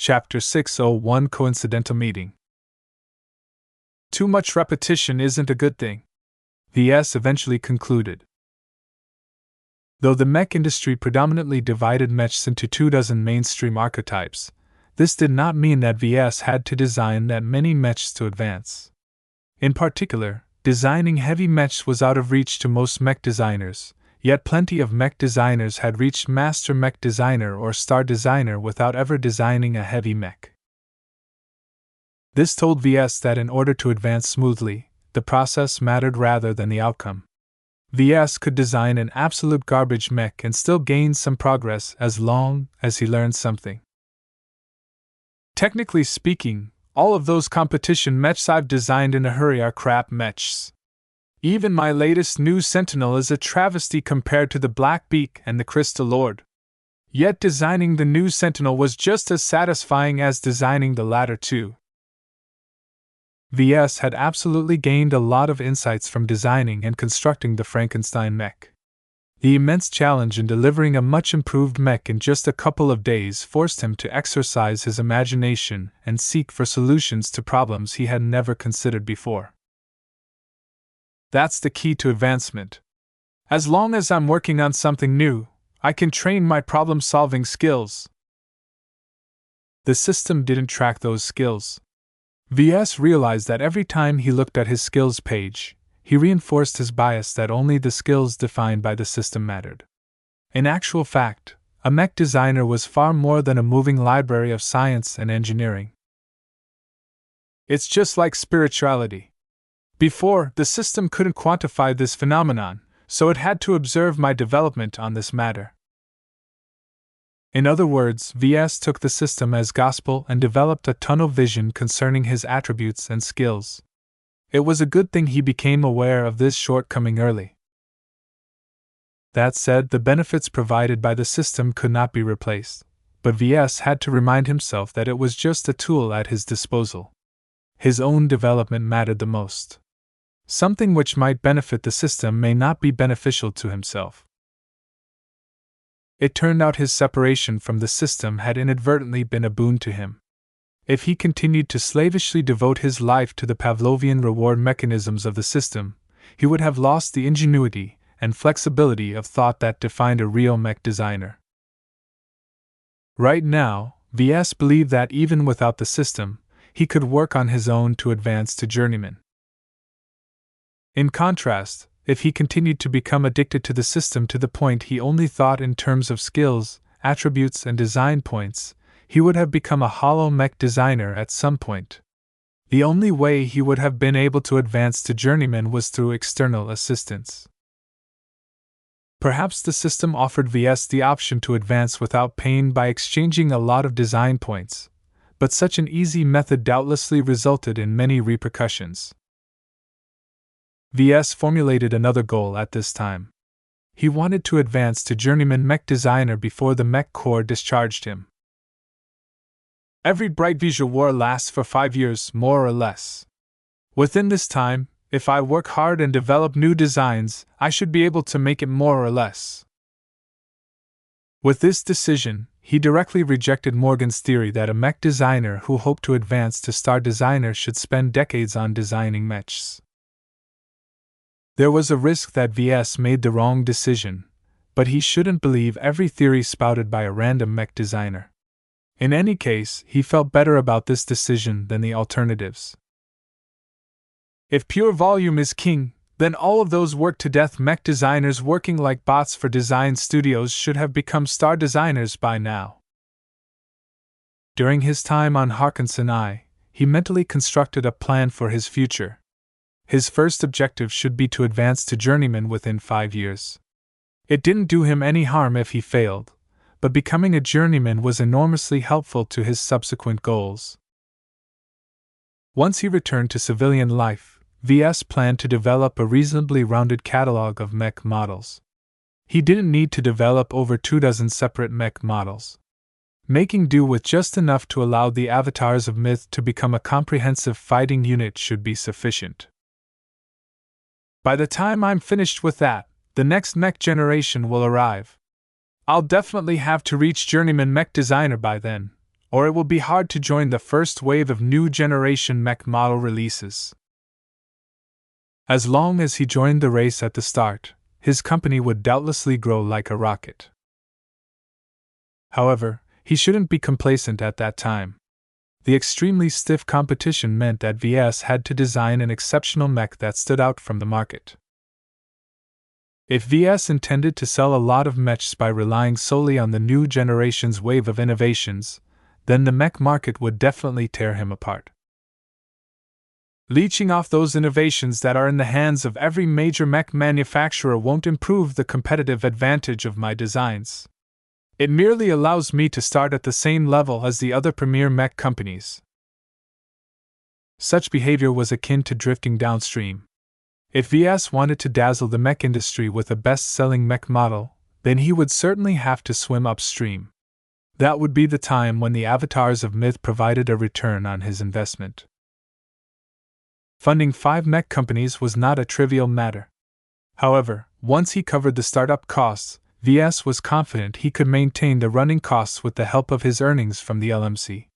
Chapter 601 Coincidental Meeting. Too much repetition isn't a good thing, VS eventually concluded. Though the mech industry predominantly divided mechs into 24 mainstream archetypes, this did not mean that VS had to design that many mechs to advance. In particular, designing heavy mechs was out of reach to most mech designers, yet plenty of mech designers had reached Master Mech Designer or Star Designer without ever designing a heavy mech. This told VS that in order to advance smoothly, the process mattered rather than the outcome. VS could design an absolute garbage mech and still gain some progress as long as he learned something. Technically speaking, all of those competition mechs I've designed in a hurry are crap mechs. Even my latest new Sentinel is a travesty compared to the Black Beak and the Crystal Lord. Yet designing the new Sentinel was just as satisfying as designing the latter two. VS had absolutely gained a lot of insights from designing and constructing the Frankenstein mech. The immense challenge in delivering a much improved mech in just a couple of days forced him to exercise his imagination and seek for solutions to problems he had never considered before. That's the key to advancement. As long as I'm working on something new, I can train my problem-solving skills. The system didn't track those skills. VS realized that every time he looked at his skills page, he reinforced his bias that only the skills defined by the system mattered. In actual fact, a mech designer was far more than a moving library of science and engineering. It's just like spirituality. Before, the system couldn't quantify this phenomenon, so it had to observe my development on this matter. In other words, VS took the system as gospel and developed a tunnel vision concerning his attributes and skills. It was a good thing he became aware of this shortcoming early. That said, the benefits provided by the system could not be replaced, but VS had to remind himself that it was just a tool at his disposal. His own development mattered the most. Something which might benefit the system may not be beneficial to himself. It turned out his separation from the system had inadvertently been a boon to him. If he continued to slavishly devote his life to the Pavlovian reward mechanisms of the system, he would have lost the ingenuity and flexibility of thought that defined a real mech designer. Right now, VS believed that even without the system, he could work on his own to advance to journeyman. In contrast, if he continued to become addicted to the system to the point he only thought in terms of skills, attributes, and design points, he would have become a hollow mech designer at some point. The only way he would have been able to advance to journeyman was through external assistance. Perhaps the system offered VS the option to advance without pain by exchanging a lot of design points, but such an easy method doubtlessly resulted in many repercussions. VS formulated another goal at this time. He wanted to advance to journeyman mech designer before the Mech Corps discharged him. Every bright visual war lasts for 5 years, more or less. Within this time, if I work hard and develop new designs, I should be able to make it more or less. With this decision, he directly rejected Morgan's theory that a mech designer who hoped to advance to star designer should spend decades on designing mechs. There was a risk that VS made the wrong decision, but he shouldn't believe every theory spouted by a random mech designer. In any case, he felt better about this decision than the alternatives. If pure volume is king, then all of those worked-to-death mech designers working like bots for design studios should have become star designers by now. During his time on Harkinson I, he mentally constructed a plan for his future. His first objective should be to advance to journeyman within 5 years. It didn't do him any harm if he failed, but becoming a journeyman was enormously helpful to his subsequent goals. Once he returned to civilian life, VS planned to develop a reasonably rounded catalog of mech models. He didn't need to develop over 24 separate mech models. Making do with just enough to allow the avatars of myth to become a comprehensive fighting unit should be sufficient. By the time I'm finished with that, the next mech generation will arrive. I'll definitely have to reach journeyman mech designer by then, or it will be hard to join the first wave of new generation mech model releases. As long as he joined the race at the start, his company would doubtlessly grow like a rocket. However, he shouldn't be complacent at that time. The extremely stiff competition meant that VS had to design an exceptional mech that stood out from the market. If VS intended to sell a lot of mechs by relying solely on the new generation's wave of innovations, then the mech market would definitely tear him apart. Leeching off those innovations that are in the hands of every major mech manufacturer won't improve the competitive advantage of my designs. It merely allows me to start at the same level as the other premier mech companies. Such behavior was akin to drifting downstream. If VS wanted to dazzle the mech industry with a best-selling mech model, then he would certainly have to swim upstream. That would be the time when the avatars of myth provided a return on his investment. Funding 5 mech companies was not a trivial matter. However, once he covered the startup costs, VS was confident he could maintain the running costs with the help of his earnings from the LMC.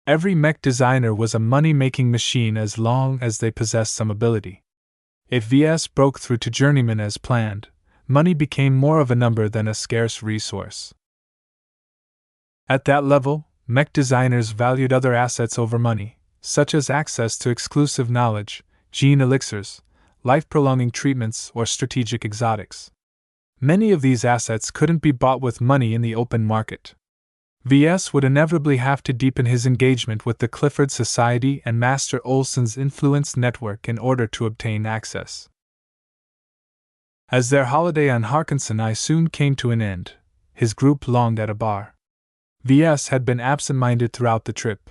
Every mech designer was a money-making machine as long as they possessed some ability. If VS broke through to journeyman as planned, money became more of a number than a scarce resource. At that level, mech designers valued other assets over money, such as access to exclusive knowledge, gene elixirs, life-prolonging treatments, or strategic exotics. Many of these assets couldn't be bought with money in the open market. VS would inevitably have to deepen his engagement with the Clifford Society and Master Olson's influence network in order to obtain access. As their holiday on Harkinson soon came to an end, his group longed at a bar. VS had been absent-minded throughout the trip.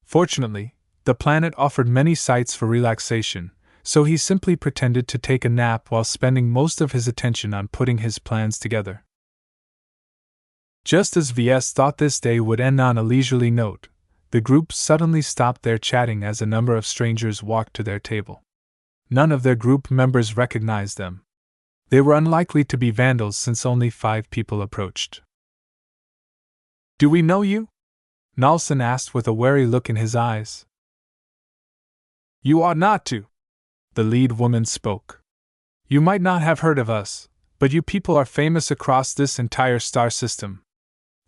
Fortunately, the planet offered many sites for relaxation, so he simply pretended to take a nap while spending most of his attention on putting his plans together. Just as VS thought this day would end on a leisurely note, the group suddenly stopped their chatting as a number of strangers walked to their table. None of their group members recognized them. They were unlikely to be vandals since only 5 people approached. "Do we know you?" Nalson asked with a wary look in his eyes. "You ought not to," the lead woman spoke. "You might not have heard of us, but you people are famous across this entire star system.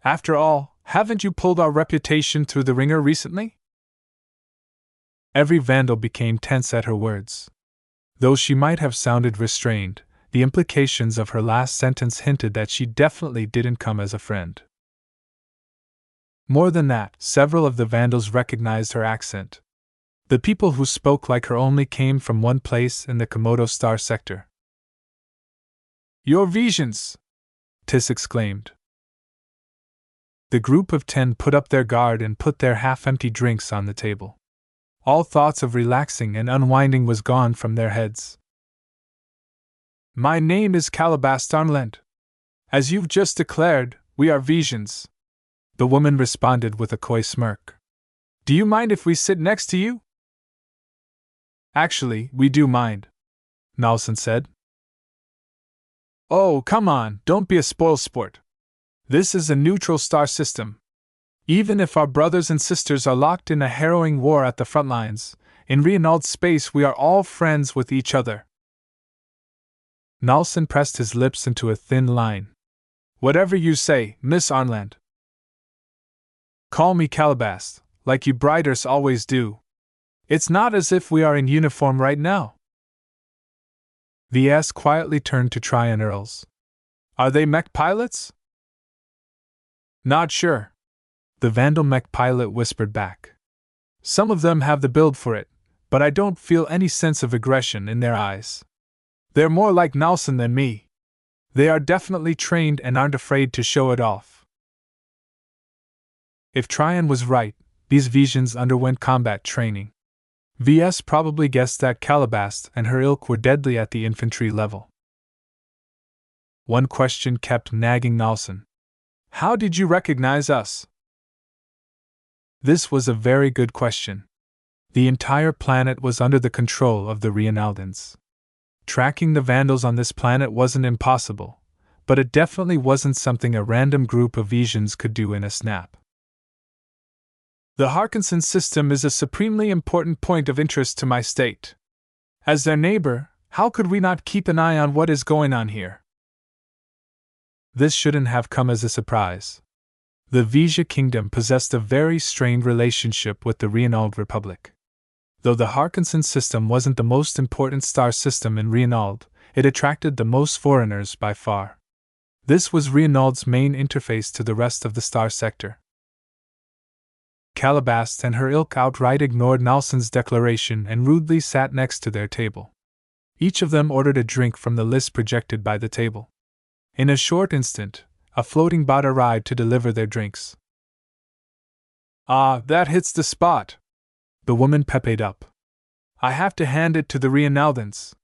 After all, haven't you pulled our reputation through the ringer recently?" Every vandal became tense at her words. Though she might have sounded restrained, the implications of her last sentence hinted that she definitely didn't come as a friend. More than that, several of the vandals recognized her accent. The people who spoke like her only came from one place in the Komodo star sector. "Your visions!" Tis exclaimed. The group of 10 put up their guard and put their half-empty drinks on the table. All thoughts of relaxing and unwinding was gone from their heads. "My name is Calabas Darmland. As you've just declared, we are visions," the woman responded with a coy smirk. "Do you mind if we sit next to you?" "Actually, we do mind," Nalson said. "Oh, come on, don't be a spoilsport. This is a neutral star system. Even if our brothers and sisters are locked in a harrowing war at the front lines, in Reynolds space we are all friends with each other." Nalson pressed his lips into a thin line. "Whatever you say, Miss Arnland." "Call me Calabas, like you Briders always do. It's not as if we are in uniform right now." VS quietly turned to Tryon Earls. "Are they mech pilots?" "Not sure," the Vandal mech pilot whispered back. "Some of them have the build for it, but I don't feel any sense of aggression in their eyes. They're more like Nalson than me. They are definitely trained and aren't afraid to show it off." If Tryon was right, these visions underwent combat training. VS probably guessed that Calabas and her ilk were deadly at the infantry level. One question kept nagging Nalson. "How did you recognize us?" This was a very good question. The entire planet was under the control of the Reynaldans. Tracking the Vandals on this planet wasn't impossible, but it definitely wasn't something a random group of Visions could do in a snap. The Harkinson system is a supremely important point of interest to my state. As their neighbor, how could we not keep an eye on what is going on here? This shouldn't have come as a surprise. The Vija Kingdom possessed a very strained relationship with the Reinald Republic. Though the Harkinson system wasn't the most important star system in Reinald, it attracted the most foreigners by far. This was Reinald's main interface to the rest of the star sector. Calabast and her ilk outright ignored Nalson's declaration and rudely sat next to their table. Each of them ordered a drink from the list projected by the table. In a short instant, a floating bot arrived to deliver their drinks. "Ah, that hits the spot," the woman pepped up. "I have to hand it to the Reinaldans.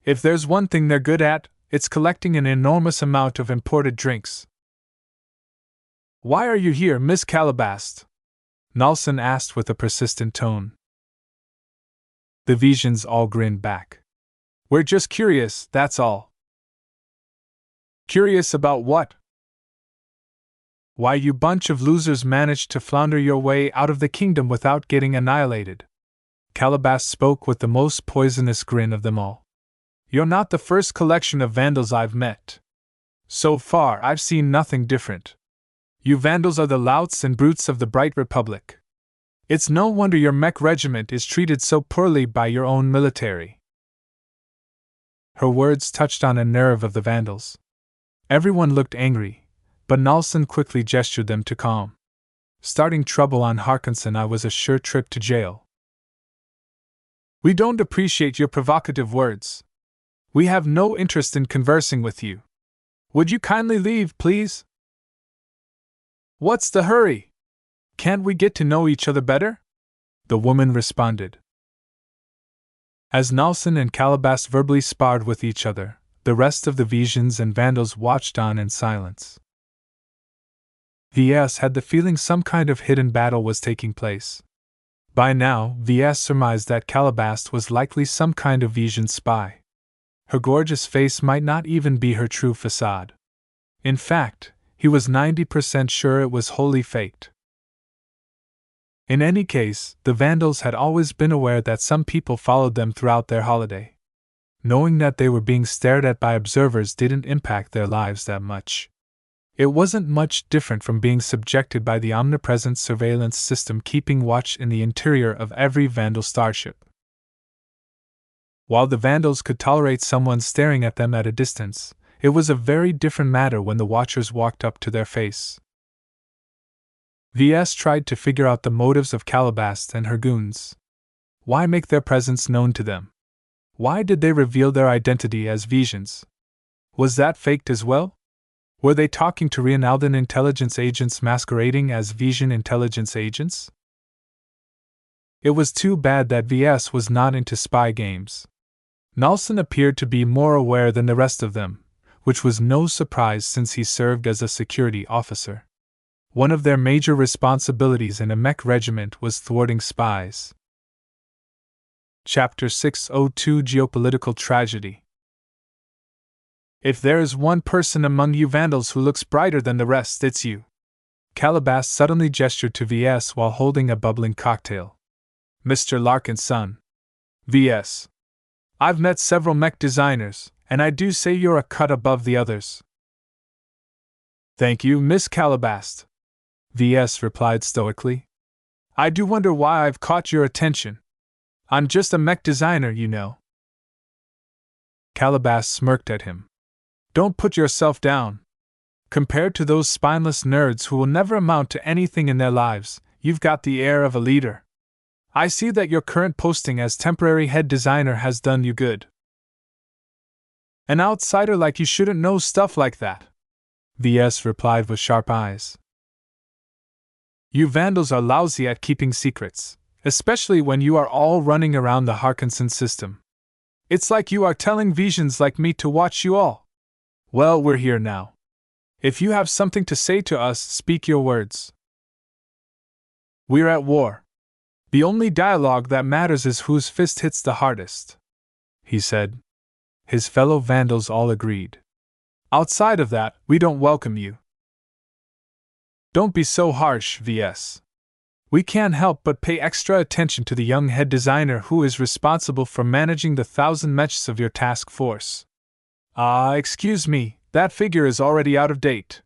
If there's one thing they're good at, it's collecting an enormous amount of imported drinks." "Why are you here, Miss Calabast?" Nalson asked with a persistent tone. The Visions all grinned back. "We're just curious, that's all." "Curious about what?" "Why you bunch of losers managed to flounder your way out of the kingdom without getting annihilated." Calabast spoke with the most poisonous grin of them all. "You're not the first collection of vandals I've met. So far, I've seen nothing different. You vandals are the louts and brutes of the Bright Republic. It's no wonder your Mech regiment is treated so poorly by your own military." Her words touched on a nerve of the vandals. Everyone looked angry, but Nalson quickly gestured them to calm. Starting trouble on Harkinson was a sure trip to jail. "We don't appreciate your provocative words. We have no interest in conversing with you. Would you kindly leave, please?" "What's the hurry? Can't we get to know each other better?" the woman responded. As Nalson and Calabast verbally sparred with each other, the rest of the Visions and Vandals watched on in silence. VS had the feeling some kind of hidden battle was taking place. By now, VS surmised that Calabast was likely some kind of Vision spy. Her gorgeous face might not even be her true facade. In fact, he was 90% sure it was wholly faked. In any case, the Vandals had always been aware that some people followed them throughout their holiday. Knowing that they were being stared at by observers didn't impact their lives that much. It wasn't much different from being subjected by the omnipresent surveillance system keeping watch in the interior of every Vandal starship. While the Vandals could tolerate someone staring at them at a distance, it was a very different matter when the Watchers walked up to their face. VS tried to figure out the motives of Calabast and her goons. Why make their presence known to them? Why did they reveal their identity as Visions? Was that faked as well? Were they talking to Reinaldan intelligence agents masquerading as Vision intelligence agents? It was too bad that VS was not into spy games. Nalson appeared to be more aware than the rest of them, which was no surprise since he served as a security officer. One of their major responsibilities in a Mech regiment was thwarting spies. Chapter 602 Geopolitical Tragedy. "If there is one person among you Vandals who looks brighter than the rest, it's you." Calabast suddenly gestured to VS while holding a bubbling cocktail. "Mr. Larkin's son. VS. I've met several Mech designers, and I do say you're a cut above the others." "Thank you, Miss Calabast," VS replied stoically. "I do wonder why I've caught your attention. I'm just a Mech designer, you know." Calabast smirked at him. "Don't put yourself down. Compared to those spineless nerds who will never amount to anything in their lives, you've got the air of a leader. I see that your current posting as temporary head designer has done you good. An outsider like you shouldn't know stuff like that," VS replied with sharp eyes. "You Vandals are lousy at keeping secrets, especially when you are all running around the Harkinson system. It's like you are telling Visions like me to watch you all. Well, we're here now. If you have something to say to us, speak your words. We're at war. The only dialogue that matters is whose fist hits the hardest," he said. His fellow Vandals all agreed. Outside of that, we don't welcome you. Don't be so harsh, VS. We can't help but pay extra attention to the young head designer who is responsible for managing the 1,000 mechs of your task force. Excuse me, that figure is already out of date.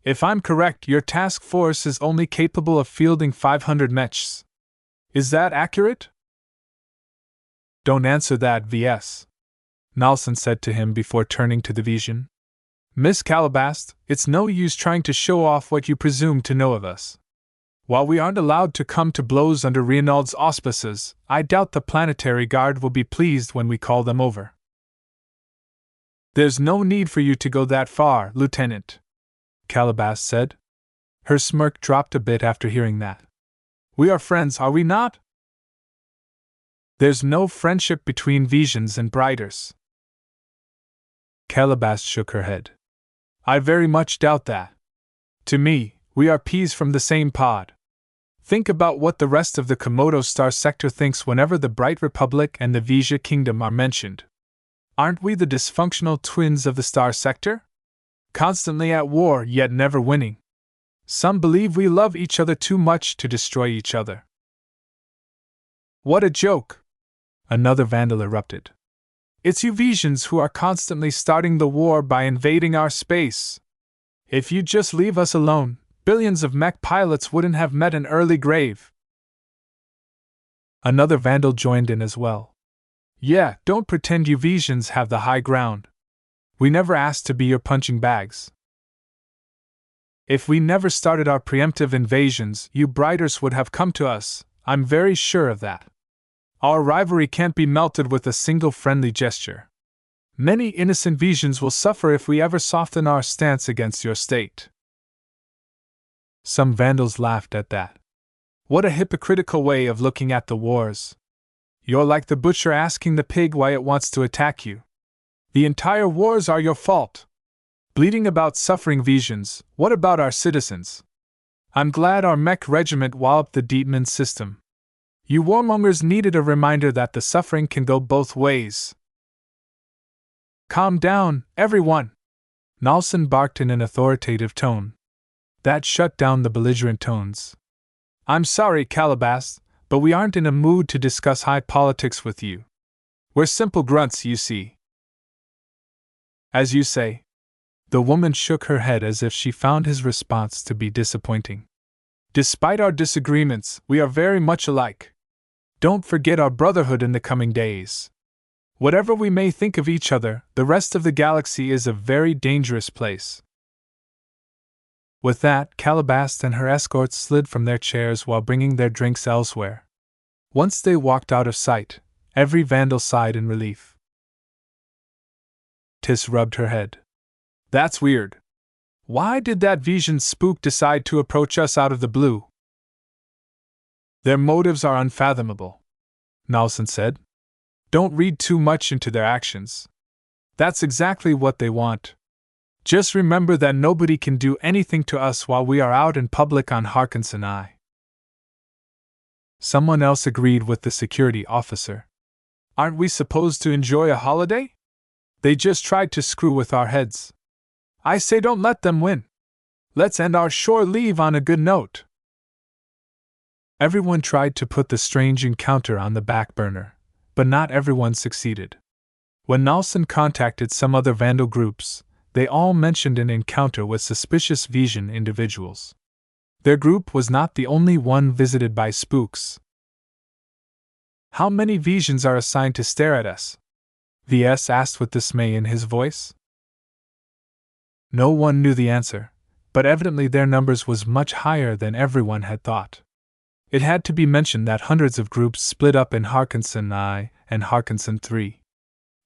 If I'm correct, your task force is only capable of fielding 500 mechs. Is that accurate? Don't answer that, VS. Nelson said to him before turning to the Vision. Miss Calabast, it's no use trying to show off what you presume to know of us. While we aren't allowed to come to blows under Reynald's auspices, I doubt the Planetary Guard will be pleased when we call them over. There's no need for you to go that far, Lieutenant, Calabast said. Her smirk dropped a bit after hearing that. We are friends, are we not? There's no friendship between Visions and Briders. Calabast shook her head. I very much doubt that. To me, we are peas from the same pod. Think about what the rest of the Komodo Star Sector thinks whenever the Bright Republic and the Vija Kingdom are mentioned. Aren't we the dysfunctional twins of the Star Sector? Constantly at war, yet never winning. Some believe we love each other too much to destroy each other. What a joke! Another vandal erupted. It's you Visions who are constantly starting the war by invading our space. If you just leave us alone, billions of mech pilots wouldn't have met an early grave. Another vandal joined in as well. Yeah, don't pretend you Visions have the high ground. We never asked to be your punching bags. If we never started our preemptive invasions, you Briders would have come to us, I'm very sure of that. Our rivalry can't be melted with a single friendly gesture. Many innocent Visions will suffer if we ever soften our stance against your state. Some vandals laughed at that. What a hypocritical way of looking at the wars. You're like the butcher asking the pig why it wants to attack you. The entire wars are your fault. Bleating about suffering Visions, what about our citizens? I'm glad our mech regiment walloped the Dietmans system. You warmongers needed a reminder that the suffering can go both ways. Calm down, everyone! Nelson barked in an authoritative tone. That shut down the belligerent tones. I'm sorry, Calabast, but we aren't in a mood to discuss high politics with you. We're simple grunts, you see. As you say. The woman shook her head as if she found his response to be disappointing. Despite our disagreements, we are very much alike. Don't forget our brotherhood in the coming days. Whatever we may think of each other, the rest of the galaxy is a very dangerous place. With that, Calabast and her escorts slid from their chairs while bringing their drinks elsewhere. Once they walked out of sight, every vandal sighed in relief. Tis rubbed her head. That's weird. Why did that Vision spook decide to approach us out of the blue? Their motives are unfathomable, Nelson said. Don't read too much into their actions. That's exactly what they want. Just remember that nobody can do anything to us while we are out in public on Harkinson I. Someone else agreed with the security officer. Aren't we supposed to enjoy a holiday? They just tried to screw with our heads. I say don't let them win. Let's end our shore leave on a good note. Everyone tried to put the strange encounter on the back burner, but not everyone succeeded. When Nelson contacted some other vandal groups, they all mentioned an encounter with suspicious Vision individuals. Their group was not the only one visited by spooks. How many Visions are assigned to stare at us? VS asked with dismay in his voice. No one knew the answer, but evidently their numbers was much higher than everyone had thought. It had to be mentioned that hundreds of groups split up in Harkinson I and Harkinson III.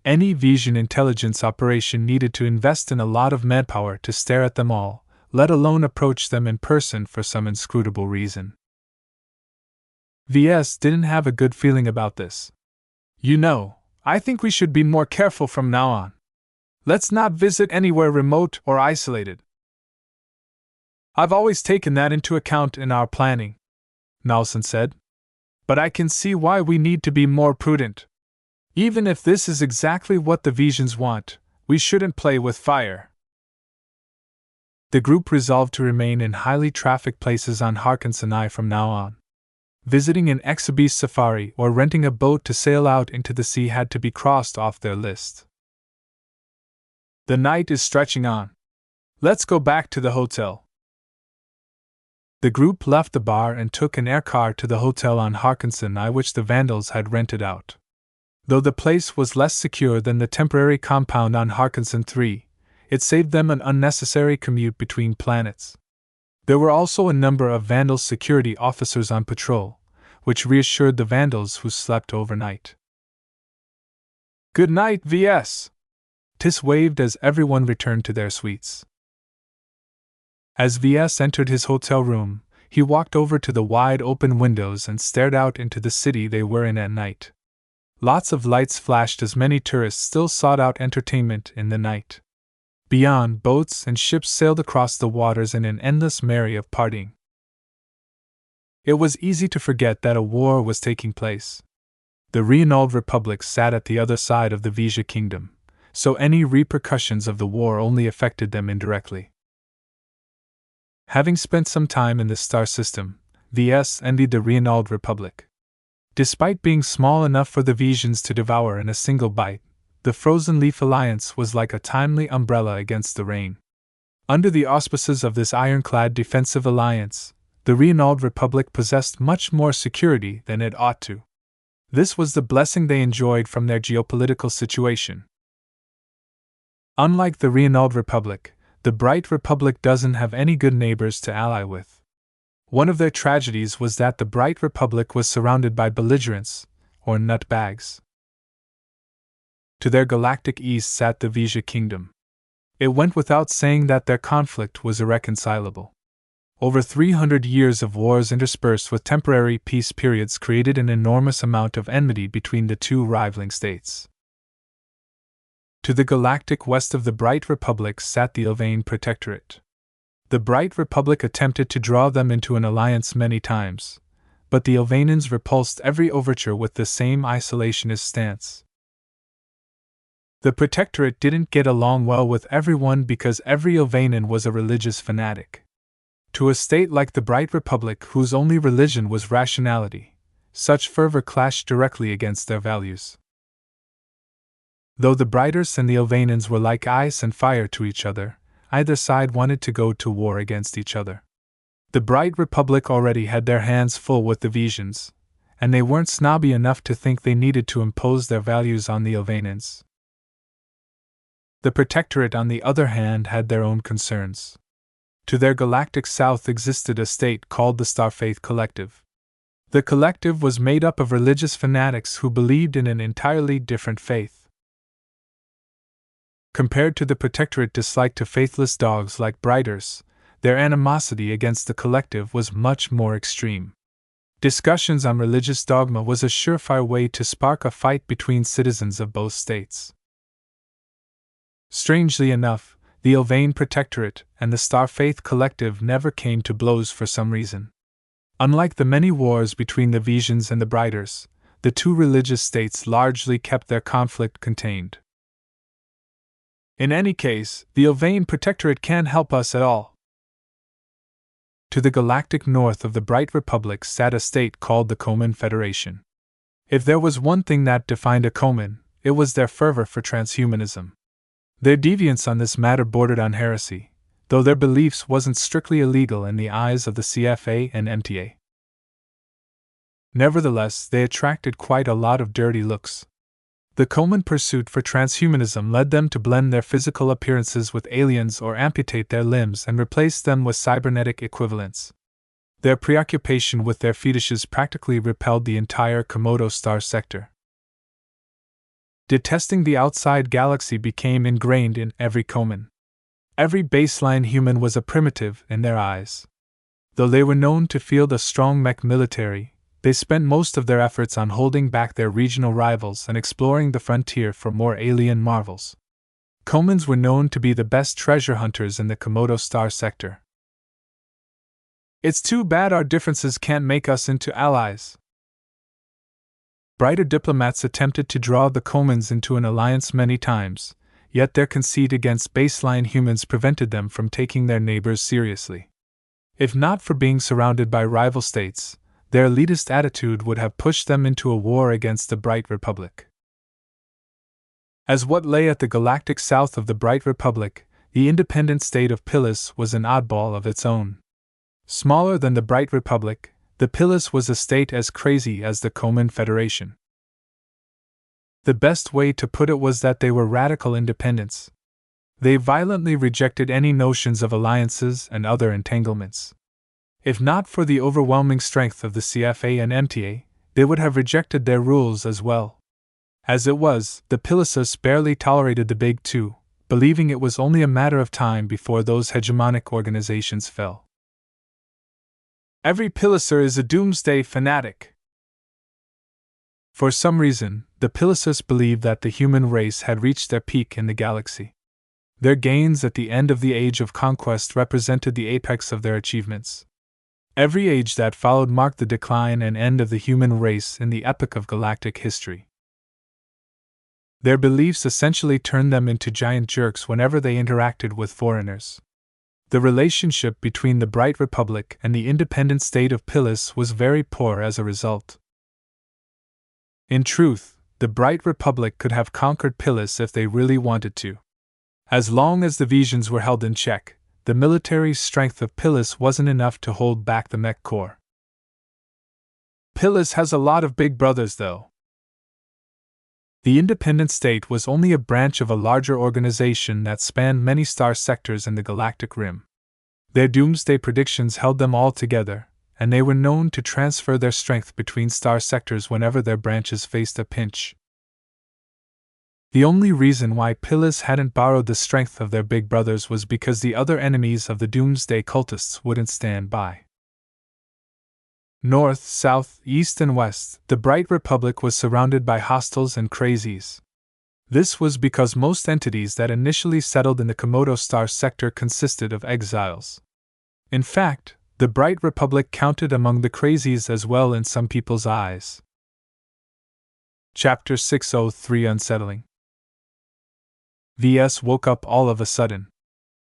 Any Vision intelligence operation needed to invest in a lot of manpower to stare at them all, let alone approach them in person for some inscrutable reason. VS didn't have a good feeling about this. You know, I think we should be more careful from now on. Let's not visit anywhere remote or isolated. I've always taken that into account in our planning, Nelson said. But I can see why we need to be more prudent. Even if this is exactly what the Visions want, we shouldn't play with fire. The group resolved to remain in highly trafficked places on Harkinson from now on. Visiting an exhibition safari or renting a boat to sail out into the sea had to be crossed off their list. The night is stretching on. Let's go back to the hotel. The group left the bar and took an air car to the hotel on Harkinson which the vandals had rented out. Though the place was less secure than the temporary compound on Harkinson 3, it saved them an unnecessary commute between planets. There were also a number of Vandal security officers on patrol, which reassured the Vandals who slept overnight. "Good night, VS!" Tis waved as everyone returned to their suites. As VS entered his hotel room, he walked over to the wide open windows and stared out into the city they were in at night. Lots of lights flashed as many tourists still sought out entertainment in the night. Beyond, boats and ships sailed across the waters in an endless merry of partying. It was easy to forget that a war was taking place. The Renault Republic sat at the other side of the Vija kingdom, so any repercussions of the war only affected them indirectly. Having spent some time in the star system, VS envied the Renault Republic. Despite being small enough for the Vijans to devour in a single bite, the Frozen Leaf Alliance was like a timely umbrella against the rain. Under the auspices of this ironclad defensive alliance, the Renault Republic possessed much more security than it ought to. This was the blessing they enjoyed from their geopolitical situation. Unlike the Renault Republic, the Bright Republic doesn't have any good neighbors to ally with. One of their tragedies was that the Bright Republic was surrounded by belligerents, or nutbags. To their galactic east sat the Vija kingdom. It went without saying that their conflict was irreconcilable. Over 300 years of wars interspersed with temporary peace periods created an enormous amount of enmity between the two rivaling states. To the galactic west of the Bright Republic sat the Ilvain Protectorate. The Bright Republic attempted to draw them into an alliance many times, but the Ilvainans repulsed every overture with the same isolationist stance. The Protectorate didn't get along well with everyone because every Ilvainan was a religious fanatic. To a state like the Bright Republic, whose only religion was rationality, such fervor clashed directly against their values. Though the Brighters and the Ilvainans were like ice and fire to each other, either side wanted to go to war against each other. The Bright Republic already had their hands full with the Vijans, and they weren't snobby enough to think they needed to impose their values on the Ilvainans. The Protectorate, on the other hand, had their own concerns. To their galactic south existed a state called the Starfaith Collective. The collective was made up of religious fanatics who believed in an entirely different faith. Compared to the Protectorate dislike to faithless dogs like Brighters, their animosity against the collective was much more extreme. Discussions on religious dogma was a surefire way to spark a fight between citizens of both states. Strangely enough, the Ilvain Protectorate and the Starfaith Collective never came to blows for some reason. Unlike the many wars between the Vijans and the Brighters, the two religious states largely kept their conflict contained. In any case, the Ilvain Protectorate can't help us at all. To the galactic north of the Bright Republic sat a state called the Coman Federation. If there was one thing that defined a Coman, it was their fervor for transhumanism. Their deviance on this matter bordered on heresy, though their beliefs wasn't strictly illegal in the eyes of the CFA and MTA. Nevertheless, they attracted quite a lot of dirty looks. The Coman pursuit for transhumanism led them to blend their physical appearances with aliens or amputate their limbs and replace them with cybernetic equivalents. Their preoccupation with their fetishes practically repelled the entire Komodo star sector. Detesting the outside galaxy became ingrained in every Coman. Every baseline human was a primitive in their eyes. Though they were known to field a strong mech military, they spent most of their efforts on holding back their regional rivals and exploring the frontier for more alien marvels. Comans were known to be the best treasure hunters in the Komodo star sector. It's too bad our differences can't make us into allies. Brighter diplomats attempted to draw the Comans into an alliance many times, yet their conceit against baseline humans prevented them from taking their neighbors seriously. If not for being surrounded by rival states, their elitist attitude would have pushed them into a war against the Bright Republic. As what lay at the galactic south of the Bright Republic, the independent state of Pilus was an oddball of its own. Smaller than the Bright Republic, the Pilus was a state as crazy as the Coman Federation. The best way to put it was that they were radical independents. They violently rejected any notions of alliances and other entanglements. If not for the overwhelming strength of the CFA and MTA, they would have rejected their rules as well. As it was, the Pilusus barely tolerated the Big Two, believing it was only a matter of time before those hegemonic organizations fell. Every Piluser is a doomsday fanatic. For some reason, the Pilusus believed that the human race had reached their peak in the galaxy. Their gains at the end of the Age of Conquest represented the apex of their achievements. Every age that followed marked the decline and end of the human race in the epoch of galactic history. Their beliefs essentially turned them into giant jerks whenever they interacted with foreigners. The relationship between the Bright Republic and the independent state of Pilus was very poor as a result. In truth, the Bright Republic could have conquered Pilus if they really wanted to. As long as the Visions were held in check, the military strength of Pilus wasn't enough to hold back the Mech Corps. Pilus has a lot of big brothers, though. The independent state was only a branch of a larger organization that spanned many star sectors in the galactic rim. Their doomsday predictions held them all together, and they were known to transfer their strength between star sectors whenever their branches faced a pinch. The only reason why Pilus hadn't borrowed the strength of their big brothers was because the other enemies of the doomsday cultists wouldn't stand by. North, south, east, and west, the Bright Republic was surrounded by hostiles and crazies. This was because most entities that initially settled in the Komodo star sector consisted of exiles. In fact, the Bright Republic counted among the crazies as well in some people's eyes. Chapter 603 Unsettling. VS woke up all of a sudden.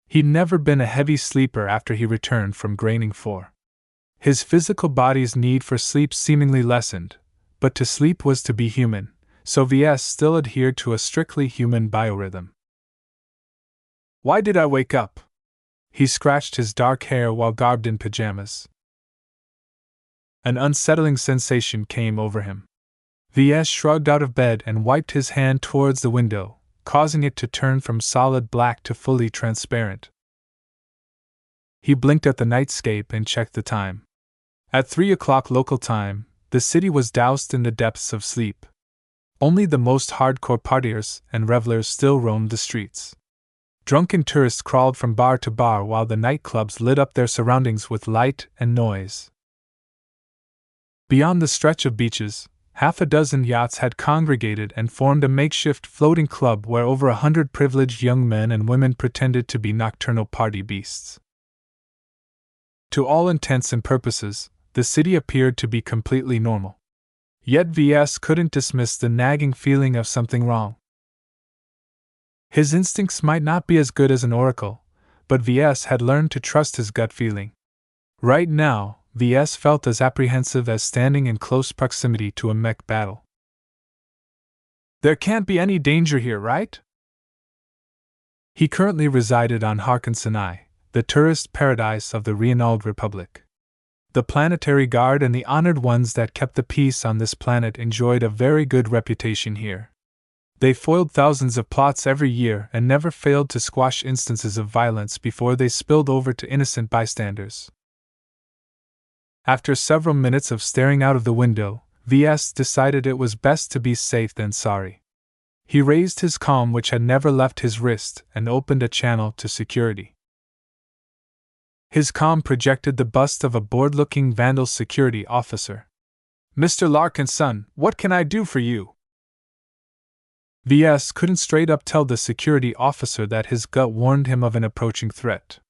He'd never been a heavy sleeper after he returned from Graining 4. His physical body's need for sleep seemingly lessened, but to sleep was to be human, so VS still adhered to a strictly human biorhythm. Why did I wake up? He scratched his dark hair while garbed in pajamas. An unsettling sensation came over him. VS shrugged out of bed and wiped his hand towards the window, causing it to turn from solid black to fully transparent. He blinked at the nightscape and checked the time. At 3 o'clock local time, the city was doused in the depths of sleep. Only the most hardcore partiers and revelers still roamed the streets. Drunken tourists crawled from bar to bar while the nightclubs lit up their surroundings with light and noise. Beyond the stretch of beaches, half a dozen yachts had congregated and formed a makeshift floating club where over 100 privileged young men and women pretended to be nocturnal party beasts. To all intents and purposes, the city appeared to be completely normal. Yet VS couldn't dismiss the nagging feeling of something wrong. His instincts might not be as good as an oracle, but VS had learned to trust his gut feeling. Right now, VS felt as apprehensive as standing in close proximity to a mech battle. There can't be any danger here, right? He currently resided on Harkinsenai, the tourist paradise of the Reynald Republic. The planetary guard and the honored ones that kept the peace on this planet enjoyed a very good reputation here. They foiled thousands of plots every year and never failed to squash instances of violence before they spilled over to innocent bystanders. After several minutes of staring out of the window, VS decided it was best to be safe than sorry. He raised his comm, which had never left his wrist, and opened a channel to security. His comm projected the bust of a bored-looking Vandal security officer. "Mr. Larkin's son, what can I do for you?" VS couldn't straight up tell the security officer that his gut warned him of an approaching threat.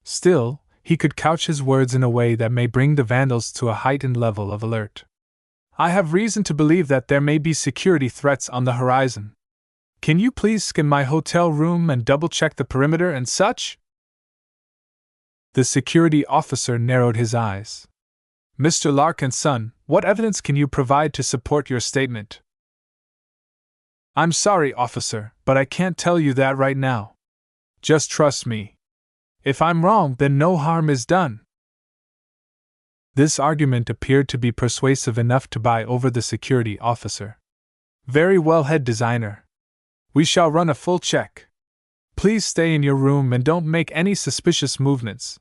Still, he could couch his words in a way that may bring the Vandals to a heightened level of alert. "I have reason to believe that there may be security threats on the horizon." Can you please scan my hotel room and double-check the perimeter and such? The security officer narrowed his eyes. Mr. Larkin's son, what evidence can you provide to support your statement? I'm sorry, officer, but I can't tell you that right now. Just trust me. If I'm wrong, then no harm is done. This argument appeared to be persuasive enough to buy over the security officer. Very well, head designer. We shall run a full check. Please stay in your room and don't make any suspicious movements.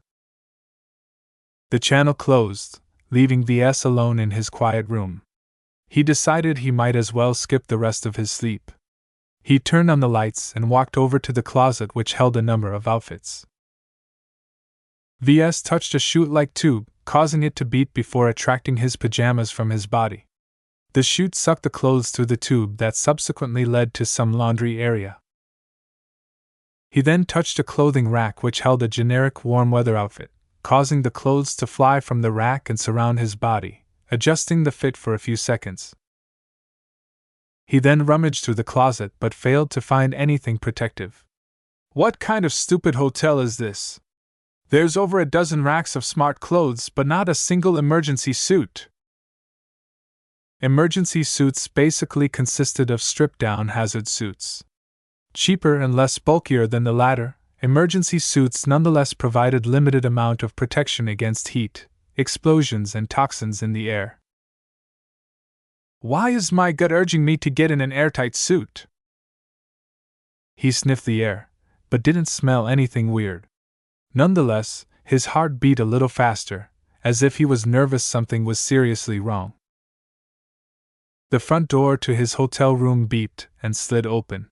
The channel closed, leaving VS alone in his quiet room. He decided he might as well skip the rest of his sleep. He turned on the lights and walked over to the closet which held a number of outfits. VS touched a chute-like tube, causing it to beat before attracting his pajamas from his body. The chute sucked the clothes through the tube that subsequently led to some laundry area. He then touched a clothing rack which held a generic warm weather outfit, causing the clothes to fly from the rack and surround his body, adjusting the fit for a few seconds. He then rummaged through the closet but failed to find anything protective. What kind of stupid hotel is this? There's over a dozen racks of smart clothes but not a single emergency suit. Emergency suits basically consisted of stripped-down hazard suits. Cheaper and less bulkier than the latter, emergency suits nonetheless provided limited amount of protection against heat, explosions and toxins in the air. Why is my gut urging me to get in an airtight suit? He sniffed the air, but didn't smell anything weird. Nonetheless, his heart beat a little faster, as if he was nervous something was seriously wrong. The front door to his hotel room beeped and slid open.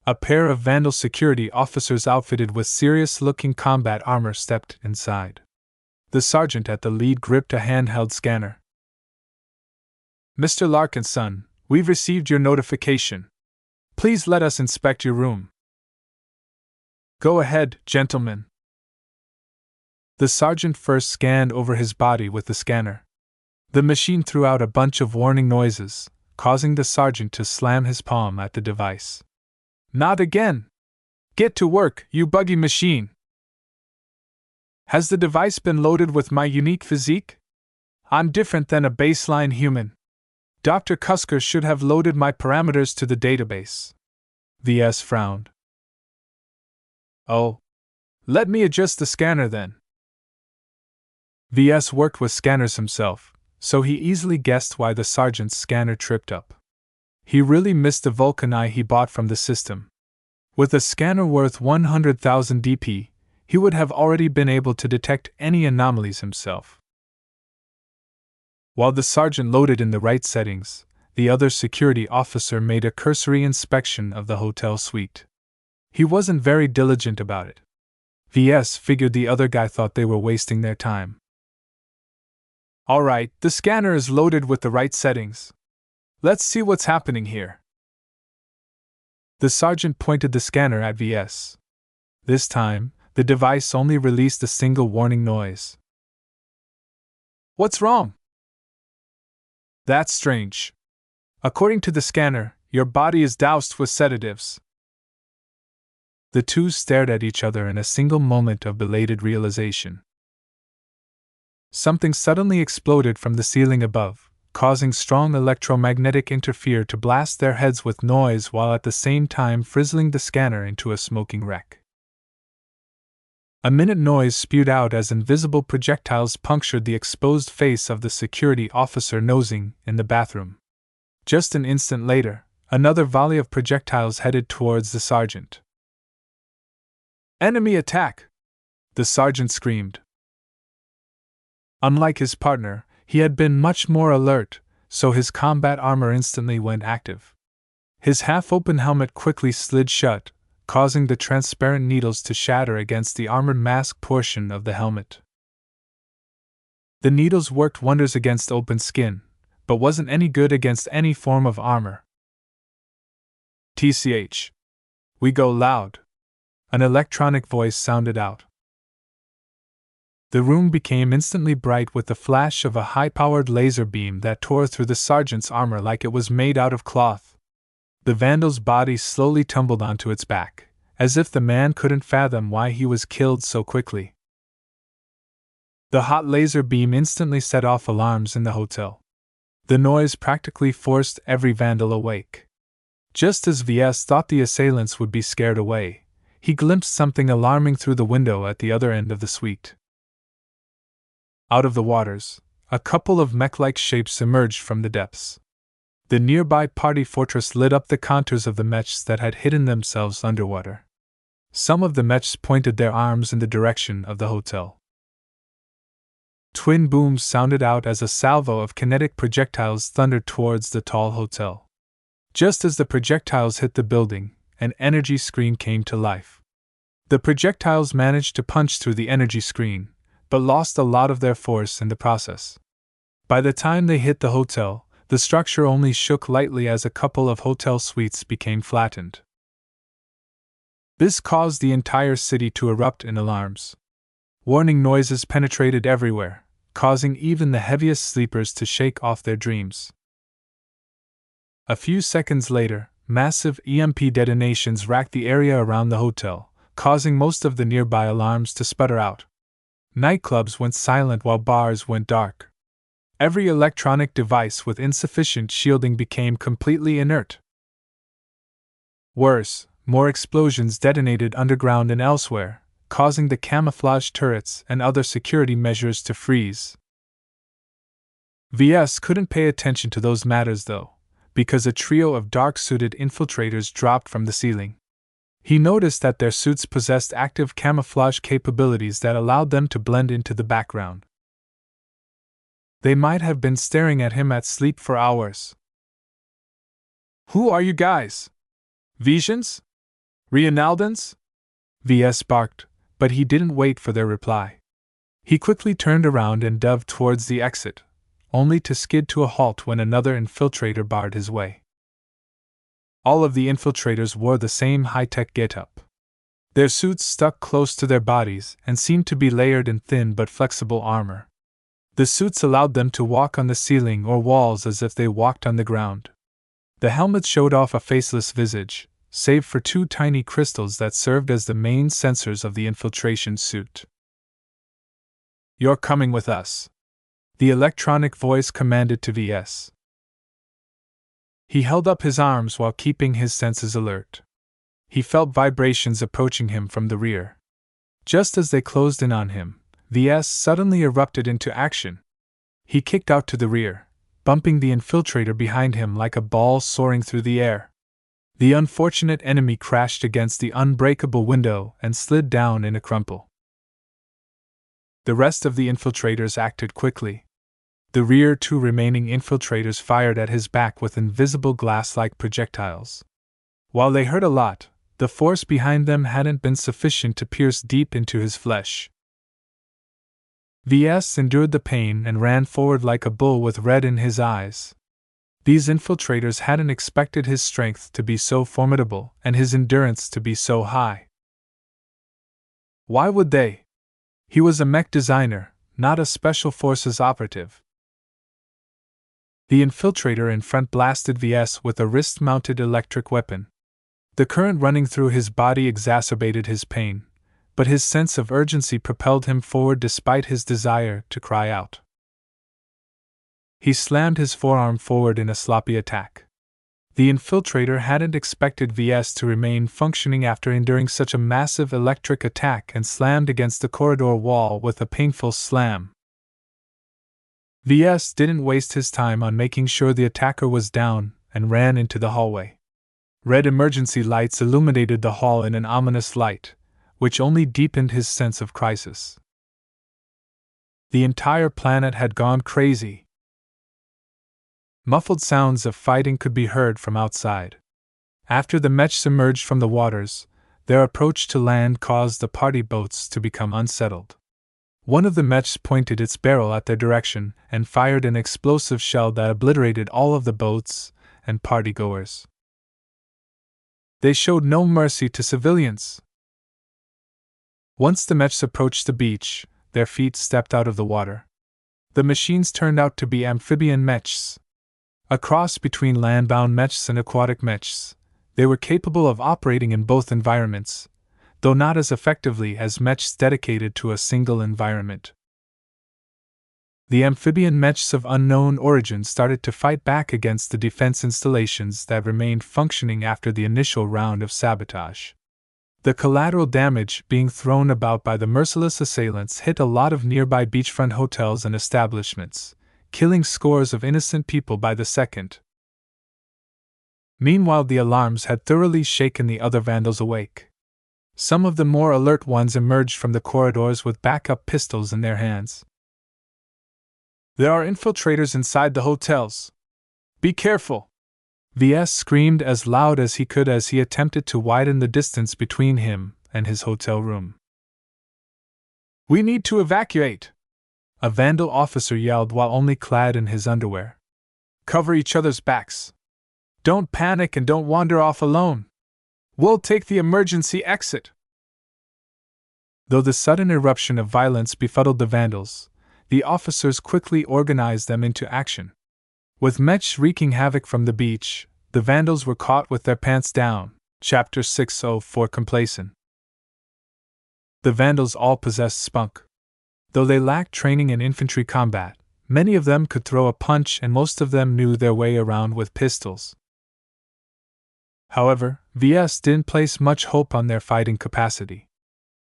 A pair of Vandal security officers outfitted with serious-looking combat armor stepped inside. The sergeant at the lead gripped a handheld scanner. Mr. Larkin's son, we've received your notification. Please let us inspect your room. Go ahead, gentlemen. The sergeant first scanned over his body with the scanner. The machine threw out a bunch of warning noises, causing the sergeant to slam his palm at the device. Not again! Get to work, you buggy machine! Has the device been loaded with my unique physique? I'm different than a baseline human. Dr. Cusker should have loaded my parameters to the database. VS frowned. Oh. Let me adjust the scanner then. VS worked with scanners himself, so he easily guessed why the sergeant's scanner tripped up. He really missed the Vulcan eye he bought from the system. With a scanner worth 100,000 DP, he would have already been able to detect any anomalies himself. While the sergeant loaded in the right settings, the other security officer made a cursory inspection of the hotel suite. He wasn't very diligent about it. VS figured the other guy thought they were wasting their time. All right, the scanner is loaded with the right settings. Let's see what's happening here. The sergeant pointed the scanner at VS. This time, the device only released a single warning noise. What's wrong? That's strange. According to the scanner, your body is doused with sedatives. The two stared at each other in a single moment of belated realization. Something suddenly exploded from the ceiling above, causing strong electromagnetic interference to blast their heads with noise while at the same time frizzling the scanner into a smoking wreck. A minute noise spewed out as invisible projectiles punctured the exposed face of the security officer nosing in the bathroom. Just an instant later, another volley of projectiles headed towards the sergeant. Enemy attack! The sergeant screamed. Unlike his partner, he had been much more alert, so his combat armor instantly went active. His half-open helmet quickly slid shut, causing the transparent needles to shatter against the armored mask portion of the helmet. The needles worked wonders against open skin, but wasn't any good against any form of armor. TCH. We go loud. An electronic voice sounded out. The room became instantly bright with the flash of a high-powered laser beam that tore through the sergeant's armor like it was made out of cloth. The vandal's body slowly tumbled onto its back, as if the man couldn't fathom why he was killed so quickly. The hot laser beam instantly set off alarms in the hotel. The noise practically forced every vandal awake. Just as VS thought the assailants would be scared away, he glimpsed something alarming through the window at the other end of the suite. Out of the waters, a couple of mech-like shapes emerged from the depths. The nearby party fortress lit up the contours of the mechs that had hidden themselves underwater. Some of the mechs pointed their arms in the direction of the hotel. Twin booms sounded out as a salvo of kinetic projectiles thundered towards the tall hotel. Just as the projectiles hit the building, an energy screen came to life. The projectiles managed to punch through the energy screen, but lost a lot of their force in the process. By the time they hit the hotel, the structure only shook lightly as a couple of hotel suites became flattened. This caused the entire city to erupt in alarms. Warning noises penetrated everywhere, causing even the heaviest sleepers to shake off their dreams. A few seconds later, massive EMP detonations racked the area around the hotel, causing most of the nearby alarms to sputter out. Nightclubs went silent while bars went dark. Every electronic device with insufficient shielding became completely inert. Worse, more explosions detonated underground and elsewhere, causing the camouflage turrets and other security measures to freeze. VS couldn't pay attention to those matters though, because a trio of dark-suited infiltrators dropped from the ceiling. He noticed that their suits possessed active camouflage capabilities that allowed them to blend into the background. They might have been staring at him at sleep for hours. "Who are you guys? Visions? Reinaldans?" VS barked, but he didn't wait for their reply. He quickly turned around and dove towards the exit, only to skid to a halt when another infiltrator barred his way. All of the infiltrators wore the same high-tech get-up. Their suits stuck close to their bodies and seemed to be layered in thin but flexible armor. The suits allowed them to walk on the ceiling or walls as if they walked on the ground. The helmets showed off a faceless visage, save for two tiny crystals that served as the main sensors of the infiltration suit. "You're coming with us," the electronic voice commanded to VS. He held up his arms while keeping his senses alert. He felt vibrations approaching him from the rear. Just as they closed in on him, VS suddenly erupted into action. He kicked out to the rear, bumping the infiltrator behind him like a ball soaring through the air. The unfortunate enemy crashed against the unbreakable window and slid down in a crumple. The rest of the infiltrators acted quickly. The rear two remaining infiltrators fired at his back with invisible glass-like projectiles. While they hurt a lot, the force behind them hadn't been sufficient to pierce deep into his flesh. VS endured the pain and ran forward like a bull with red in his eyes. These infiltrators hadn't expected his strength to be so formidable and his endurance to be so high. Why would they? He was a mech designer, not a special forces operative. The infiltrator in front blasted VS with a wrist-mounted electric weapon. The current running through his body exacerbated his pain, but his sense of urgency propelled him forward despite his desire to cry out. He slammed his forearm forward in a sloppy attack. The infiltrator hadn't expected VS to remain functioning after enduring such a massive electric attack and slammed against the corridor wall with a painful slam. VS didn't waste his time on making sure the attacker was down and ran into the hallway. Red emergency lights illuminated the hall in an ominous light, which only deepened his sense of crisis. The entire planet had gone crazy. Muffled sounds of fighting could be heard from outside. After the Mech emerged from the waters, their approach to land caused the party boats to become unsettled. One of the Mechs pointed its barrel at their direction and fired an explosive shell that obliterated all of the boats and partygoers. They showed no mercy to civilians. Once the Mechs approached the beach, their feet stepped out of the water. The machines turned out to be amphibian Mechs. A cross between land-bound Mechs and aquatic Mechs, They were capable of operating in both environments, though not as effectively as mechs dedicated to a single environment. The amphibian mechs of unknown origin started to fight back against the defense installations that remained functioning after the initial round of sabotage. The collateral damage being thrown about by the merciless assailants hit a lot of nearby beachfront hotels and establishments, killing scores of innocent people by the second. Meanwhile, the alarms had thoroughly shaken the other vandals awake. Some of the more alert ones emerged from the corridors with backup pistols in their hands. "There are infiltrators inside the hotels. Be careful!" VS screamed as loud as he could as he attempted to widen the distance between him and his hotel room. "We need to evacuate!" a vandal officer yelled while only clad in his underwear. "Cover each other's backs. Don't panic and don't wander off alone. We'll take the emergency exit." Though the sudden eruption of violence befuddled the vandals, the officers quickly organized them into action. With mechs wreaking havoc from the beach, the vandals were caught with their pants down. Chapter 604 Complacent. The vandals all possessed spunk. Though they lacked training in infantry combat, many of them could throw a punch and most of them knew their way around with pistols. However, VS didn't place much hope on their fighting capacity.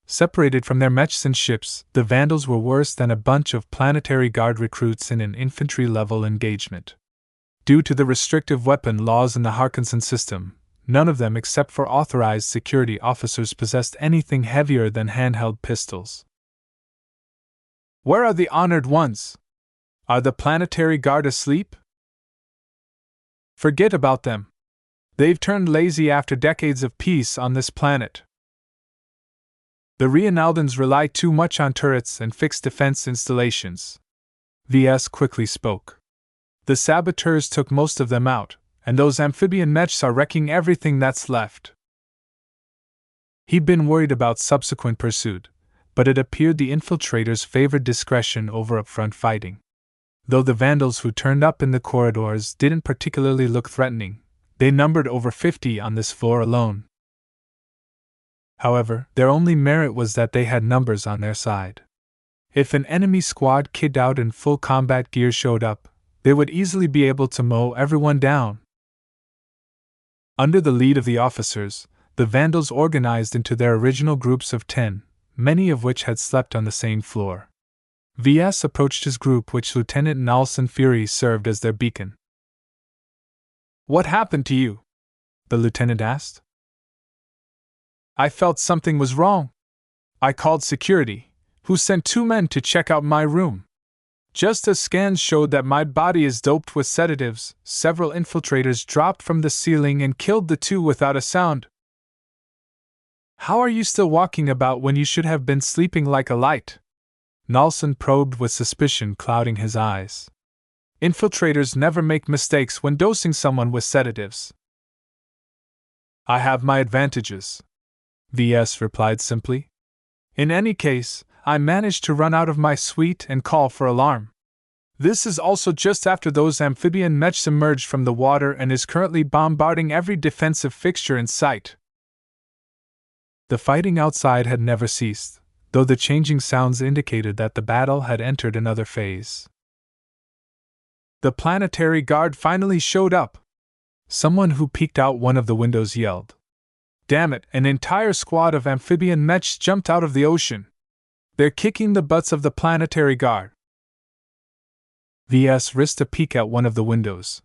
Separated from their mechs and ships, the vandals were worse than a bunch of planetary guard recruits in an infantry-level engagement. Due to the restrictive weapon laws in the Harkinson system, none of them except for authorized security officers possessed anything heavier than handheld pistols. "Where are the honored ones? Are the planetary guard asleep?" "Forget about them. They've turned lazy after decades of peace on this planet. The Reinaldans rely too much on turrets and fixed defense installations." VS quickly spoke. "The saboteurs took most of them out, and those amphibian mechs are wrecking everything that's left." He'd been worried about subsequent pursuit, but it appeared the infiltrators favored discretion over upfront fighting. Though the vandals who turned up in the corridors didn't particularly look threatening, they numbered over 50 on this floor alone. However, their only merit was that they had numbers on their side. If an enemy squad kitted out in full combat gear showed up, they would easily be able to mow everyone down. Under the lead of the officers, the vandals organized into their original groups of 10, many of which had slept on the same floor. VS approached his group, which Lieutenant Nalson Fury served as their beacon. "What happened to you?" the lieutenant asked. "I felt something was wrong. I called security, who sent 2 men to check out my room. Just as scans showed that my body is doped with sedatives, several infiltrators dropped from the ceiling and killed the 2 without a sound." "How are you still walking about when you should have been sleeping like a light?" Nalson probed with suspicion clouding his eyes. "Infiltrators never make mistakes when dosing someone with sedatives." "I have my advantages," VS replied simply. "In any case, I managed to run out of my suite and call for alarm. This is also just after those amphibian mechs emerged from the water and is currently bombarding every defensive fixture in sight." The fighting outside had never ceased, though the changing sounds indicated that the battle had entered another phase. "The planetary guard finally showed up!" Someone who peeked out one of the windows yelled. "Damn it, an entire squad of amphibian mechs jumped out of the ocean. They're kicking the butts of the planetary guard." VS risked a peek at one of the windows.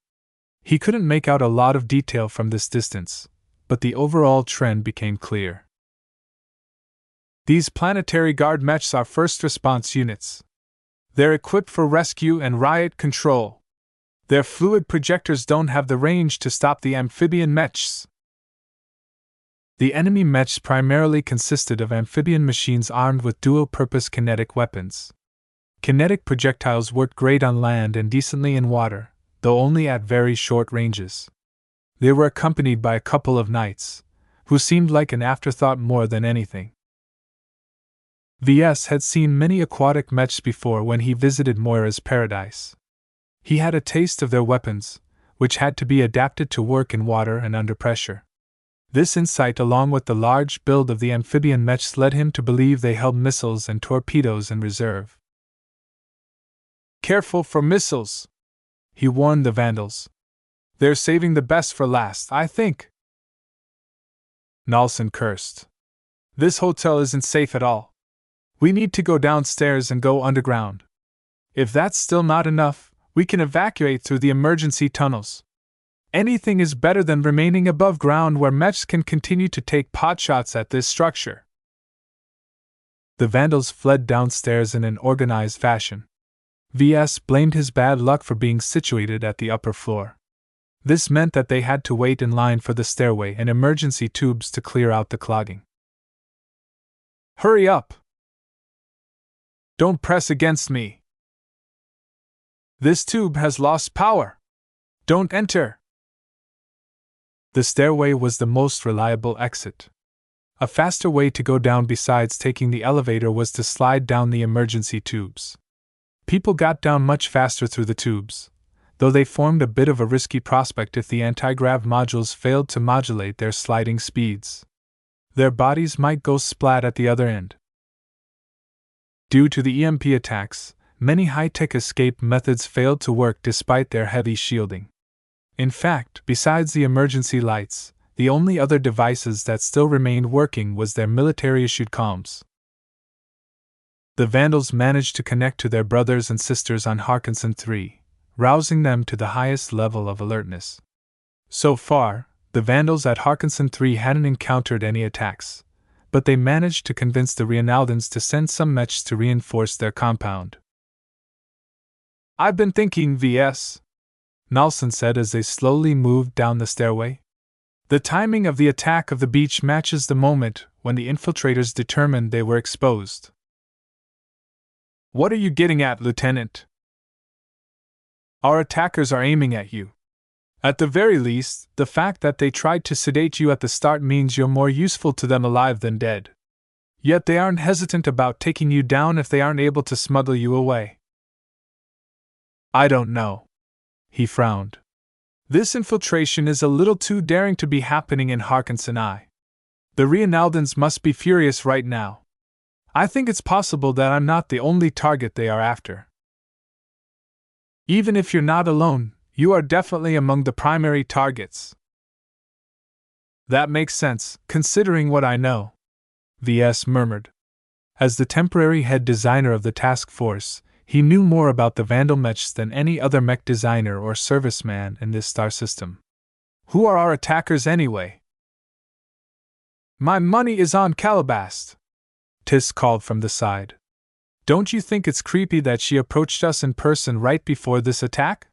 He couldn't make out a lot of detail from this distance, but the overall trend became clear. "These planetary guard mechs are first response units. They're equipped for rescue and riot control. Their fluid projectors don't have the range to stop the amphibian mechs." The enemy mechs primarily consisted of amphibian machines armed with dual-purpose kinetic weapons. Kinetic projectiles worked great on land and decently in water, though only at very short ranges. They were accompanied by a couple of knights, who seemed like an afterthought more than anything. VS had seen many aquatic mechs before when he visited Moira's paradise. He had a taste of their weapons, which had to be adapted to work in water and under pressure. This insight, along with the large build of the amphibian mechs, led him to believe they held missiles and torpedoes in reserve. "Careful for missiles," he warned the Vandals. "They're saving the best for last, I think." Nalson cursed. "This hotel isn't safe at all. We need to go downstairs and go underground. If that's still not enough, we can evacuate through the emergency tunnels. Anything is better than remaining above ground where mechs can continue to take potshots at this structure." The Vandals fled downstairs in an organized fashion. VS blamed his bad luck for being situated at the upper floor. This meant that they had to wait in line for the stairway and emergency tubes to clear out the clogging. "Hurry up! Don't press against me! This tube has lost power! Don't enter!" The stairway was the most reliable exit. A faster way to go down besides taking the elevator was to slide down the emergency tubes. People got down much faster through the tubes, though they formed a bit of a risky prospect if the anti-grav modules failed to modulate their sliding speeds. Their bodies might go splat at the other end. Due to the EMP attacks, many high-tech escape methods failed to work despite their heavy shielding. In fact, besides the emergency lights, the only other devices that still remained working was their military-issued comms. The Vandals managed to connect to their brothers and sisters on Harkinson 3, rousing them to the highest level of alertness. So far, the Vandals at Harkinson 3 hadn't encountered any attacks, but they managed to convince the Reinaldans to send some mechs to reinforce their compound. "I've been thinking, VS," Nalson said as they slowly moved down the stairway. "The timing of the attack of the beach matches the moment when the infiltrators determined they were exposed." "What are you getting at, Lieutenant?" "Our attackers are aiming at you. At the very least, the fact that they tried to sedate you at the start means you're more useful to them alive than dead. Yet they aren't hesitant about taking you down if they aren't able to smuggle you away." "I don't know." He frowned. "This infiltration is a little too daring to be happening in Harkinson I. The Reinaldans must be furious right now. I think it's possible that I'm not the only target they are after." "Even if you're not alone, you are definitely among the primary targets." "That makes sense, considering what I know," VS murmured. As the temporary head designer of the task force, he knew more about the Vandal mechs than any other mech designer or serviceman in this star system. "Who are our attackers anyway?" "My money is on Calabast," Tis called from the side. "Don't you think it's creepy that she approached us in person right before this attack?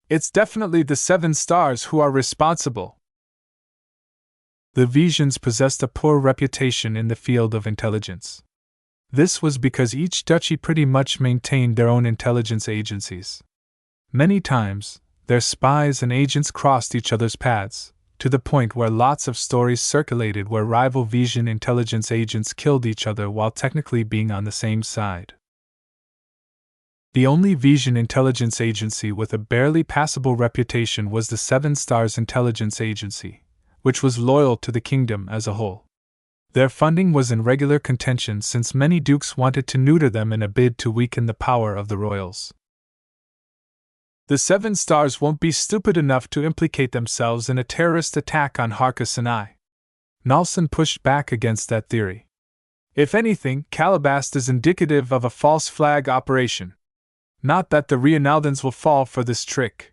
It's definitely the 7 stars who are responsible." The Visions possessed a poor reputation in the field of intelligence. This was because each duchy pretty much maintained their own intelligence agencies. Many times, their spies and agents crossed each other's paths, to the point where lots of stories circulated where rival Vision intelligence agents killed each other while technically being on the same side. The only Vision intelligence agency with a barely passable reputation was the 7 Stars Intelligence Agency, which was loyal to the kingdom as a whole. Their funding was in regular contention since many dukes wanted to neuter them in a bid to weaken the power of the royals. The 7 Stars won't be stupid enough to implicate themselves in a terrorist attack on Harkinson I. Nalson pushed back against that theory. If anything, Calabast is indicative of a false flag operation. Not that the Reinaldans will fall for this trick.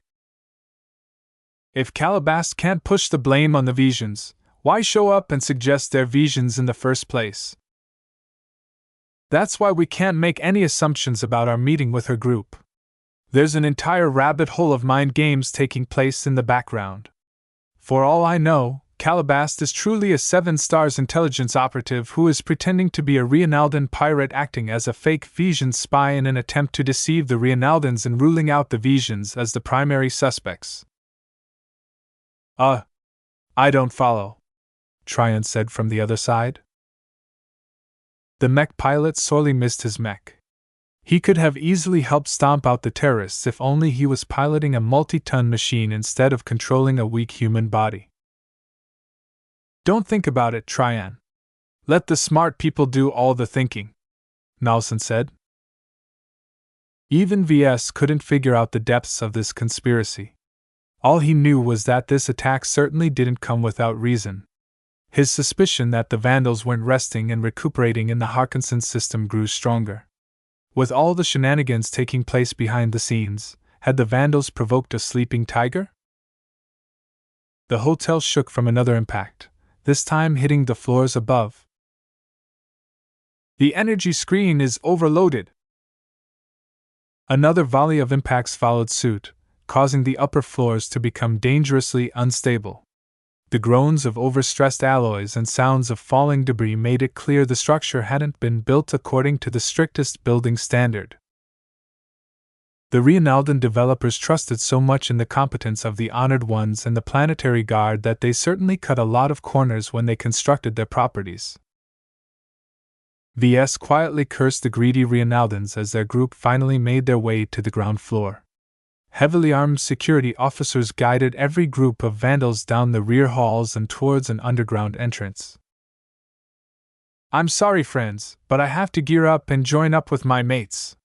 If Calabast can't push the blame on the Visions, why show up and suggest they're Visions in the first place? That's why we can't make any assumptions about our meeting with her group. There's an entire rabbit hole of mind games taking place in the background. For all I know, Calabast is truly a 7 Stars intelligence operative who is pretending to be a Reinaldan pirate acting as a fake Vision spy in an attempt to deceive the Reinaldans and ruling out the Visions as the primary suspects. I don't follow," Tryon said from the other side. The mech pilot sorely missed his mech. He could have easily helped stomp out the terrorists if only he was piloting a multi-ton machine instead of controlling a weak human body. Don't think about it, Tryon. Let the smart people do all the thinking, Nelson said. Even VS couldn't figure out the depths of this conspiracy. All he knew was that this attack certainly didn't come without reason. His suspicion that the Vandals weren't resting and recuperating in the Harkinson system grew stronger. With all the shenanigans taking place behind the scenes, had the Vandals provoked a sleeping tiger? The hotel shook from another impact, this time hitting the floors above. The energy screen is overloaded. Another volley of impacts followed suit, causing the upper floors to become dangerously unstable. The groans of overstressed alloys and sounds of falling debris made it clear the structure hadn't been built according to the strictest building standard. The Reinaldan developers trusted so much in the competence of the Honored Ones and the Planetary Guard that they certainly cut a lot of corners when they constructed their properties. VS quietly cursed the greedy Reinaldans as their group finally made their way to the ground floor. Heavily armed security officers guided every group of Vandals down the rear halls and towards an underground entrance. "I'm sorry, friends, but I have to gear up and join up with my mates."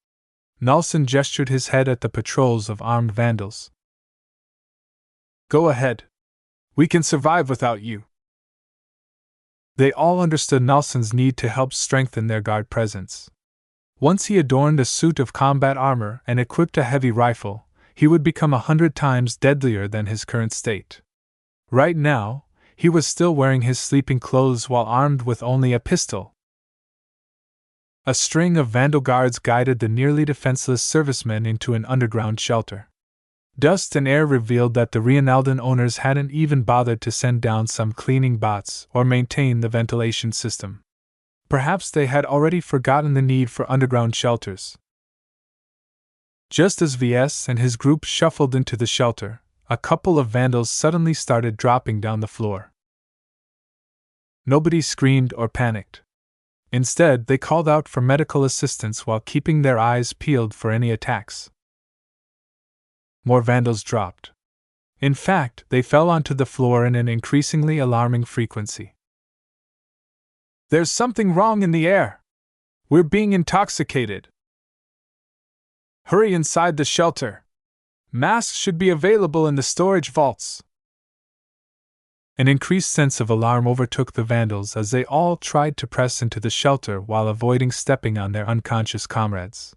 Nelson gestured his head at the patrols of armed Vandals. "Go ahead. We can survive without you." They all understood Nelson's need to help strengthen their guard presence. Once he adorned a suit of combat armor and equipped a heavy rifle, he would become 100 times deadlier than his current state. Right now, he was still wearing his sleeping clothes while armed with only a pistol. A string of Vandal guards guided the nearly defenseless servicemen into an underground shelter. Dust and air revealed that the Reinaldan owners hadn't even bothered to send down some cleaning bots or maintain the ventilation system. Perhaps they had already forgotten the need for underground shelters. Just as VS and his group shuffled into the shelter, a couple of Vandals suddenly started dropping down the floor. Nobody screamed or panicked. Instead, they called out for medical assistance while keeping their eyes peeled for any attacks. More Vandals dropped. In fact, they fell onto the floor in an increasingly alarming frequency. "There's something wrong in the air. We're being intoxicated. Hurry inside the shelter. Masks should be available in the storage vaults." An increased sense of alarm overtook the Vandals as they all tried to press into the shelter while avoiding stepping on their unconscious comrades.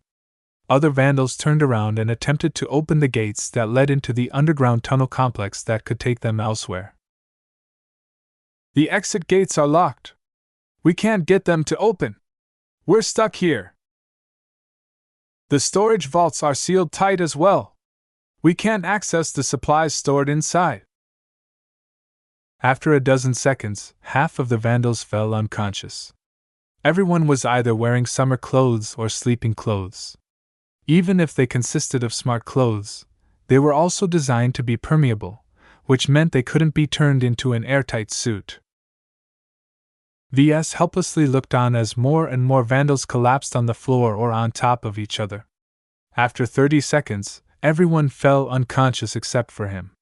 Other Vandals turned around and attempted to open the gates that led into the underground tunnel complex that could take them elsewhere. "The exit gates are locked. We can't get them to open. We're stuck here. The storage vaults are sealed tight as well. We can't access the supplies stored inside." After a dozen seconds, half of the Vandals fell unconscious. Everyone was either wearing summer clothes or sleeping clothes. Even if they consisted of smart clothes, they were also designed to be permeable, which meant they couldn't be turned into an airtight suit. VS helplessly looked on as more and more Vandals collapsed on the floor or on top of each other. After 30 seconds, everyone fell unconscious except for him.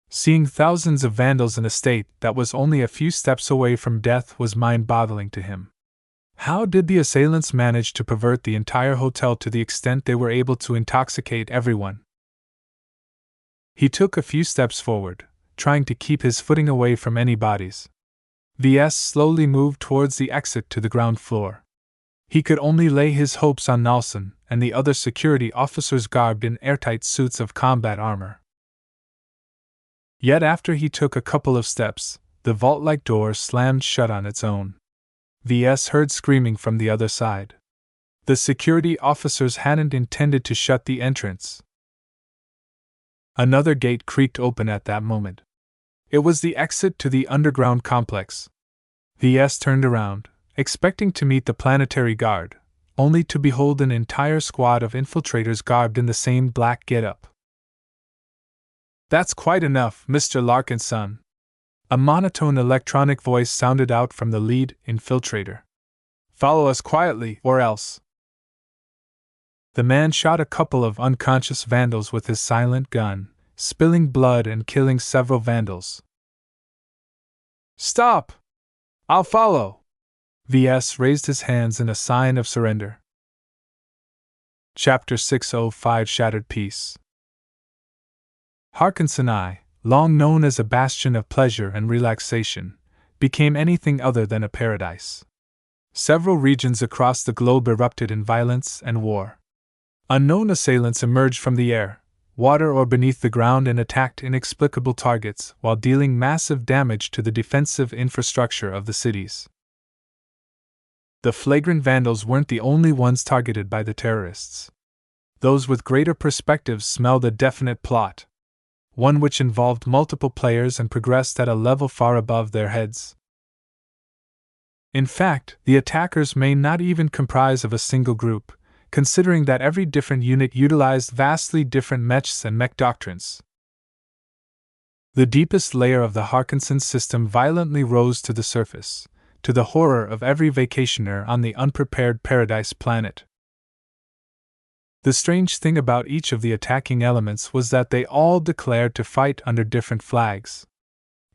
Seeing thousands of Vandals in a state that was only a few steps away from death was mind-boggling to him. How did the assailants manage to pervert the entire hotel to the extent they were able to intoxicate everyone? He took a few steps forward, trying to keep his footing away from any bodies. VS slowly moved towards the exit to the ground floor. He could only lay his hopes on Nelson and the other security officers garbed in airtight suits of combat armor. Yet after he took a couple of steps, the vault-like door slammed shut on its own. VS heard screaming from the other side. The security officers hadn't intended to shut the entrance. Another gate creaked open at that moment. It was the exit to the underground complex. VS turned around, expecting to meet the Planetary Guard, only to behold an entire squad of infiltrators garbed in the same black getup. "That's quite enough, Mr. Larkinson." A monotone electronic voice sounded out from the lead infiltrator. "Follow us quietly, or else." The man shot a couple of unconscious Vandals with his silent gun, spilling blood and killing several Vandals. "Stop!" I'll follow. VS raised his hands in a sign of surrender. Chapter 605 Shattered Peace. Harkinson, long known as a bastion of pleasure and relaxation, became anything other than a paradise. Several regions across the globe erupted in violence and war. Unknown assailants emerged from the air, water, or beneath the ground and attacked inexplicable targets while dealing massive damage to the defensive infrastructure of the cities. The flagrant vandals weren't the only ones targeted by the terrorists. Those with greater perspectives smelled a definite plot, one which involved multiple players and progressed at a level far above their heads. In fact, the attackers may not even comprise of a single group, considering that every different unit utilized vastly different mechs and mech doctrines. The deepest layer of the Harkinson system violently rose to the surface, to the horror of every vacationer on the unprepared paradise planet. The strange thing about each of the attacking elements was that they all declared to fight under different flags.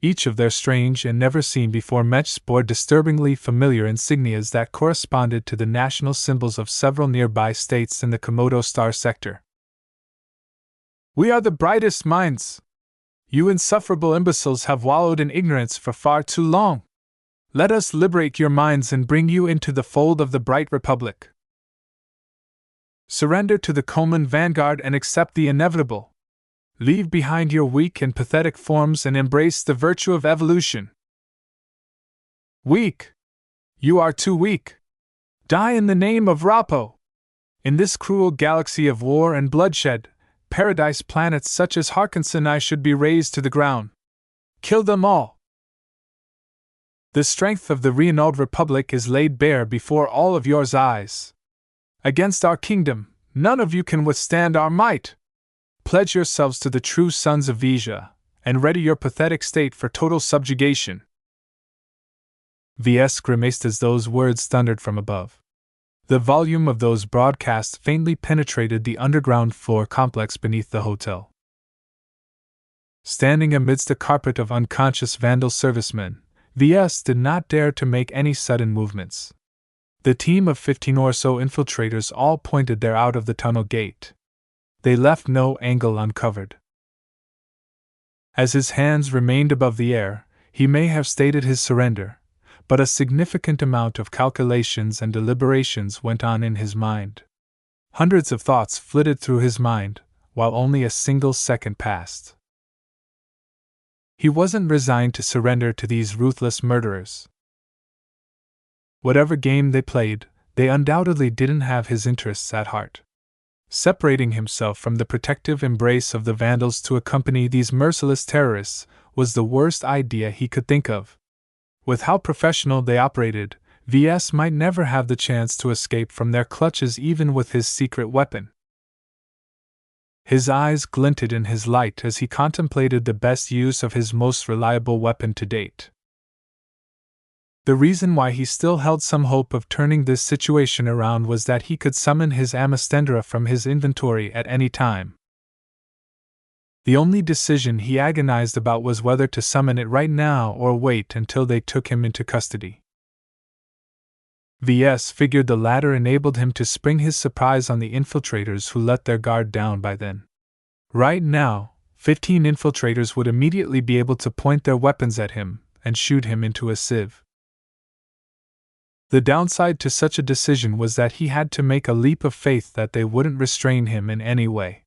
Each of their strange and never-seen-before mechs bore disturbingly familiar insignias that corresponded to the national symbols of several nearby states in the Komodo star sector. "We are the brightest minds! You insufferable imbeciles have wallowed in ignorance for far too long! Let us liberate your minds and bring you into the fold of the Bright Republic. Surrender to the Coman vanguard and accept the inevitable. Leave behind your weak and pathetic forms and embrace the virtue of evolution." Weak! You are too weak! Die in the name of Rapo! In this cruel galaxy of war and bloodshed, paradise planets such as Harkinson should be razed to the ground. Kill them all! The strength of the Renaud Republic is laid bare before all of yours eyes. Against our kingdom, none of you can withstand our might. Pledge yourselves to the true sons of Vija, and ready your pathetic state for total subjugation. VS grimaced as those words thundered from above. The volume of those broadcasts faintly penetrated the underground floor complex beneath the hotel. Standing amidst a carpet of unconscious Vandal servicemen, VS did not dare to make any sudden movements. The team of 15 or so infiltrators all pointed there out of the tunnel gate. They left no angle uncovered. As his hands remained above the air, he may have stated his surrender, but a significant amount of calculations and deliberations went on in his mind. Hundreds of thoughts flitted through his mind, while only a single second passed. He wasn't resigned to surrender to these ruthless murderers. Whatever game they played, they undoubtedly didn't have his interests at heart. Separating himself from the protective embrace of the Vandals to accompany these merciless terrorists was the worst idea he could think of. With how professional they operated, VS might never have the chance to escape from their clutches even with his secret weapon. His eyes glinted in his light as he contemplated the best use of his most reliable weapon to date. The reason why he still held some hope of turning this situation around was that he could summon his Amastendra from his inventory at any time. The only decision he agonized about was whether to summon it right now or wait until they took him into custody. VS figured the latter enabled him to spring his surprise on the infiltrators who let their guard down by then. Right now, 15 infiltrators would immediately be able to point their weapons at him and shoot him into a sieve. The downside to such a decision was that he had to make a leap of faith that they wouldn't restrain him in any way.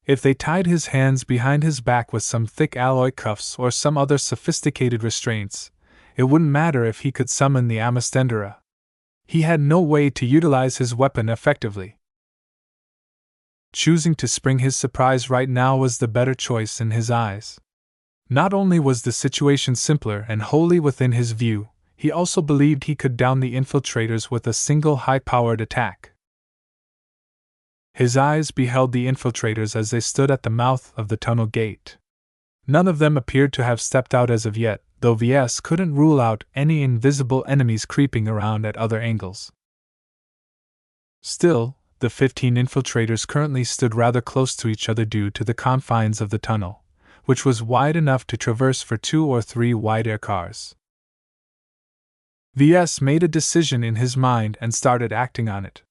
If they tied his hands behind his back with some thick alloy cuffs or some other sophisticated restraints, it wouldn't matter if he could summon the Amastendra. He had no way to utilize his weapon effectively. Choosing to spring his surprise right now was the better choice in his eyes. Not only was the situation simpler and wholly within his view, he also believed he could down the infiltrators with a single high-powered attack. His eyes beheld the infiltrators as they stood at the mouth of the tunnel gate. None of them appeared to have stepped out as of yet, though VS couldn't rule out any invisible enemies creeping around at other angles. Still, the 15 infiltrators currently stood rather close to each other due to the confines of the tunnel, which was wide enough to traverse for 2 or 3 wide air cars. VS made a decision in his mind and started acting on it.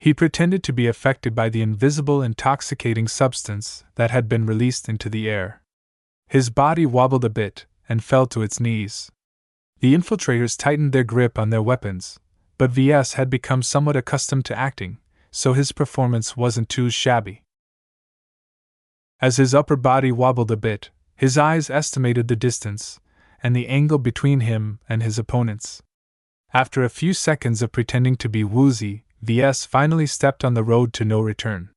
He pretended to be affected by the invisible intoxicating substance that had been released into the air. His body wobbled a bit and fell to its knees. The infiltrators tightened their grip on their weapons, but VS had become somewhat accustomed to acting, so his performance wasn't too shabby. As his upper body wobbled a bit, his eyes estimated the distance and the angle between him and his opponents. After a few seconds of pretending to be woozy, VS finally stepped on the road to no return.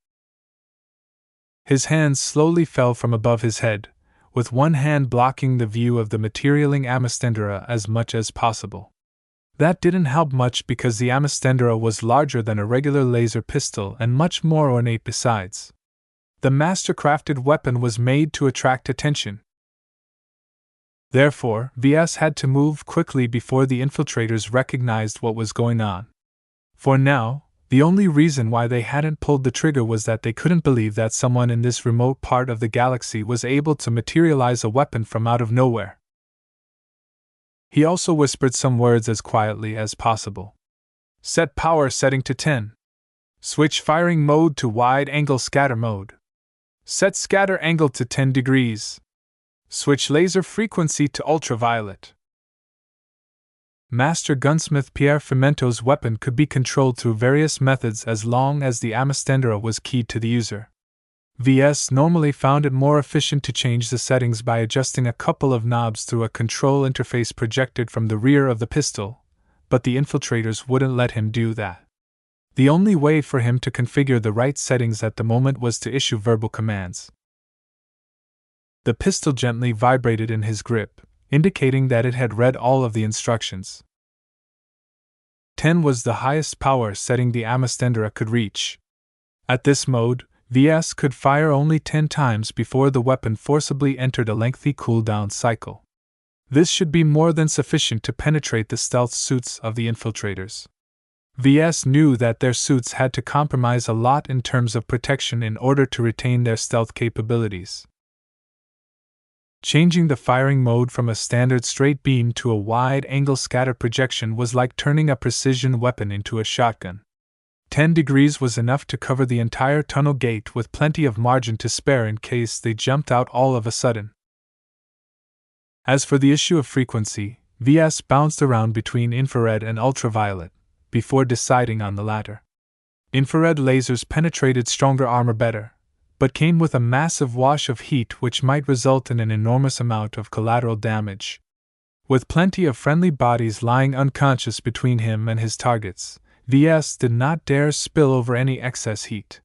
His hands slowly fell from above his head, with one hand blocking the view of the materialing Amastendera as much as possible. That didn't help much because the Amastendera was larger than a regular laser pistol and much more ornate besides. The master-crafted weapon was made to attract attention. Therefore, VS had to move quickly before the infiltrators recognized what was going on. For now, the only reason why they hadn't pulled the trigger was that they couldn't believe that someone in this remote part of the galaxy was able to materialize a weapon from out of nowhere. He also whispered some words as quietly as possible. Set power setting to 10. Switch firing mode to wide-angle scatter mode. Set scatter angle to 10 degrees. Switch laser frequency to ultraviolet. Master Gunsmith Pierre Fimento's weapon could be controlled through various methods as long as the Amastendera was keyed to the user. VS normally found it more efficient to change the settings by adjusting a couple of knobs through a control interface projected from the rear of the pistol, but the infiltrators wouldn't let him do that. The only way for him to configure the right settings at the moment was to issue verbal commands. The pistol gently vibrated in his grip, indicating that it had read all of the instructions. 10 was the highest power setting the Amastendera could reach. At this mode, VS could fire only 10 times before the weapon forcibly entered a lengthy cooldown cycle. This should be more than sufficient to penetrate the stealth suits of the infiltrators. VS knew that their suits had to compromise a lot in terms of protection in order to retain their stealth capabilities. Changing the firing mode from a standard straight beam to a wide-angle scatter projection was like turning a precision weapon into a shotgun. 10 degrees was enough to cover the entire tunnel gate with plenty of margin to spare in case they jumped out all of a sudden. As for the issue of frequency, VS bounced around between infrared and ultraviolet, before deciding on the latter. Infrared lasers penetrated stronger armor better, but came with a massive wash of heat which might result in an enormous amount of collateral damage. With plenty of friendly bodies lying unconscious between him and his targets, VS did not dare spill over any excess heat.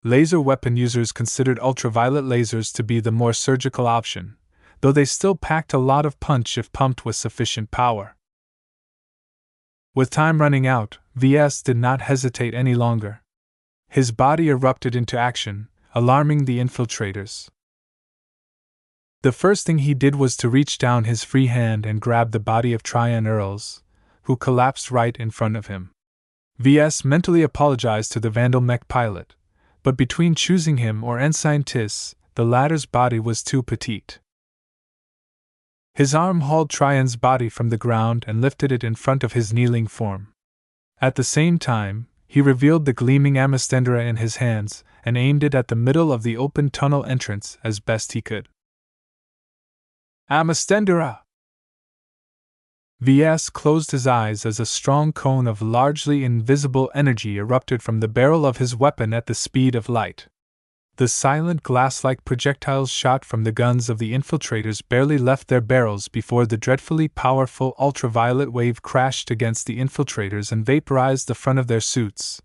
Laser weapon users considered ultraviolet lasers to be the more surgical option, though they still packed a lot of punch if pumped with sufficient power. With time running out, VS did not hesitate any longer. His body erupted into action, alarming the infiltrators. The first thing he did was to reach down his free hand and grab the body of Tryon Earls, who collapsed right in front of him. VS mentally apologized to the Vandal Mech pilot, but between choosing him or Ensign Tiss, the latter's body was too petite. His arm hauled Tryon's body from the ground and lifted it in front of his kneeling form. At the same time, he revealed the gleaming Amastendera in his hands and aimed it at the middle of the open tunnel entrance as best he could. Amastendera! VS closed his eyes as a strong cone of largely invisible energy erupted from the barrel of his weapon at the speed of light. The silent glass-like projectiles shot from the guns of the infiltrators barely left their barrels before the dreadfully powerful ultraviolet wave crashed against the infiltrators and vaporized the front of their suits.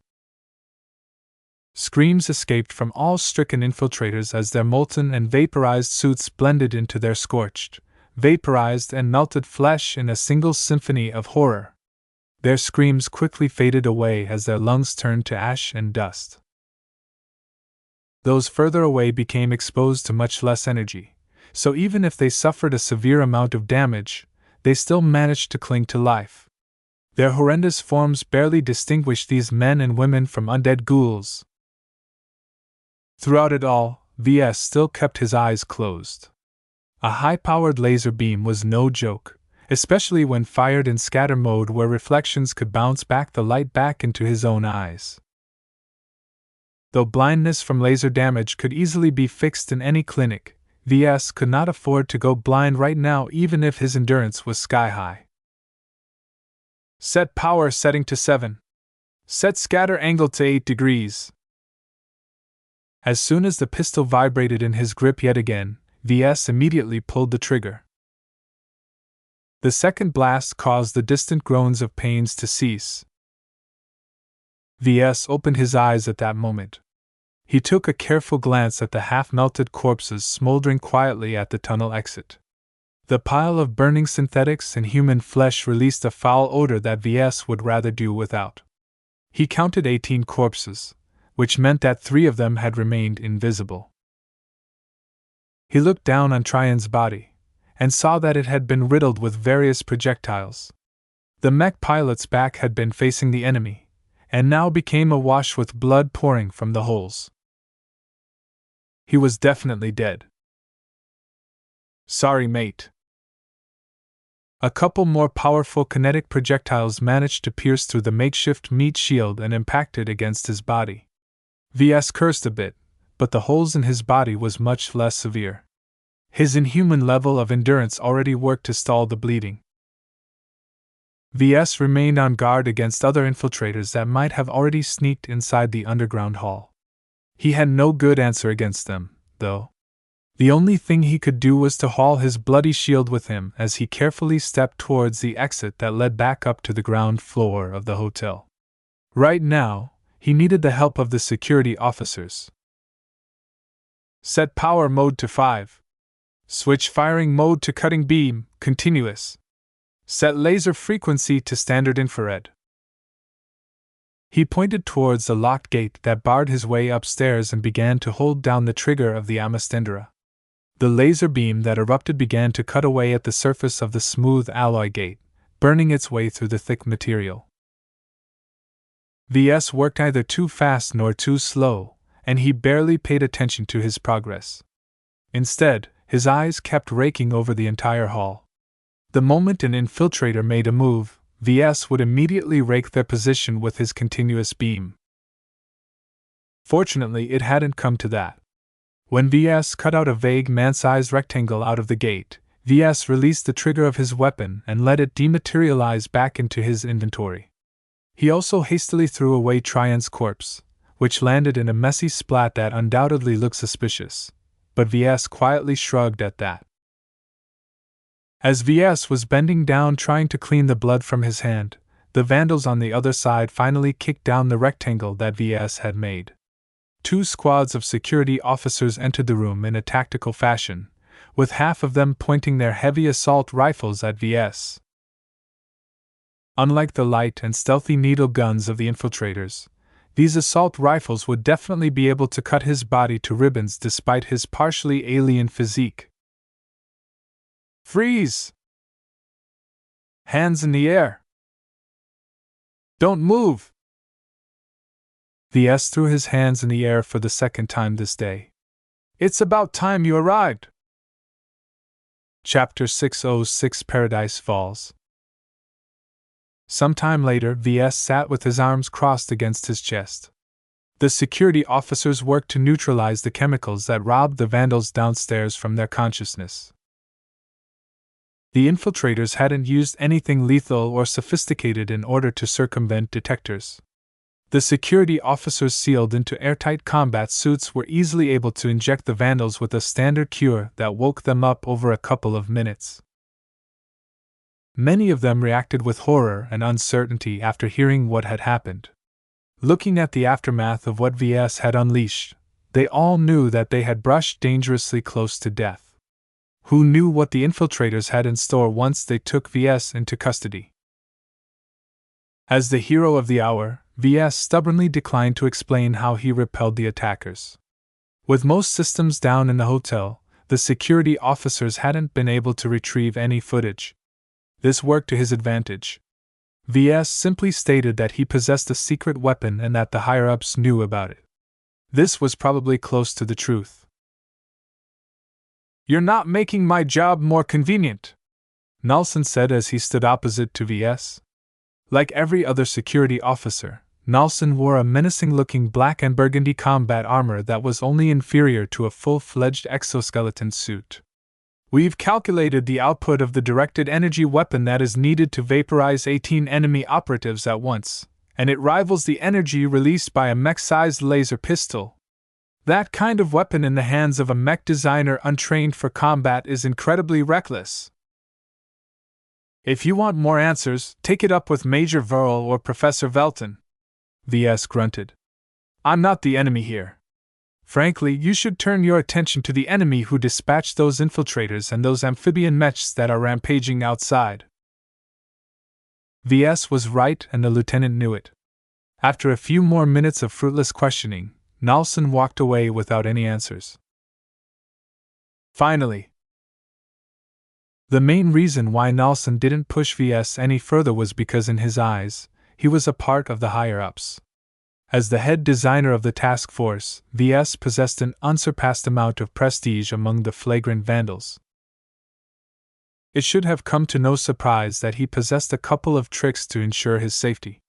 Screams escaped from all stricken infiltrators as their molten and vaporized suits blended into their scorched, vaporized and melted flesh in a single symphony of horror. Their screams quickly faded away as their lungs turned to ash and dust. Those further away became exposed to much less energy, so even if they suffered a severe amount of damage, they still managed to cling to life. Their horrendous forms barely distinguished these men and women from undead ghouls. Throughout it all, VS still kept his eyes closed. A high-powered laser beam was no joke, especially when fired in scatter mode where reflections could bounce back the light back into his own eyes. Though blindness from laser damage could easily be fixed in any clinic, VS could not afford to go blind right now even if his endurance was sky-high. Set power setting to 7. Set scatter angle to 8 degrees. As soon as the pistol vibrated in his grip yet again, VS immediately pulled the trigger. The second blast caused the distant groans of pains to cease. VS opened his eyes at that moment. He took a careful glance at the half-melted corpses smoldering quietly at the tunnel exit. The pile of burning synthetics and human flesh released a foul odor that VS would rather do without. He counted 18 corpses, which meant that 3 of them had remained invisible. He looked down on Trion's body, and saw that it had been riddled with various projectiles. The mech pilot's back had been facing the enemy, and now became awash with blood pouring from the holes. He was definitely dead. Sorry, mate. A couple more powerful kinetic projectiles managed to pierce through the makeshift meat shield and impacted against his body. VS cursed a bit, but the holes in his body was much less severe. His inhuman level of endurance already worked to stall the bleeding. VS remained on guard against other infiltrators that might have already sneaked inside the underground hall. He had no good answer against them, though. The only thing he could do was to haul his bloody shield with him as he carefully stepped towards the exit that led back up to the ground floor of the hotel. Right now, he needed the help of the security officers. Set power mode to 5. Switch firing mode to cutting beam, continuous. Set laser frequency to standard infrared. He pointed towards the locked gate that barred his way upstairs and began to hold down the trigger of the Amastendra. The laser beam that erupted began to cut away at the surface of the smooth alloy gate, burning its way through the thick material. VS worked neither too fast nor too slow, and he barely paid attention to his progress. Instead, his eyes kept raking over the entire hall. The moment an infiltrator made a move, VS would immediately rake their position with his continuous beam. Fortunately, it hadn't come to that. When VS cut out a vague man-sized rectangle out of the gate, VS released the trigger of his weapon and let it dematerialize back into his inventory. He also hastily threw away Trion's corpse, which landed in a messy splat that undoubtedly looked suspicious, but VS quietly shrugged at that. As VS was bending down trying to clean the blood from his hand, the vandals on the other side finally kicked down the rectangle that VS had made. 2 squads of security officers entered the room in a tactical fashion, with half of them pointing their heavy assault rifles at VS. Unlike the light and stealthy needle guns of the infiltrators, these assault rifles would definitely be able to cut his body to ribbons despite his partially alien physique. Freeze! Hands in the air! Don't move! VS threw his hands in the air for the second time this day. It's about time you arrived! Chapter 606 Paradise Falls. Sometime later, VS sat with his arms crossed against his chest. The security officers worked to neutralize the chemicals that robbed the vandals downstairs from their consciousness. The infiltrators hadn't used anything lethal or sophisticated in order to circumvent detectors. The security officers sealed into airtight combat suits were easily able to inject the vandals with a standard cure that woke them up over a couple of minutes. Many of them reacted with horror and uncertainty after hearing what had happened. Looking at the aftermath of what VS had unleashed, they all knew that they had brushed dangerously close to death. Who knew what the infiltrators had in store once they took VS into custody? As the hero of the hour, VS stubbornly declined to explain how he repelled the attackers. With most systems down in the hotel, the security officers hadn't been able to retrieve any footage. This worked to his advantage. VS simply stated that he possessed a secret weapon and that the higher-ups knew about it. This was probably close to the truth. You're not making my job more convenient, Nelson said as he stood opposite to VS. Like every other security officer, Nelson wore a menacing-looking black and burgundy combat armor that was only inferior to a full-fledged exoskeleton suit. We've calculated the output of the directed energy weapon that is needed to vaporize 18 enemy operatives at once, and it rivals the energy released by a mech-sized laser pistol. That kind of weapon in the hands of a mech designer untrained for combat is incredibly reckless. If you want more answers, take it up with Major Verl or Professor Velton, VS grunted. I'm not the enemy here. Frankly, you should turn your attention to the enemy who dispatched those infiltrators and those amphibian mechs that are rampaging outside. VS was right, and the lieutenant knew it. After a few more minutes of fruitless questioning, Nelson walked away without any answers. Finally, the main reason why Nelson didn't push VS any further was because in his eyes, he was a part of the higher-ups. As the head designer of the task force, VS possessed an unsurpassed amount of prestige among the flagrant vandals. It should have come to no surprise that he possessed a couple of tricks to ensure his safety.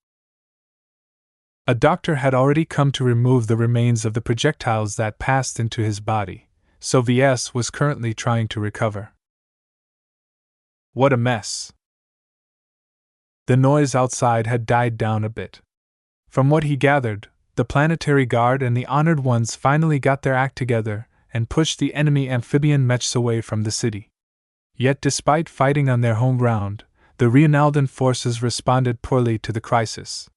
A doctor had already come to remove the remains of the projectiles that passed into his body, so VS was currently trying to recover. What a mess! The noise outside had died down a bit. From what he gathered, the Planetary Guard and the Honored Ones finally got their act together and pushed the enemy amphibian mechs away from the city. Yet despite fighting on their home ground, the Reinaldan forces responded poorly to the crisis.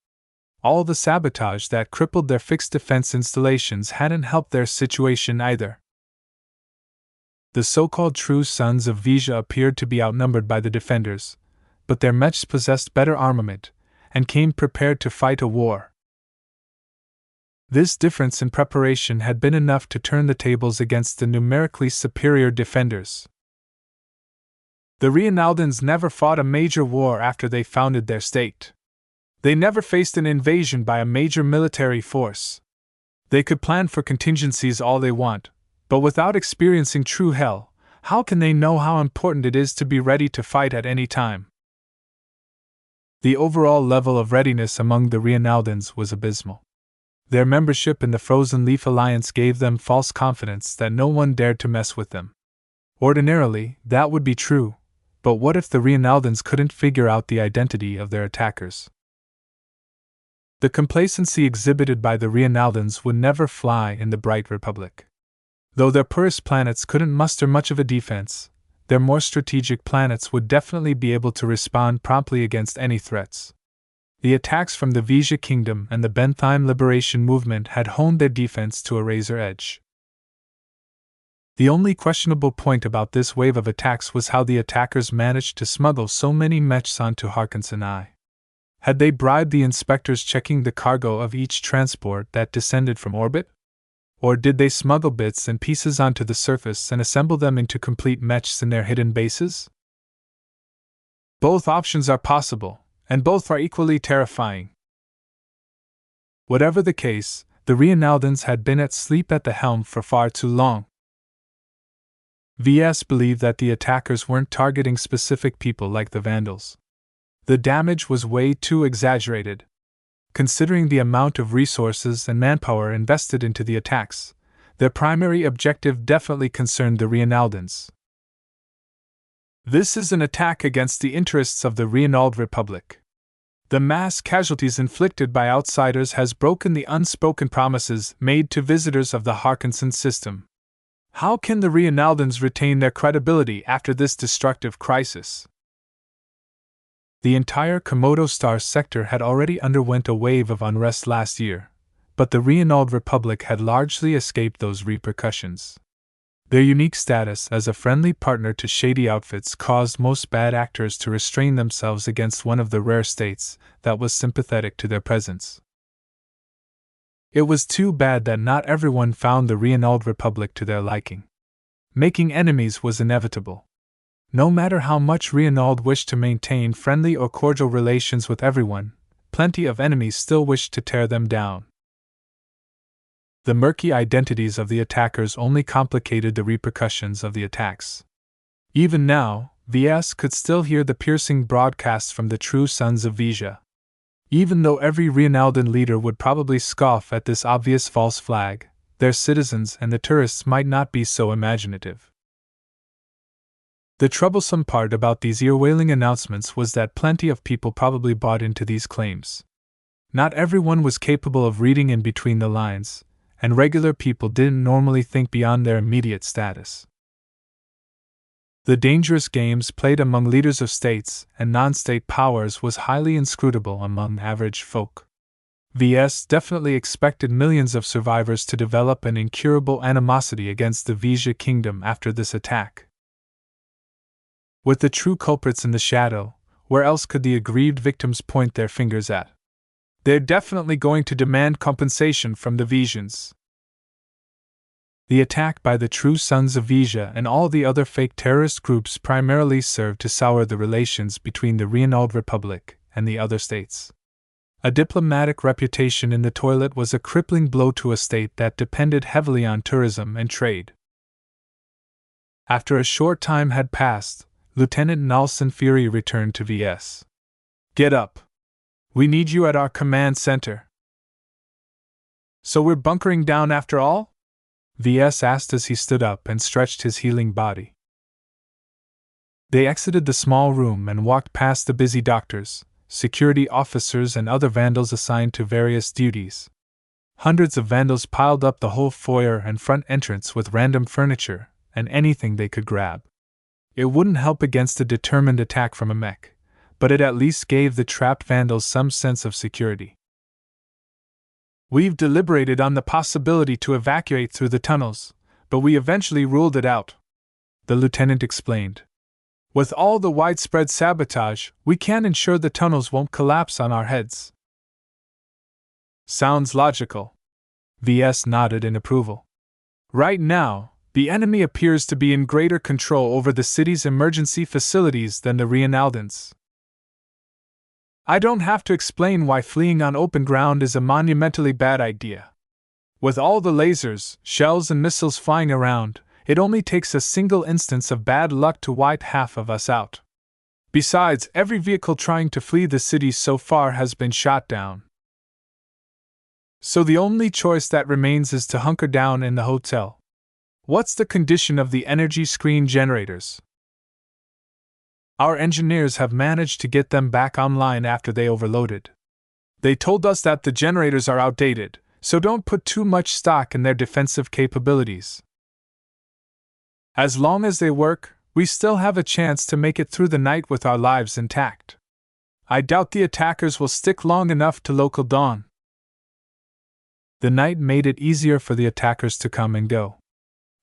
All the sabotage that crippled their fixed defense installations hadn't helped their situation either. The so-called true sons of Vija appeared to be outnumbered by the defenders, but their mechs possessed better armament, and came prepared to fight a war. This difference in preparation had been enough to turn the tables against the numerically superior defenders. The Reinaldans never fought a major war after they founded their state. They never faced an invasion by a major military force. They could plan for contingencies all they want, but without experiencing true hell, how can they know how important it is to be ready to fight at any time? The overall level of readiness among the Reinaldans was abysmal. Their membership in the Frozen Leaf Alliance gave them false confidence that no one dared to mess with them. Ordinarily, that would be true, but what if the Reinaldans couldn't figure out the identity of their attackers? The complacency exhibited by the Reinaldans would never fly in the Bright Republic. Though their poorest planets couldn't muster much of a defense, their more strategic planets would definitely be able to respond promptly against any threats. The attacks from the Vija Kingdom and the Bentheim Liberation Movement had honed their defense to a razor edge. The only questionable point about this wave of attacks was how the attackers managed to smuggle so many mechs onto Harkinson I. Had they bribed the inspectors checking the cargo of each transport that descended from orbit? Or did they smuggle bits and pieces onto the surface and assemble them into complete mechs in their hidden bases? Both options are possible, and both are equally terrifying. Whatever the case, the Reinaldans had been asleep at the helm for far too long. VS believed that the attackers weren't targeting specific people like the Vandals. The damage was way too exaggerated. Considering the amount of resources and manpower invested into the attacks, their primary objective definitely concerned the Reinaldans. This is an attack against the interests of the Reinald Republic. The mass casualties inflicted by outsiders has broken the unspoken promises made to visitors of the Harkinson system. How can the Reinaldans retain their credibility after this destructive crisis? The entire Komodo Star sector had already underwent a wave of unrest last year, but the Reinald Republic had largely escaped those repercussions. Their unique status as a friendly partner to shady outfits caused most bad actors to restrain themselves against one of the rare states that was sympathetic to their presence. It was too bad that not everyone found the Reinald Republic to their liking. Making enemies was inevitable. No matter how much Reinald wished to maintain friendly or cordial relations with everyone, plenty of enemies still wished to tear them down. The murky identities of the attackers only complicated the repercussions of the attacks. Even now, VS could still hear the piercing broadcasts from the true sons of Vija. Even though every Reinaldan leader would probably scoff at this obvious false flag, their citizens and the tourists might not be so imaginative. The troublesome part about these ear-wailing announcements was that plenty of people probably bought into these claims. Not everyone was capable of reading in between the lines, and regular people didn't normally think beyond their immediate status. The dangerous games played among leaders of states and non-state powers was highly inscrutable among average folk. VS definitely expected millions of survivors to develop an incurable animosity against the Vija kingdom after this attack. With the true culprits in the shadow, where else could the aggrieved victims point their fingers at? They're definitely going to demand compensation from the Vijans. The attack by the true sons of Vija and all the other fake terrorist groups primarily served to sour the relations between the Reinald Republic and the other states. A diplomatic reputation in the toilet was a crippling blow to a state that depended heavily on tourism and trade. After a short time had passed, Lieutenant Nalson Fury returned to VS. "Get up. We need you at our command center." "So we're bunkering down after all?" VS asked as he stood up and stretched his healing body. They exited the small room and walked past the busy doctors, security officers, and other vandals assigned to various duties. Hundreds of vandals piled up the whole foyer and front entrance with random furniture and anything they could grab. It wouldn't help against a determined attack from a mech, but it at least gave the trapped vandals some sense of security. "We've deliberated on the possibility to evacuate through the tunnels, but we eventually ruled it out," the lieutenant explained. "With all the widespread sabotage, we can't ensure the tunnels won't collapse on our heads." "Sounds logical." VS nodded in approval. "Right now, the enemy appears to be in greater control over the city's emergency facilities than the Reinaldans. I don't have to explain why fleeing on open ground is a monumentally bad idea. With all the lasers, shells, and missiles flying around, it only takes a single instance of bad luck to wipe half of us out. Besides, every vehicle trying to flee the city so far has been shot down. So the only choice that remains is to hunker down in the hotel. What's the condition of the energy screen generators?" "Our engineers have managed to get them back online after they overloaded. They told us that the generators are outdated, so don't put too much stock in their defensive capabilities. As long as they work, we still have a chance to make it through the night with our lives intact. I doubt the attackers will stick long enough to local dawn." The night made it easier for the attackers to come and go.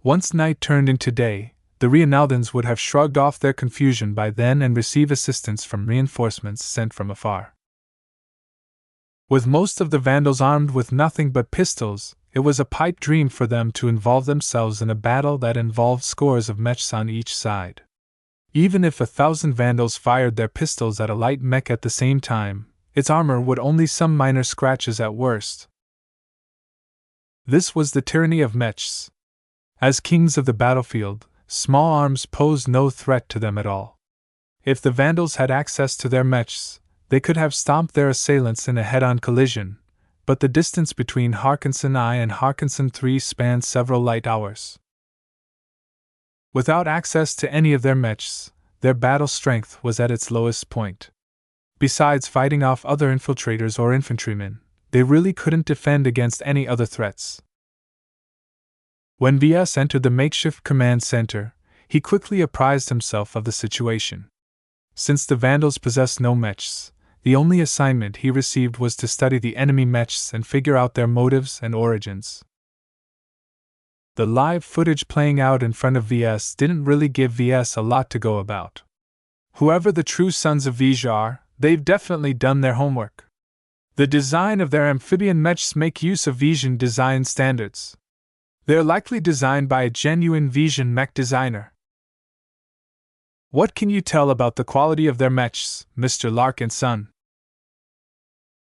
Once night turned into day, the Reinaldans would have shrugged off their confusion by then and receive assistance from reinforcements sent from afar. With most of the vandals armed with nothing but pistols, it was a pipe dream for them to involve themselves in a battle that involved scores of mechs on each side. Even if 1,000 vandals fired their pistols at a light mech at the same time, its armor would only some minor scratches at worst. This was the tyranny of mechs. As kings of the battlefield, small arms posed no threat to them at all. If the vandals had access to their mechs, they could have stomped their assailants in a head-on collision, but the distance between Harkinson I and Harkinson III spanned several light hours. Without access to any of their mechs, their battle strength was at its lowest point. Besides fighting off other infiltrators or infantrymen, they really couldn't defend against any other threats. When VS entered the makeshift command center, he quickly apprised himself of the situation. Since the vandals possessed no mechs, the only assignment he received was to study the enemy mechs and figure out their motives and origins. The live footage playing out in front of VS didn't really give VS a lot to go about. Whoever the true sons of Vija are, they've definitely done their homework. The design of their amphibian mechs make use of Vision design standards. They're likely designed by a genuine Vision mech designer. What can you tell about the quality of their mechs, Mr. Lark and Son?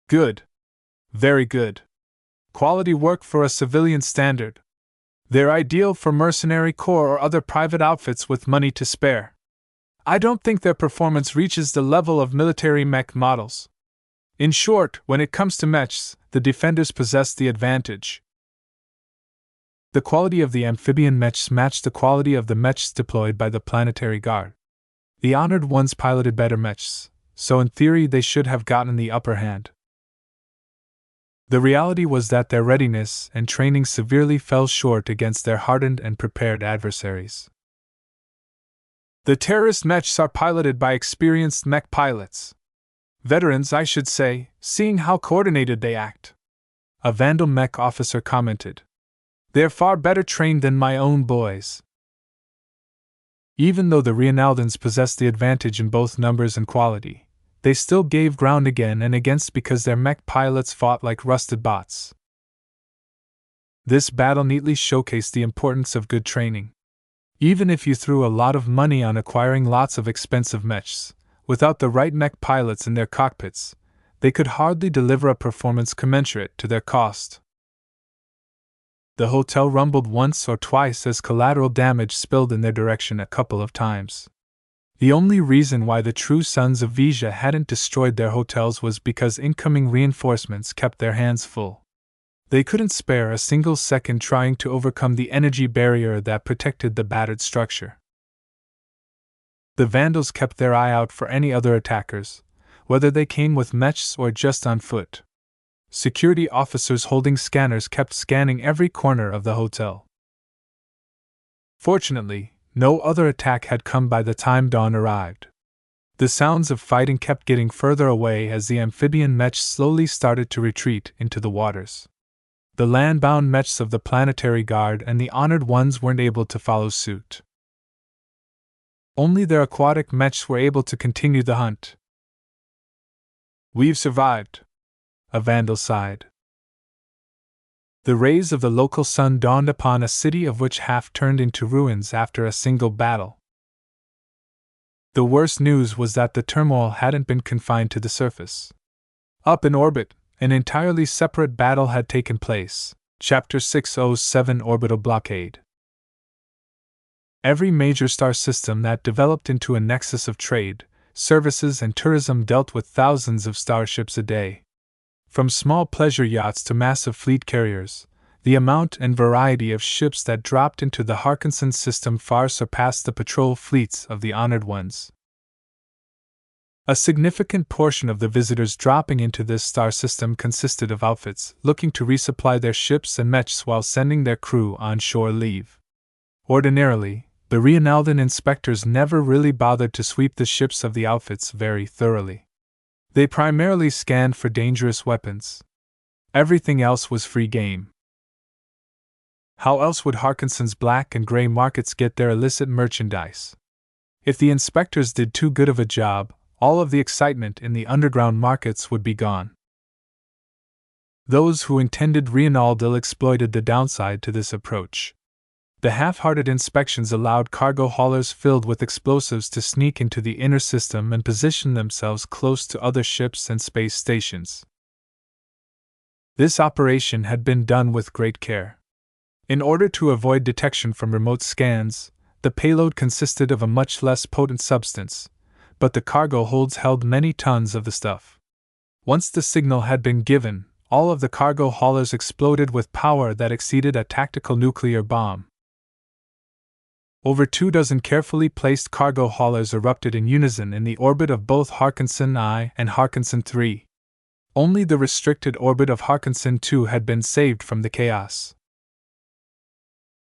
Good. Very good. quality work for a civilian standard. They're ideal for mercenary corps or other private outfits with money to spare. I don't think their performance reaches the level of military mech models. In short, when it comes to mechs, the defenders possess the advantage. The quality of the amphibian mechs matched the quality of the mechs deployed by the planetary guard. The honored ones piloted better mechs, so in theory they should have gotten the upper hand. The reality was that their readiness and training severely fell short against their hardened and prepared adversaries. The terrorist mechs are piloted by experienced mech pilots. Veterans, I should say, seeing how coordinated they act. A Vandal mech officer commented. They're far better trained than my own boys. Even though the Reinaldans possessed the advantage in both numbers and quality, they still gave ground again and against because their mech pilots fought like rusted bots. This battle neatly showcased the importance of good training. Even if you threw a lot of money on acquiring lots of expensive mechs, without the right mech pilots in their cockpits, they could hardly deliver a performance commensurate to their cost. The hotel rumbled once or twice as collateral damage spilled in their direction a couple of times. The only reason why the true sons of Vija hadn't destroyed their hotels was because incoming reinforcements kept their hands full. They couldn't spare a single second trying to overcome the energy barrier that protected the battered structure. The Vandals kept their eye out for any other attackers, whether they came with mechs or just on foot. Security officers holding scanners kept scanning every corner of the hotel. Fortunately, no other attack had come by the time dawn arrived. The sounds of fighting kept getting further away as the amphibian mechs slowly started to retreat into the waters. The land-bound mechs of the planetary guard and the honored ones weren't able to follow suit. Only their aquatic mechs were able to continue the hunt. We've survived, a Vandal sighed. The rays of the local sun dawned upon a city of which half turned into ruins after a single battle. The worst news was that the turmoil hadn't been confined to the surface. Up in orbit, an entirely separate battle had taken place. Chapter 607 Orbital Blockade. Every major star system that developed into a nexus of trade, services, and tourism dealt with thousands of starships a day. From small pleasure yachts to massive fleet carriers, the amount and variety of ships that dropped into the Harkinson system far surpassed the patrol fleets of the honored ones. A significant portion of the visitors dropping into this star system consisted of outfits looking to resupply their ships and mechs while sending their crew on shore leave. Ordinarily, the Reinaldan inspectors never really bothered to sweep the ships of the outfits very thoroughly. They primarily scanned for dangerous weapons. Everything else was free game. How else would Harkinson's black and gray markets get their illicit merchandise? If the inspectors did too good of a job, all of the excitement in the underground markets would be gone. Those who intended Reinaldil exploited the downside to this approach. The half-hearted inspections allowed cargo haulers filled with explosives to sneak into the inner system and position themselves close to other ships and space stations. This operation had been done with great care. In order to avoid detection from remote scans, the payload consisted of a much less potent substance, but the cargo holds held many tons of the stuff. Once the signal had been given, all of the cargo haulers exploded with power that exceeded a tactical nuclear bomb. Over 24 carefully placed cargo haulers erupted in unison in the orbit of both Harkinson I and Harkinson III. Only the restricted orbit of Harkinson II had been saved from the chaos.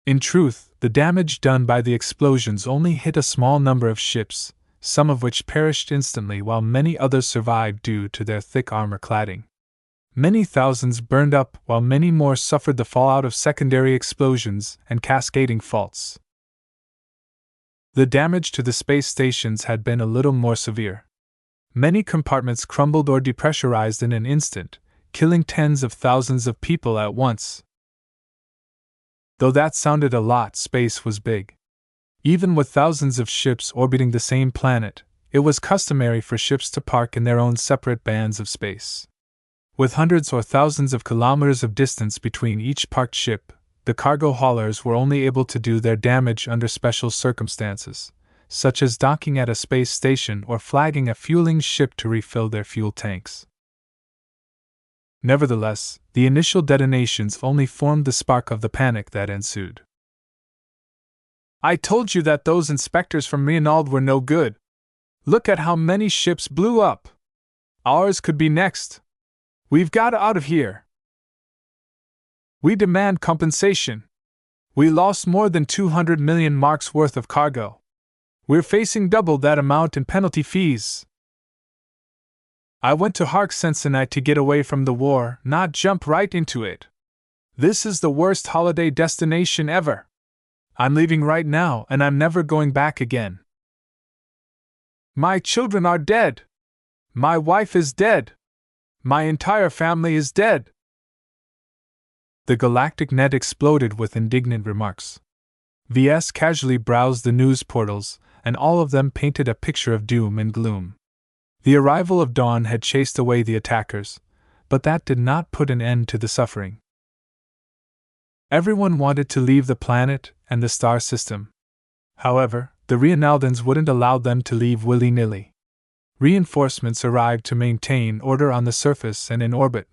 In truth, the damage done by the explosions only hit a small number of ships, some of which perished instantly while many others survived due to their thick armor cladding. Many thousands burned up while many more suffered the fallout of secondary explosions and cascading faults. The damage to the space stations had been a little more severe. Many compartments crumbled or depressurized in an instant, killing tens of thousands of people at once. Though that sounded a lot, space was big. Even with thousands of ships orbiting the same planet, it was customary for ships to park in their own separate bands of space. With hundreds or thousands of kilometers of distance between each parked ship, the cargo haulers were only able to do their damage under special circumstances, such as docking at a space station or flagging a fueling ship to refill their fuel tanks. Nevertheless, the initial detonations only formed the spark of the panic that ensued. "I told you that those inspectors from Reinald were no good. Look at how many ships blew up. Ours could be next. We've got out of here. We demand compensation. We lost more than 200 million marks worth of cargo. We're facing double that amount in penalty fees. I went to Harksensonite to get away from the war, not jump right into it. This is the worst holiday destination ever. I'm leaving right now and I'm never going back again. My children are dead. My wife is dead. My entire family is dead." The galactic net exploded with indignant remarks. VS casually browsed the news portals, and all of them painted a picture of doom and gloom. The arrival of dawn had chased away the attackers, but that did not put an end to the suffering. Everyone wanted to leave the planet and the star system. However, the Reinaldans wouldn't allow them to leave willy-nilly. Reinforcements arrived to maintain order on the surface and in orbit,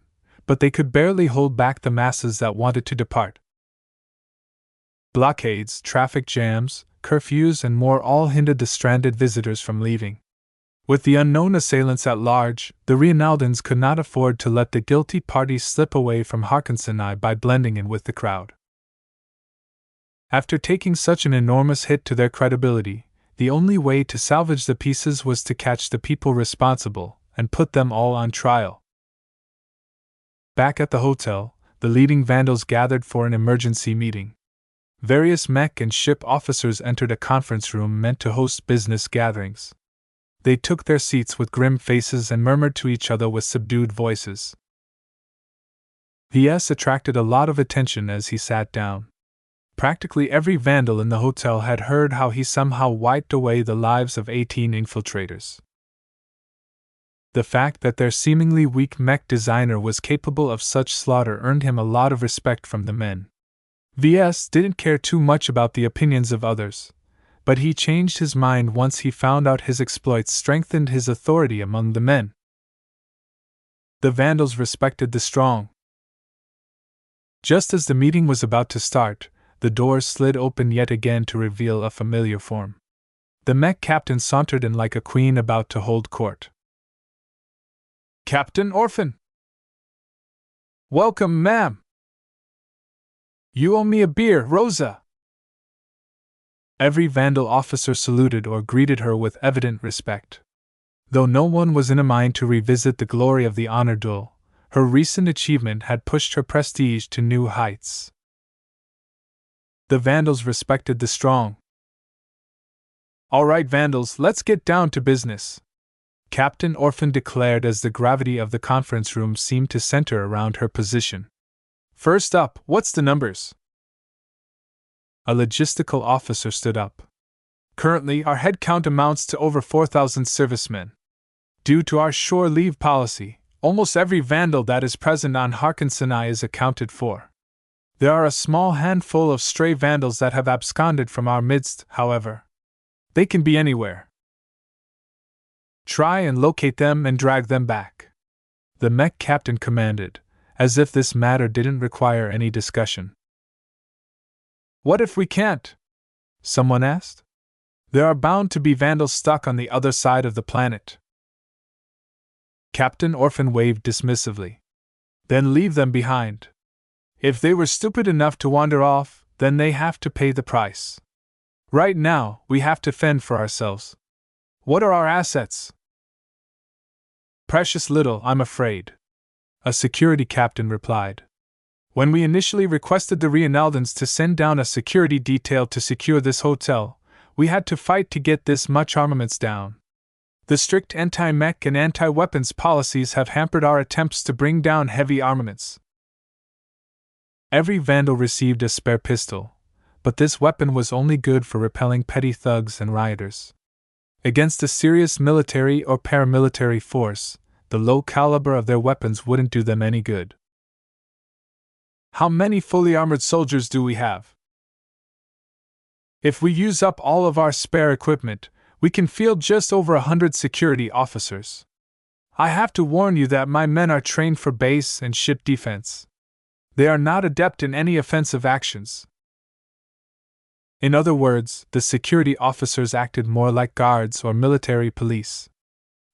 but they could barely hold back the masses that wanted to depart. Blockades, traffic jams, curfews, and more all hindered the stranded visitors from leaving. With the unknown assailants at large, the Reinaldans could not afford to let the guilty parties slip away from Harkonsonai by blending in with the crowd. After taking such an enormous hit to their credibility, the only way to salvage the pieces was to catch the people responsible and put them all on trial. Back at the hotel, the leading vandals gathered for an emergency meeting. Various mech and ship officers entered a conference room meant to host business gatherings. They took their seats with grim faces and murmured to each other with subdued voices. VS attracted a lot of attention as he sat down. Practically every vandal in the hotel had heard how he somehow wiped away the lives of 18 infiltrators. The fact that their seemingly weak mech designer was capable of such slaughter earned him a lot of respect from the men. VS didn't care too much about the opinions of others, but he changed his mind once he found out his exploits strengthened his authority among the men. The vandals respected the strong. Just as the meeting was about to start, the doors slid open yet again to reveal a familiar form. The mech captain sauntered in like a queen about to hold court. "Captain Orphan!" "Welcome, ma'am!" "You owe me a beer, Rosa!" Every vandal officer saluted or greeted her with evident respect. Though no one was in a mind to revisit the glory of the honor duel, her recent achievement had pushed her prestige to new heights. The vandals respected the strong. "All right, vandals, let's get down to business," Captain Orphan declared as the gravity of the conference room seemed to center around her position. "First up, what's the numbers?" A logistical officer stood up. "Currently, our head count amounts to over 4,000 servicemen. Due to our shore leave policy, almost every vandal that is present on Harkonsonai is accounted for. There are a small handful of stray vandals that have absconded from our midst, however. They can be anywhere. Try and locate them and drag them back," the mech captain commanded, as if this matter didn't require any discussion. "What if we can't?" someone asked. "There are bound to be vandals stuck on the other side of the planet." Captain Orphan waved dismissively. "Then leave them behind. If they were stupid enough to wander off, then they have to pay the price. Right now, we have to fend for ourselves. What are our assets?" "Precious little, I'm afraid," a security captain replied. "When we initially requested the Reinaldans to send down a security detail to secure this hotel, we had to fight to get this much armaments down. The strict anti-mech and anti-weapons policies have hampered our attempts to bring down heavy armaments." Every vandal received a spare pistol, but this weapon was only good for repelling petty thugs and rioters. Against a serious military or paramilitary force, the low caliber of their weapons wouldn't do them any good. How many fully armored soldiers do we have? If we use up all of our spare equipment, we can field just over 100 security officers. I have to warn you that my men are trained for base and ship defense. They are not adept in any offensive actions. In other words, the security officers acted more like guards or military police.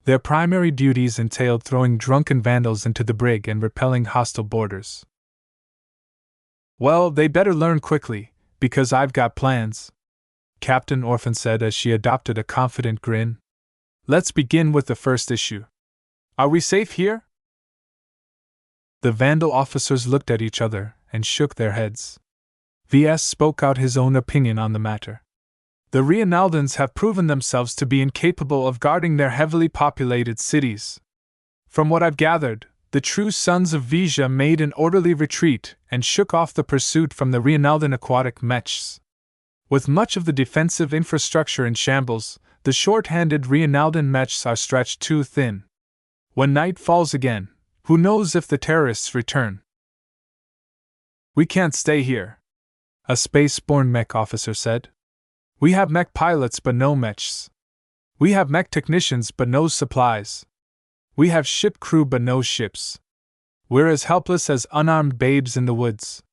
Their primary duties entailed throwing drunken vandals into the brig and repelling hostile boarders. Well, they better learn quickly, because I've got plans, Captain Orphan said as she adopted a confident grin. Let's begin with the first issue. Are we safe here? The Vandal officers looked at each other and shook their heads. VS spoke out his own opinion on the matter. The Reinaldans have proven themselves to be incapable of guarding their heavily populated cities. From what I've gathered, the true sons of Vija made an orderly retreat and shook off the pursuit from the Reinaldan aquatic mechs. With much of the defensive infrastructure in shambles, the short-handed Reinaldan mechs are stretched too thin. When night falls again, who knows if the terrorists return? We can't stay here, a space-born mech officer said. We have mech pilots but no mechs. We have mech technicians but no supplies. We have ship crew but no ships. We're as helpless as unarmed babes in the woods.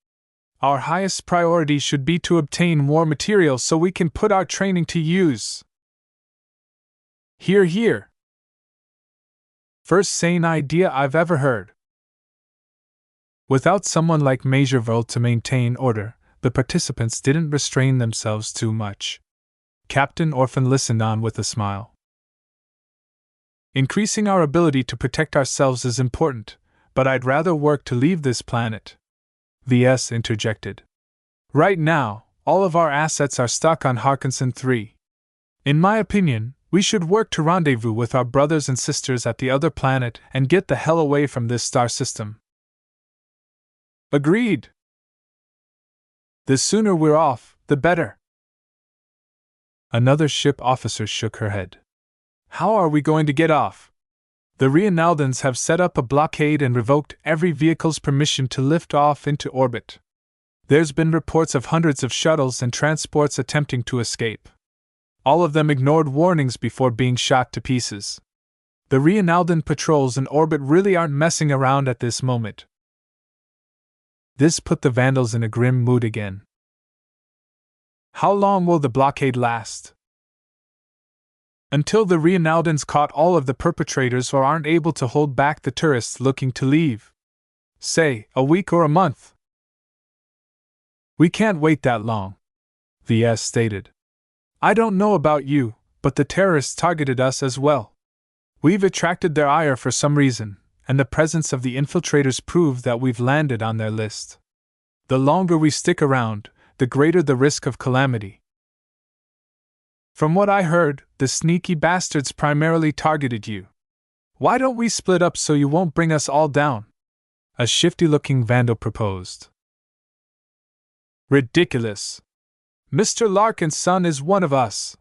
Our highest priority should be to obtain more material so we can put our training to use. Hear, hear. First sane idea I've ever heard. Without someone like Majorville to maintain order, the participants didn't restrain themselves too much. Captain Orphan listened on with a smile. Increasing our ability to protect ourselves is important, but I'd rather work to leave this planet. VS interjected. Right now, all of our assets are stuck on Harkinson 3. In my opinion, we should work to rendezvous with our brothers and sisters at the other planet and get the hell away from this star system. Agreed. The sooner we're off, the better. Another ship officer shook her head. How are we going to get off? The Reinaldans have set up a blockade and revoked every vehicle's permission to lift off into orbit. There's been reports of hundreds of shuttles and transports attempting to escape. All of them ignored warnings before being shot to pieces. The Reinaldan patrols in orbit really aren't messing around at this moment. This put the Vandals in a grim mood again. How long will the blockade last? Until the Reinaldans caught all of the perpetrators or aren't able to hold back the tourists looking to leave. Say, a week or a month. We can't wait that long, VS stated. I don't know about you, but the terrorists targeted us as well. We've attracted their ire for some reason, and the presence of the infiltrators proved that we've landed on their list. The longer we stick around, the greater the risk of calamity. From what I heard, the sneaky bastards primarily targeted you. Why don't we split up so you won't bring us all down? A shifty-looking Vandal proposed. Ridiculous. Mr. Larkin's son is one of us.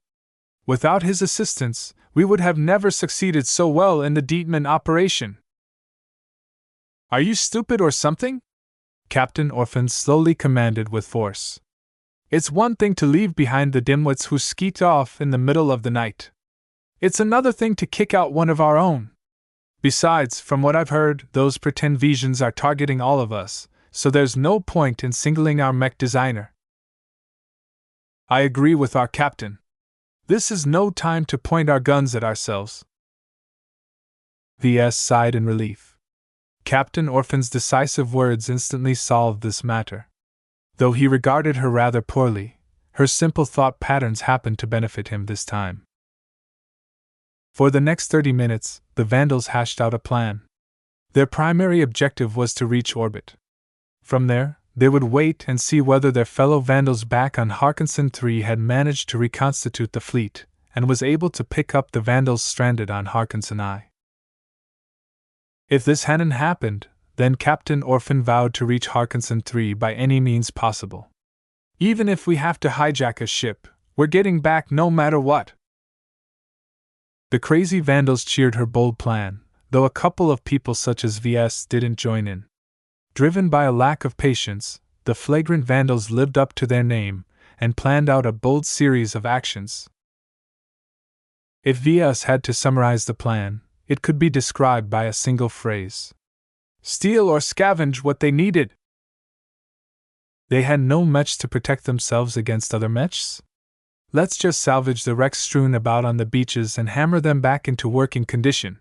Without his assistance, we would have never succeeded so well in the Dietman operation. Are you stupid or something? Captain Orphan slowly commanded with force. It's one thing to leave behind the dimwits who skeet off in the middle of the night. It's another thing to kick out one of our own. Besides, from what I've heard, those pretend visions are targeting all of us, so there's no point in singling our mech designer. I agree with our captain. This is no time to point our guns at ourselves. VS sighed in relief. Captain Orphan's decisive words instantly solved this matter. Though he regarded her rather poorly, her simple thought patterns happened to benefit him this time. For the next 30 minutes, the Vandals hashed out a plan. Their primary objective was to reach orbit. From there, they would wait and see whether their fellow Vandals back on Harkinson 3 had managed to reconstitute the fleet, and was able to pick up the Vandals stranded on Harkinson I. If this hadn't happened, then Captain Orphan vowed to reach Harkinson 3 by any means possible. Even if we have to hijack a ship, we're getting back no matter what. The crazy Vandals cheered her bold plan, though a couple of people such as VS didn't join in. Driven by a lack of patience, the flagrant vandals lived up to their name and planned out a bold series of actions. If VS had to summarize the plan, it could be described by a single phrase: steal or scavenge what they needed. They had no mech to protect themselves against other mechs? Let's just salvage the wrecks strewn about on the beaches and hammer them back into working condition.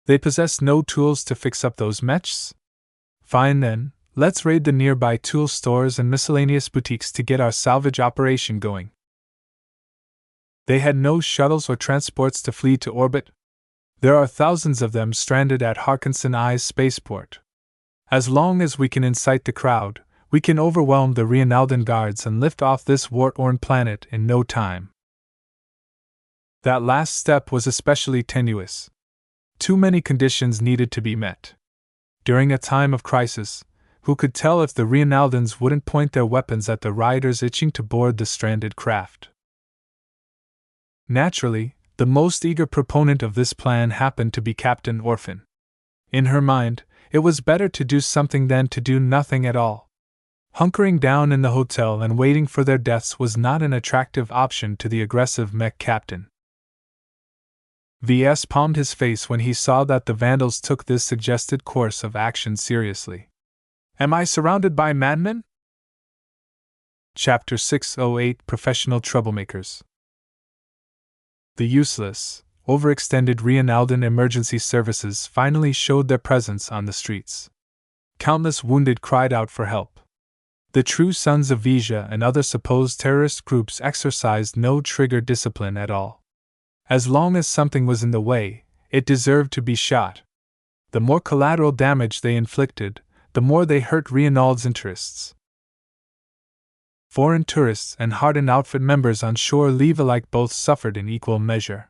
They possessed no tools to fix up those mechs? Fine then, let's raid the nearby tool stores and miscellaneous boutiques to get our salvage operation going. They had no shuttles or transports to flee to orbit? There are thousands of them stranded at Harkinson I's spaceport. As long as we can incite the crowd, we can overwhelm the Reinaldan guards and lift off this war-torn planet in no time. That last step was especially tenuous. Too many conditions needed to be met. During a time of crisis, who could tell if the Reinaldans wouldn't point their weapons at the riders itching to board the stranded craft? Naturally, the most eager proponent of this plan happened to be Captain Orphan. In her mind, it was better to do something than to do nothing at all. Hunkering down in the hotel and waiting for their deaths was not an attractive option to the aggressive mech captain. VS palmed his face when he saw that the vandals took this suggested course of action seriously. Am I surrounded by madmen? Chapter 608 Professional Troublemakers. The useless, overextended Reinaldan emergency services finally showed their presence on the streets. Countless wounded cried out for help. The true sons of Vija and other supposed terrorist groups exercised no trigger discipline at all. As long as something was in the way, it deserved to be shot. The more collateral damage they inflicted, the more they hurt Reinald's interests. Foreign tourists and hardened outfit members on shore leave alike both suffered in equal measure.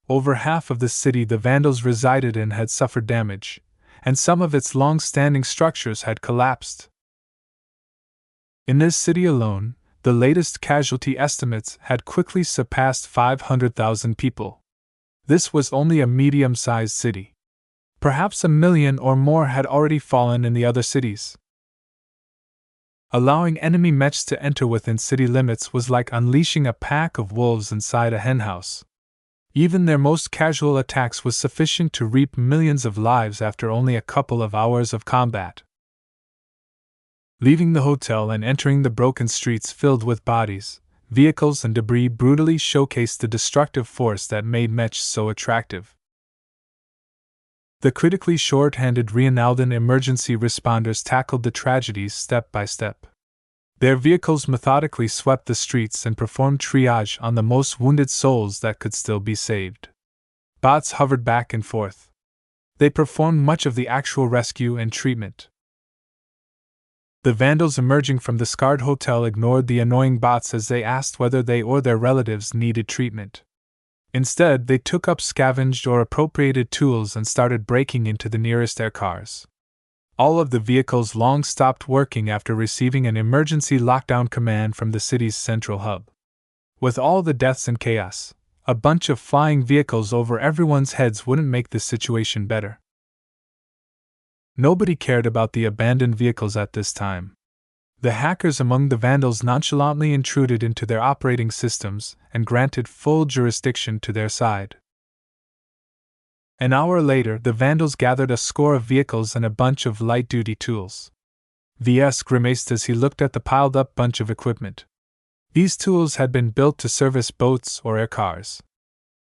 Over half of the city the vandals resided in had suffered damage, and some of its long-standing structures had collapsed. In this city alone, the latest casualty estimates had quickly surpassed 500,000 people. This was only a medium-sized city. Perhaps 1 million or more had already fallen in the other cities. Allowing enemy mechs to enter within city limits was like unleashing a pack of wolves inside a henhouse. Even their most casual attacks was sufficient to reap millions of lives after only a couple of hours of combat. Leaving the hotel and entering the broken streets filled with bodies, vehicles, and debris brutally showcased the destructive force that made mechs so attractive. The critically short-handed Reinaldan emergency responders tackled the tragedies step by step. Their vehicles methodically swept the streets and performed triage on the most wounded souls that could still be saved. Bots hovered back and forth. They performed much of the actual rescue and treatment. The vandals emerging from the scarred hotel ignored the annoying bots as they asked whether they or their relatives needed treatment. Instead, they took up scavenged or appropriated tools and started breaking into the nearest air cars. All of the vehicles long stopped working after receiving an emergency lockdown command from the city's central hub. With all the deaths and chaos, a bunch of flying vehicles over everyone's heads wouldn't make the situation better. Nobody cared about the abandoned vehicles at this time. The hackers among the vandals nonchalantly intruded into their operating systems and granted full jurisdiction to their side. An hour later, the vandals gathered a score of vehicles and a bunch of light-duty tools. VS grimaced as he looked at the piled-up bunch of equipment. These tools had been built to service boats or air cars.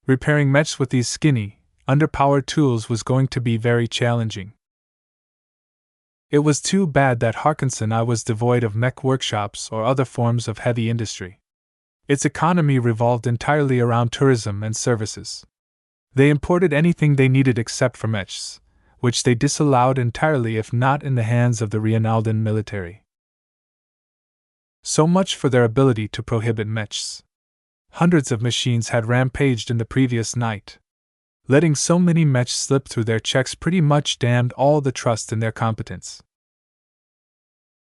Repairing mechs with these skinny, underpowered tools was going to be very challenging. It was too bad that Harkinson I was devoid of mech workshops or other forms of heavy industry. Its economy revolved entirely around tourism and services. They imported anything they needed except for mechs, which they disallowed entirely if not in the hands of the Reinaldan military. So much for their ability to prohibit mechs. Hundreds of machines had rampaged in the previous night. Letting so many mechs slip through their checks pretty much damned all the trust in their competence.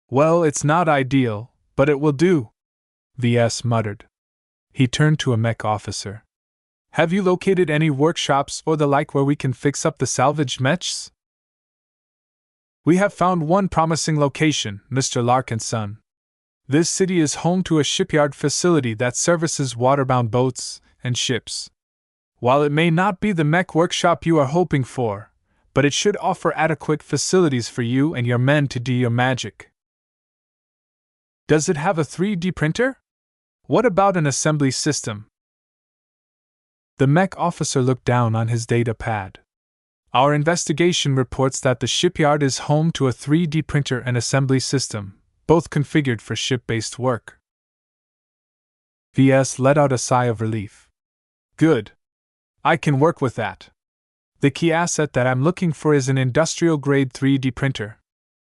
Well, it's not ideal, but it will do, VS muttered. He turned to a mech officer. Have you located any workshops or the like where we can fix up the salvaged mechs? We have found one promising location, Mr. Larkin's son. This city is home to a shipyard facility that services waterbound boats and ships. While it may not be the mech workshop you are hoping for, but it should offer adequate facilities for you and your men to do your magic. Does it have a 3D printer? What about an assembly system? The mech officer looked down on his data pad. Our investigation reports that the shipyard is home to a 3D printer and assembly system, both configured for ship-based work. VS let out a sigh of relief. Good. I can work with that. The key asset that I'm looking for is an industrial-grade 3D printer.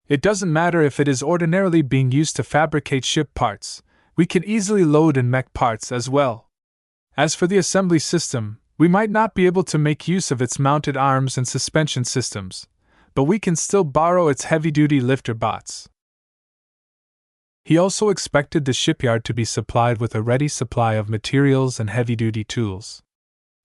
It doesn't matter if it is ordinarily being used to fabricate ship parts, we can easily load in mech parts as well. As for the assembly system, we might not be able to make use of its mounted arms and suspension systems, but we can still borrow its heavy-duty lifter bots. He also expected the shipyard to be supplied with a ready supply of materials and heavy-duty tools.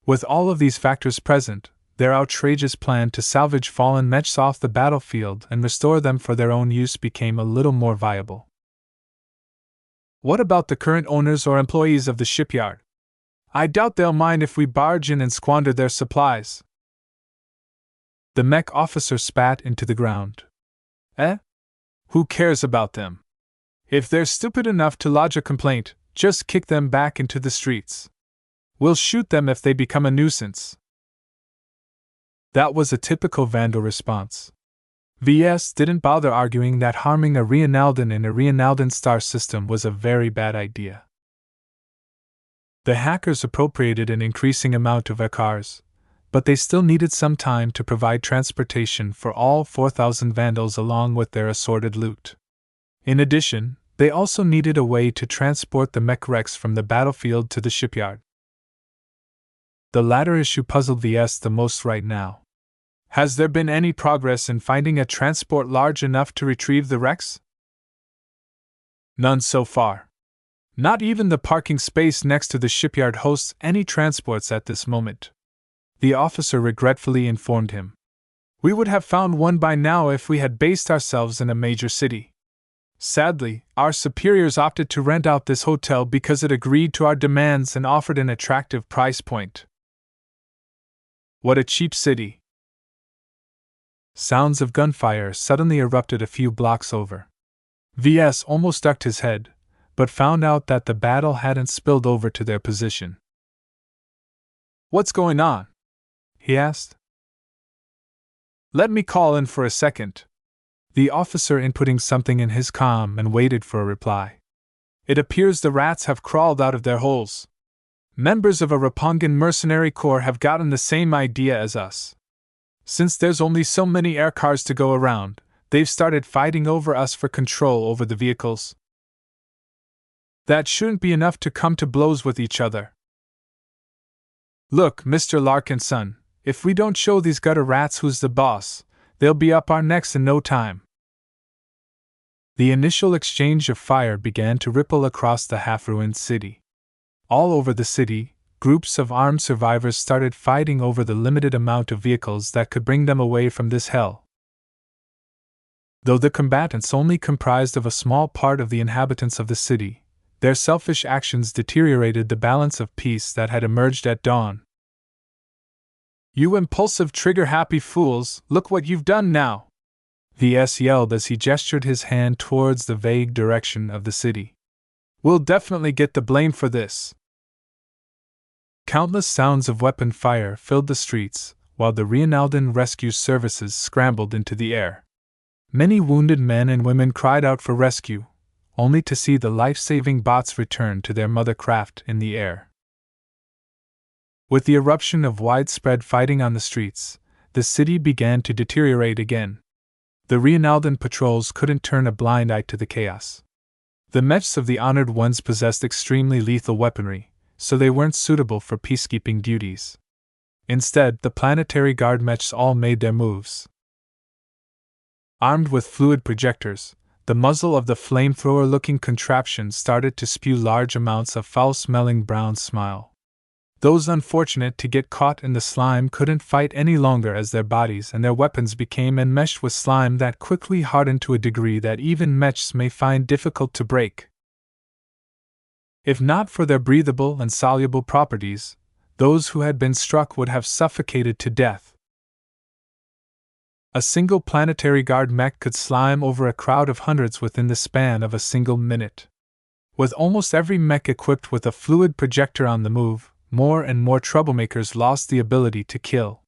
With all of these factors present, their outrageous plan to salvage fallen mechs off the battlefield and restore them for their own use became a little more viable. What about the current owners or employees of the shipyard? I doubt they'll mind if we barge in and squander their supplies. The mech officer spat into the ground. Who cares about them? If they're stupid enough to lodge a complaint, just kick them back into the streets. We'll shoot them if they become a nuisance. That was a typical Vandal response. VS didn't bother arguing that harming a Reinaldan in a Reinaldan star system was a very bad idea. The hackers appropriated an increasing amount of cars, but they still needed some time to provide transportation for all 4,000 Vandals along with their assorted loot. In addition, they also needed a way to transport the mech wrecks from the battlefield to the shipyard. The latter issue puzzled VS the most right now. Has there been any progress in finding a transport large enough to retrieve the wrecks? None so far. Not even the parking space next to the shipyard hosts any transports at this moment. The officer regretfully informed him. We would have found one by now if we had based ourselves in a major city. Sadly, our superiors opted to rent out this hotel because it agreed to our demands and offered an attractive price point. What a cheap city. Sounds of gunfire suddenly erupted a few blocks over. VS almost ducked his head, but found out that the battle hadn't spilled over to their position. What's going on? He asked. Let me call in for a second. The officer inputting something in his comm and waited for a reply. It appears the rats have crawled out of their holes. Members of a Rapongan mercenary corps have gotten the same idea as us. Since there's only so many air cars to go around, they've started fighting over us for control over the vehicles. That shouldn't be enough to come to blows with each other. Look, Mr. Larkin's son, if we don't show these gutter rats who's the boss, they'll be up our necks in no time. The initial exchange of fire began to ripple across the half-ruined city. All over the city, groups of armed survivors started fighting over the limited amount of vehicles that could bring them away from this hell. Though the combatants only comprised of a small part of the inhabitants of the city, their selfish actions deteriorated the balance of peace that had emerged at dawn. You impulsive trigger-happy fools, look what you've done now! VS yelled as he gestured his hand towards the vague direction of the city. We'll definitely get the blame for this. Countless sounds of weapon fire filled the streets, while the Reinaldan rescue services scrambled into the air. Many wounded men and women cried out for rescue, only to see the life-saving bots return to their mother craft in the air. With the eruption of widespread fighting on the streets, the city began to deteriorate again. The Reinaldan patrols couldn't turn a blind eye to the chaos. The mechs of the Honored Ones possessed extremely lethal weaponry, so they weren't suitable for peacekeeping duties. Instead, the Planetary Guard mechs all made their moves. Armed with fluid projectors, the muzzle of the flamethrower-looking contraption started to spew large amounts of foul-smelling brown smile. Those unfortunate to get caught in the slime couldn't fight any longer as their bodies and their weapons became enmeshed with slime that quickly hardened to a degree that even mechs may find difficult to break. If not for their breathable and soluble properties, those who had been struck would have suffocated to death. A single planetary guard mech could slime over a crowd of hundreds within the span of a single minute. With almost every mech equipped with a fluid projector on the move, more and more troublemakers lost the ability to kill.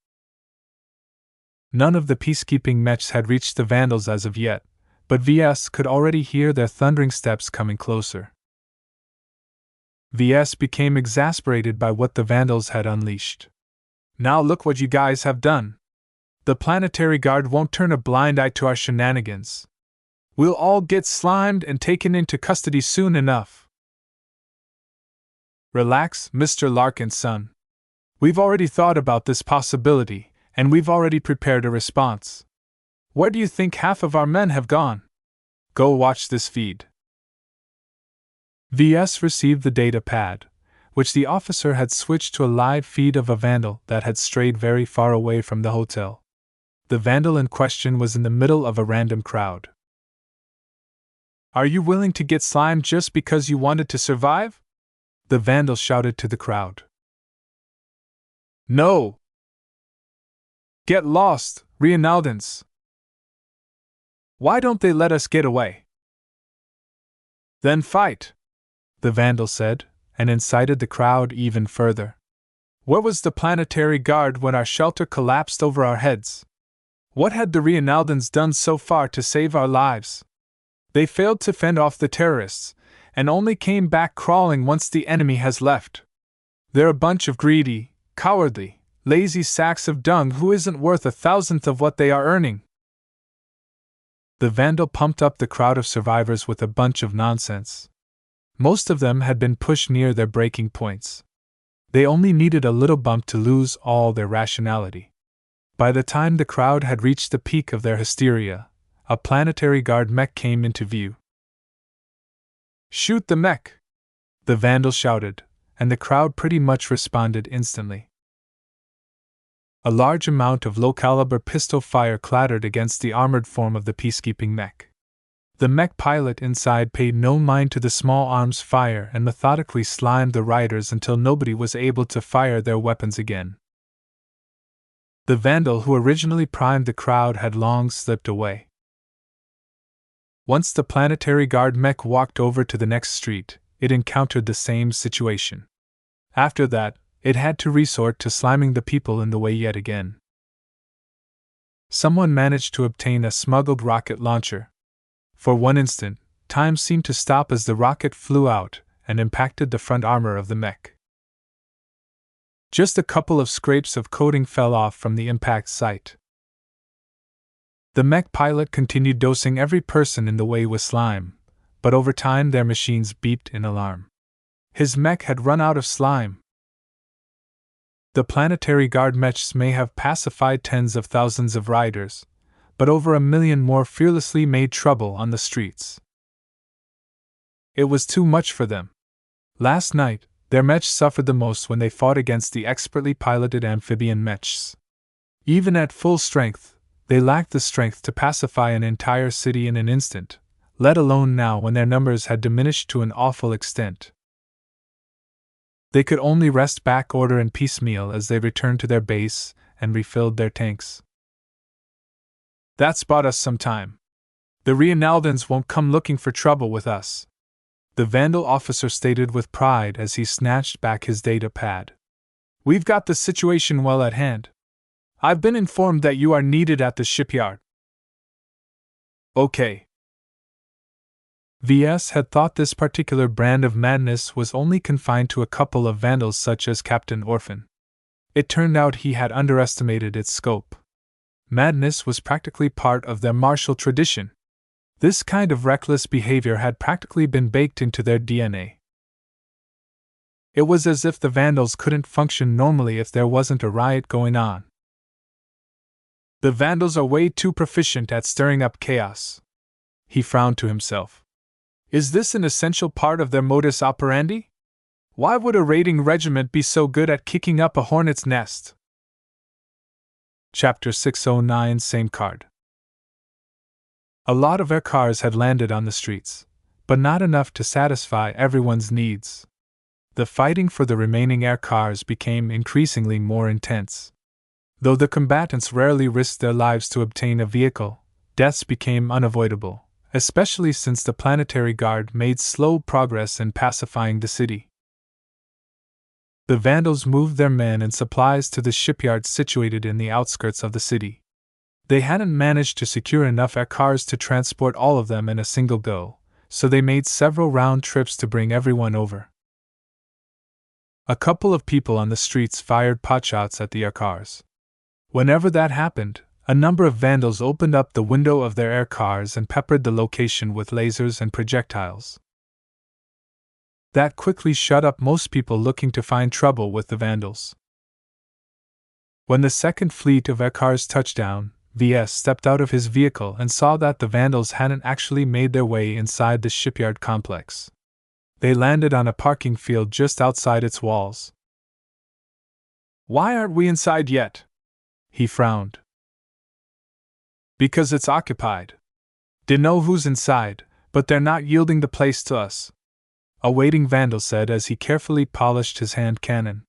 None of the peacekeeping mechs had reached the Vandals as of yet, but VS could already hear their thundering steps coming closer. VS became exasperated by what the Vandals had unleashed. Now look what you guys have done. The planetary guard won't turn a blind eye to our shenanigans. We'll all get slimed and taken into custody soon enough. Relax, Mr. Larkin's son. We've already thought about this possibility, and we've already prepared a response. Where do you think half of our men have gone? Go watch this feed. VS received the data pad, which the officer had switched to a live feed of a Vandal that had strayed very far away from the hotel. The Vandal in question was in the middle of a random crowd. Are you willing to get slimed just because you wanted to survive? The Vandal shouted to the crowd. No! Get lost, Reinaldens! Why don't they let us get away? Then fight! The Vandal said, and incited the crowd even further. Where was the planetary guard when our shelter collapsed over our heads? What had the Reinaldens done so far to save our lives? They failed to fend off the terrorists, and only came back crawling once the enemy has left. They're a bunch of greedy, cowardly, lazy sacks of dung who isn't worth 1,000th of what they are earning. The Vandal pumped up the crowd of survivors with a bunch of nonsense. Most of them had been pushed near their breaking points. They only needed a little bump to lose all their rationality. By the time the crowd had reached the peak of their hysteria, a planetary guard mech came into view. Shoot the mech! The Vandal shouted, and the crowd pretty much responded instantly. A large amount of low-caliber pistol fire clattered against the armored form of the peacekeeping mech. The mech pilot inside paid no mind to the small arms fire and methodically slimed the riders until nobody was able to fire their weapons again. The Vandal who originally primed the crowd had long slipped away. Once the planetary guard mech walked over to the next street, it encountered the same situation. After that, it had to resort to sliming the people in the way yet again. Someone managed to obtain a smuggled rocket launcher. For one instant, time seemed to stop as the rocket flew out and impacted the front armor of the mech. Just a couple of scrapes of coating fell off from the impact site. The mech pilot continued dosing every person in the way with slime, but over time their machines beeped in alarm. His mech had run out of slime. The planetary guard mechs may have pacified tens of thousands of riders, but over 1 million more fearlessly made trouble on the streets. It was too much for them. Last night, their mechs suffered the most when they fought against the expertly piloted amphibian mechs. Even at full strength, they lacked the strength to pacify an entire city in an instant, let alone now when their numbers had diminished to an awful extent. They could only wrest back order and piecemeal as they returned to their base and refilled their tanks. That's bought us some time. The Reinaldens won't come looking for trouble with us, the Vandal officer stated with pride as he snatched back his data pad. We've got the situation well at hand. I've been informed that you are needed at the shipyard. Okay. VS had thought this particular brand of madness was only confined to a couple of Vandals such as Captain Orphan. It turned out he had underestimated its scope. Madness was practically part of their martial tradition. This kind of reckless behavior had practically been baked into their DNA. It was as if the Vandals couldn't function normally if there wasn't a riot going on. The Vandals are way too proficient at stirring up chaos. He frowned to himself. Is this an essential part of their modus operandi? Why would a raiding regiment be so good at kicking up a hornet's nest? Chapter 609 Same card. A lot of air cars had landed on the streets, but not enough to satisfy everyone's needs. The fighting for the remaining air cars became increasingly more intense. Though the combatants rarely risked their lives to obtain a vehicle, deaths became unavoidable, especially since the Planetary Guard made slow progress in pacifying the city. The Vandals moved their men and supplies to the shipyards situated in the outskirts of the city. They hadn't managed to secure enough air cars to transport all of them in a single go, so they made several round trips to bring everyone over. A couple of people on the streets fired potshots at the air cars. Whenever that happened, a number of Vandals opened up the window of their air cars and peppered the location with lasers and projectiles. That quickly shut up most people looking to find trouble with the Vandals. When the second fleet of air cars touched down, VS stepped out of his vehicle and saw that the Vandals hadn't actually made their way inside the shipyard complex. They landed on a parking field just outside its walls. "Why aren't we inside yet?" he frowned. "Because it's occupied. Dunno who's inside, but they're not yielding the place to us," a waiting Vandal said as he carefully polished his hand cannon.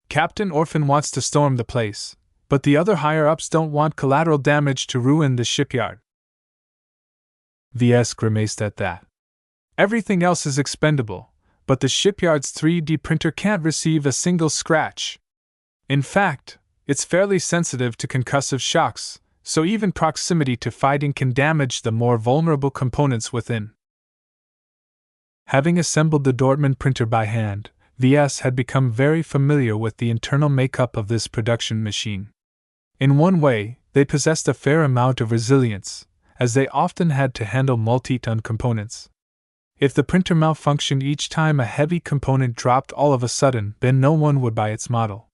"Captain Orphan wants to storm the place, but the other higher-ups don't want collateral damage to ruin the shipyard." VS grimaced at that. "Everything else is expendable, but the shipyard's 3D printer can't receive a single scratch. In fact, it's fairly sensitive to concussive shocks, so even proximity to fighting can damage the more vulnerable components within." Having assembled the Dortmund printer by hand, VS had become very familiar with the internal makeup of this production machine. In one way, they possessed a fair amount of resilience, as they often had to handle multi-ton components. If the printer malfunctioned each time a heavy component dropped all of a sudden, then no one would buy its model.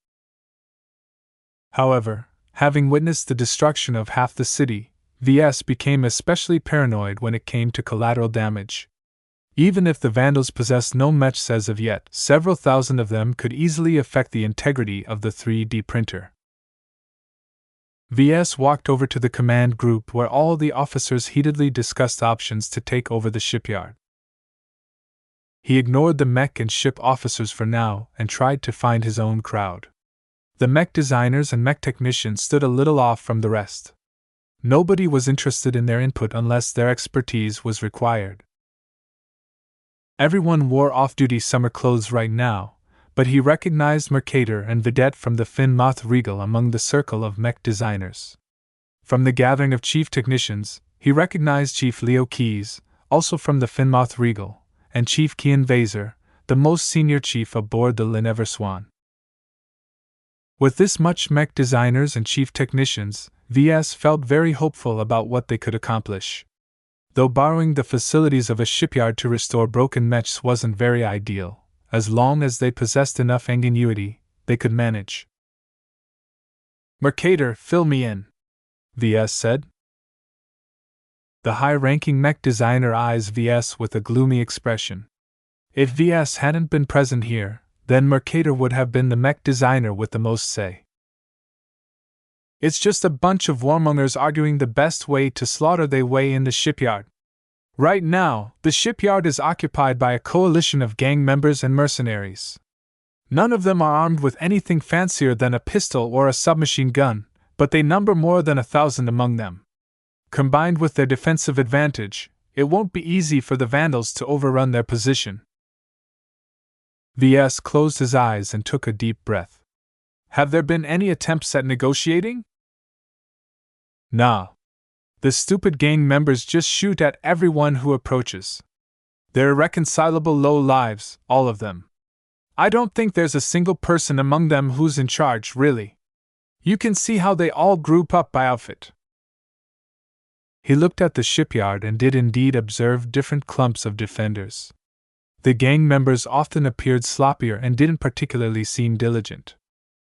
However, having witnessed the destruction of half the city, VS became especially paranoid when it came to collateral damage. Even if the Vandals possessed no Mechs as of yet, several thousand of them could easily affect the integrity of the 3D printer. VS walked over to the command group where all the officers heatedly discussed options to take over the shipyard. He ignored the mech and ship officers for now and tried to find his own crowd. The mech designers and mech technicians stood a little off from the rest. Nobody was interested in their input unless their expertise was required. Everyone wore off-duty summer clothes right now, but he recognized Mercator and Vidette from the Finmoth Regal among the circle of mech designers. From the gathering of chief technicians, he recognized Chief Leo Keys, also from the Finmoth Regal, and Chief Kian Vaser, the most senior chief aboard the Linever Swan. With this much mech designers and chief technicians, VS felt very hopeful about what they could accomplish. Though borrowing the facilities of a shipyard to restore broken mechs wasn't very ideal, as long as they possessed enough ingenuity, they could manage. "Mercator, fill me in," VS said. The high-ranking mech designer eyes VS with a gloomy expression. If VS hadn't been present here, then Mercator would have been the mech designer with the most say. "It's just a bunch of warmongers arguing the best way to slaughter their way in the shipyard. Right now, the shipyard is occupied by a coalition of gang members and mercenaries. None of them are armed with anything fancier than a pistol or a submachine gun, but they number more than 1,000 among them. Combined with their defensive advantage, it won't be easy for the Vandals to overrun their position." VS closed his eyes and took a deep breath. "Have there been any attempts at negotiating?" "Nah. The stupid gang members just shoot at everyone who approaches. They're irreconcilable low-lives, all of them. I don't think there's a single person among them who's in charge, really. You can see how they all group up by outfit." He looked at the shipyard and did indeed observe different clumps of defenders. The gang members often appeared sloppier and didn't particularly seem diligent.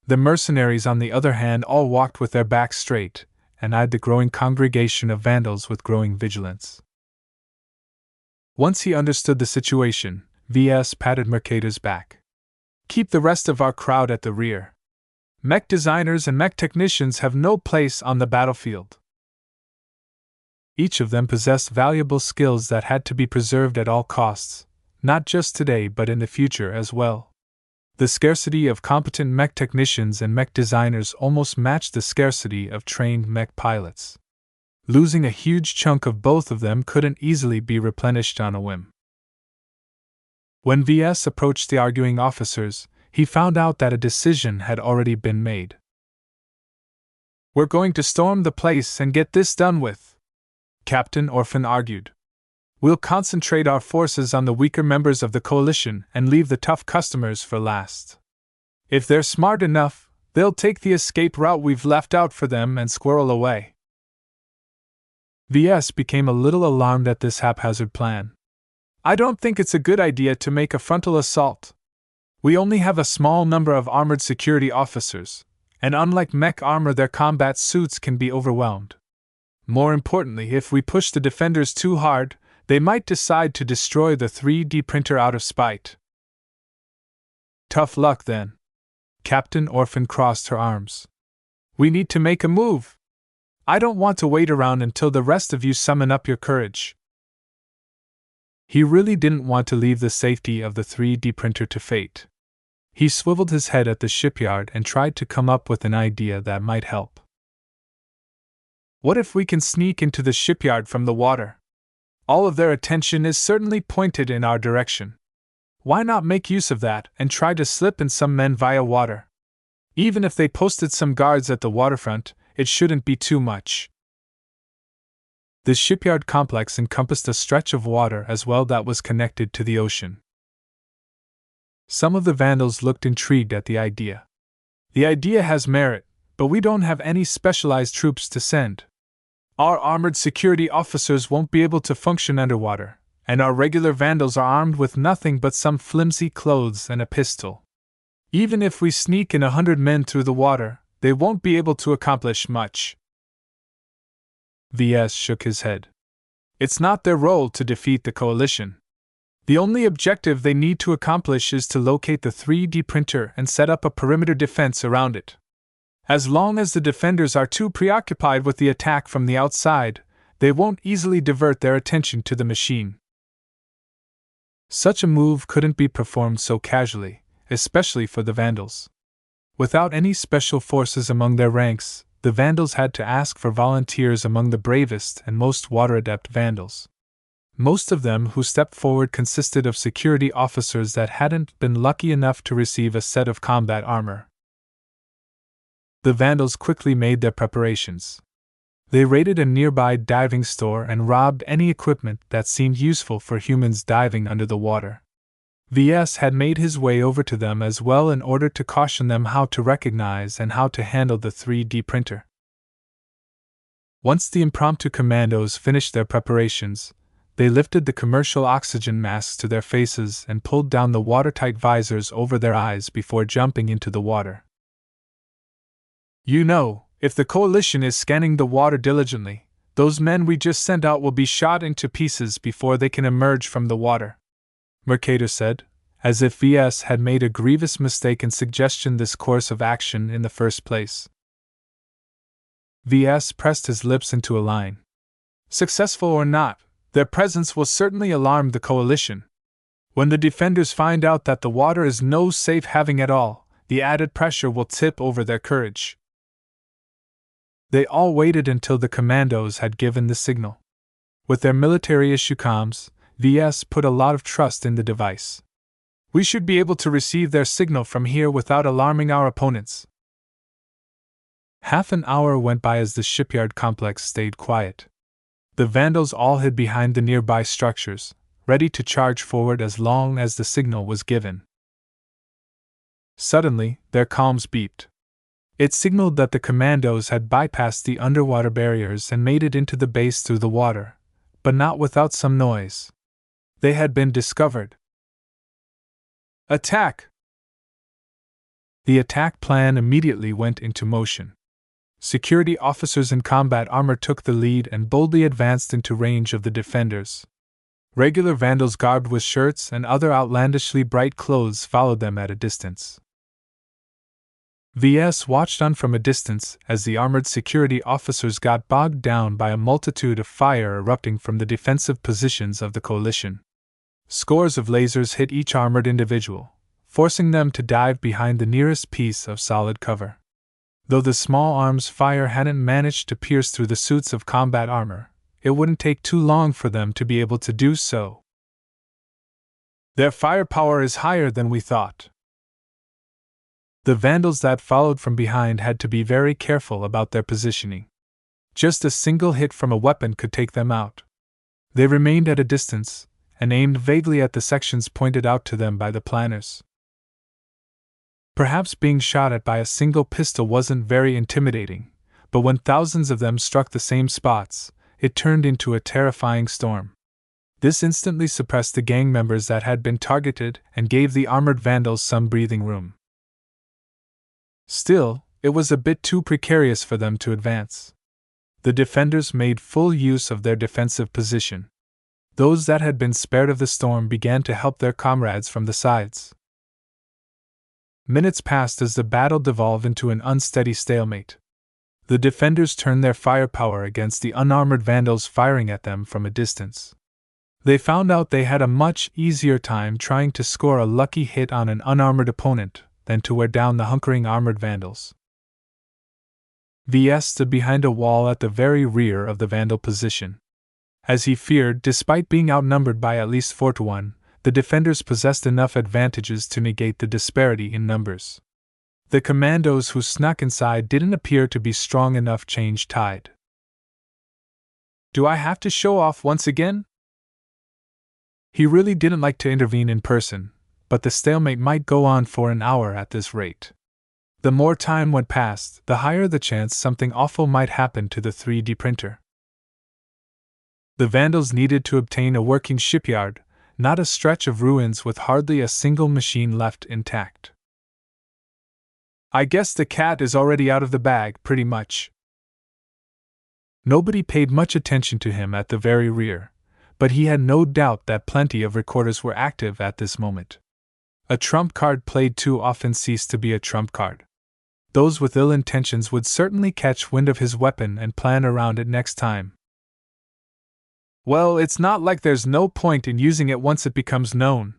The mercenaries, on the other hand, all walked with their backs straight, and eyed the growing congregation of Vandals with growing vigilance. Once he understood the situation, VS patted Mercator's back. Keep the rest of our crowd at the rear. Mech designers and mech technicians have no place on the battlefield. Each of them possessed valuable skills that had to be preserved at all costs, not just today but in the future as well. The scarcity of competent mech technicians and mech designers almost matched the scarcity of trained mech pilots. Losing a huge chunk of both of them couldn't easily be replenished on a whim. When VS approached the arguing officers, he found out that a decision had already been made. "We're going to storm the place and get this done with," Captain Orphan argued. "We'll concentrate our forces on the weaker members of the coalition and leave the tough customers for last. If they're smart enough, they'll take the escape route we've left out for them and squirrel away." VS became a little alarmed at this haphazard plan. "I don't think it's a good idea to make a frontal assault. We only have a small number of armored security officers, and unlike mech armor, their combat suits can be overwhelmed. More importantly, if we push the defenders too hard, they might decide to destroy the 3D printer out of spite." "Tough luck then." Captain Orphan crossed her arms. "We need to make a move. I don't want to wait around until the rest of you summon up your courage." He really didn't want to leave the safety of the 3D printer to fate. He swiveled his head at the shipyard and tried to come up with an idea that might help. "What if we can sneak into the shipyard from the water? All of their attention is certainly pointed in our direction. Why not make use of that and try to slip in some men via water? Even if they posted some guards at the waterfront, it shouldn't be too much." The shipyard complex encompassed a stretch of water as well that was connected to the ocean. Some of the vandals looked intrigued at the idea. "The idea has merit, but we don't have any specialized troops to send. Our armored security officers won't be able to function underwater, and our regular vandals are armed with nothing but some flimsy clothes and a pistol. Even if we sneak in 100 men through the water, they won't be able to accomplish much." VS shook his head. "It's not their role to defeat the coalition. The only objective they need to accomplish is to locate the 3D printer and set up a perimeter defense around it. As long as the defenders are too preoccupied with the attack from the outside, they won't easily divert their attention to the machine." Such a move couldn't be performed so casually, especially for the Vandals. Without any special forces among their ranks, the Vandals had to ask for volunteers among the bravest and most water-adept Vandals. Most of them who stepped forward consisted of security officers that hadn't been lucky enough to receive a set of combat armor. The Vandals quickly made their preparations. They raided a nearby diving store and robbed any equipment that seemed useful for humans diving under the water. VS had made his way over to them as well in order to caution them how to recognize and how to handle the 3D printer. Once the impromptu commandos finished their preparations, they lifted the commercial oxygen masks to their faces and pulled down the watertight visors over their eyes before jumping into the water. "You know, if the coalition is scanning the water diligently, those men we just sent out will be shot into pieces before they can emerge from the water," Mercator said, as if VS had made a grievous mistake in suggesting this course of action in the first place. VS pressed his lips into a line. "Successful or not, their presence will certainly alarm the coalition. When the defenders find out that the water is no safe having at all, the added pressure will tip over their courage." They all waited until the commandos had given the signal. With their military-issue comms, VS put a lot of trust in the device. "We should be able to receive their signal from here without alarming our opponents." Half an hour went by as the shipyard complex stayed quiet. The Vandals all hid behind the nearby structures, ready to charge forward as long as the signal was given. Suddenly, their comms beeped. It signaled that the commandos had bypassed the underwater barriers and made it into the base through the water, but not without some noise. They had been discovered. "Attack!" The attack plan immediately went into motion. Security officers in combat armor took the lead and boldly advanced into range of the defenders. Regular vandals garbed with shirts and other outlandishly bright clothes followed them at a distance. VS watched on from a distance as the armored security officers got bogged down by a multitude of fire erupting from the defensive positions of the coalition. Scores of lasers hit each armored individual, forcing them to dive behind the nearest piece of solid cover. Though the small arms fire hadn't managed to pierce through the suits of combat armor, it wouldn't take too long for them to be able to do so. Their firepower is higher than we thought. The vandals that followed from behind had to be very careful about their positioning. Just a single hit from a weapon could take them out. They remained at a distance and aimed vaguely at the sections pointed out to them by the planners. Perhaps being shot at by a single pistol wasn't very intimidating, but when thousands of them struck the same spots, it turned into a terrifying storm. This instantly suppressed the gang members that had been targeted and gave the armored vandals some breathing room. Still, it was a bit too precarious for them to advance. The defenders made full use of their defensive position. Those that had been spared of the storm began to help their comrades from the sides. Minutes passed as the battle devolved into an unsteady stalemate. The defenders turned their firepower against the unarmored vandals firing at them from a distance. They found out they had a much easier time trying to score a lucky hit on an unarmored opponent than to wear down the hunkering armored vandals. VS stood behind a wall at the very rear of the vandal position. As he feared, despite being outnumbered by at least 4-1, the defenders possessed enough advantages to negate the disparity in numbers. The commandos who snuck inside didn't appear to be strong enough to change tide. Do I have to show off once again? He really didn't like to intervene in person, but the stalemate might go on for an hour at this rate. The more time went past, the higher the chance something awful might happen to the 3D printer. The vandals needed to obtain a working shipyard, not a stretch of ruins with hardly a single machine left intact. I guess the cat is already out of the bag, pretty much. Nobody paid much attention to him at the very rear, but he had no doubt that plenty of recorders were active at this moment. A trump card played too often ceased to be a trump card. Those with ill intentions would certainly catch wind of his weapon and plan around it next time. Well, it's not like there's no point in using it once it becomes known.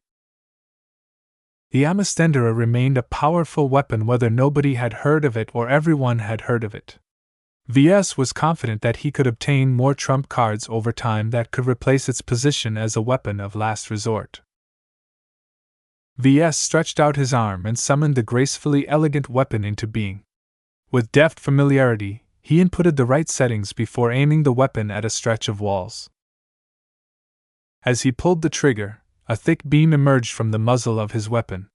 The Amistendera remained a powerful weapon whether nobody had heard of it or everyone had heard of it. VS was confident that he could obtain more trump cards over time that could replace its position as a weapon of last resort. VS stretched out his arm and summoned the gracefully elegant weapon into being. With deft familiarity, he inputted the right settings before aiming the weapon at a stretch of walls. As he pulled the trigger, a thick beam emerged from the muzzle of his weapon.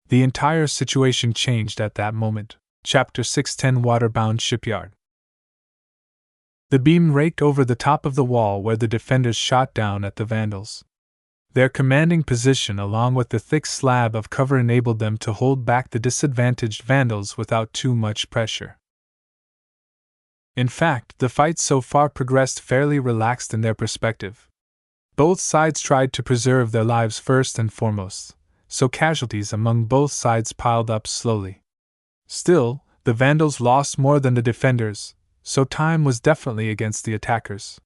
The entire situation changed at that moment. Chapter 610 Waterbound Shipyard. The beam raked over the top of the wall where the defenders shot down at the vandals. Their commanding position along with the thick slab of cover enabled them to hold back the disadvantaged vandals without too much pressure. In fact, the fight so far progressed fairly relaxed in their perspective. Both sides tried to preserve their lives first and foremost, so casualties among both sides piled up slowly. Still, the vandals lost more than the defenders, so time was definitely against the attackers.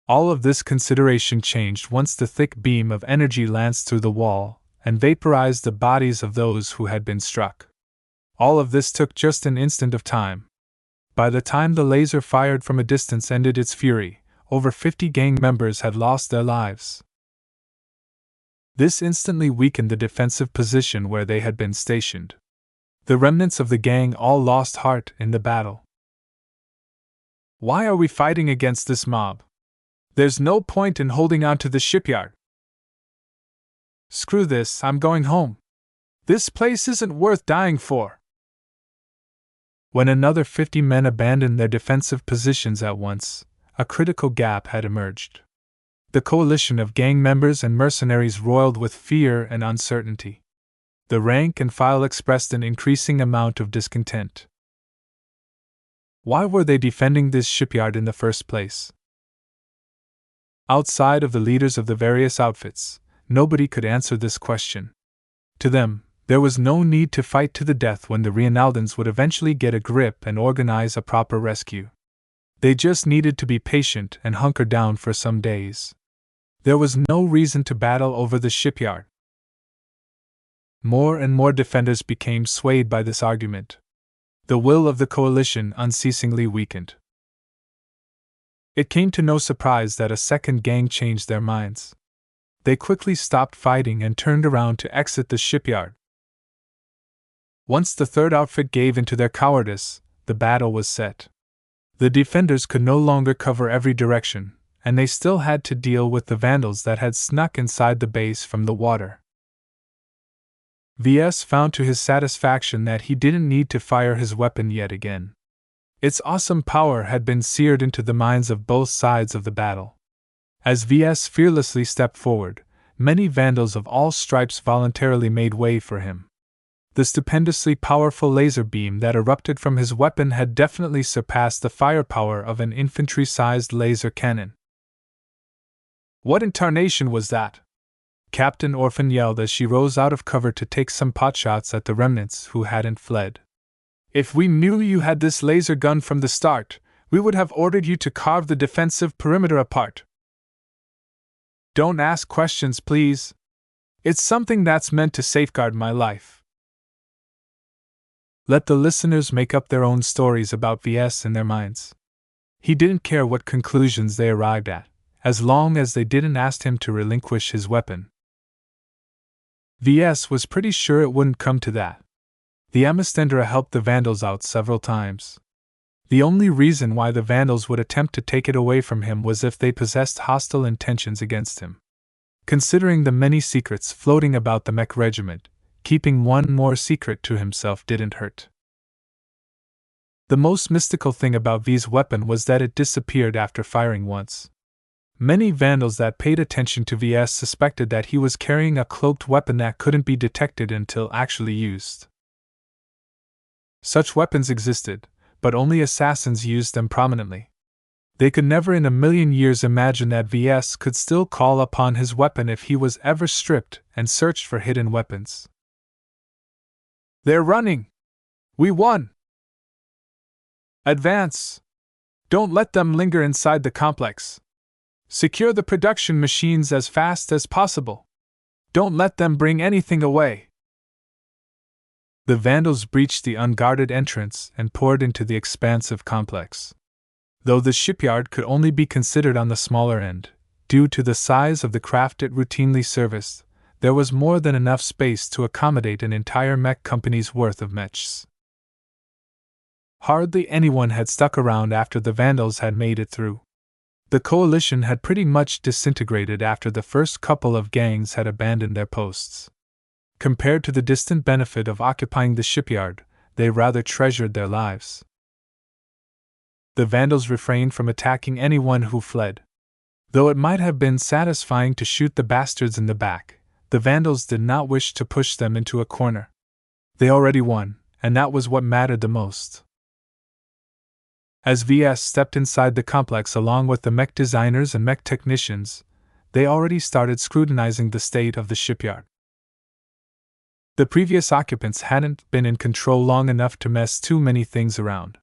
All of this consideration changed once the thick beam of energy lanced through the wall and vaporized the bodies of those who had been struck. All of this took just an instant of time. By the time the laser fired from a distance ended its fury, over 50 gang members had lost their lives. This instantly weakened the defensive position where they had been stationed. The remnants of the gang all lost heart in the battle. Why are we fighting against this mob? There's no point in holding on to the shipyard. Screw this, I'm going home. This place isn't worth dying for. When another 50 men abandoned their defensive positions at once, a critical gap had emerged. The coalition of gang members and mercenaries roiled with fear and uncertainty. The rank and file expressed an increasing amount of discontent. Why were they defending this shipyard in the first place? Outside of the leaders of the various outfits, nobody could answer this question. To them, there was no need to fight to the death when the Reinaldans would eventually get a grip and organize a proper rescue. They just needed to be patient and hunker down for some days. There was no reason to battle over the shipyard. More and more defenders became swayed by this argument. The will of the coalition unceasingly weakened. It came to no surprise that a second gang changed their minds. They quickly stopped fighting and turned around to exit the shipyard. Once the third outfit gave in to their cowardice, the battle was set. The defenders could no longer cover every direction, and they still had to deal with the vandals that had snuck inside the base from the water. VS found to his satisfaction that he didn't need to fire his weapon yet again. Its awesome power had been seared into the minds of both sides of the battle. As VS fearlessly stepped forward, many vandals of all stripes voluntarily made way for him. The stupendously powerful laser beam that erupted from his weapon had definitely surpassed the firepower of an infantry-sized laser cannon. "What in tarnation was that?" Captain Orphan yelled as she rose out of cover to take some potshots at the remnants who hadn't fled. "If we knew you had this laser gun from the start, we would have ordered you to carve the defensive perimeter apart." "Don't ask questions, please. It's something that's meant to safeguard my life." Let the listeners make up their own stories about VS in their minds. He didn't care what conclusions they arrived at, as long as they didn't ask him to relinquish his weapon. VS was pretty sure it wouldn't come to that. The Amistendra helped the Vandals out several times. The only reason why the Vandals would attempt to take it away from him was if they possessed hostile intentions against him. Considering the many secrets floating about the Mech regiment, keeping one more secret to himself didn't hurt. The most mystical thing about V's weapon was that it disappeared after firing once. Many Vandals that paid attention to VS suspected that he was carrying a cloaked weapon that couldn't be detected until actually used. Such weapons existed, but only assassins used them prominently. They could never in a million years imagine that VS could still call upon his weapon if he was ever stripped and searched for hidden weapons. "They're running! We won! Advance! Don't let them linger inside the complex. Secure the production machines as fast as possible. Don't let them bring anything away." The Vandals breached the unguarded entrance and poured into the expansive complex. Though the shipyard could only be considered on the smaller end, due to the size of the craft it routinely serviced, there was more than enough space to accommodate an entire mech company's worth of mechs. Hardly anyone had stuck around after the Vandals had made it through. The coalition had pretty much disintegrated after the first couple of gangs had abandoned their posts. Compared to the distant benefit of occupying the shipyard, they rather treasured their lives. The Vandals refrained from attacking anyone who fled. Though it might have been satisfying to shoot the bastards in the back, the Vandals did not wish to push them into a corner. They already won, and that was what mattered the most. As VS stepped inside the complex along with the mech designers and mech technicians, they already started scrutinizing the state of the shipyard. The previous occupants hadn't been in control long enough to mess too many things around.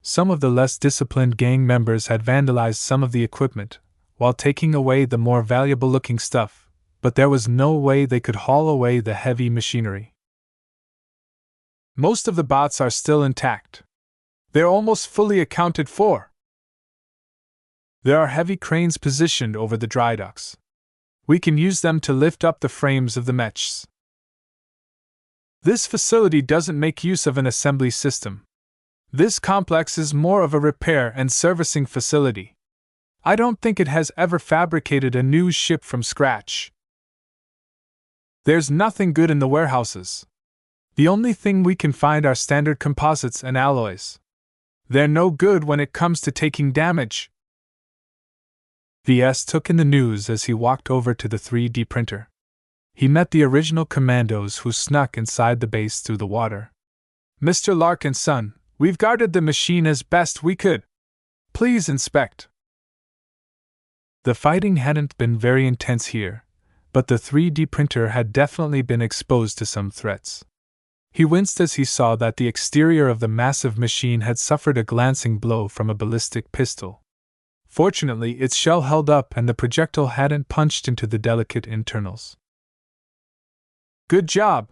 Some of the less disciplined gang members had vandalized some of the equipment, while taking away the more valuable-looking stuff, but there was no way they could haul away the heavy machinery. "Most of the bots are still intact. They're almost fully accounted for. There are heavy cranes positioned over the dry docks. We can use them to lift up the frames of the mechs. This facility doesn't make use of an assembly system. This complex is more of a repair and servicing facility. I don't think it has ever fabricated a new ship from scratch. There's nothing good in the warehouses. The only thing we can find are standard composites and alloys. They're no good when it comes to taking damage." VS took in the news as he walked over to the 3D printer. He met the original commandos who snuck inside the base through the water. "Mr. Larkin's son, we've guarded the machine as best we could. Please inspect." The fighting hadn't been very intense here, but the 3D printer had definitely been exposed to some threats. He winced as he saw that the exterior of the massive machine had suffered a glancing blow from a ballistic pistol. Fortunately, its shell held up and the projectile hadn't punched into the delicate internals. "Good job!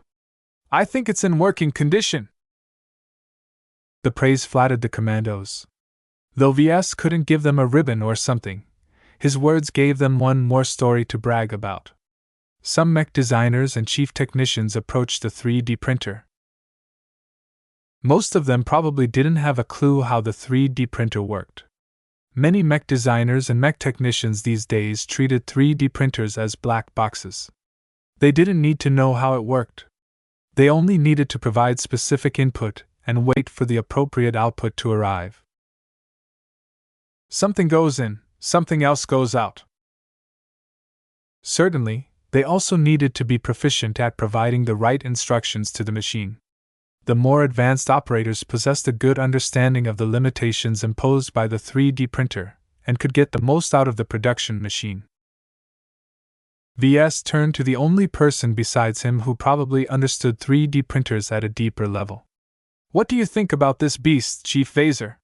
I think it's in working condition." The praise flattered the commandos. Though VS couldn't give them a ribbon or something, his words gave them one more story to brag about. Some mech designers and chief technicians approached the 3D printer. Most of them probably didn't have a clue how the 3D printer worked. Many mech designers and mech technicians these days treated 3D printers as black boxes. They didn't need to know how it worked. They only needed to provide specific input and wait for the appropriate output to arrive. Something goes in, something else goes out. Certainly, they also needed to be proficient at providing the right instructions to the machine. The more advanced operators possessed a good understanding of the limitations imposed by the 3D printer and could get the most out of the production machine. VS turned to the only person besides him who probably understood 3D printers at a deeper level. "What do you think about this beast, Chief Vaser?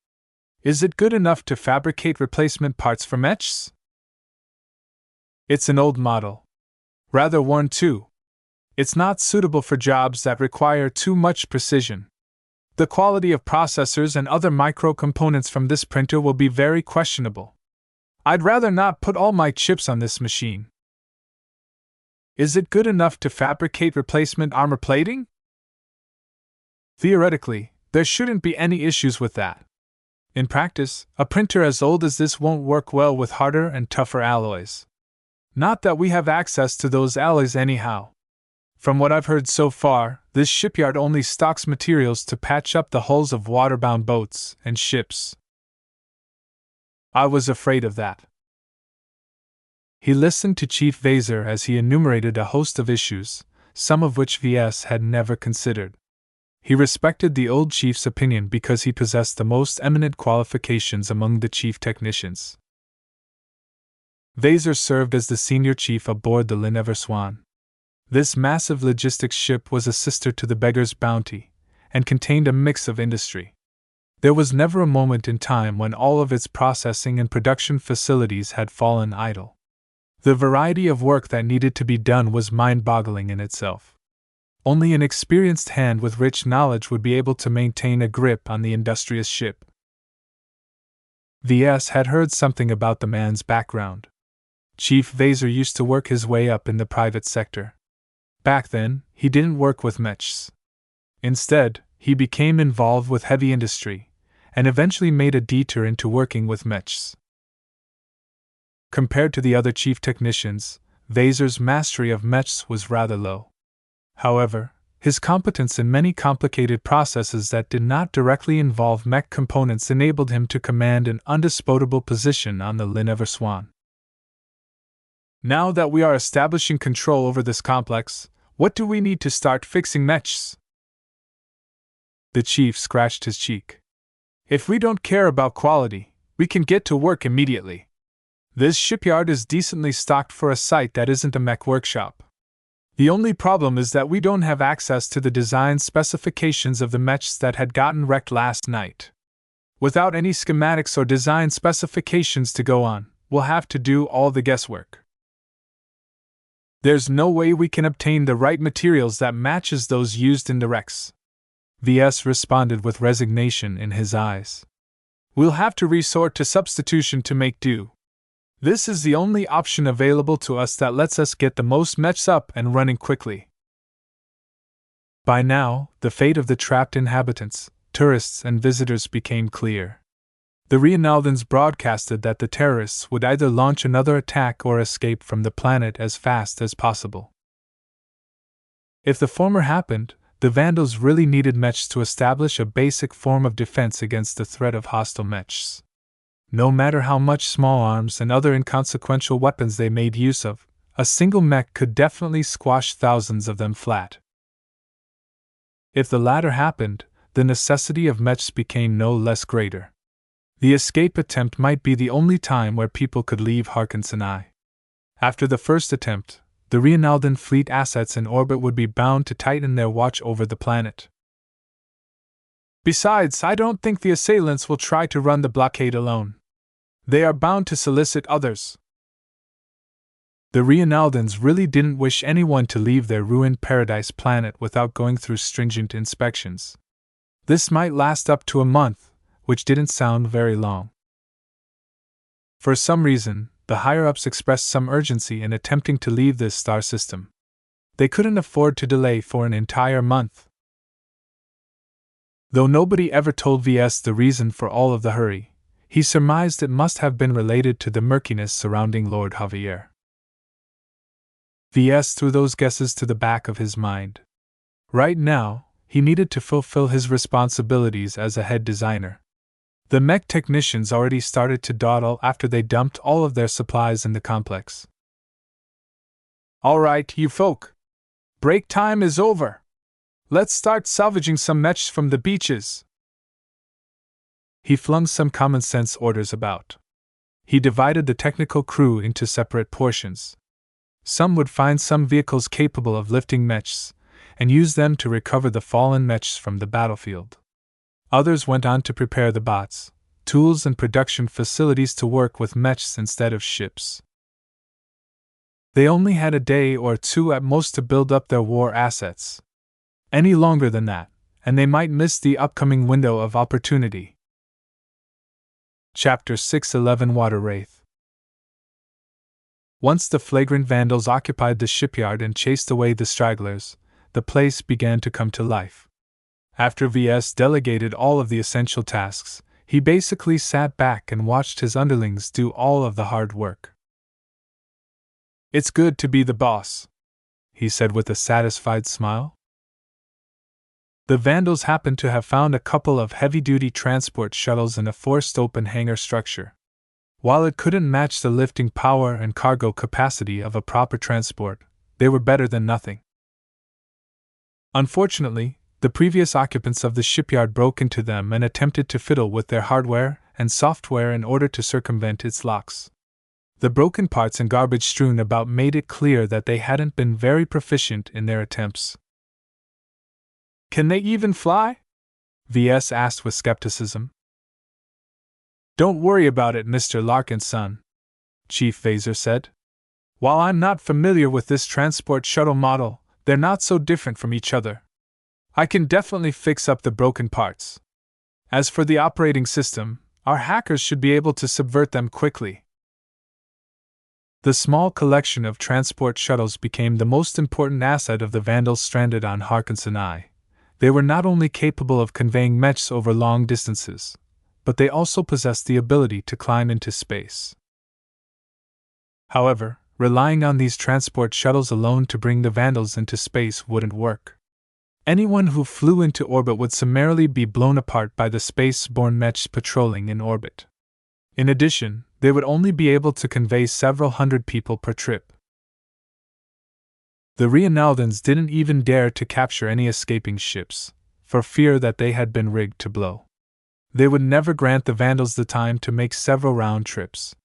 Is it good enough to fabricate replacement parts for Mechs?" "It's an old model. Rather worn too. It's not suitable for jobs that require too much precision. The quality of processors and other micro-components from this printer will be very questionable. I'd rather not put all my chips on this machine." "Is it good enough to fabricate replacement armor plating?" "Theoretically, there shouldn't be any issues with that. In practice, a printer as old as this won't work well with harder and tougher alloys. Not that we have access to those alloys anyhow. From what I've heard so far, this shipyard only stocks materials to patch up the hulls of waterbound boats and ships." "I was afraid of that." He listened to Chief Vaser as he enumerated a host of issues, some of which VS had never considered. He respected the old chief's opinion because he possessed the most eminent qualifications among the chief technicians. Vaser served as the senior chief aboard the Linever Swan. This massive logistics ship was a sister to the Beggar's Bounty, and contained a mix of industry. There was never a moment in time when all of its processing and production facilities had fallen idle. The variety of work that needed to be done was mind-boggling in itself. Only an experienced hand with rich knowledge would be able to maintain a grip on the industrious ship. VS had heard something about the man's background. Chief Vaser used to work his way up in the private sector. Back then, he didn't work with Mechs. Instead, he became involved with heavy industry, and eventually made a detour into working with Mechs. Compared to the other chief technicians, Vaser's mastery of Mechs was rather low. However, his competence in many complicated processes that did not directly involve mech components enabled him to command an undisputable position on the Linever Swan. "Now that we are establishing control over this complex, what do we need to start fixing Mechs?" The chief scratched his cheek. "If we don't care about quality, we can get to work immediately. This shipyard is decently stocked for a site that isn't a mech workshop. The only problem is that we don't have access to the design specifications of the Mechs that had gotten wrecked last night. Without any schematics or design specifications to go on, we'll have to do all the guesswork. There's no way we can obtain the right materials that matches those used in the wrecks." VS responded with resignation in his eyes. "We'll have to resort to substitution to make do. This is the only option available to us that lets us get the most Mechs up and running quickly." By now, the fate of the trapped inhabitants, tourists, and visitors became clear. The Rionaldans broadcasted that the terrorists would either launch another attack or escape from the planet as fast as possible. If the former happened, the Vandals really needed Mechs to establish a basic form of defense against the threat of hostile Mechs. No matter how much small arms and other inconsequential weapons they made use of, a single mech could definitely squash thousands of them flat. If the latter happened, the necessity of Mechs became no less greater. The escape attempt might be the only time where people could leave Harkinson. After the first attempt, the Reinaldan fleet assets in orbit would be bound to tighten their watch over the planet. Besides, I don't think the assailants will try to run the blockade alone. They are bound to solicit others. The Reinaldans really didn't wish anyone to leave their ruined paradise planet without going through stringent inspections. This might last up to a month, which didn't sound very long. For some reason, the higher-ups expressed some urgency in attempting to leave this star system. They couldn't afford to delay for an entire month. Though nobody ever told VS the reason for all of the hurry, he surmised it must have been related to the murkiness surrounding Lord Javier. VS threw those guesses to the back of his mind. Right now, he needed to fulfill his responsibilities as a head designer. The mech technicians already started to dawdle after they dumped all of their supplies in the complex. All right, you folk. Break time is over. Let's start salvaging some mechs from the beaches. He flung some common sense orders about. He divided the technical crew into separate portions. Some would find some vehicles capable of lifting mechs, and use them to recover the fallen mechs from the battlefield. Others went on to prepare the bots, tools and production facilities to work with mechs instead of ships. They only had a day or two at most to build up their war assets. Any longer than that, and they might miss the upcoming window of opportunity. Chapter 6:11 Water Wraith. Once the flagrant vandals occupied the shipyard and chased away the stragglers, the place began to come to life. After VS delegated all of the essential tasks, he basically sat back and watched his underlings do all of the hard work. "It's good to be the boss," he said with a satisfied smile. The vandals happened to have found a couple of heavy-duty transport shuttles in a forced-open hangar structure. While it couldn't match the lifting power and cargo capacity of a proper transport, they were better than nothing. Unfortunately, the previous occupants of the shipyard broke into them and attempted to fiddle with their hardware and software in order to circumvent its locks. The broken parts and garbage strewn about made it clear that they hadn't been very proficient in their attempts. "Can they even fly?" VS asked with skepticism. "Don't worry about it, Mr. Larkin's son," Chief Vaser said. "While I'm not familiar with this transport shuttle model, they're not so different from each other. I can definitely fix up the broken parts. As for the operating system, our hackers should be able to subvert them quickly." The small collection of transport shuttles became the most important asset of the vandals stranded on Harkinson. They were not only capable of conveying mechs over long distances, but they also possessed the ability to climb into space. However, relying on these transport shuttles alone to bring the vandals into space wouldn't work. Anyone who flew into orbit would summarily be blown apart by the space-borne mechs patrolling in orbit. In addition, they would only be able to convey several hundred people per trip. The Reinaldans didn't even dare to capture any escaping ships, for fear that they had been rigged to blow. They would never grant the vandals the time to make several round trips.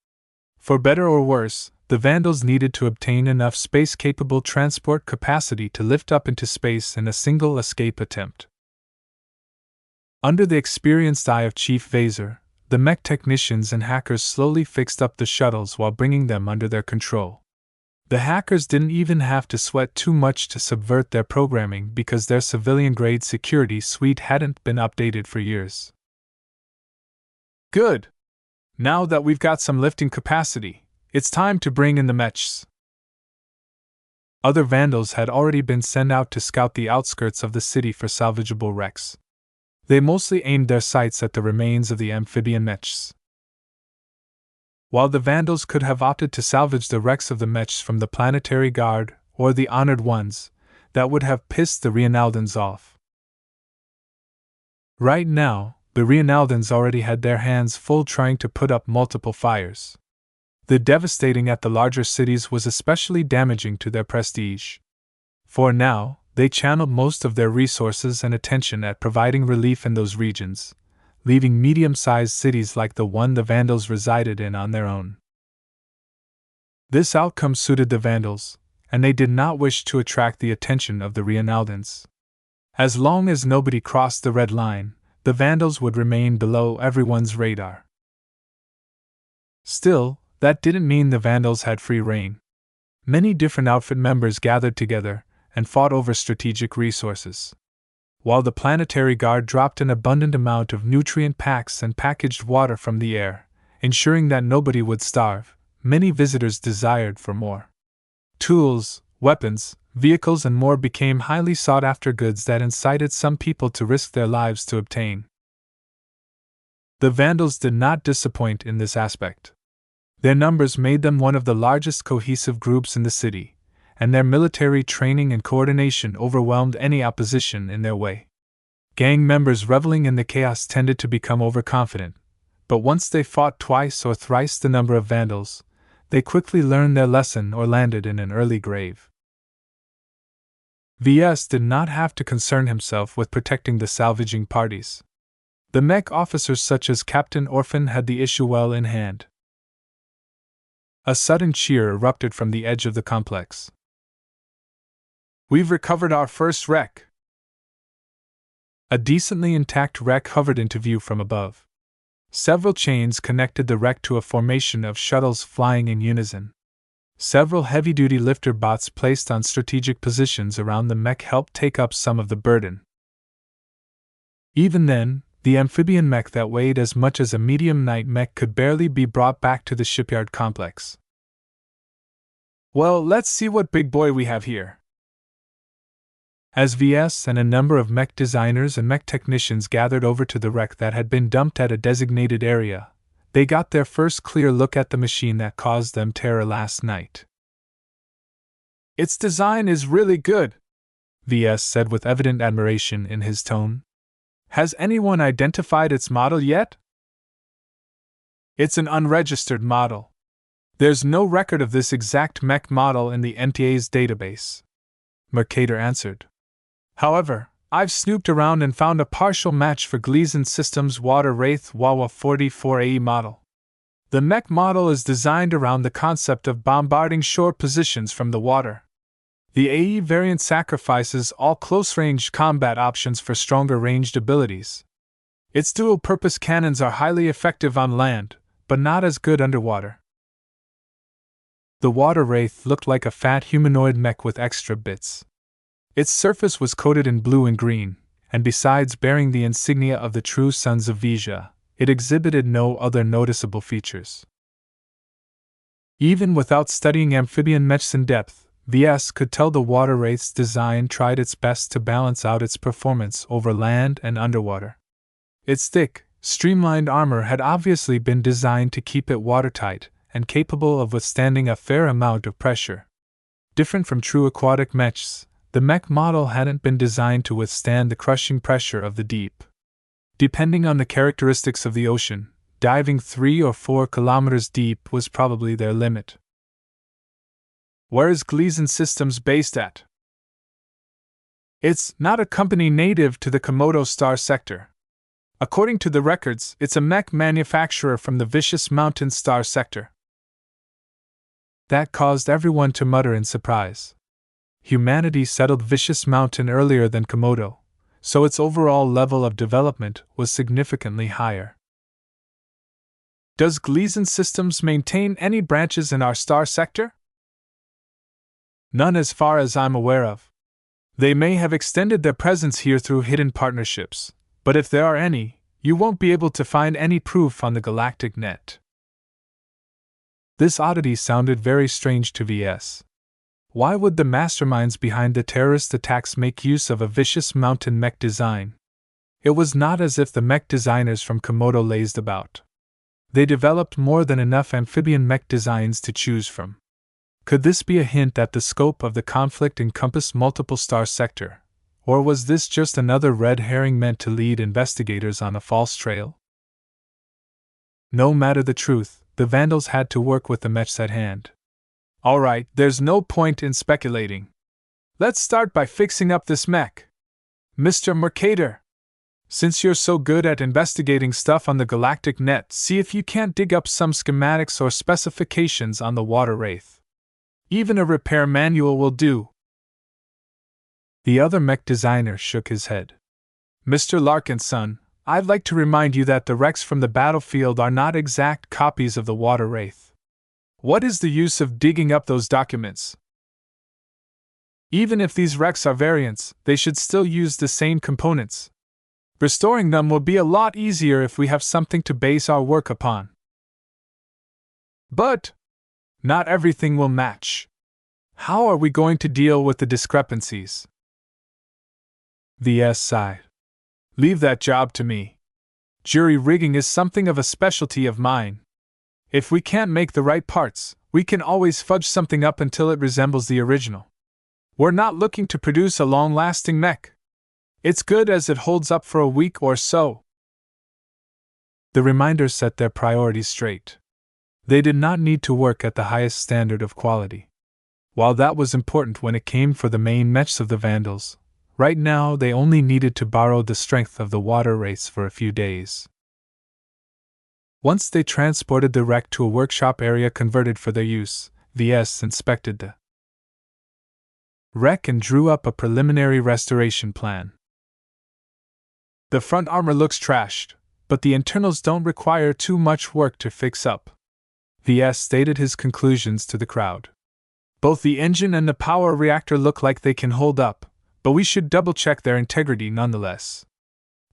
For better or worse, the vandals needed to obtain enough space-capable transport capacity to lift up into space in a single escape attempt. Under the experienced eye of Chief Vaser, the mech technicians and hackers slowly fixed up the shuttles while bringing them under their control. The hackers didn't even have to sweat too much to subvert their programming because their civilian-grade security suite hadn't been updated for years. "Good! Now that we've got some lifting capacity, it's time to bring in the mechs." Other vandals had already been sent out to scout the outskirts of the city for salvageable wrecks. They mostly aimed their sights at the remains of the amphibian mechs. While the vandals could have opted to salvage the wrecks of the mechs from the Planetary Guard or the Honored Ones, that would have pissed the Reinaldans off. Right now, the Reinaldans already had their hands full trying to put up multiple fires. The devastating at the larger cities was especially damaging to their prestige. For now, they channeled most of their resources and attention at providing relief in those regions, leaving medium-sized cities like the one the Vandals resided in on their own. This outcome suited the Vandals, and they did not wish to attract the attention of the Reinaldans. As long as nobody crossed the red line, the Vandals would remain below everyone's radar. Still, that didn't mean the Vandals had free rein. Many different outfit members gathered together and fought over strategic resources. While the Planetary Guard dropped an abundant amount of nutrient packs and packaged water from the air, ensuring that nobody would starve, many visitors desired for more. Tools, weapons, vehicles, and more became highly sought-after goods that incited some people to risk their lives to obtain. The Vandals did not disappoint in this aspect. Their numbers made them one of the largest cohesive groups in the city, and their military training and coordination overwhelmed any opposition in their way. Gang members reveling in the chaos tended to become overconfident, but once they fought twice or thrice the number of Vandals, they quickly learned their lesson or landed in an early grave. VS did not have to concern himself with protecting the salvaging parties. The Mech officers such as Captain Orphan had the issue well in hand. A sudden cheer erupted from the edge of the complex. "We've recovered our first wreck!" A decently intact wreck hovered into view from above. Several chains connected the wreck to a formation of shuttles flying in unison. Several heavy-duty lifter bots placed on strategic positions around the Mech helped take up some of the burden. Even then, the amphibian mech that weighed as much as a medium night mech could barely be brought back to the shipyard complex. "Well, let's see what big boy we have here." As VS and a number of mech designers and mech technicians gathered over to the wreck that had been dumped at a designated area, they got their first clear look at the machine that caused them terror last night. "Its design is really good," VS said with evident admiration in his tone. "Has anyone identified its model yet?" "It's an unregistered model. There's no record of this exact mech model in the NTA's database," Mercator answered. "However, I've snooped around and found a partial match for Gleason Systems' Water Wraith Wawa 44AE model. The mech model is designed around the concept of bombarding shore positions from the water. The AE variant sacrifices all close-range combat options for stronger ranged abilities. Its dual-purpose cannons are highly effective on land, but not as good underwater." The Water Wraith looked like a fat humanoid mech with extra bits. Its surface was coated in blue and green, and besides bearing the insignia of the true Sons of Vija, it exhibited no other noticeable features. Even without studying amphibian mechs in depth, VS could tell the Water Wraith's design tried its best to balance out its performance over land and underwater. Its thick, streamlined armor had obviously been designed to keep it watertight and capable of withstanding a fair amount of pressure. Different from true aquatic mechs, the mech model hadn't been designed to withstand the crushing pressure of the deep. Depending on the characteristics of the ocean, diving 3 or 4 kilometers deep was probably their limit. "Where is Gleason Systems based at?" "It's not a company native to the Komodo Star sector. According to the records, it's a mech manufacturer from the Vicious Mountain Star sector." That caused everyone to mutter in surprise. Humanity settled Vicious Mountain earlier than Komodo, so its overall level of development was significantly higher. "Does Gleason Systems maintain any branches in our star sector?" "None as far as I'm aware of. They may have extended their presence here through hidden partnerships, but if there are any, you won't be able to find any proof on the galactic net." This oddity sounded very strange to VS. Why would the masterminds behind the terrorist attacks make use of a Vicious Mountain mech design? It was not as if the mech designers from Komodo lazed about. They developed more than enough amphibian mech designs to choose from. Could this be a hint that the scope of the conflict encompassed multiple star sector, or was this just another red herring meant to lead investigators on a false trail? No matter the truth, the Vandals had to work with the mechs at hand. "All right, there's no point in speculating. Let's start by fixing up this mech. Mr. Mercator, Since you're so good at investigating stuff on the galactic net, see if you can't dig up some schematics or specifications on the water wraith. Even a repair manual will do. The other mech designer shook his head. Mr. Larkinson, I'd like to remind you that the wrecks from the battlefield are not exact copies of the water wraith. What is the use of digging up those documents? Even if these wrecks are variants, they should still use the same components. Restoring them will be a lot easier if we have something to base our work upon. But not everything will match. How are we going to deal with the discrepancies? VS sighed. Leave that job to me. Jury rigging is something of a specialty of mine. If we can't make the right parts, we can always fudge something up until it resembles the original. We're not looking to produce a long-lasting mech. It's good as it holds up for a week or so. The reminder set their priorities straight. They did not need to work at the highest standard of quality. While that was important when it came for the main mechs of the Vandals, right now they only needed to borrow the strength of the water wraiths for a few days. Once they transported the wreck to a workshop area converted for their use, VS inspected the wreck and drew up a preliminary restoration plan. The front armor looks trashed, but the internals don't require too much work to fix up. VS stated his conclusions to the crowd. Both the engine and the power reactor look like they can hold up, but we should double-check their integrity nonetheless.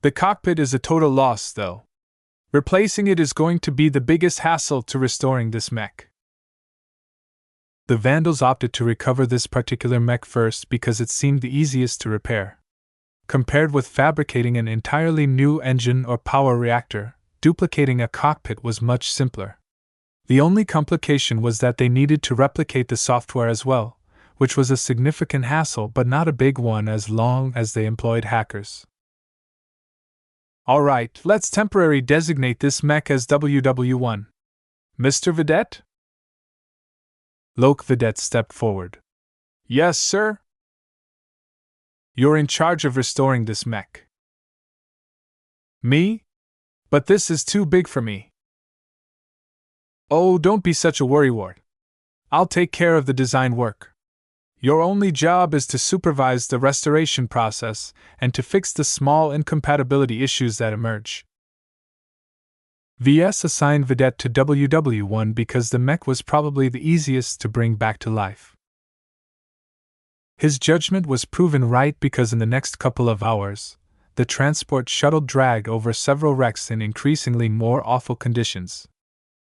The cockpit is a total loss, though. Replacing it is going to be the biggest hassle to restoring this mech. The Vandals opted to recover this particular mech first because it seemed the easiest to repair. Compared with fabricating an entirely new engine or power reactor, duplicating a cockpit was much simpler. The only complication was that they needed to replicate the software as well, which was a significant hassle but not a big one as long as they employed hackers. Alright, let's temporarily designate this mech as WW1. Mr. Vedette? Loke Vedette stepped forward. Yes, sir? You're in charge of restoring this mech. Me? But this is too big for me. Oh, don't be such a worrywart. I'll take care of the design work. Your only job is to supervise the restoration process and to fix the small incompatibility issues that emerge. VS assigned Vedette to WW1 because the mech was probably the easiest to bring back to life. His judgment was proven right because in the next couple of hours, the transport shuttle dragged over several wrecks in increasingly more awful conditions.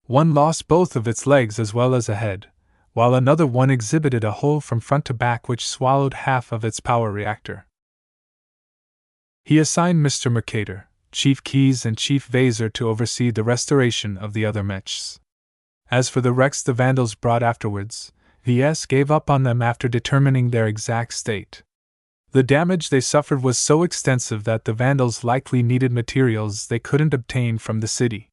One lost both of its legs as well as a head, while another one exhibited a hole from front to back which swallowed half of its power reactor. He assigned Mr. Mercator, Chief Keys and Chief Vaser to oversee the restoration of the other mechs. As for the wrecks the Vandals brought afterwards, VS gave up on them after determining their exact state. The damage they suffered was so extensive that the Vandals likely needed materials they couldn't obtain from the city.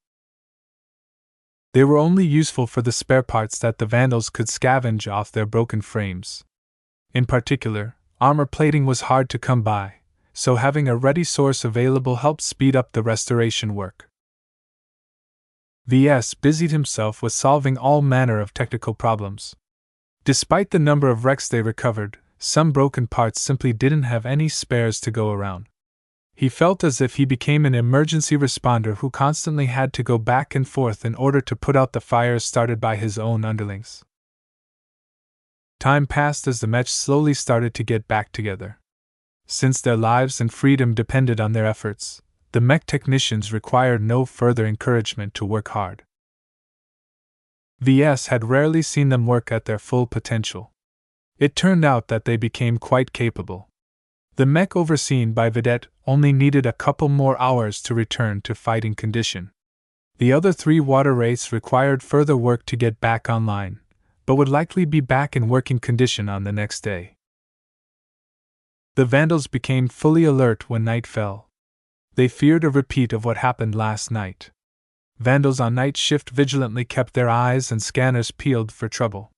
They were only useful for the spare parts that the Vandals could scavenge off their broken frames. In particular, armor plating was hard to come by, so having a ready source available helped speed up the restoration work. VS busied himself with solving all manner of technical problems. Despite the number of wrecks they recovered, some broken parts simply didn't have any spares to go around. He felt as if he became an emergency responder who constantly had to go back and forth in order to put out the fires started by his own underlings. Time passed as the mech slowly started to get back together. Since their lives and freedom depended on their efforts, the mech technicians required no further encouragement to work hard. VS had rarely seen them work at their full potential. It turned out that they became quite capable. The mech overseen by Vedette only needed a couple more hours to return to fighting condition. The other 3 water wraiths required further work to get back online, but would likely be back in working condition on the next day. The Vandals became fully alert when night fell. They feared a repeat of what happened last night. Vandals on night shift vigilantly kept their eyes and scanners peeled for trouble.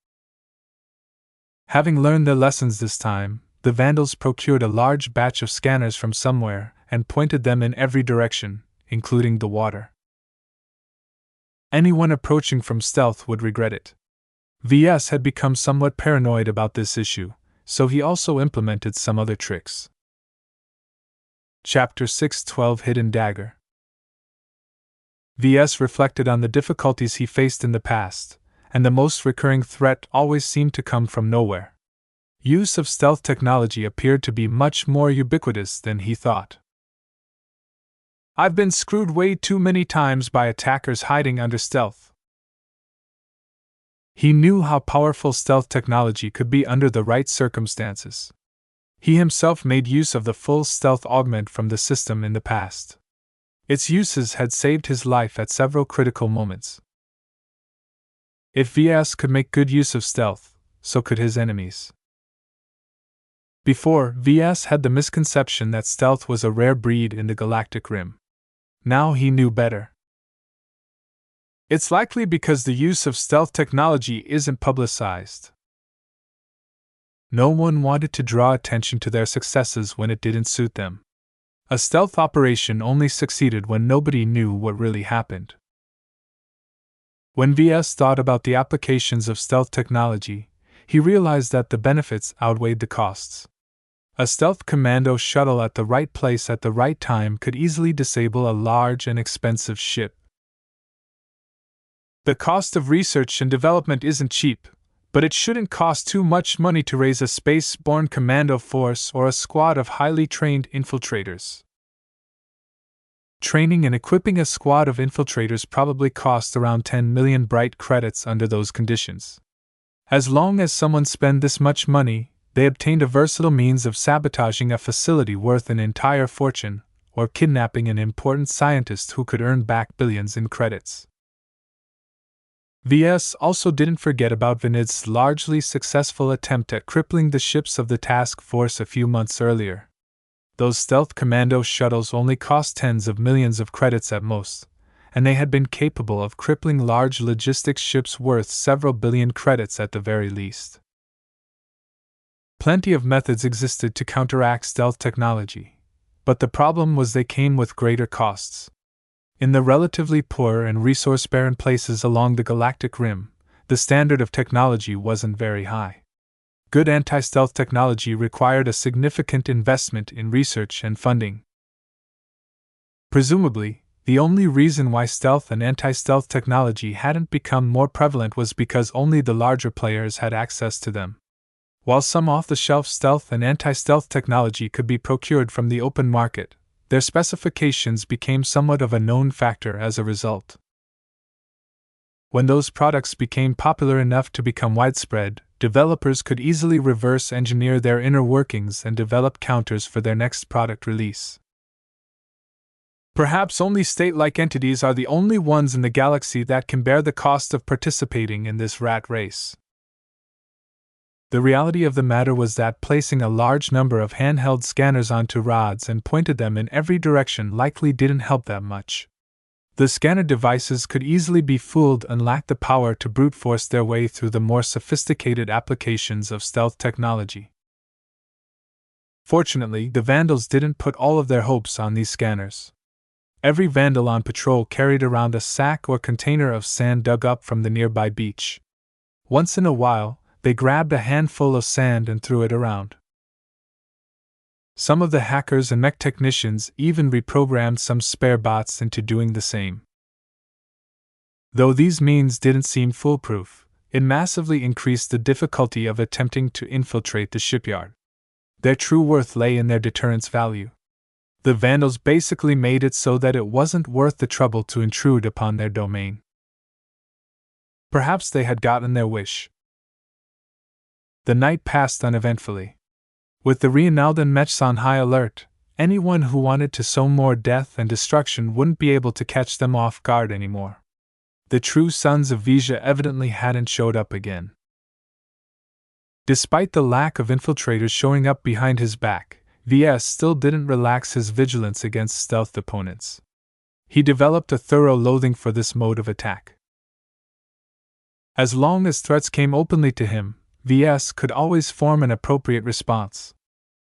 Having learned their lessons this time, the Vandals procured a large batch of scanners from somewhere and pointed them in every direction, including the water. Anyone approaching from stealth would regret it. VS had become somewhat paranoid about this issue, so he also implemented some other tricks. Chapter 6:12 Hidden Dagger. VS reflected on the difficulties he faced in the past, and the most recurring threat always seemed to come from nowhere. Use of stealth technology appeared to be much more ubiquitous than he thought. "I've been screwed way too many times by attackers hiding under stealth." He knew how powerful stealth technology could be under the right circumstances. He himself made use of the full stealth augment from the system in the past. Its uses had saved his life at several critical moments. If VS could make good use of stealth, so could his enemies. Before, VS had the misconception that stealth was a rare breed in the galactic rim. Now he knew better. It's likely because the use of stealth technology isn't publicized. No one wanted to draw attention to their successes when it didn't suit them. A stealth operation only succeeded when nobody knew what really happened. When VS thought about the applications of stealth technology, he realized that the benefits outweighed the costs. A stealth commando shuttle at the right place at the right time could easily disable a large and expensive ship. The cost of research and development isn't cheap, but it shouldn't cost too much money to raise a space-borne commando force or a squad of highly trained infiltrators. Training and equipping a squad of infiltrators probably cost around 10 million bright credits under those conditions. As long as someone spent this much money, they obtained a versatile means of sabotaging a facility worth an entire fortune, or kidnapping an important scientist who could earn back billions in credits. VS also didn't forget about Vanid's largely successful attempt at crippling the ships of the task force a few months earlier. Those stealth commando shuttles only cost tens of millions of credits at most, and they had been capable of crippling large logistics ships worth several billion credits at the very least. Plenty of methods existed to counteract stealth technology, but the problem was they came with greater costs. In the relatively poor and resource-barren places along the galactic rim, the standard of technology wasn't very high. Good anti-stealth technology required a significant investment in research and funding. Presumably, the only reason why stealth and anti-stealth technology hadn't become more prevalent was because only the larger players had access to them. While some off-the-shelf stealth and anti-stealth technology could be procured from the open market, their specifications became somewhat of a known factor as a result. When those products became popular enough to become widespread, developers could easily reverse engineer their inner workings and develop counters for their next product release. Perhaps only state-like entities are the only ones in the galaxy that can bear the cost of participating in this rat race. The reality of the matter was that placing a large number of handheld scanners onto rods and pointed them in every direction likely didn't help that much. The scanner devices could easily be fooled and lacked the power to brute force their way through the more sophisticated applications of stealth technology. Fortunately, the Vandals didn't put all of their hopes on these scanners. Every Vandal on patrol carried around a sack or container of sand dug up from the nearby beach. Once in a while, they grabbed a handful of sand and threw it around. Some of the hackers and mech technicians even reprogrammed some spare bots into doing the same. Though these means didn't seem foolproof, it massively increased the difficulty of attempting to infiltrate the shipyard. Their true worth lay in their deterrence value. The Vandals basically made it so that it wasn't worth the trouble to intrude upon their domain. Perhaps they had gotten their wish. The night passed uneventfully. With the Reinaldan Mechs on high alert, anyone who wanted to sow more death and destruction wouldn't be able to catch them off guard anymore. The true sons of Vija evidently hadn't showed up again. Despite the lack of infiltrators showing up behind his back, VS still didn't relax his vigilance against stealth opponents. He developed a thorough loathing for this mode of attack. As long as threats came openly to him, VS could always form an appropriate response.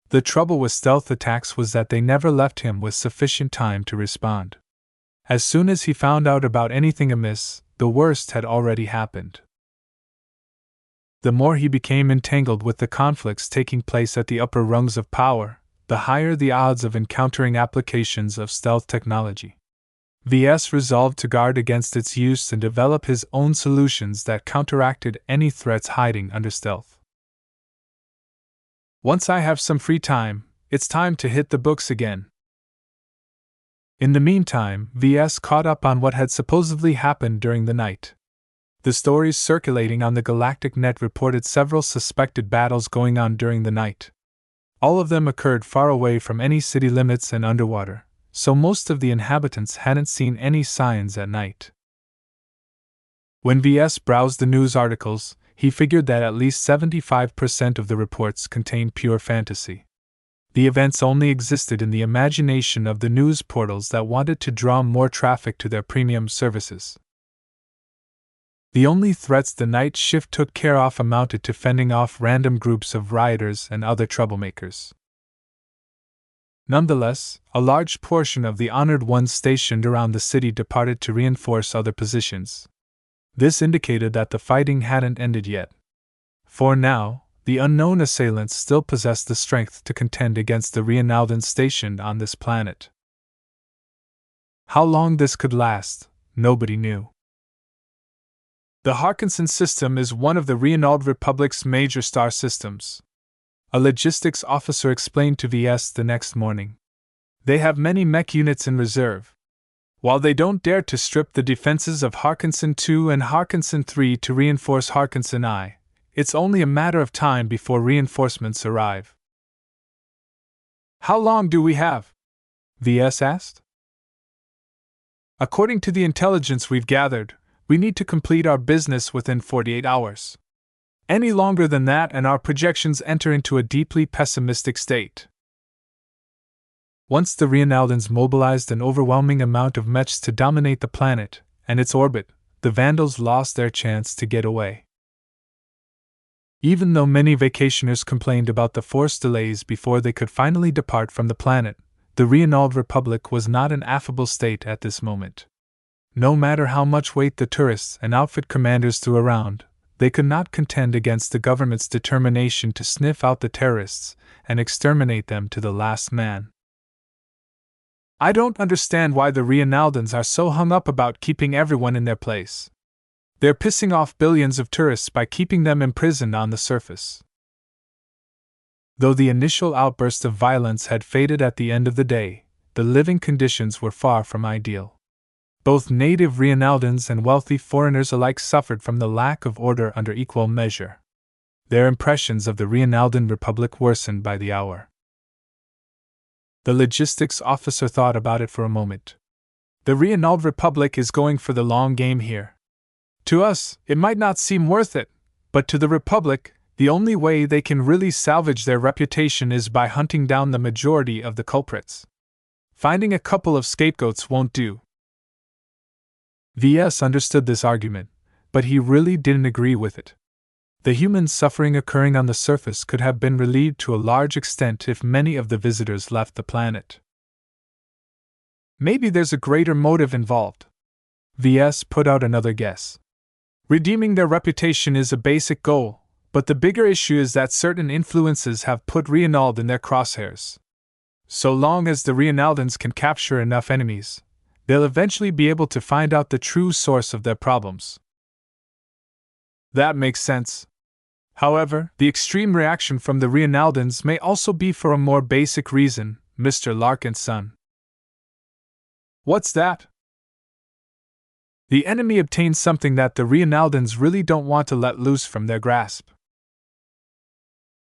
The trouble with stealth attacks was that they never left him with sufficient time to respond. As soon as he found out about anything amiss, the worst had already happened. The more he became entangled with the conflicts taking place at the upper rungs of power, the higher the odds of encountering applications of stealth technology. VS resolved to guard against its use and develop his own solutions that counteracted any threats hiding under stealth. Once I have some free time, it's time to hit the books again. In the meantime, VS caught up on what had supposedly happened during the night. The stories circulating on the galactic net reported several suspected battles going on during the night. All of them occurred far away from any city limits and underwater, so most of the inhabitants hadn't seen any signs at night. When VS browsed the news articles, he figured that at least 75% of the reports contained pure fantasy. The events only existed in the imagination of the news portals that wanted to draw more traffic to their premium services. The only threats the night shift took care of amounted to fending off random groups of rioters and other troublemakers. Nonetheless, a large portion of the honored ones stationed around the city departed to reinforce other positions. This indicated that the fighting hadn't ended yet. For now, the unknown assailants still possessed the strength to contend against the Reinaldans stationed on this planet. How long this could last, nobody knew. The Harkinson system is one of the Reinald Republic's major star systems. A logistics officer explained to VS the next morning. They have many mech units in reserve. While they don't dare to strip the defenses of Harkinson 2 and Harkinson 3 to reinforce Harkinson I, it's only a matter of time before reinforcements arrive. How long do we have? VS asked. According to the intelligence we've gathered, we need to complete our business within 48 hours. Any longer than that and our projections enter into a deeply pessimistic state. Once the Reinaldans mobilized an overwhelming amount of mechs to dominate the planet and its orbit, the Vandals lost their chance to get away. Even though many vacationers complained about the forced delays before they could finally depart from the planet, the Reinald Republic was not an affable state at this moment. No matter how much weight the tourists and outfit commanders threw around, they could not contend against the government's determination to sniff out the terrorists and exterminate them to the last man. I don't understand why the Reinaldans are so hung up about keeping everyone in their place. They're pissing off billions of tourists by keeping them imprisoned on the surface. Though the initial outburst of violence had faded at the end of the day, the living conditions were far from ideal. Both native Reinaldans and wealthy foreigners alike suffered from the lack of order under equal measure. Their impressions of the Reinaldan Republic worsened by the hour. The logistics officer thought about it for a moment. The Reinald Republic is going for the long game here. To us, it might not seem worth it, but to the Republic, the only way they can really salvage their reputation is by hunting down the majority of the culprits. Finding a couple of scapegoats won't do. VS understood this argument, but he really didn't agree with it. The human suffering occurring on the surface could have been relieved to a large extent if many of the visitors left the planet. Maybe there's a greater motive involved. VS put out another guess. Redeeming their reputation is a basic goal, but the bigger issue is that certain influences have put Reinald in their crosshairs. So long as the Reinaldans can capture enough enemies, they'll eventually be able to find out the true source of their problems. That makes sense. However, the extreme reaction from the Reinaldans may also be for a more basic reason, Mr. Larkin's son. What's that? The enemy obtains something that the Reinaldans really don't want to let loose from their grasp.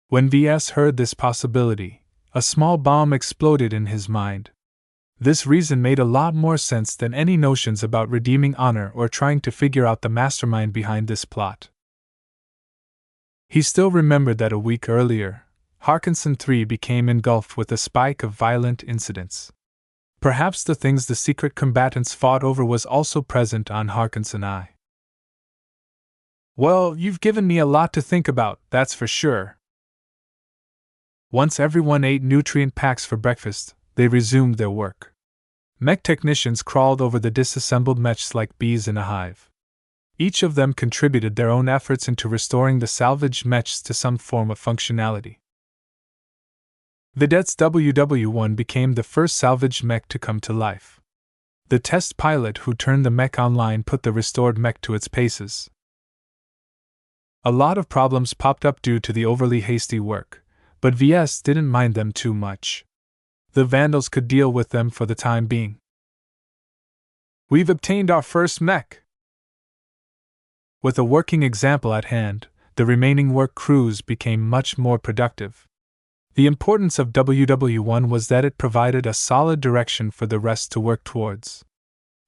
When VS heard this possibility, a small bomb exploded in his mind. This reason made a lot more sense than any notions about redeeming honor or trying to figure out the mastermind behind this plot. He still remembered that a week earlier, Harkinson 3 became engulfed with a spike of violent incidents. Perhaps the things the secret combatants fought over was also present on Harkinson I. Well, you've given me a lot to think about, that's for sure. Once everyone ate nutrient packs for breakfast, they resumed their work. Mech technicians crawled over the disassembled mechs like bees in a hive. Each of them contributed their own efforts into restoring the salvaged mechs to some form of functionality. Vedette's WW1 became the first salvaged mech to come to life. The test pilot who turned the mech online put the restored mech to its paces. A lot of problems popped up due to the overly hasty work, but VS didn't mind them too much. The Vandals could deal with them for the time being. We've obtained our first mech. With a working example at hand, the remaining work crews became much more productive. The importance of WW1 was that it provided a solid direction for the rest to work towards.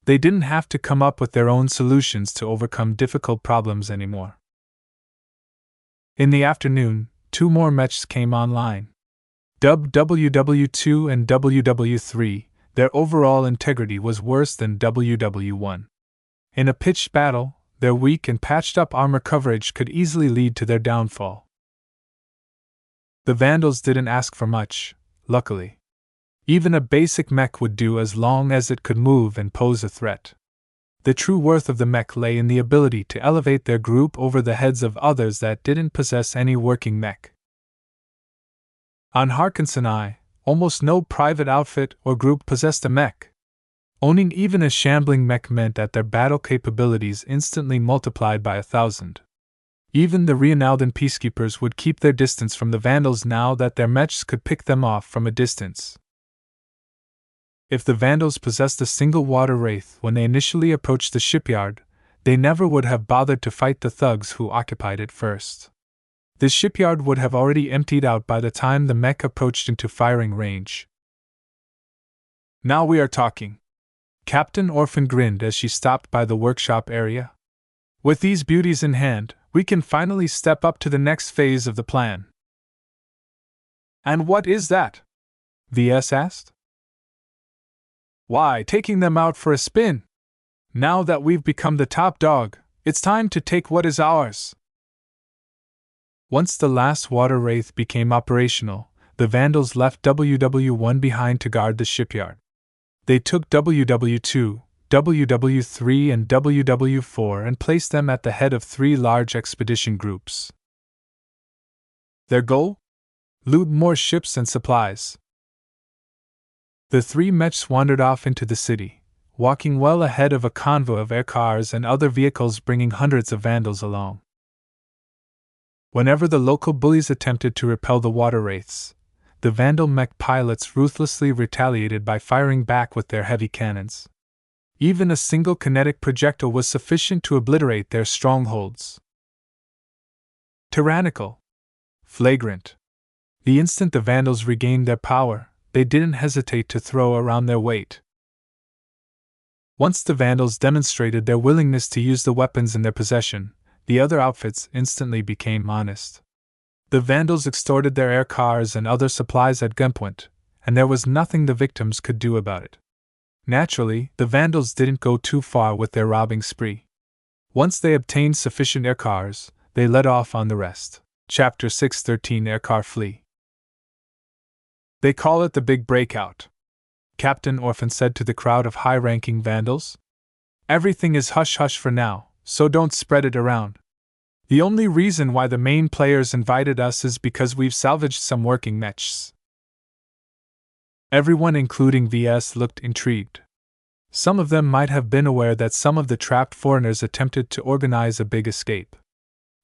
They didn't have to come up with their own solutions to overcome difficult problems anymore. In the afternoon, 2 more mechs came online. Dubbed WW2 and WW3, their overall integrity was worse than WW1. In a pitched battle, their weak and patched-up armor coverage could easily lead to their downfall. The Vandals didn't ask for much, luckily. Even a basic mech would do as long as it could move and pose a threat. The true worth of the mech lay in the ability to elevate their group over the heads of others that didn't possess any working mech. On Harkinson I, almost no private outfit or group possessed a mech. Owning even a shambling mech meant that their battle capabilities instantly multiplied by 1,000. Even the Reinaldan peacekeepers would keep their distance from the Vandals now that their mechs could pick them off from a distance. If the Vandals possessed a single water wraith when they initially approached the shipyard, they never would have bothered to fight the thugs who occupied it first. The shipyard would have already emptied out by the time the mech approached into firing range. Now we are talking. Captain Orphan grinned as she stopped by the workshop area. With these beauties in hand, we can finally step up to the next phase of the plan. And what is that? VS asked. Why, taking them out for a spin. Now that we've become the top dog, it's time to take what is ours. Once the last water wraith became operational, the Vandals left WW1 behind to guard the shipyard. They took WW2, WW3 and WW4 and placed them at the head of 3 large expedition groups. Their goal? Loot more ships and supplies. The 3 mechs wandered off into the city, walking well ahead of a convoy of air cars and other vehicles bringing hundreds of Vandals along. Whenever the local bullies attempted to repel the water wraiths, the Vandal mech pilots ruthlessly retaliated by firing back with their heavy cannons. Even a single kinetic projectile was sufficient to obliterate their strongholds. Tyrannical. Flagrant. The instant the Vandals regained their power, they didn't hesitate to throw around their weight. Once the Vandals demonstrated their willingness to use the weapons in their possession, the other outfits instantly became honest. The Vandals extorted their air cars and other supplies at gunpoint, and there was nothing the victims could do about it. Naturally, the Vandals didn't go too far with their robbing spree. Once they obtained sufficient air cars, they led off on the rest. Chapter 613 Aircar Flee. They call it the Big Breakout, Captain Orphan said to the crowd of high-ranking Vandals. Everything is hush-hush for now, so don't spread it around. The only reason why the main players invited us is because we've salvaged some working mechs. Everyone, including VS, looked intrigued. Some of them might have been aware that some of the trapped foreigners attempted to organize a big escape.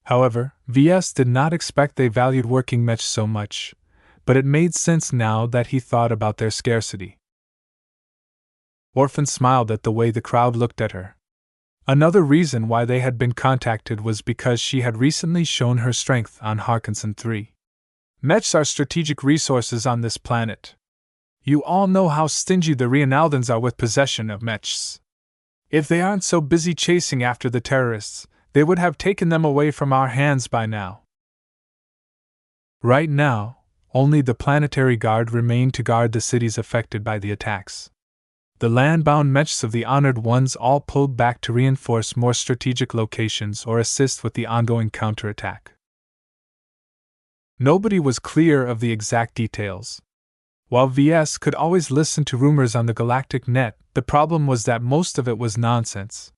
However, VS did not expect they valued working mechs so much, but it made sense now that he thought about their scarcity. Orphan smiled at the way the crowd looked at her. Another reason why they had been contacted was because she had recently shown her strength on Harkinson 3. Mechs are strategic resources on this planet. You all know how stingy the Reinaldans are with possession of mechs. If they aren't so busy chasing after the terrorists, they would have taken them away from our hands by now. Right now, only the Planetary Guard remained to guard the cities affected by the attacks. The land-bound mechs of the Honored Ones all pulled back to reinforce more strategic locations or assist with the ongoing counterattack. Nobody was clear of the exact details. While VS could always listen to rumors on the galactic net, the problem was that most of it was nonsense.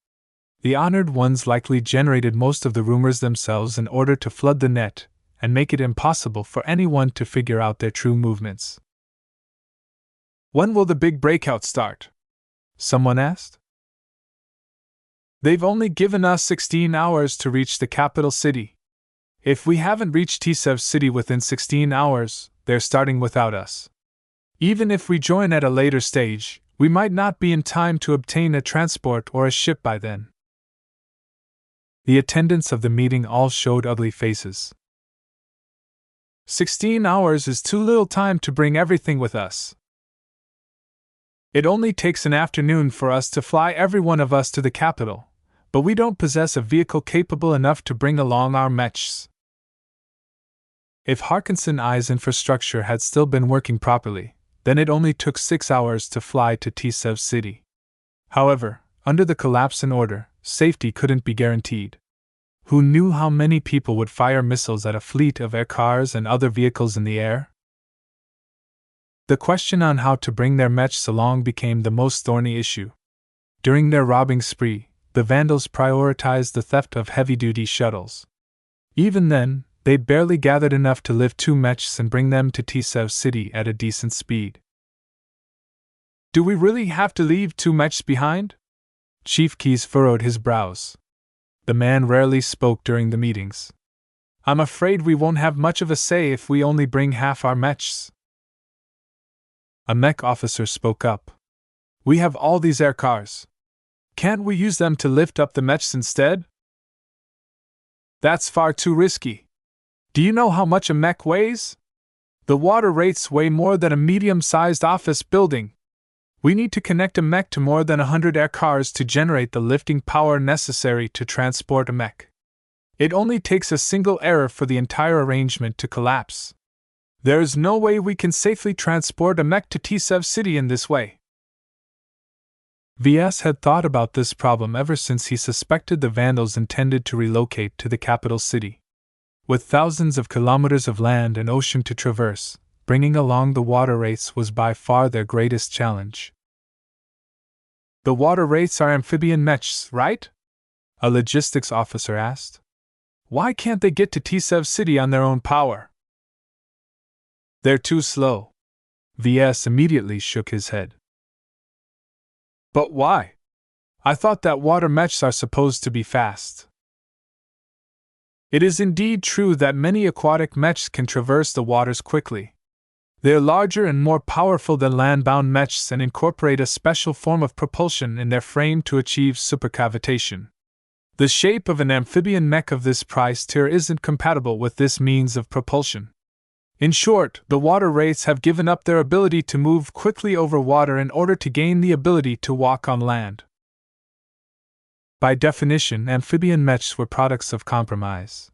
The honored ones likely generated most of the rumors themselves in order to flood the net and make it impossible for anyone to figure out their true movements. When will the big breakout start? Someone asked. They've only given us 16 hours to reach the capital city. If we haven't reached Tsev City within 16 hours, they're starting without us. Even if we join at a later stage, we might not be in time to obtain a transport or a ship by then. The attendants of the meeting all showed ugly faces. 16 hours is too little time to bring everything with us. It only takes an afternoon for us to fly every one of us to the capital, but we don't possess a vehicle capable enough to bring along our mechs. If Harkinson I's infrastructure had still been working properly, then it only took 6 hours to fly to Tsev City. However, under the collapse in order, safety couldn't be guaranteed. Who knew how many people would fire missiles at a fleet of air cars and other vehicles in the air? The question on how to bring their mechs along became the most thorny issue. During their robbing spree, the Vandals prioritized the theft of heavy-duty shuttles. Even then, they barely gathered enough to lift 2 mechs and bring them to Tsev City at a decent speed. Do we really have to leave 2 mechs behind? Chief Keys furrowed his brows. The man rarely spoke during the meetings. I'm afraid we won't have much of a say if we only bring half our mechs. A mech officer spoke up. We have all these air cars. Can't we use them to lift up the mechs instead? That's far too risky. Do you know how much a mech weighs? The water rates weigh more than a medium-sized office building. We need to connect a mech to more than 100 air cars to generate the lifting power necessary to transport a mech. It only takes a single error for the entire arrangement to collapse. There is no way we can safely transport a mech to Tsev City in this way. VS had thought about this problem ever since he suspected the Vandals intended to relocate to the capital city. With thousands of kilometers of land and ocean to traverse, bringing along the water wraiths was by far their greatest challenge. The water wraiths are amphibian mechs, right? A logistics officer asked. Why can't they get to Tsev City on their own power? They're too slow. VS immediately shook his head. But why? I thought that water mechs are supposed to be fast. It is indeed true that many aquatic mechs can traverse the waters quickly. They are larger and more powerful than land-bound mechs and incorporate a special form of propulsion in their frame to achieve supercavitation. The shape of an amphibian mech of this price tier isn't compatible with this means of propulsion. In short, the water wraiths have given up their ability to move quickly over water in order to gain the ability to walk on land. By definition, amphibian mechs were products of compromise.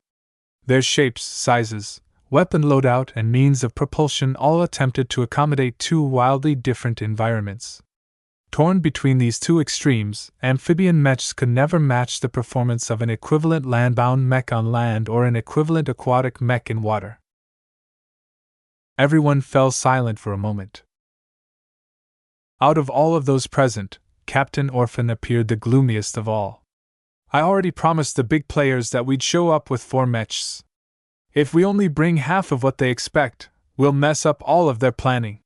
Their shapes, sizes, weapon loadout, and means of propulsion all attempted to accommodate 2 wildly different environments. Torn between these 2 extremes, amphibian mechs could never match the performance of an equivalent land-bound mech on land or an equivalent aquatic mech in water. Everyone fell silent for a moment. Out of all of those present, Captain Orphan appeared the gloomiest of all. I already promised the big players that we'd show up with 4 mechs. If we only bring half of what they expect, we'll mess up all of their planning.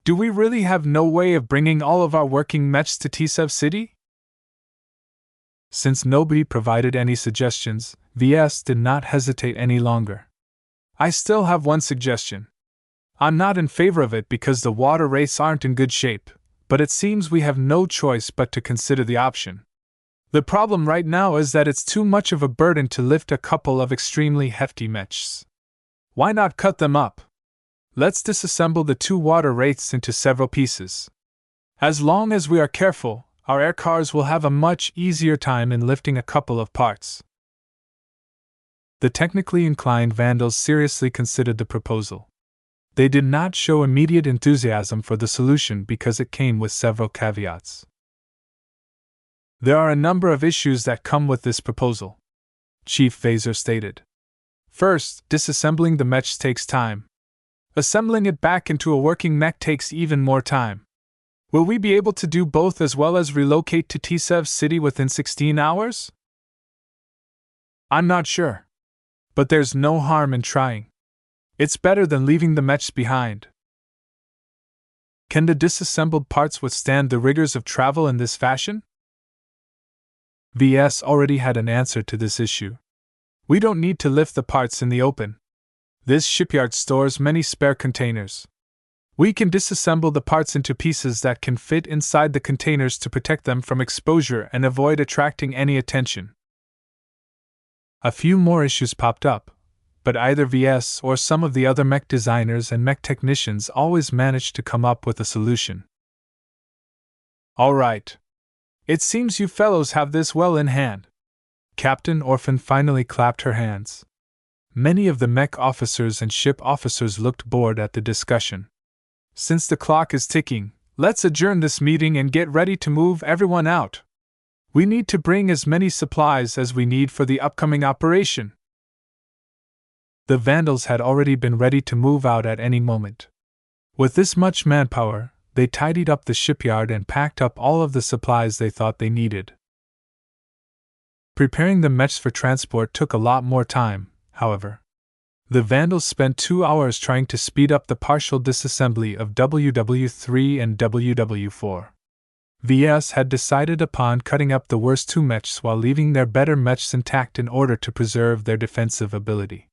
Do we really have no way of bringing all of our working mechs to Tsev City? Since nobody provided any suggestions, VS did not hesitate any longer. I still have one suggestion. I'm not in favor of it because the water wraiths aren't in good shape, but it seems we have no choice but to consider the option. The problem right now is that it's too much of a burden to lift a couple of extremely hefty mechs. Why not cut them up? Let's disassemble the 2 water wraiths into several pieces. As long as we are careful, our air cars will have a much easier time in lifting a couple of parts. The technically inclined Vandals seriously considered the proposal. They did not show immediate enthusiasm for the solution because it came with several caveats. There are a number of issues that come with this proposal, Chief Vaser stated. First, disassembling the Mech takes time. Assembling it back into a working mech takes even more time. Will we be able to do both as well as relocate to Tsev City within 16 hours? I'm not sure. But there's no harm in trying. It's better than leaving the Mechs behind. Can the disassembled parts withstand the rigors of travel in this fashion? VS already had an answer to this issue. We don't need to lift the parts in the open. This shipyard stores many spare containers. We can disassemble the parts into pieces that can fit inside the containers to protect them from exposure and avoid attracting any attention. A few more issues popped up, but either VS or some of the other mech designers and mech technicians always managed to come up with a solution. All right. It seems you fellows have this well in hand. Captain Orphan finally clapped her hands. Many of the mech officers and ship officers looked bored at the discussion. Since the clock is ticking, let's adjourn this meeting and get ready to move everyone out. We need to bring as many supplies as we need for the upcoming operation. The Vandals had already been ready to move out at any moment. With this much manpower, they tidied up the shipyard and packed up all of the supplies they thought they needed. Preparing the Mechs for transport took a lot more time, however. The Vandals spent 2 hours trying to speed up the partial disassembly of WW3 and WW4. VS had decided upon cutting up the worst 2 Mechs while leaving their better Mechs intact in order to preserve their defensive ability.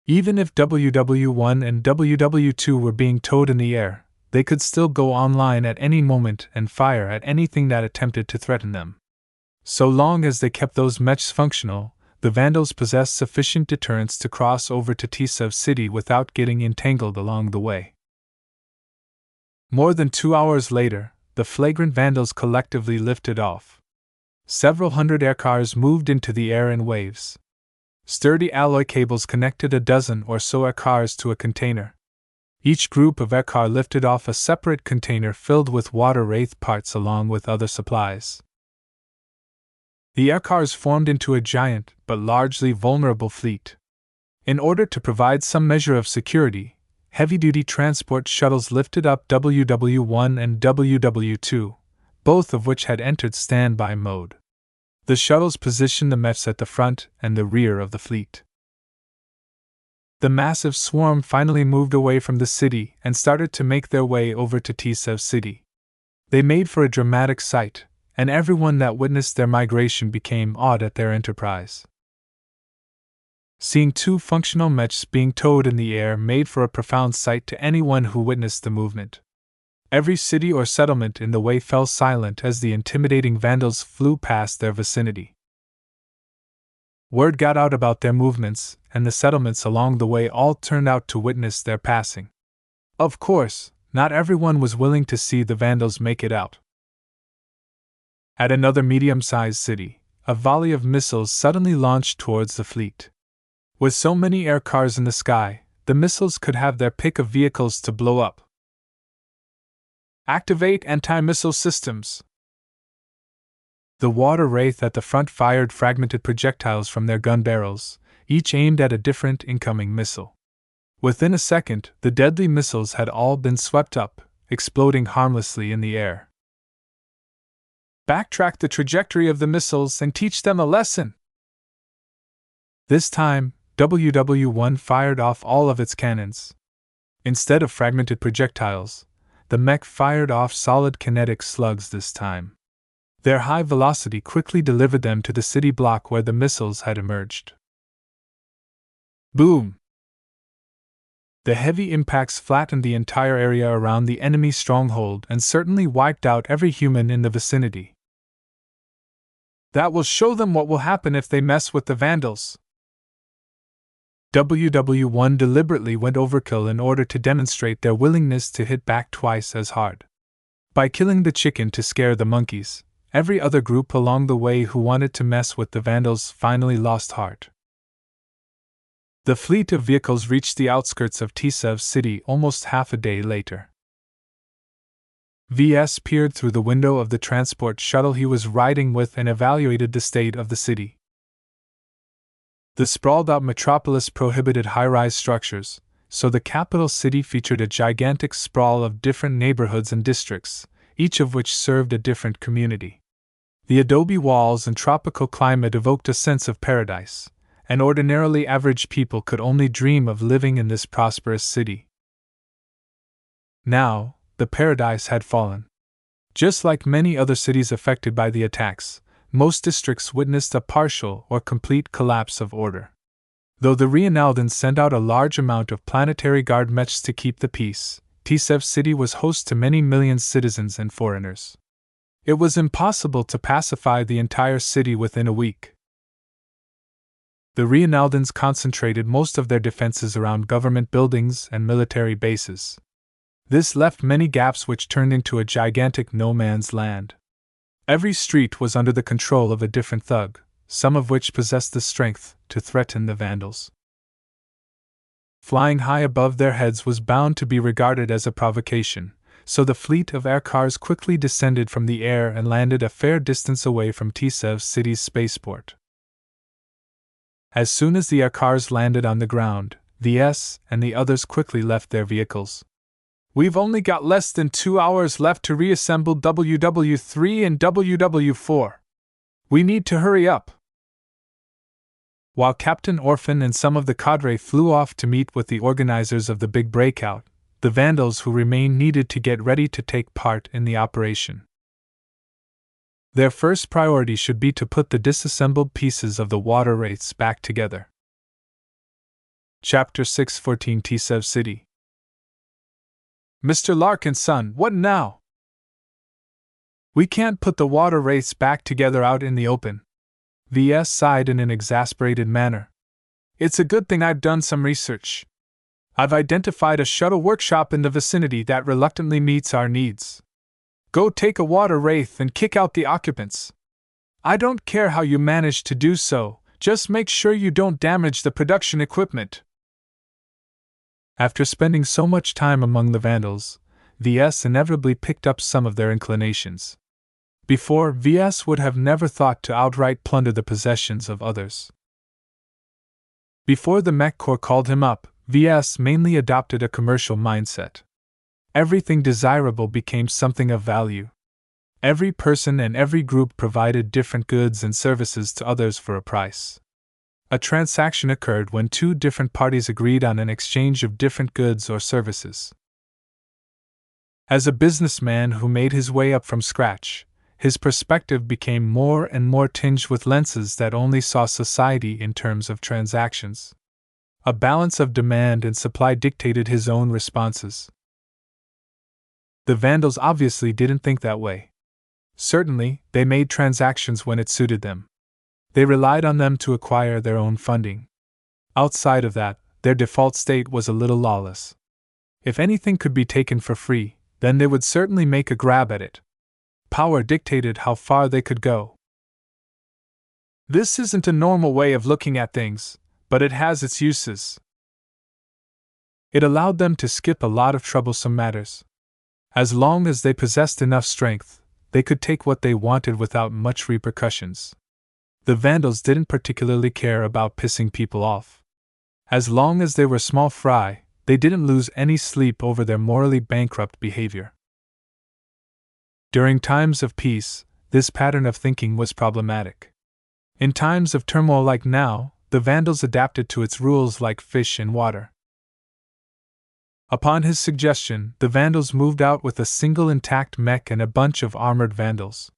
Even if WW1 and WW2 were being towed in the air, they could still go online at any moment and fire at anything that attempted to threaten them. So long as they kept those Mechs functional, the Vandals possessed sufficient deterrence to cross over to Tsev City without getting entangled along the way. More than 2 hours later, the flagrant Vandals collectively lifted off. Several hundred aircars moved into the air in waves. Sturdy alloy cables connected a dozen or so aircars to a container. Each group of aircar lifted off a separate container filled with water wraith parts along with other supplies. The aircars formed into a giant, but largely vulnerable fleet. In order to provide some measure of security, heavy-duty transport shuttles lifted up WW1 and WW2, both of which had entered standby mode. The shuttles positioned the Mechs at the front and the rear of the fleet. The massive swarm finally moved away from the city and started to make their way over to Tsev City. They made for a dramatic sight, and everyone that witnessed their migration became awed at their enterprise. Seeing 2 functional Mechs being towed in the air made for a profound sight to anyone who witnessed the movement. Every city or settlement in the way fell silent as the intimidating Vandals flew past their vicinity. Word got out about their movements, and the settlements along the way all turned out to witness their passing. Of course, not everyone was willing to see the Vandals make it out. At another medium-sized city, a volley of missiles suddenly launched towards the fleet. With so many air cars in the sky, the missiles could have their pick of vehicles to blow up. Activate anti-missile systems. The water wraith at the front fired fragmented projectiles from their gun barrels, each aimed at a different incoming missile. Within a second, the deadly missiles had all been swept up, exploding harmlessly in the air. Backtrack the trajectory of the missiles and teach them a lesson. This time, WW1 fired off all of its cannons. Instead of fragmented projectiles, the Mech fired off solid kinetic slugs this time. Their high velocity quickly delivered them to the city block where the missiles had emerged. Boom! The heavy impacts flattened the entire area around the enemy stronghold and certainly wiped out every human in the vicinity. That will show them what will happen if they mess with the Vandals. WW1 deliberately went overkill in order to demonstrate their willingness to hit back twice as hard. By killing the chicken to scare the monkeys, every other group along the way who wanted to mess with the Vandals finally lost heart. The fleet of vehicles reached the outskirts of Tsev City almost half a day later. VS peered through the window of the transport shuttle he was riding with and evaluated the state of the city. The sprawled-out metropolis prohibited high-rise structures, so the capital city featured a gigantic sprawl of different neighborhoods and districts, each of which served a different community. The adobe walls and tropical climate evoked a sense of paradise, and ordinarily average people could only dream of living in this prosperous city. Now, the paradise had fallen. Just like many other cities affected by the attacks, most districts witnessed a partial or complete collapse of order. Though the Reinaldans sent out a large amount of planetary guard mechs to keep the peace, Tsev City was host to many million citizens and foreigners. It was impossible to pacify the entire city within a week. The Reinaldans concentrated most of their defenses around government buildings and military bases. This left many gaps which turned into a gigantic no-man's land. Every street was under the control of a different thug, some of which possessed the strength to threaten the Vandals. Flying high above their heads was bound to be regarded as a provocation, so the fleet of aircars quickly descended from the air and landed a fair distance away from Tsev City's spaceport. As soon as the aircars landed on the ground, the S and the others quickly left their vehicles. "We've only got less than 2 hours left to reassemble WW3 and WW4. We need to hurry up." While Captain Orphan and some of the cadre flew off to meet with the organizers of the big breakout, the Vandals who remained needed to get ready to take part in the operation. Their first priority should be to put the disassembled pieces of the water wraiths back together. Chapter 614 Tsev City. "Mr. Larkin's son, what now?" "We can't put the water wraiths back together out in the open." VS sighed in an exasperated manner. "It's a good thing I've done some research. I've identified a shuttle workshop in the vicinity that reluctantly meets our needs. Go take a water wraith and kick out the occupants. I don't care how you manage to do so, just make sure you don't damage the production equipment." After spending so much time among the Vandals, VS inevitably picked up some of their inclinations. Before, VS would have never thought to outright plunder the possessions of others. Before the Mech Corps called him up, VS mainly adopted a commercial mindset. Everything desirable became something of value. Every person and every group provided different goods and services to others for a price. A transaction occurred when two different parties agreed on an exchange of different goods or services. As a businessman who made his way up from scratch, his perspective became more and more tinged with lenses that only saw society in terms of transactions. A balance of demand and supply dictated his own responses. The Vandals obviously didn't think that way. Certainly, they made transactions when it suited them. They relied on them to acquire their own funding. Outside of that, their default state was a little lawless. If anything could be taken for free, then they would certainly make a grab at it. Power dictated how far they could go. This isn't a normal way of looking at things, but it has its uses. It allowed them to skip a lot of troublesome matters. As long as they possessed enough strength, they could take what they wanted without much repercussions. The Vandals didn't particularly care about pissing people off. As long as they were small fry, they didn't lose any sleep over their morally bankrupt behavior. During times of peace, this pattern of thinking was problematic. In times of turmoil like now, the Vandals adapted to its rules like fish in water. Upon his suggestion, the Vandals moved out with a single intact mech and a bunch of armored Vandals.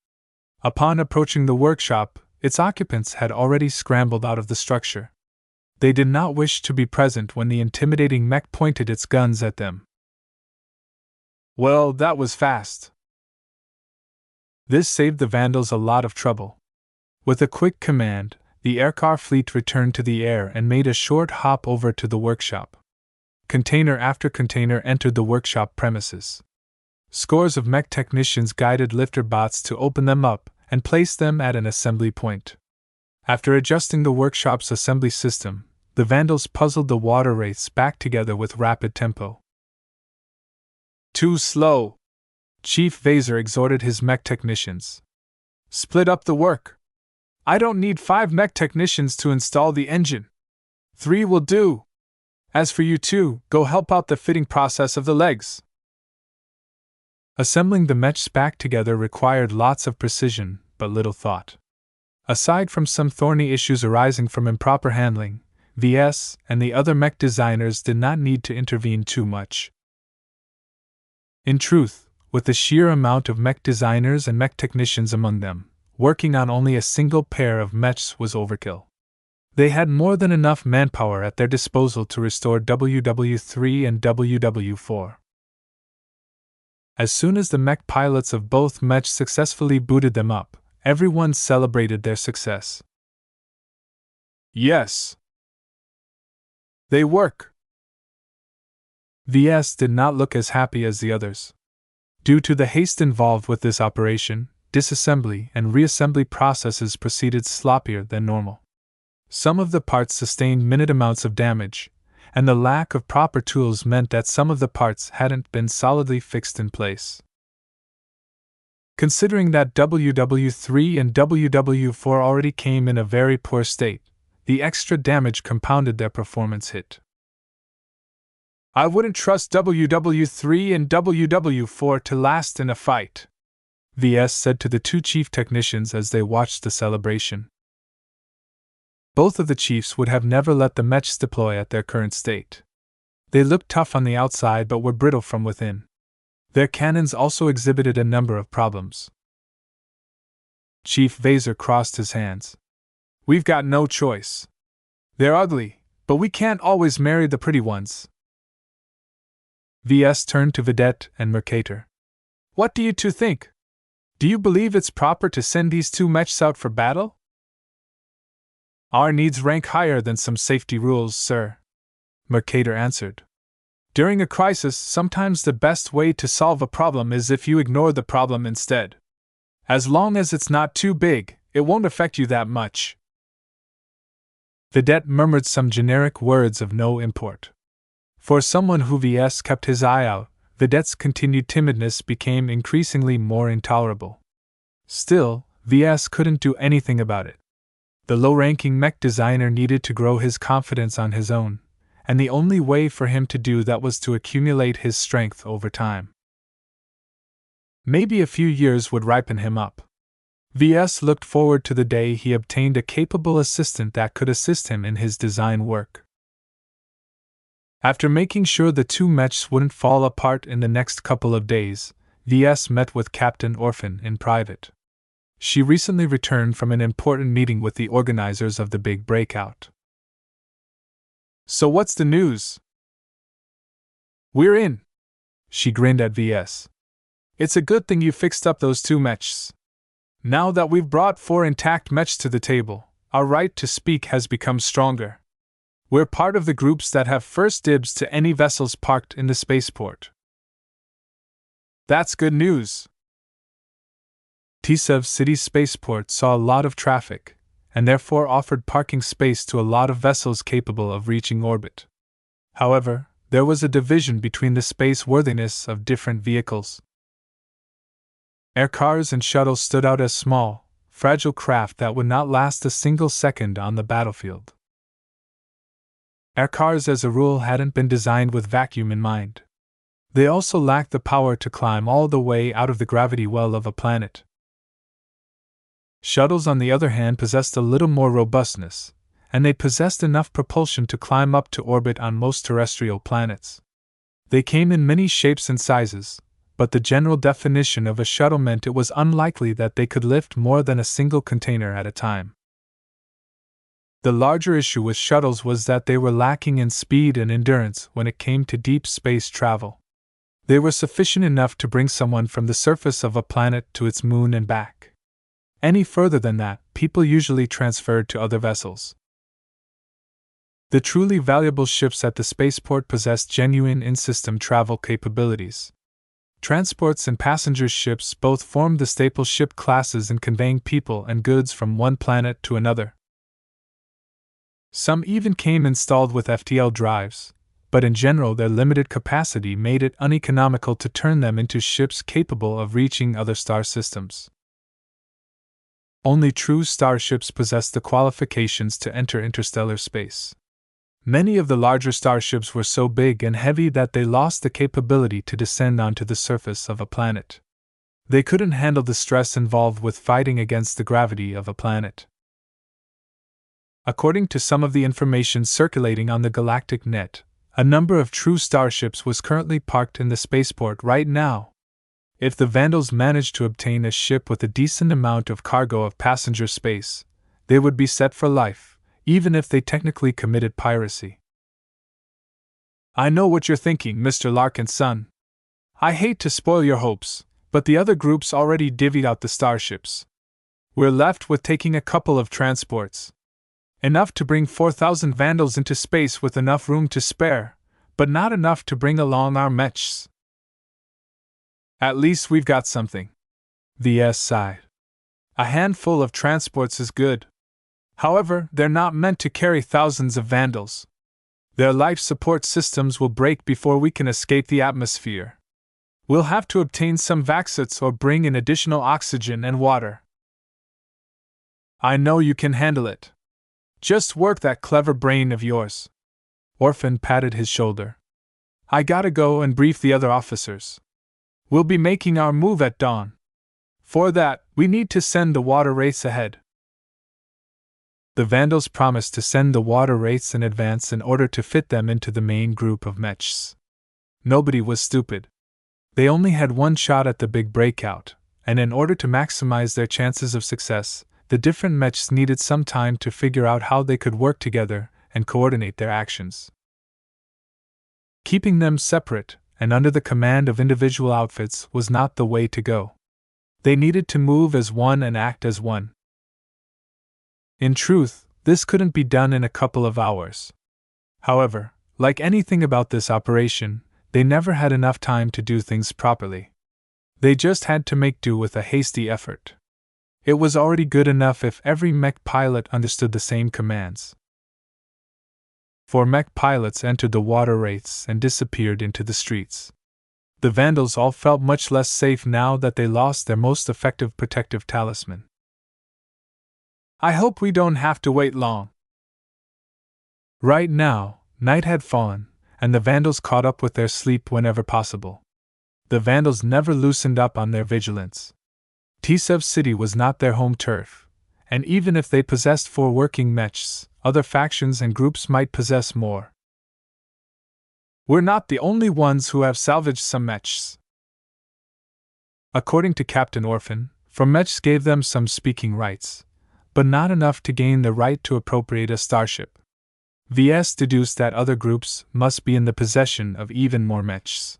Upon approaching the workshop, its occupants had already scrambled out of the structure. They did not wish to be present when the intimidating mech pointed its guns at them. Well, that was fast. This saved the Vandals a lot of trouble. With a quick command, the aircar fleet returned to the air and made a short hop over to the workshop. Container after container entered the workshop premises. Scores of mech technicians guided lifter bots to open them up and place them at an assembly point. After adjusting the workshop's assembly system, the Vandals puzzled the water wraiths back together with rapid tempo. "Too slow," Chief Vaser exhorted his mech technicians. "Split up the work. I don't need 5 mech technicians to install the engine. 3 will do. As for you two, go help out the fitting process of the legs. Assembling the mechs back together required lots of precision, but little thought. Aside from some thorny issues arising from improper handling, VS and the other mech designers did not need to intervene too much. In truth, with the sheer amount of mech designers and mech technicians among them, working on only a single pair of mechs was overkill. They had more than enough manpower at their disposal to restore WW3 and WW4. As soon as the mech pilots of both mechs successfully booted them up, everyone celebrated their success. Yes! They work! VS did not look as happy as the others. Due to the haste involved with this operation, disassembly and reassembly processes proceeded sloppier than normal. Some of the parts sustained minute amounts of damage, and the lack of proper tools meant that some of the parts hadn't been solidly fixed in place. Considering that WW3 and WW4 already came in a very poor state, the extra damage compounded their performance hit. I wouldn't trust WW3 and WW4 to last in a fight, VS said to the 2 chief technicians as they watched the celebration. Both of the chiefs would have never let the mechs deploy at their current state. They looked tough on the outside but were brittle from within. Their cannons also exhibited a number of problems. Chief Vaser crossed his hands. We've got no choice. They're ugly, but we can't always marry the pretty ones. VS turned to Vedette and Mercator. What do you two think? Do you believe it's proper to send these 2 mechs out for battle? Our needs rank higher than some safety rules, sir, Mercator answered. During a crisis, sometimes the best way to solve a problem is if you ignore the problem instead. As long as it's not too big, it won't affect you that much. Vedette murmured some generic words of no import. For someone who VS kept his eye out, Vedette's continued timidness became increasingly more intolerable. Still, VS couldn't do anything about it. The low-ranking mech designer needed to grow his confidence on his own, and the only way for him to do that was to accumulate his strength over time. Maybe a few years would ripen him up. VS looked forward to the day he obtained a capable assistant that could assist him in his design work. After making sure the 2 mechs wouldn't fall apart in the next couple of days, VS met with Captain Orphan in private. She recently returned from an important meeting with the organizers of the big breakout. So what's the news? We're in. She grinned at VS. It's a good thing you fixed up those 2 mechs. Now that we've brought 4 intact mechs to the table, our right to speak has become stronger. We're part of the groups that have first dibs to any vessels parked in the spaceport. That's good news. Tsev City's spaceport saw a lot of traffic, and therefore offered parking space to a lot of vessels capable of reaching orbit. However, there was a division between the space worthiness of different vehicles. Air cars and shuttles stood out as small, fragile craft that would not last a single second on the battlefield. Air cars as a rule hadn't been designed with vacuum in mind. They also lacked the power to climb all the way out of the gravity well of a planet. Shuttles, on the other hand, possessed a little more robustness, and they possessed enough propulsion to climb up to orbit on most terrestrial planets. They came in many shapes and sizes, but the general definition of a shuttle meant it was unlikely that they could lift more than a single container at a time. The larger issue with shuttles was that they were lacking in speed and endurance when it came to deep space travel. They were sufficient enough to bring someone from the surface of a planet to its moon and back. Any further than that, people usually transferred to other vessels. The truly valuable ships at the spaceport possessed genuine in-system travel capabilities. Transports and passenger ships both formed the staple ship classes in conveying people and goods from one planet to another. Some even came installed with FTL drives, but in general their limited capacity made it uneconomical to turn them into ships capable of reaching other star systems. Only true starships possessed the qualifications to enter interstellar space. Many of the larger starships were so big and heavy that they lost the capability to descend onto the surface of a planet. They couldn't handle the stress involved with fighting against the gravity of a planet. According to some of the information circulating on the galactic net, a number of true starships was currently parked in the spaceport right now. If the Vandals managed to obtain a ship with a decent amount of cargo of passenger space, they would be set for life, even if they technically committed piracy. I know what you're thinking, Mr. Larkin's son. I hate to spoil your hopes, but the other groups already divvied out the starships. We're left with taking a couple of transports. Enough to bring 4,000 Vandals into space with enough room to spare, but not enough to bring along our Mechs. At least we've got something. VS sighed. A handful of transports is good. However, they're not meant to carry thousands of Vandals. Their life support systems will break before we can escape the atmosphere. We'll have to obtain some vaccines or bring in additional oxygen and water. I know you can handle it. Just work that clever brain of yours. Orphan patted his shoulder. I gotta go and brief the other officers. We'll be making our move at dawn. For that, we need to send the water wraiths ahead. The Vandals promised to send the water wraiths in advance in order to fit them into the main group of Mechs. Nobody was stupid. They only had one shot at the big breakout, and in order to maximize their chances of success, the different Mechs needed some time to figure out how they could work together and coordinate their actions. Keeping them separate and under the command of individual outfits was not the way to go. They needed to move as one and act as one. In truth, this couldn't be done in a couple of hours. However, like anything about this operation, they never had enough time to do things properly. They just had to make do with a hasty effort. It was already good enough if every mech pilot understood the same commands. 4 mech pilots entered the water wraiths and disappeared into the streets. The Vandals all felt much less safe now that they lost their most effective protective talisman. I hope we don't have to wait long. Right now, night had fallen, and the Vandals caught up with their sleep whenever possible. The Vandals never loosened up on their vigilance. Tsev City was not their home turf, and even if they possessed 4 working Mechs, other factions and groups might possess more. We're not the only ones who have salvaged some Mechs. According to Captain Orphan, 4 Mechs gave them some speaking rights, but not enough to gain the right to appropriate a starship. VS deduced that other groups must be in the possession of even more Mechs.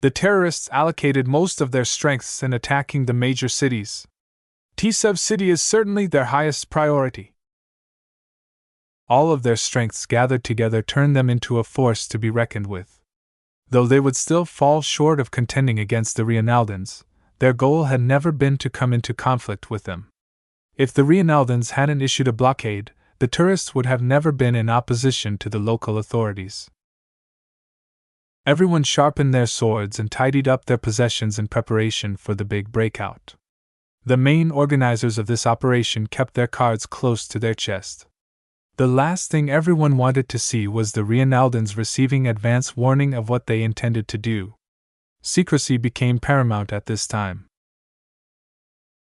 The terrorists allocated most of their strengths in attacking the major cities. Tsev City is certainly their highest priority. All of their strengths gathered together turned them into a force to be reckoned with. Though they would still fall short of contending against the Rienaldans, their goal had never been to come into conflict with them. If the Rienaldans hadn't issued a blockade, the tourists would have never been in opposition to the local authorities. Everyone sharpened their swords and tidied up their possessions in preparation for the big breakout. The main organizers of this operation kept their cards close to their chest. The last thing everyone wanted to see was the Rienaldans receiving advance warning of what they intended to do. Secrecy became paramount at this time.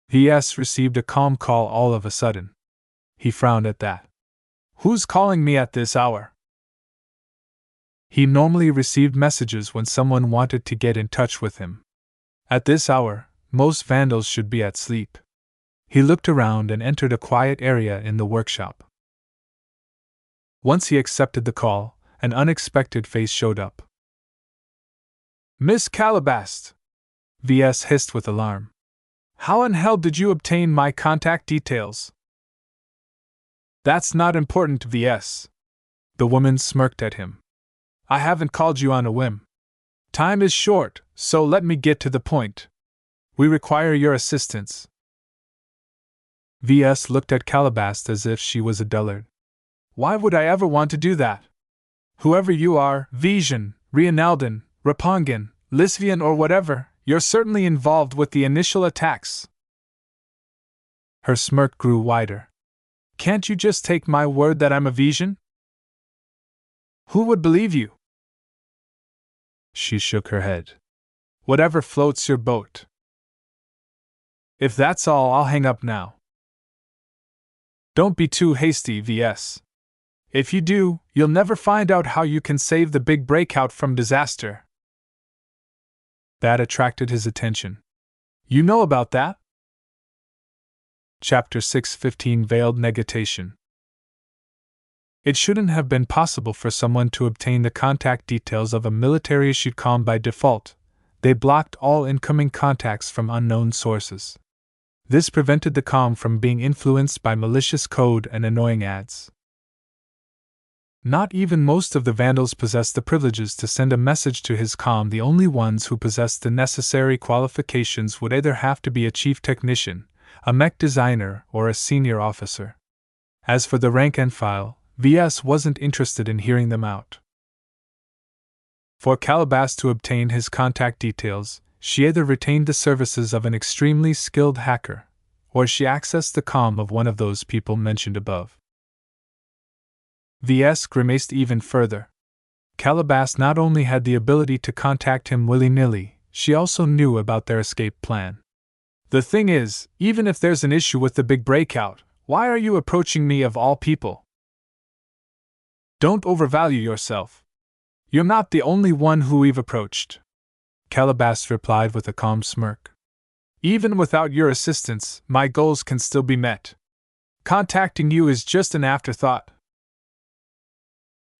VS received a calm call all of a sudden. He frowned at that. Who's calling me at this hour? He normally received messages when someone wanted to get in touch with him. At this hour, most Vandals should be at sleep. He looked around and entered a quiet area in the workshop. Once he accepted the call, an unexpected face showed up. Miss Calabast! VS hissed with alarm. How in hell did you obtain my contact details? That's not important, VS. The woman smirked at him. I haven't called you on a whim. Time is short, so let me get to the point. We require your assistance. VS looked at Calabast as if she was a dullard. Why would I ever want to do that? Whoever you are, Vision, Rienaldan, Rapongan, Lisvian or whatever, you're certainly involved with the initial attacks. Her smirk grew wider. Can't you just take my word that I'm a Vision? Who would believe you? She shook her head. Whatever floats your boat. If that's all, I'll hang up now. Don't be too hasty, VS. If you do, you'll never find out how you can save the big breakout from disaster. That attracted his attention. You know about that? Chapter 6:15 Veiled Negation. It shouldn't have been possible for someone to obtain the contact details of a military-issued comm by default. They blocked all incoming contacts from unknown sources. This prevented the comm from being influenced by malicious code and annoying ads. Not even most of the Vandals possessed the privileges to send a message to his comm. The only ones who possessed the necessary qualifications would either have to be a chief technician, a mech designer, or a senior officer. As for the rank and file, VS wasn't interested in hearing them out. For Calabas to obtain his contact details, she either retained the services of an extremely skilled hacker, or she accessed the comm of one of those people mentioned above. VS grimaced even further. Calabas not only had the ability to contact him willy-nilly, she also knew about their escape plan. The thing is, even if there's an issue with the big breakout, why are you approaching me of all people? Don't overvalue yourself. You're not the only one who we've approached, Calabas replied with a calm smirk. Even without your assistance, my goals can still be met. Contacting you is just an afterthought.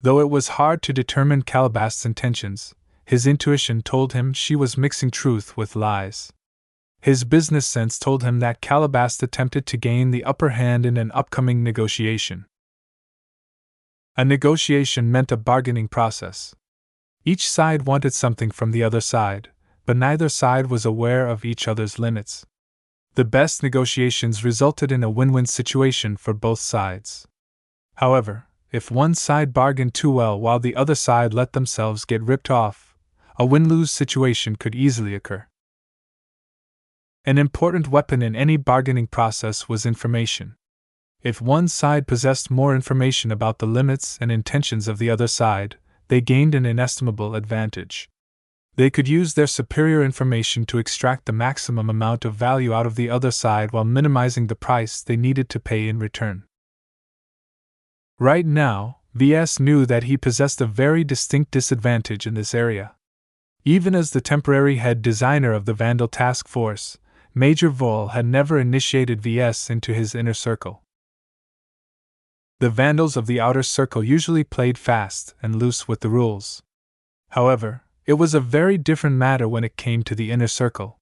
Though it was hard to determine Calabas' intentions, his intuition told him she was mixing truth with lies. His business sense told him that Calabas attempted to gain the upper hand in an upcoming negotiation. A negotiation meant a bargaining process. Each side wanted something from the other side, but neither side was aware of each other's limits. The best negotiations resulted in a win-win situation for both sides. However, if one side bargained too well while the other side let themselves get ripped off, a win-lose situation could easily occur. An important weapon in any bargaining process was information. If one side possessed more information about the limits and intentions of the other side, they gained an inestimable advantage. They could use their superior information to extract the maximum amount of value out of the other side while minimizing the price they needed to pay in return. Right now, VS knew that he possessed a very distinct disadvantage in this area. Even as the temporary head designer of the Vandal Task Force, Major Vol had never initiated VS into his inner circle. The Vandals of the outer circle usually played fast and loose with the rules. However, it was a very different matter when it came to the inner circle.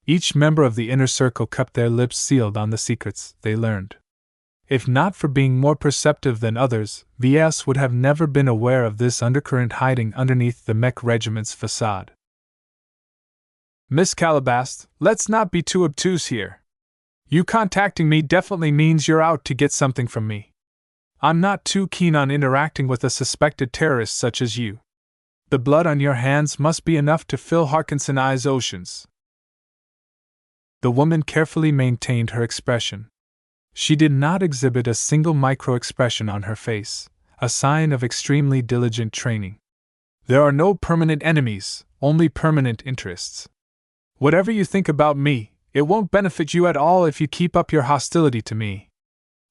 Each member of the inner circle kept their lips sealed on the secrets they learned. If not for being more perceptive than others, VS would have never been aware of this undercurrent hiding underneath the Mech regiment's facade. Miss Calabas, let's not be too obtuse here. You contacting me definitely means you're out to get something from me. I'm not too keen on interacting with a suspected terrorist such as you. The blood on your hands must be enough to fill Harkinson's eyes oceans. The woman carefully maintained her expression. She did not exhibit a single micro-expression on her face, a sign of extremely diligent training. There are no permanent enemies, only permanent interests. Whatever you think about me, it won't benefit you at all if you keep up your hostility to me.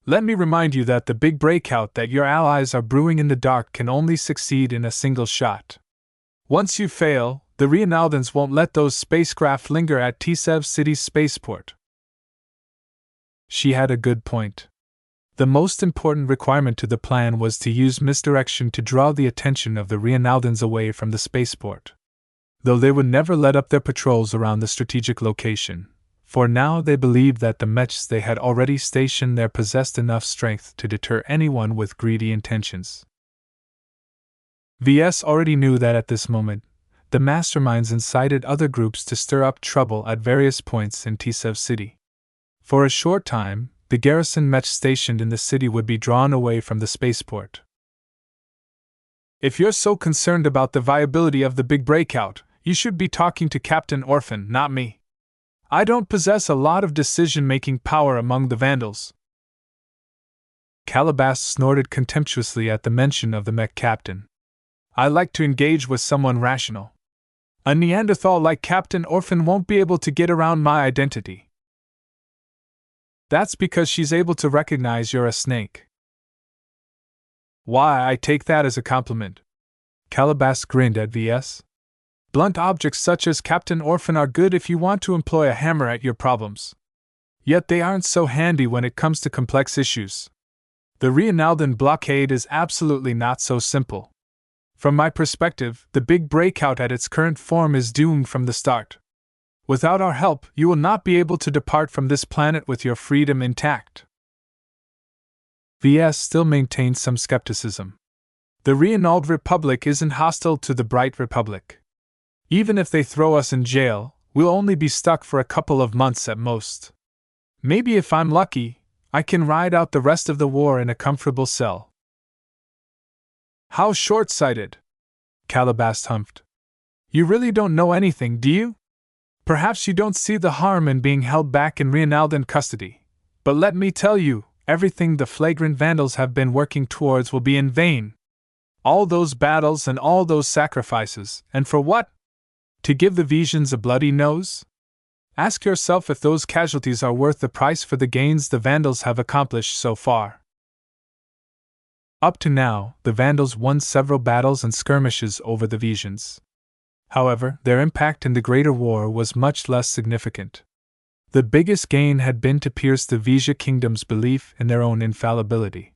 Let me remind you that the big breakout that your allies are brewing in the dark can only succeed in a single shot. Once you fail, the Rienaldans won't let those spacecraft linger at Tsev City's spaceport. She had a good point. The most important requirement to the plan was to use misdirection to draw the attention of the Rienaldans away from the spaceport. Though they would never let up their patrols around the strategic location, for now they believed that the Mechs they had already stationed there possessed enough strength to deter anyone with greedy intentions. VS already knew that at this moment, the masterminds incited other groups to stir up trouble at various points in Tsev City. For a short time, the garrison Mech stationed in the city would be drawn away from the spaceport. If you're so concerned about the viability of the big breakout, you should be talking to Captain Orphan, not me. I don't possess a lot of decision-making power among the Vandals. Calabas snorted contemptuously at the mention of the Mech captain. I like to engage with someone rational. A Neanderthal like Captain Orphan won't be able to get around my identity. That's because she's able to recognize you're a snake. Why, I take that as a compliment. Calabas grinned at VS. Blunt objects such as Captain Orphan are good if you want to employ a hammer at your problems. Yet they aren't so handy when it comes to complex issues. The Reinaldan blockade is absolutely not so simple. From my perspective, the big breakout at its current form is doomed from the start. Without our help, you will not be able to depart from this planet with your freedom intact. VS still maintained some skepticism. The Reinald Republic isn't hostile to the Bright Republic. Even if they throw us in jail, we'll only be stuck for a couple of months at most. Maybe if I'm lucky, I can ride out the rest of the war in a comfortable cell. How short-sighted! Calabas humphed. You really don't know anything, do you? Perhaps you don't see the harm in being held back in Reinaldan custody. But let me tell you, everything the flagrant Vandals have been working towards will be in vain. All those battles and all those sacrifices, and for what? To give the Visions a bloody nose? Ask yourself if those casualties are worth the price for the gains the Vandals have accomplished so far. Up to now, the Vandals won several battles and skirmishes over the Visions. However, their impact in the Greater War was much less significant. The biggest gain had been to pierce the Visia kingdom's belief in their own infallibility.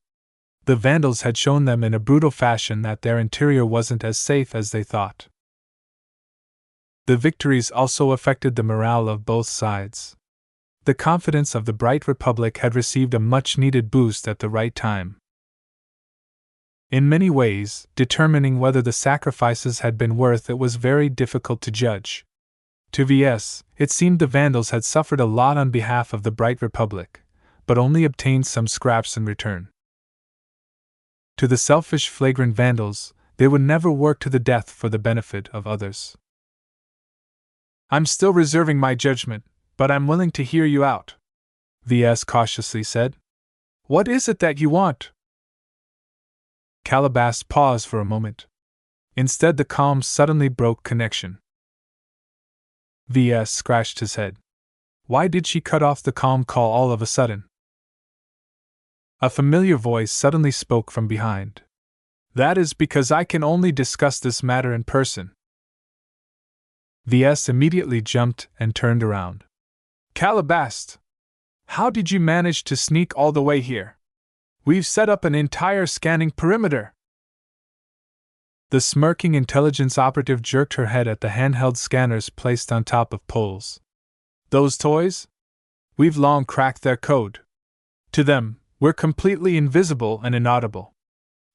The Vandals had shown them in a brutal fashion that their interior wasn't as safe as they thought. The victories also affected the morale of both sides. The confidence of the Bright Republic had received a much-needed boost at the right time. In many ways, determining whether the sacrifices had been worth it was very difficult to judge. To VS, it seemed the Vandals had suffered a lot on behalf of the Bright Republic, but only obtained some scraps in return. To the selfish, flagrant Vandals, they would never work to the death for the benefit of others. I'm still reserving my judgment, but I'm willing to hear you out, VS cautiously said. What is it that you want? Calabas paused for a moment. Instead, the calm suddenly broke connection. VS scratched his head. Why did she cut off the calm call all of a sudden? A familiar voice suddenly spoke from behind. That is because I can only discuss this matter in person. VS immediately jumped and turned around. Calabas! How did you manage to sneak all the way here? We've set up an entire scanning perimeter. The smirking intelligence operative jerked her head at the handheld scanners placed on top of poles. Those toys? We've long cracked their code. To them, we're completely invisible and inaudible.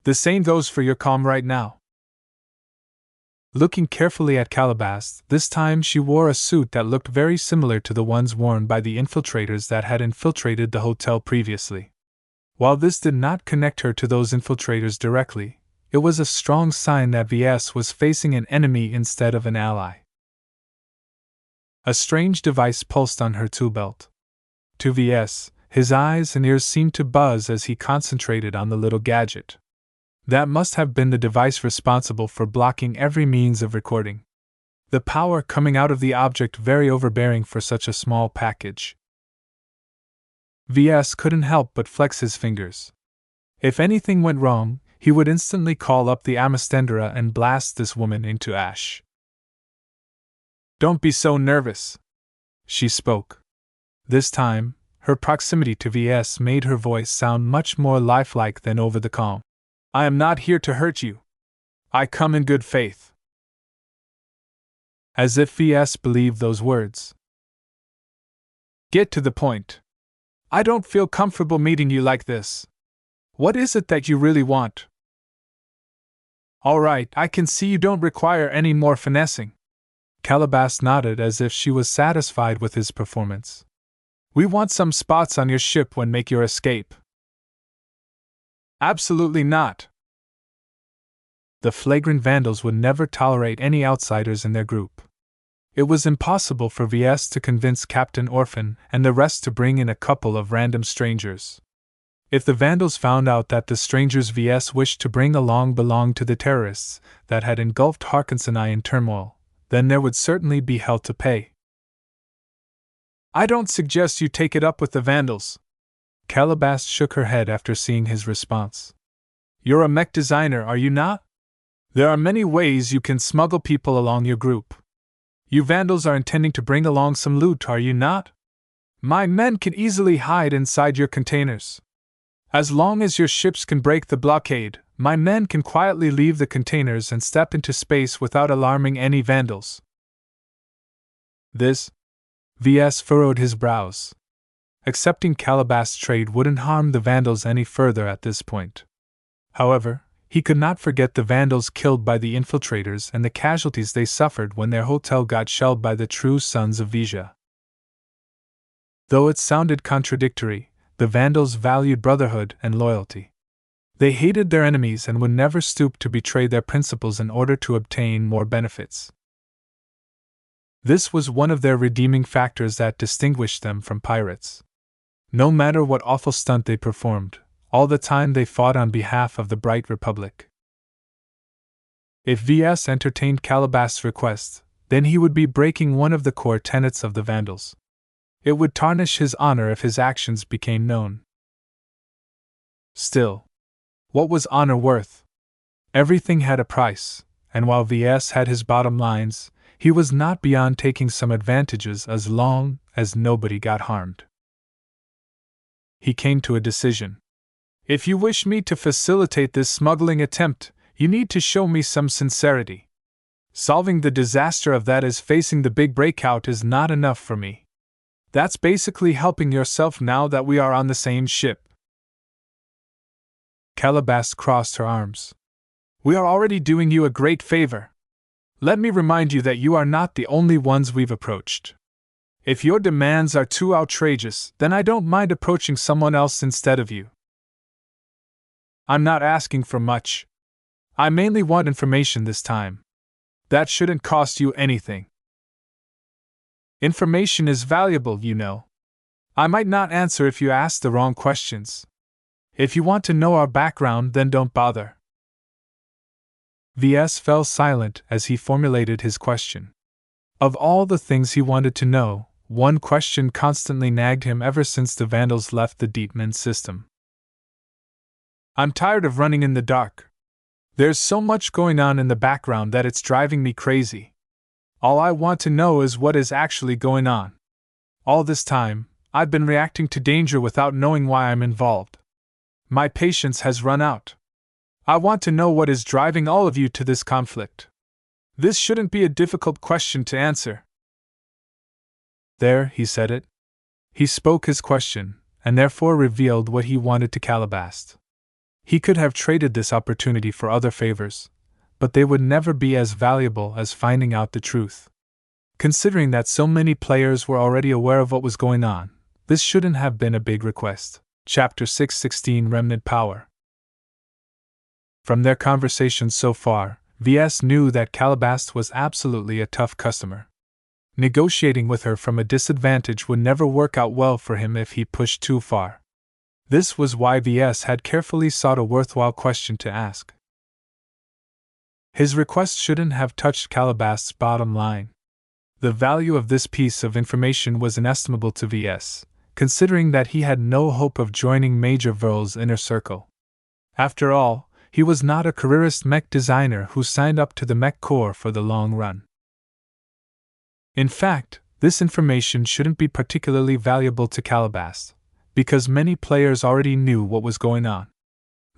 The same goes for your comm right now. Looking carefully at Calabas, this time she wore a suit that looked very similar to the ones worn by the infiltrators that had infiltrated the hotel previously. While this did not connect her to those infiltrators directly, it was a strong sign that VS was facing an enemy instead of an ally. A strange device pulsed on her tool belt. To VS, his eyes and ears seemed to buzz as he concentrated on the little gadget. That must have been the device responsible for blocking every means of recording. The power coming out of the object very overbearing for such a small package. VS couldn't help but flex his fingers. If anything went wrong, he would instantly call up the Amastendra and blast this woman into ash. Don't be so nervous, she spoke. This time, her proximity to VS made her voice sound much more lifelike than over the calm. I am not here to hurt you. I come in good faith. As if VS believed those words. Get to the point. I don't feel comfortable meeting you like this. What is it that you really want? All right, I can see you don't require any more finessing. Calabas nodded as if she was satisfied with his performance. We want some spots on your ship when make your escape. Absolutely not. The flagrant Vandals would never tolerate any outsiders in their group. It was impossible for VS to convince Captain Orphan and the rest to bring in a couple of random strangers. If the Vandals found out that the strangers VS wished to bring along belonged to the terrorists that had engulfed Harkinsonai in turmoil, then there would certainly be hell to pay. I don't suggest you take it up with the Vandals. Calabast shook her head after seeing his response. You're a mech designer, are you not? There are many ways you can smuggle people along your group. You Vandals are intending to bring along some loot, are you not? My men can easily hide inside your containers. As long as your ships can break the blockade, my men can quietly leave the containers and step into space without alarming any Vandals. This? VS furrowed his brows. Accepting Calabast's trade wouldn't harm the Vandals any further at this point. However, he could not forget the Vandals killed by the infiltrators and the casualties they suffered when their hotel got shelled by the true sons of Vija. Though it sounded contradictory, the Vandals valued brotherhood and loyalty. They hated their enemies and would never stoop to betray their principles in order to obtain more benefits. This was one of their redeeming factors that distinguished them from pirates. No matter what awful stunt they performed, all the time they fought on behalf of the Bright Republic. If VS entertained Calabast's request, then he would be breaking one of the core tenets of the Vandals. It would tarnish his honor if his actions became known. Still, what was honor worth? Everything had a price, and while VS had his bottom lines, he was not beyond taking some advantages as long as nobody got harmed. He came to a decision. If you wish me to facilitate this smuggling attempt, you need to show me some sincerity. Solving the disaster of that is facing the big breakout is not enough for me. That's basically helping yourself now that we are on the same ship. Calabast crossed her arms. We are already doing you a great favor. Let me remind you that you are not the only ones we've approached. If your demands are too outrageous, then I don't mind approaching someone else instead of you. I'm not asking for much. I mainly want information this time. That shouldn't cost you anything. Information is valuable, you know. I might not answer if you ask the wrong questions. If you want to know our background, then don't bother. VS fell silent as he formulated his question. Of all the things he wanted to know, one question constantly nagged him ever since the Vandals left the Deepman system. I'm tired of running in the dark. There's so much going on in the background that it's driving me crazy. All I want to know is what is actually going on. All this time, I've been reacting to danger without knowing why I'm involved. My patience has run out. I want to know what is driving all of you to this conflict. This shouldn't be a difficult question to answer. There, he said it. He spoke his question, and therefore revealed what he wanted to Calabast. He could have traded this opportunity for other favors, but they would never be as valuable as finding out the truth. Considering that so many players were already aware of what was going on, this shouldn't have been a big request. Chapter 616 Remnant Power. From their conversation so far, VS knew that Calabast was absolutely a tough customer. Negotiating with her from a disadvantage would never work out well for him if he pushed too far. This was why VS had carefully sought a worthwhile question to ask. His request shouldn't have touched Calabast's bottom line. The value of this piece of information was inestimable to VS, considering that he had no hope of joining Major Verl's inner circle. After all, he was not a careerist mech designer who signed up to the Mech Corps for the long run. In fact, this information shouldn't be particularly valuable to Calabast, because many players already knew what was going on.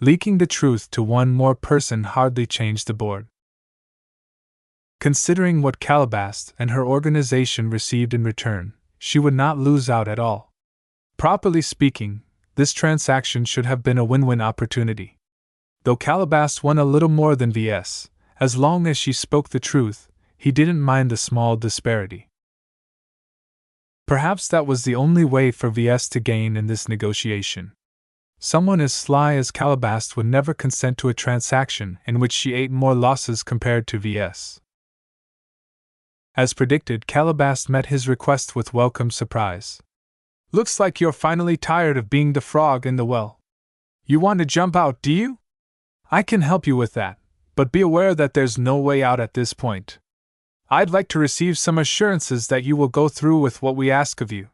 Leaking the truth to one more person hardly changed the board. Considering what Calabast and her organization received in return, she would not lose out at all. Properly speaking, this transaction should have been a win-win opportunity. Though Calabast won a little more than VS, as long as she spoke the truth, he didn't mind the small disparity. Perhaps that was the only way for VS to gain in this negotiation. Someone as sly as Calabast would never consent to a transaction in which she ate more losses compared to VS. As predicted, Calabast met his request with welcome surprise. Looks like you're finally tired of being the frog in the well. You want to jump out, do you? I can help you with that, but be aware that there's no way out at this point. I'd like to receive some assurances that you will go through with what we ask of you.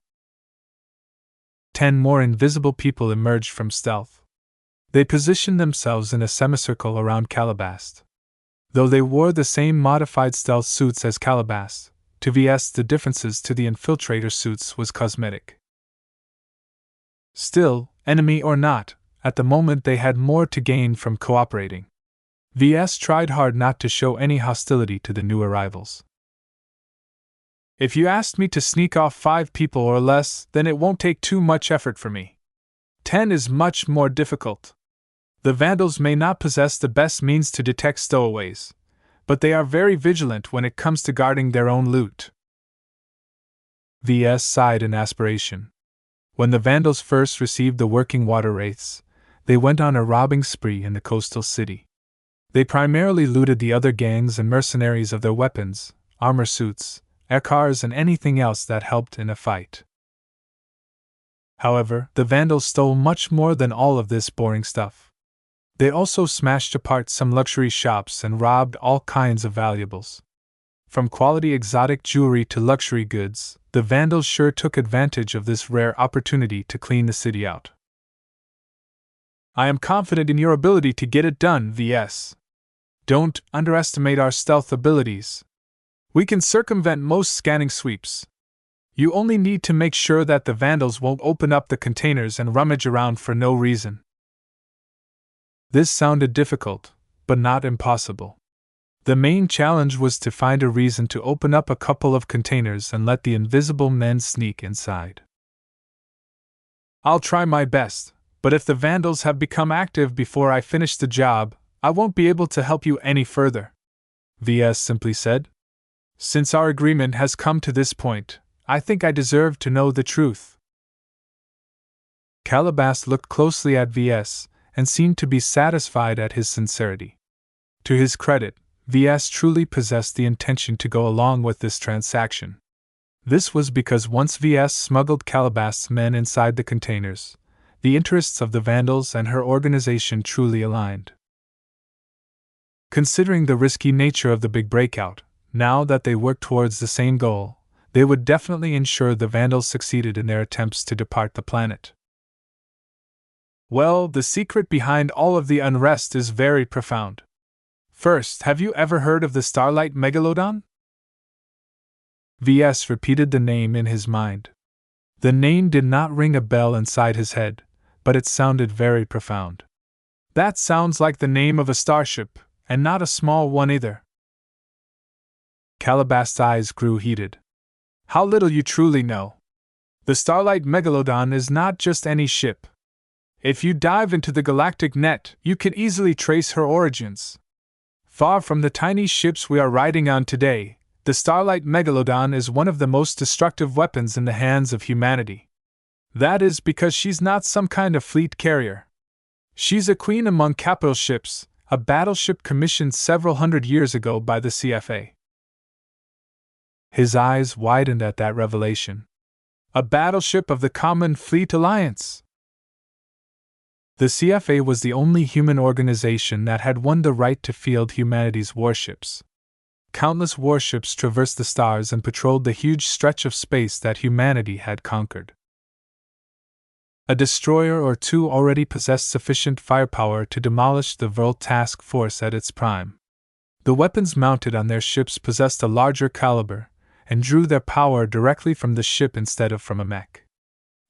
10 more invisible people emerged from stealth. They positioned themselves in a semicircle around Calabast. Though they wore the same modified stealth suits as Calabast, to VS the differences to the infiltrator suits was cosmetic. Still, enemy or not, at the moment they had more to gain from cooperating. VS tried hard not to show any hostility to the new arrivals. If you asked me to sneak off 5 people or less, then it won't take too much effort for me. 10 is much more difficult. The Vandals may not possess the best means to detect stowaways, but they are very vigilant when it comes to guarding their own loot. VS sighed in aspiration. When the Vandals first received the working water wraiths, they went on a robbing spree in the coastal city. They primarily looted the other gangs and mercenaries of their weapons, armor suits, aircars, and anything else that helped in a fight. However, the Vandals stole much more than all of this boring stuff. They also smashed apart some luxury shops and robbed all kinds of valuables. From quality exotic jewelry to luxury goods, the Vandals sure took advantage of this rare opportunity to clean the city out. I am confident in your ability to get it done, VS. Don't underestimate our stealth abilities. We can circumvent most scanning sweeps. You only need to make sure that the Vandals won't open up the containers and rummage around for no reason. This sounded difficult, but not impossible. The main challenge was to find a reason to open up a couple of containers and let the invisible men sneak inside. I'll try my best, but if the Vandals have become active before I finish the job, I won't be able to help you any further, VS simply said. Since our agreement has come to this point, I think I deserve to know the truth. Calabast looked closely at VS and seemed to be satisfied at his sincerity. To his credit, VS truly possessed the intention to go along with this transaction. This was because once VS smuggled Calabast's men inside the containers, the interests of the Vandals and her organization truly aligned. Considering the risky nature of the big breakout, now that they worked towards the same goal, they would definitely ensure the Vandals succeeded in their attempts to depart the planet. Well, the secret behind all of the unrest is very profound. First, have you ever heard of the Starlight Megalodon? VS repeated the name in his mind. The name did not ring a bell inside his head, but it sounded very profound. That sounds like the name of a starship, and not a small one either. Calabast's eyes grew heated. How little you truly know. The Starlight Megalodon is not just any ship. If you dive into the galactic net, you can easily trace her origins. Far from the tiny ships we are riding on today, the Starlight Megalodon is one of the most destructive weapons in the hands of humanity. That is because she's not some kind of fleet carrier. She's a queen among capital ships, a battleship commissioned several hundred years ago by the CFA. His eyes widened at that revelation. A battleship of the Common Fleet Alliance. The CFA was the only human organization that had won the right to field humanity's warships. Countless warships traversed the stars and patrolled the huge stretch of space that humanity had conquered. A destroyer or two already possessed sufficient firepower to demolish the World Task Force at its prime. The weapons mounted on their ships possessed a larger caliber, and drew their power directly from the ship instead of from a mech.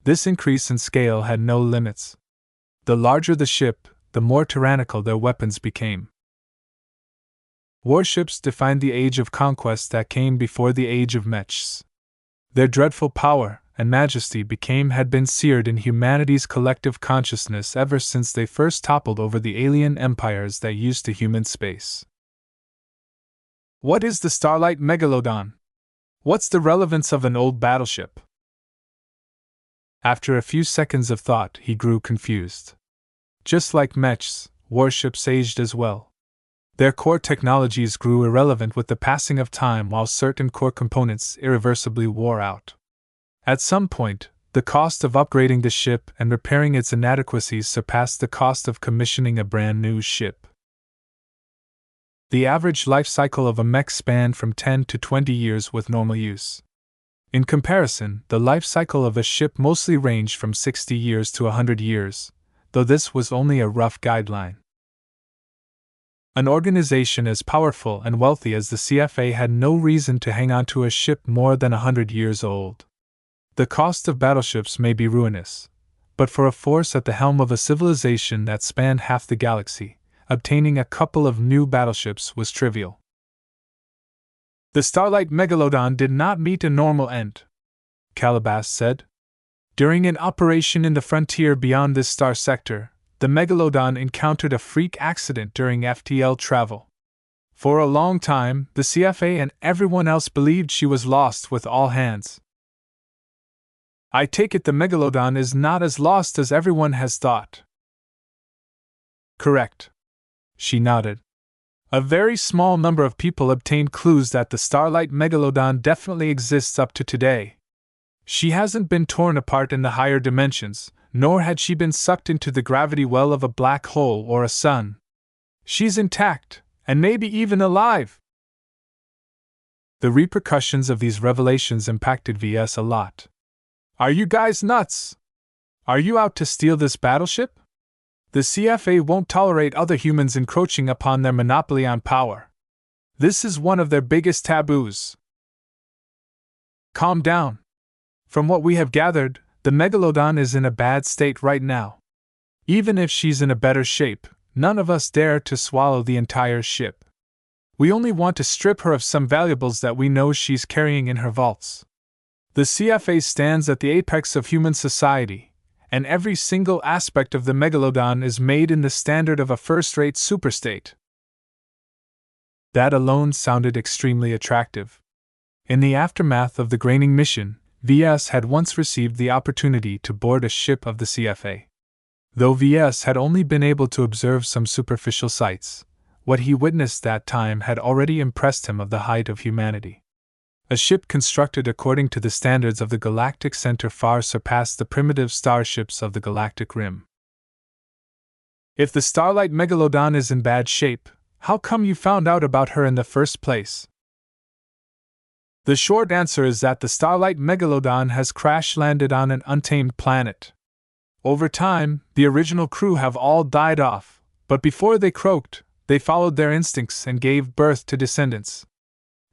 This increase in scale had no limits. The larger the ship, the more tyrannical their weapons became. Warships defined the age of conquest that came before the age of mechs. Their dreadful power and majesty had been seared in humanity's collective consciousness ever since they first toppled over the alien empires that used to human space. What is the Starlight Megalodon? What's the relevance of an old battleship? After a few seconds of thought, he grew confused. Just like mechs, warships aged as well. Their core technologies grew irrelevant with the passing of time while certain core components irreversibly wore out. At some point, the cost of upgrading the ship and repairing its inadequacies surpassed the cost of commissioning a brand new ship. The average life cycle of a mech spanned from 10 to 20 years with normal use. In comparison, the life cycle of a ship mostly ranged from 60 years to 100 years, though this was only a rough guideline. An organization as powerful and wealthy as the CFA had no reason to hang on to a ship more than 100 years old. The cost of battleships may be ruinous, but for a force at the helm of a civilization that spanned half the galaxy, obtaining a couple of new battleships was trivial. The Starlight Megalodon did not meet a normal end, Calabas said. During an operation in the frontier beyond this star sector, the Megalodon encountered a freak accident during FTL travel. For a long time, the CFA and everyone else believed she was lost with all hands. I take it the Megalodon is not as lost as everyone has thought. Correct. She nodded. A very small number of people obtained clues that the Starlight Megalodon definitely exists up to today. She hasn't been torn apart in the higher dimensions, nor had she been sucked into the gravity well of a black hole or a sun. She's intact, and maybe even alive. The repercussions of these revelations impacted VS a lot. Are you guys nuts? Are you out to steal this battleship? The CFA won't tolerate other humans encroaching upon their monopoly on power. This is one of their biggest taboos. Calm down. From what we have gathered, the Megalodon is in a bad state right now. Even if she's in a better shape, none of us dare to swallow the entire ship. We only want to strip her of some valuables that we know she's carrying in her vaults. The CFA stands at the apex of human society, and every single aspect of the Megalodon is made in the standard of a first-rate superstate. That alone sounded extremely attractive. In the aftermath of the graining mission, VS had once received the opportunity to board a ship of the CFA. Though VS had only been able to observe some superficial sights, what he witnessed that time had already impressed him of the height of humanity. A ship constructed according to the standards of the Galactic Center far surpassed the primitive starships of the Galactic Rim. If the Starlight Megalodon is in bad shape, how come you found out about her in the first place? The short answer is that the Starlight Megalodon has crash-landed on an untamed planet. Over time, the original crew have all died off, but before they croaked, they followed their instincts and gave birth to descendants.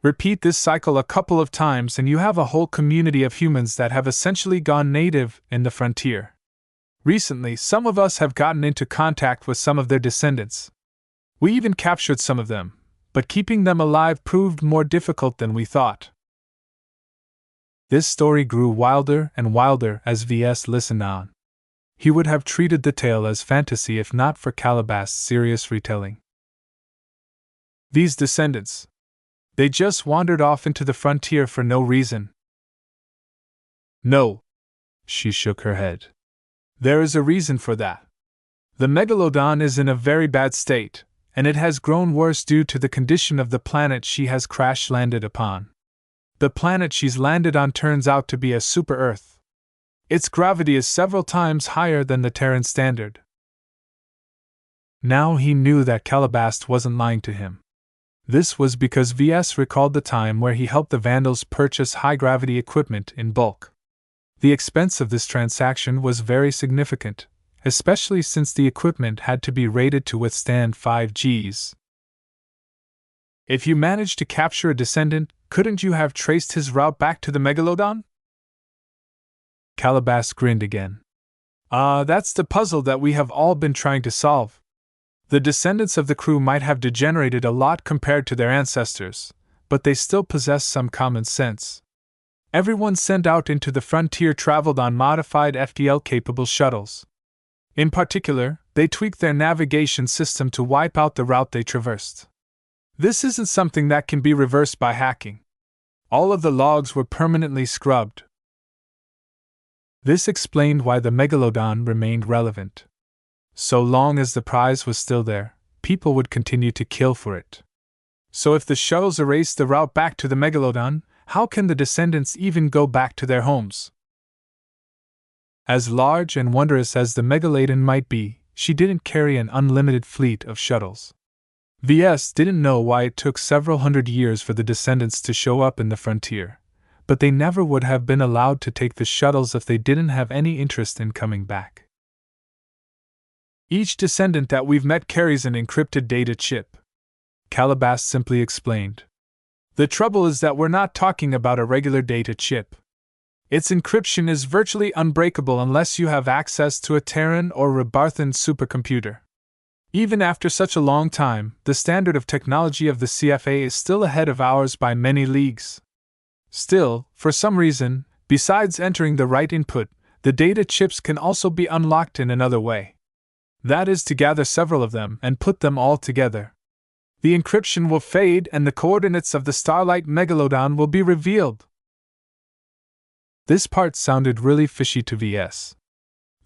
Repeat this cycle a couple of times and you have a whole community of humans that have essentially gone native in the frontier. Recently, some of us have gotten into contact with some of their descendants. We even captured some of them, but keeping them alive proved more difficult than we thought. This story grew wilder and wilder as VS listened on. He would have treated the tale as fantasy if not for Calabas' serious retelling. These descendants. They just wandered off into the frontier for no reason. No. She shook her head. There is a reason for that. The Megalodon is in a very bad state, and it has grown worse due to the condition of the planet she has crash-landed upon. The planet she's landed on turns out to be a super-Earth. Its gravity is several times higher than the Terran standard. Now he knew that Calabas wasn't lying to him. This was because VS recalled the time where he helped the Vandals purchase high-gravity equipment in bulk. The expense of this transaction was very significant, especially since the equipment had to be rated to withstand 5 Gs. If you managed to capture a descendant, couldn't you have traced his route back to the Megalodon? Calabas grinned again. That's the puzzle that we have all been trying to solve. The descendants of the crew might have degenerated a lot compared to their ancestors, but they still possess some common sense. Everyone sent out into the frontier traveled on modified FTL-capable shuttles. In particular, they tweaked their navigation system to wipe out the route they traversed. This isn't something that can be reversed by hacking. All of the logs were permanently scrubbed. This explained why the Megalodon remained relevant. So long as the prize was still there, people would continue to kill for it. So if the shuttles erase the route back to the Megalodon, how can the descendants even go back to their homes? As large and wondrous as the Megalodon might be, she didn't carry an unlimited fleet of shuttles. VS didn't know why it took several hundred years for the descendants to show up in the frontier, but they never would have been allowed to take the shuttles if they didn't have any interest in coming back. Each descendant that we've met carries an encrypted data chip, Calabas simply explained. The trouble is that we're not talking about a regular data chip. Its encryption is virtually unbreakable unless you have access to a Terran or Rebarthan supercomputer. Even after such a long time, the standard of technology of the CFA is still ahead of ours by many leagues. Still, for some reason, besides entering the right input, the data chips can also be unlocked in another way. That is to gather several of them and put them all together. The encryption will fade and the coordinates of the Starlight Megalodon will be revealed. This part sounded really fishy to VS.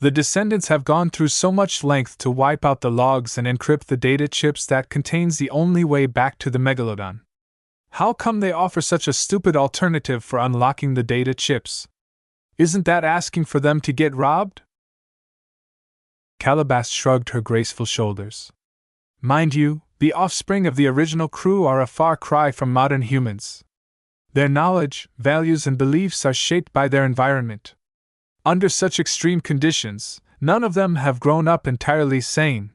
The descendants have gone through so much length to wipe out the logs and encrypt the data chips that contains the only way back to the Megalodon. How come they offer such a stupid alternative for unlocking the data chips? Isn't that asking for them to get robbed? Calabas shrugged her graceful shoulders. Mind you, the offspring of the original crew are a far cry from modern humans. Their knowledge, values, and beliefs are shaped by their environment. Under such extreme conditions, none of them have grown up entirely sane.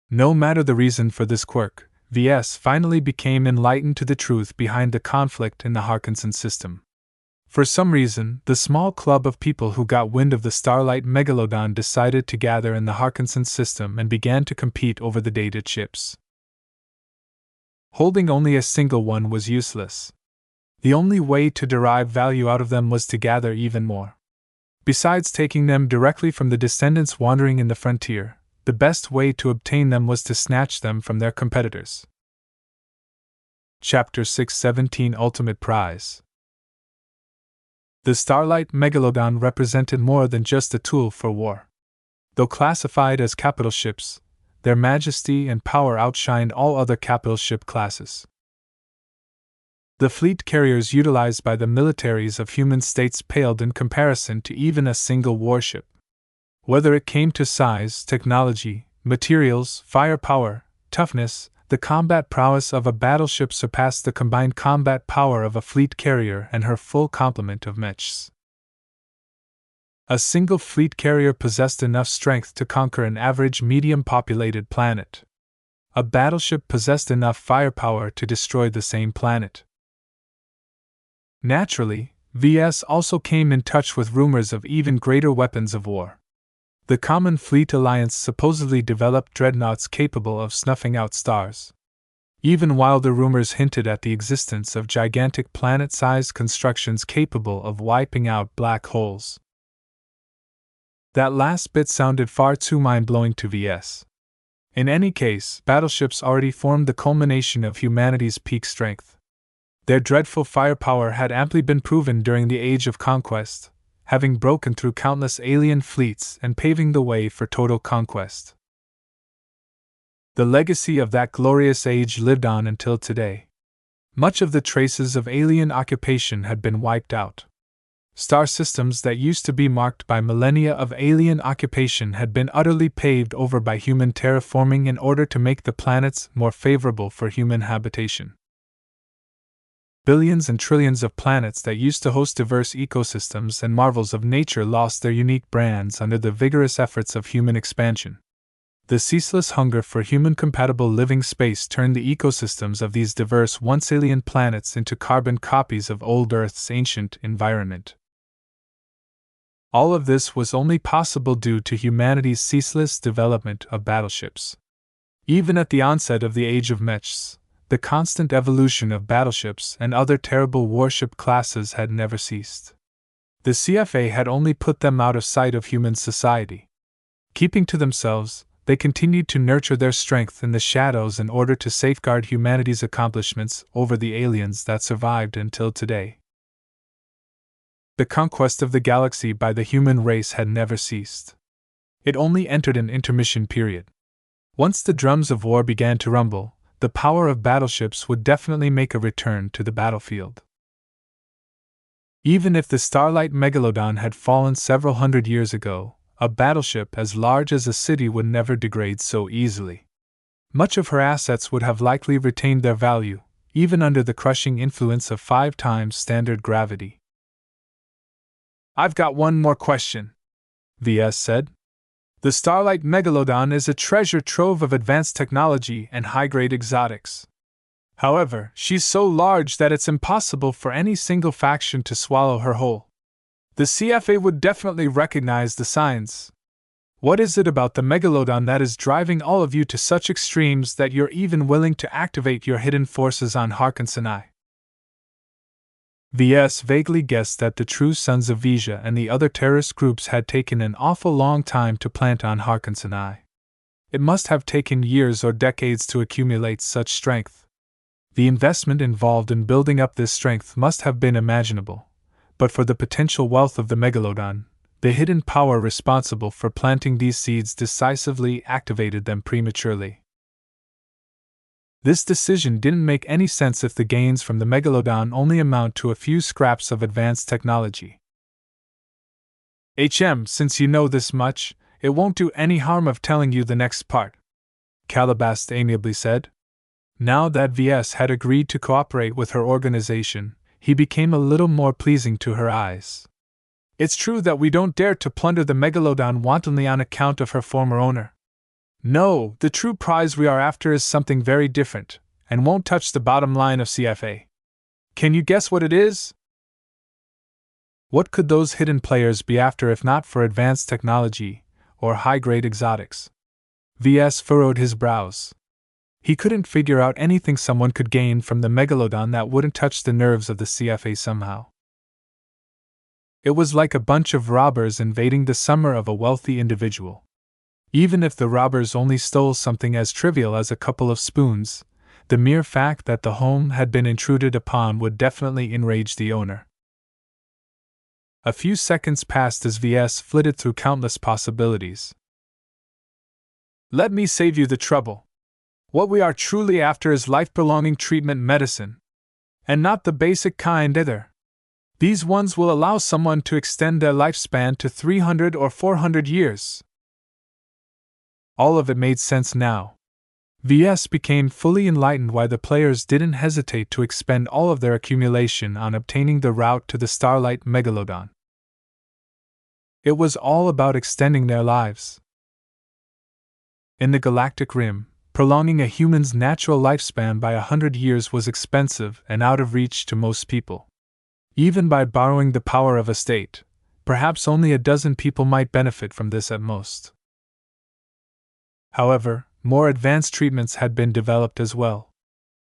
No matter the reason for this quirk, VS finally became enlightened to the truth behind the conflict in the Harkinson system. For some reason, the small club of people who got wind of the Starlight Megalodon decided to gather in the Harkinson system and began to compete over the data chips. Holding only a single one was useless. The only way to derive value out of them was to gather even more. Besides taking them directly from the descendants wandering in the frontier, the best way to obtain them was to snatch them from their competitors. Chapter 617 Ultimate Prize. The Starlight Megalodon represented more than just a tool for war. Though classified as capital ships, their majesty and power outshined all other capital ship classes. The fleet carriers utilized by the militaries of human states paled in comparison to even a single warship. Whether it came to size, technology, materials, firepower, toughness, the combat prowess of a battleship surpassed the combined combat power of a fleet carrier and her full complement of mechs. A single fleet carrier possessed enough strength to conquer an average medium-populated planet. A battleship possessed enough firepower to destroy the same planet. Naturally, VS also came in touch with rumors of even greater weapons of war. The Common Fleet Alliance supposedly developed dreadnoughts capable of snuffing out stars. Even while the rumors hinted at the existence of gigantic planet-sized constructions capable of wiping out black holes. That last bit sounded far too mind-blowing to VS. In any case, battleships already formed the culmination of humanity's peak strength. Their dreadful firepower had amply been proven during the Age of Conquest, having broken through countless alien fleets and paving the way for total conquest. The legacy of that glorious age lived on until today. Much of the traces of alien occupation had been wiped out. Star systems that used to be marked by millennia of alien occupation had been utterly paved over by human terraforming in order to make the planets more favorable for human habitation. Billions and trillions of planets that used to host diverse ecosystems and marvels of nature lost their unique brands under the vigorous efforts of human expansion. The ceaseless hunger for human-compatible living space turned the ecosystems of these diverse once-alien planets into carbon copies of old Earth's ancient environment. All of this was only possible due to humanity's ceaseless development of battleships. Even at the onset of the Age of Mechs, the constant evolution of battleships and other terrible warship classes had never ceased. The CFA had only put them out of sight of human society. Keeping to themselves, they continued to nurture their strength in the shadows in order to safeguard humanity's accomplishments over the aliens that survived until today. The conquest of the galaxy by the human race had never ceased. It only entered an intermission period. Once the drums of war began to rumble, the power of battleships would definitely make a return to the battlefield. Even if the Starlight Megalodon had fallen several hundred years ago, a battleship as large as a city would never degrade so easily. Much of her assets would have likely retained their value, even under the crushing influence of 5 times standard gravity. "I've got one more question," VS said. "The Starlight Megalodon is a treasure trove of advanced technology and high-grade exotics. However, she's so large that it's impossible for any single faction to swallow her whole. The CFA would definitely recognize the signs. What is it about the Megalodon that is driving all of you to such extremes that you're even willing to activate your hidden forces on Harkonsanai?" VS vaguely guessed that the true Sons of Vija and the other terrorist groups had taken an awful long time to plant on Harkonsanai. It must have taken years or decades to accumulate such strength. The investment involved in building up this strength must have been imaginable, but for the potential wealth of the Megalodon, the hidden power responsible for planting these seeds decisively activated them prematurely. This decision didn't make any sense if the gains from the Megalodon only amount to a few scraps of advanced technology. Since you know this much, it won't do any harm of telling you the next part," Calabast amiably said. Now that VS had agreed to cooperate with her organization, he became a little more pleasing to her eyes. "It's true that we don't dare to plunder the Megalodon wantonly on account of her former owner. No, the true prize we are after is something very different, and won't touch the bottom line of CFA. Can you guess what it is?" What could those hidden players be after if not for advanced technology, or high-grade exotics? VS furrowed his brows. He couldn't figure out anything someone could gain from the Megalodon that wouldn't touch the nerves of the CFA somehow. It was like a bunch of robbers invading the summer of a wealthy individual. Even if the robbers only stole something as trivial as a couple of spoons, the mere fact that the home had been intruded upon would definitely enrage the owner. A few seconds passed as VS flitted through countless possibilities. "Let me save you the trouble. What we are truly after is life-prolonging treatment medicine. And not the basic kind either. These ones will allow someone to extend their lifespan to 300 or 400 years. All of it made sense now. VS became fully enlightened why the players didn't hesitate to expend all of their accumulation on obtaining the route to the Starlight Megalodon. It was all about extending their lives. In the galactic rim, prolonging a human's natural lifespan by 100 years was expensive and out of reach to most people. Even by borrowing the power of a state, perhaps only a dozen people might benefit from this at most. However, more advanced treatments had been developed as well.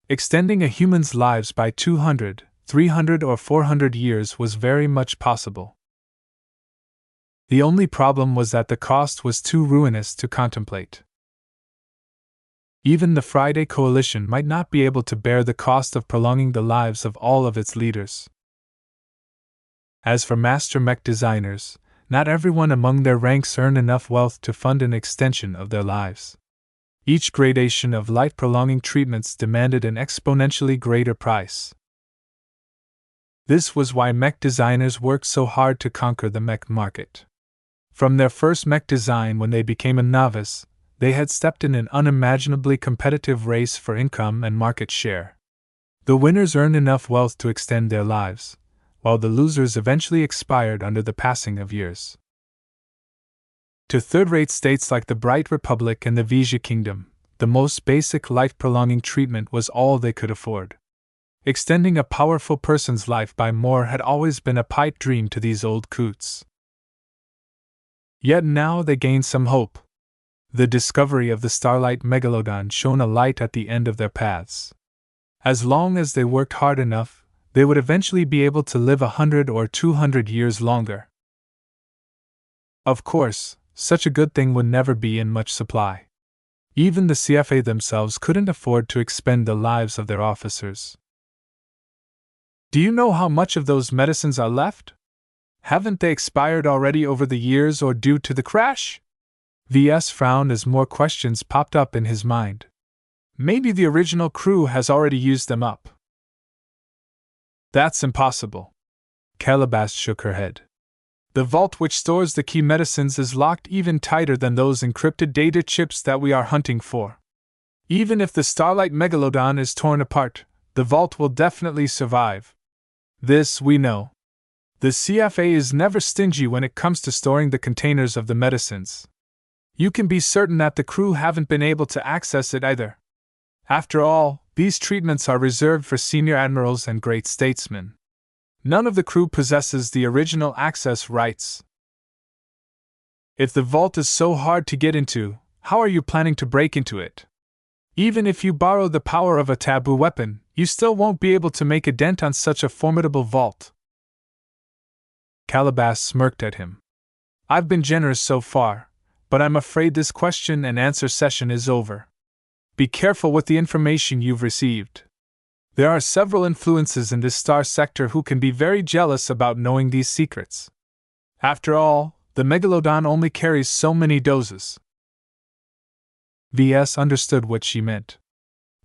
Extending a human's lives by 200, 300 or 400 years was very much possible. The only problem was that the cost was too ruinous to contemplate. Even the Friday Coalition might not be able to bear the cost of prolonging the lives of all of its leaders. As for master mech designers, not everyone among their ranks earned enough wealth to fund an extension of their lives. Each gradation of life-prolonging treatments demanded an exponentially greater price. This was why mech designers worked so hard to conquer the mech market. From their first mech design when they became a novice, they had stepped in an unimaginably competitive race for income and market share. The winners earned enough wealth to extend their lives, while the losers eventually expired under the passing of years. To third-rate states like the Bright Republic and the Vija Kingdom, the most basic life-prolonging treatment was all they could afford. Extending a powerful person's life by more had always been a pipe dream to these old coots. Yet now they gained some hope. The discovery of the Starlight Megalodon shone a light at the end of their paths. As long as they worked hard enough, they would eventually be able to live 100 or 200 years longer. Of course, such a good thing would never be in much supply. Even the CFA themselves couldn't afford to expend the lives of their officers. "Do you know how much of those medicines are left? Haven't they expired already over the years or due to the crash?" VS frowned as more questions popped up in his mind. Maybe the original crew has already used them up. That's impossible. Calabash shook her head. The vault which stores the key medicines is locked even tighter than those encrypted data chips that we are hunting for. Even if the Starlight Megalodon is torn apart, the vault will definitely survive. This we know. The CFA is never stingy when it comes to storing the containers of the medicines. You can be certain that the crew haven't been able to access it either. After all, these treatments are reserved for senior admirals and great statesmen. None of the crew possesses the original access rights. If the vault is so hard to get into, how are you planning to break into it? Even if you borrow the power of a taboo weapon, you still won't be able to make a dent on such a formidable vault. Calabash smirked at him. I've been generous so far, but I'm afraid this question and answer session is over. Be careful with the information you've received. There are several influences in this star sector who can be very jealous about knowing these secrets. After all, the Megalodon only carries so many doses. VS understood what she meant.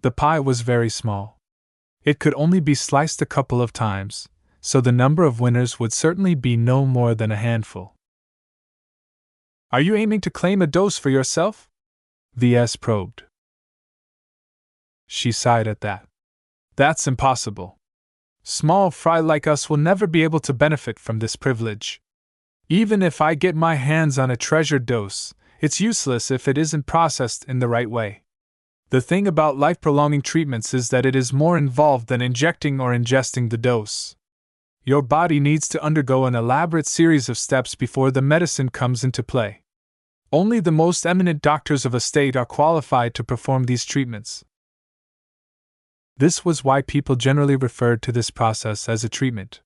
The pie was very small. It could only be sliced a couple of times, so the number of winners would certainly be no more than a handful. Are you aiming to claim a dose for yourself? VS probed. She sighed at that. That's impossible. Small fry like us will never be able to benefit from this privilege. Even if I get my hands on a treasured dose, it's useless if it isn't processed in the right way. The thing about life-prolonging treatments is that it is more involved than injecting or ingesting the dose. Your body needs to undergo an elaborate series of steps before the medicine comes into play. Only the most eminent doctors of a state are qualified to perform these treatments. This was why people generally referred to this process as a treatment.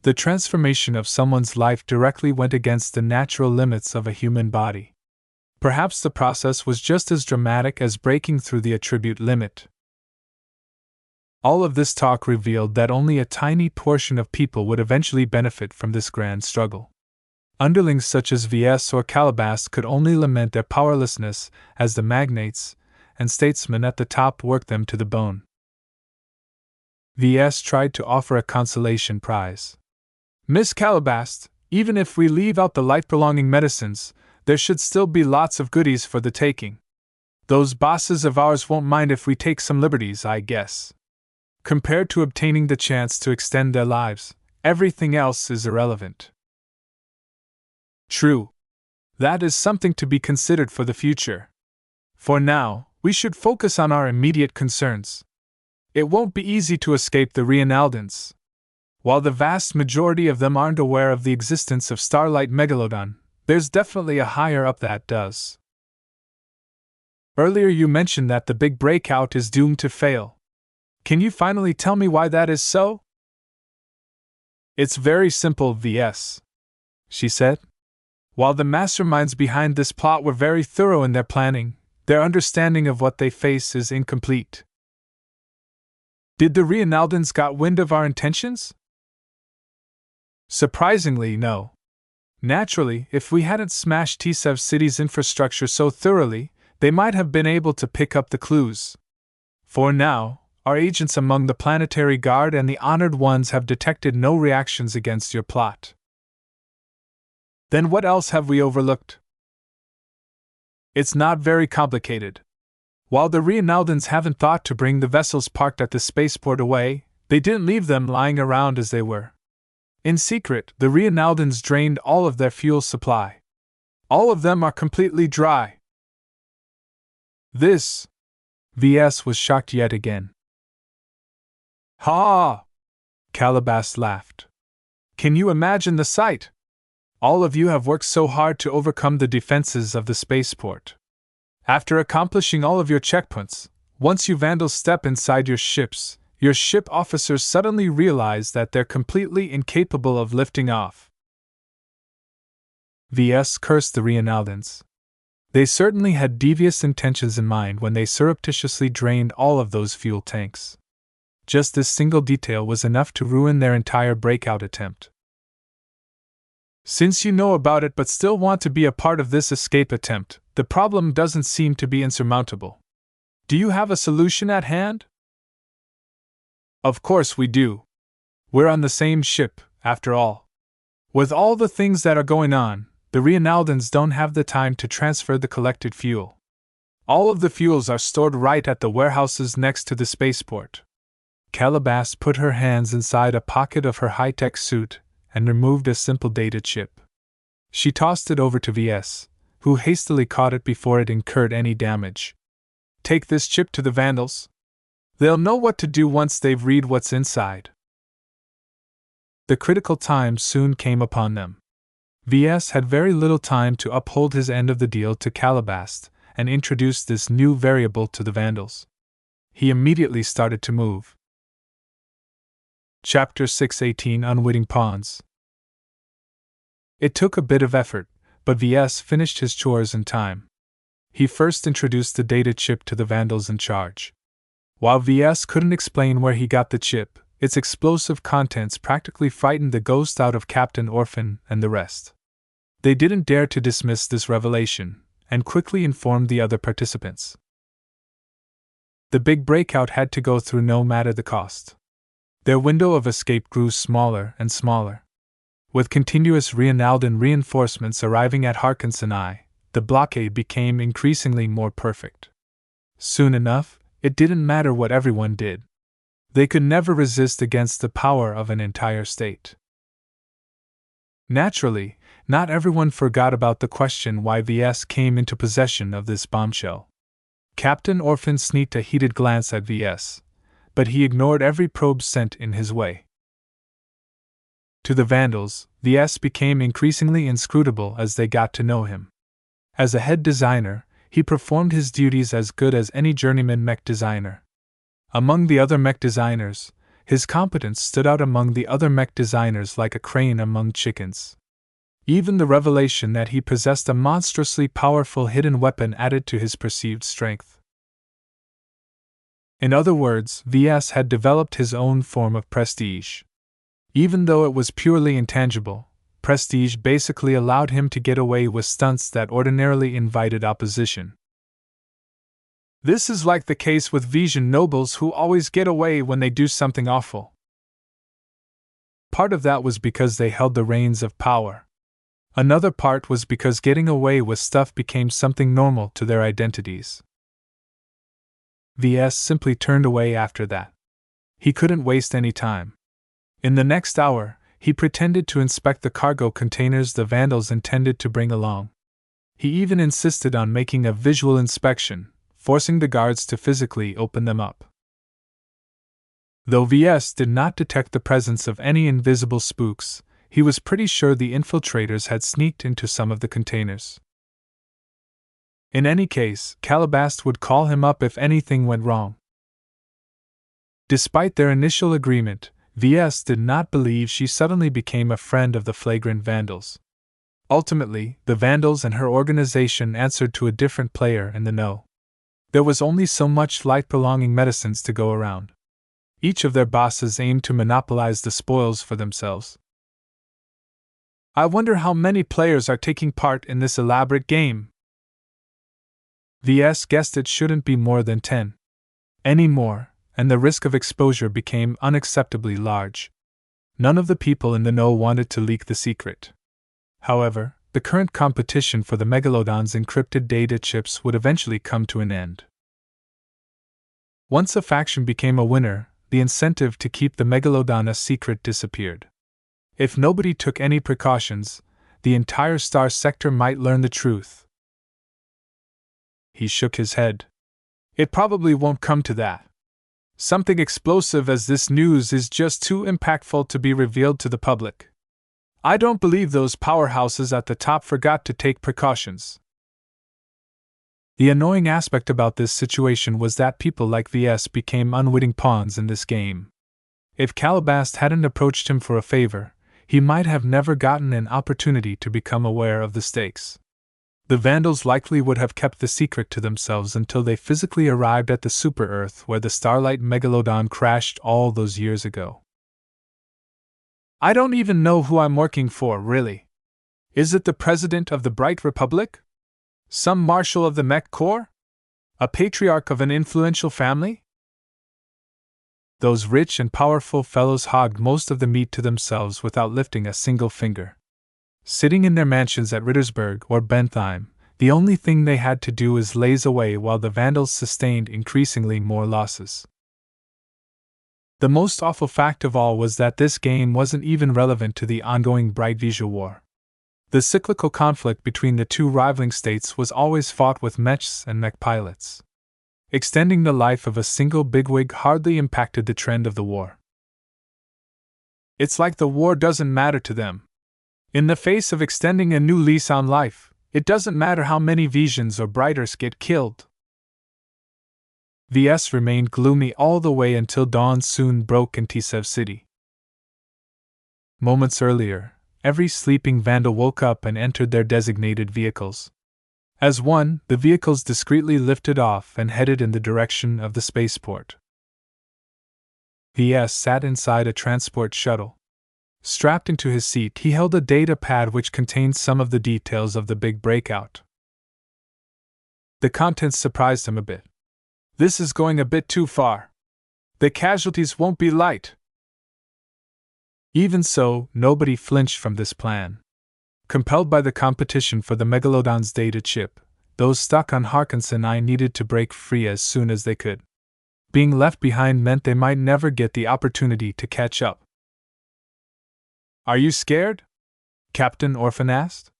The transformation of someone's life directly went against the natural limits of a human body. Perhaps the process was just as dramatic as breaking through the attribute limit. All of this talk revealed that only a tiny portion of people would eventually benefit from this grand struggle. Underlings such as VS or Calabash could only lament their powerlessness as the magnates and statesmen at the top worked them to the bone. VS tried to offer a consolation prize. Miss Calabash, even if we leave out the life-prolonging medicines, there should still be lots of goodies for the taking. Those bosses of ours won't mind if we take some liberties, I guess. Compared to obtaining the chance to extend their lives, everything else is irrelevant. True. That is something to be considered for the future. For now, we should focus on our immediate concerns. It won't be easy to escape the Reinaldans. While the vast majority of them aren't aware of the existence of Starlight Megalodon, there's definitely a higher up that does. Earlier you mentioned that the big breakout is doomed to fail. Can you finally tell me why that is so? It's very simple, VS, she said. While the masterminds behind this plot were very thorough in their planning, their understanding of what they face is incomplete. Did the Reinaldans got wind of our intentions? Surprisingly, no. Naturally, if we hadn't smashed Tsev City's infrastructure so thoroughly, they might have been able to pick up the clues. For now, our agents among the Planetary Guard and the Honored Ones have detected no reactions against your plot. Then what else have we overlooked? It's not very complicated. While the Reinaldans haven't thought to bring the vessels parked at the spaceport away, they didn't leave them lying around as they were. In secret, the Reinaldans drained all of their fuel supply. All of them are completely dry. This. VS was shocked yet again. Ha! Calabash laughed. Can you imagine the sight? All of you have worked so hard to overcome the defenses of the spaceport. After accomplishing all of your checkpoints, once you vandals step inside your ship officers suddenly realize that they're completely incapable of lifting off. VS cursed the Reinaldans. They certainly had devious intentions in mind when they surreptitiously drained all of those fuel tanks. Just this single detail was enough to ruin their entire breakout attempt. Since you know about it but still want to be a part of this escape attempt, the problem doesn't seem to be insurmountable. Do you have a solution at hand? Of course we do. We're on the same ship, after all. With all the things that are going on, the Reinaldans don't have the time to transfer the collected fuel. All of the fuels are stored right at the warehouses next to the spaceport. Calabash put her hands inside a pocket of her high-tech suit and removed a simple data chip. She tossed it over to VS, who hastily caught it before it incurred any damage. Take this chip to the Vandals. They'll know what to do once they've read what's inside. The critical time soon came upon them. VS had very little time to uphold his end of the deal to Calabash and introduce this new variable to the Vandals. He immediately started to move. Chapter 618 Unwitting Pawns. It took a bit of effort, but VS finished his chores in time. He first introduced the data chip to the Vandals in charge. While VS couldn't explain where he got the chip, its explosive contents practically frightened the ghost out of Captain Orphan and the rest. They didn't dare to dismiss this revelation, and quickly informed the other participants. The big breakout had to go through no matter the cost. Their window of escape grew smaller and smaller. With continuous Reinaldan reinforcements arriving at Harkins and I, the blockade became increasingly more perfect. Soon enough, it didn't matter what everyone did. They could never resist against the power of an entire state. Naturally, not everyone forgot about the question why VS came into possession of this bombshell. Captain Orphan sneaked a heated glance at VS, but he ignored every probe sent in his way. To the Vandals, VS became increasingly inscrutable as they got to know him. As a head designer, he performed his duties as good as any journeyman mech designer. Among the other mech designers, his competence stood out among the other mech designers like a crane among chickens. Even the revelation that he possessed a monstrously powerful hidden weapon added to his perceived strength. In other words, VS had developed his own form of prestige. Even though it was purely intangible, prestige basically allowed him to get away with stunts that ordinarily invited opposition. This is like the case with Vision nobles who always get away when they do something awful. Part of that was because they held the reins of power. Another part was because getting away with stuff became something normal to their identities. VS simply turned away after that. He couldn't waste any time. In the next hour, he pretended to inspect the cargo containers the Vandals intended to bring along. He even insisted on making a visual inspection, forcing the guards to physically open them up. Though VS did not detect the presence of any invisible spooks, he was pretty sure the infiltrators had sneaked into some of the containers. In any case, Calabash would call him up if anything went wrong. Despite their initial agreement, VS did not believe she suddenly became a friend of the flagrant Vandals. Ultimately, the Vandals and her organization answered to a different player in the know. There was only so much life-prolonging medicines to go around. Each of their bosses aimed to monopolize the spoils for themselves. I wonder how many players are taking part in this elaborate game. VS guessed it shouldn't be more than 10. Any more, and the risk of exposure became unacceptably large. None of the people in the know wanted to leak the secret. However, the current competition for the Megalodon's encrypted data chips would eventually come to an end. Once a faction became a winner, the incentive to keep the Megalodon a secret disappeared. If nobody took any precautions, the entire star sector might learn the truth. He shook his head. It probably won't come to that. Something explosive as this news is just too impactful to be revealed to the public. I don't believe those powerhouses at the top forgot to take precautions. The annoying aspect about this situation was that people like VS became unwitting pawns in this game. If Calabash hadn't approached him for a favor, he might have never gotten an opportunity to become aware of the stakes. The Vandals likely would have kept the secret to themselves until they physically arrived at the super-Earth where the Starlight Megalodon crashed all those years ago. I don't even know who I'm working for, really. Is it the President of the Bright Republic? Some Marshal of the Mech Corps? A patriarch of an influential family? Those rich and powerful fellows hogged most of the meat to themselves without lifting a single finger. Sitting in their mansions at Rittersberg or Bentheim, the only thing they had to do is laze away while the Vandals sustained increasingly more losses. The most awful fact of all was that this game wasn't even relevant to the ongoing Bright-Visual War. The cyclical conflict between the two rivaling states was always fought with mechs and mech pilots. Extending the life of a single bigwig hardly impacted the trend of the war. It's like the war doesn't matter to them. In the face of extending a new lease on life, it doesn't matter how many Visions or Brighters get killed. VS remained gloomy all the way until dawn soon broke in Tsev City. Moments earlier, every sleeping Vandal woke up and entered their designated vehicles. As one, the vehicles discreetly lifted off and headed in the direction of the spaceport. VS sat inside a transport shuttle. Strapped into his seat, he held a data pad which contained some of the details of the big breakout. The contents surprised him a bit. This is going a bit too far. The casualties won't be light. Even so, nobody flinched from this plan. Compelled by the competition for the Megalodon's data chip, those stuck on Harkinson I needed to break free as soon as they could. Being left behind meant they might never get the opportunity to catch up. Are you scared? Captain Orphan asked.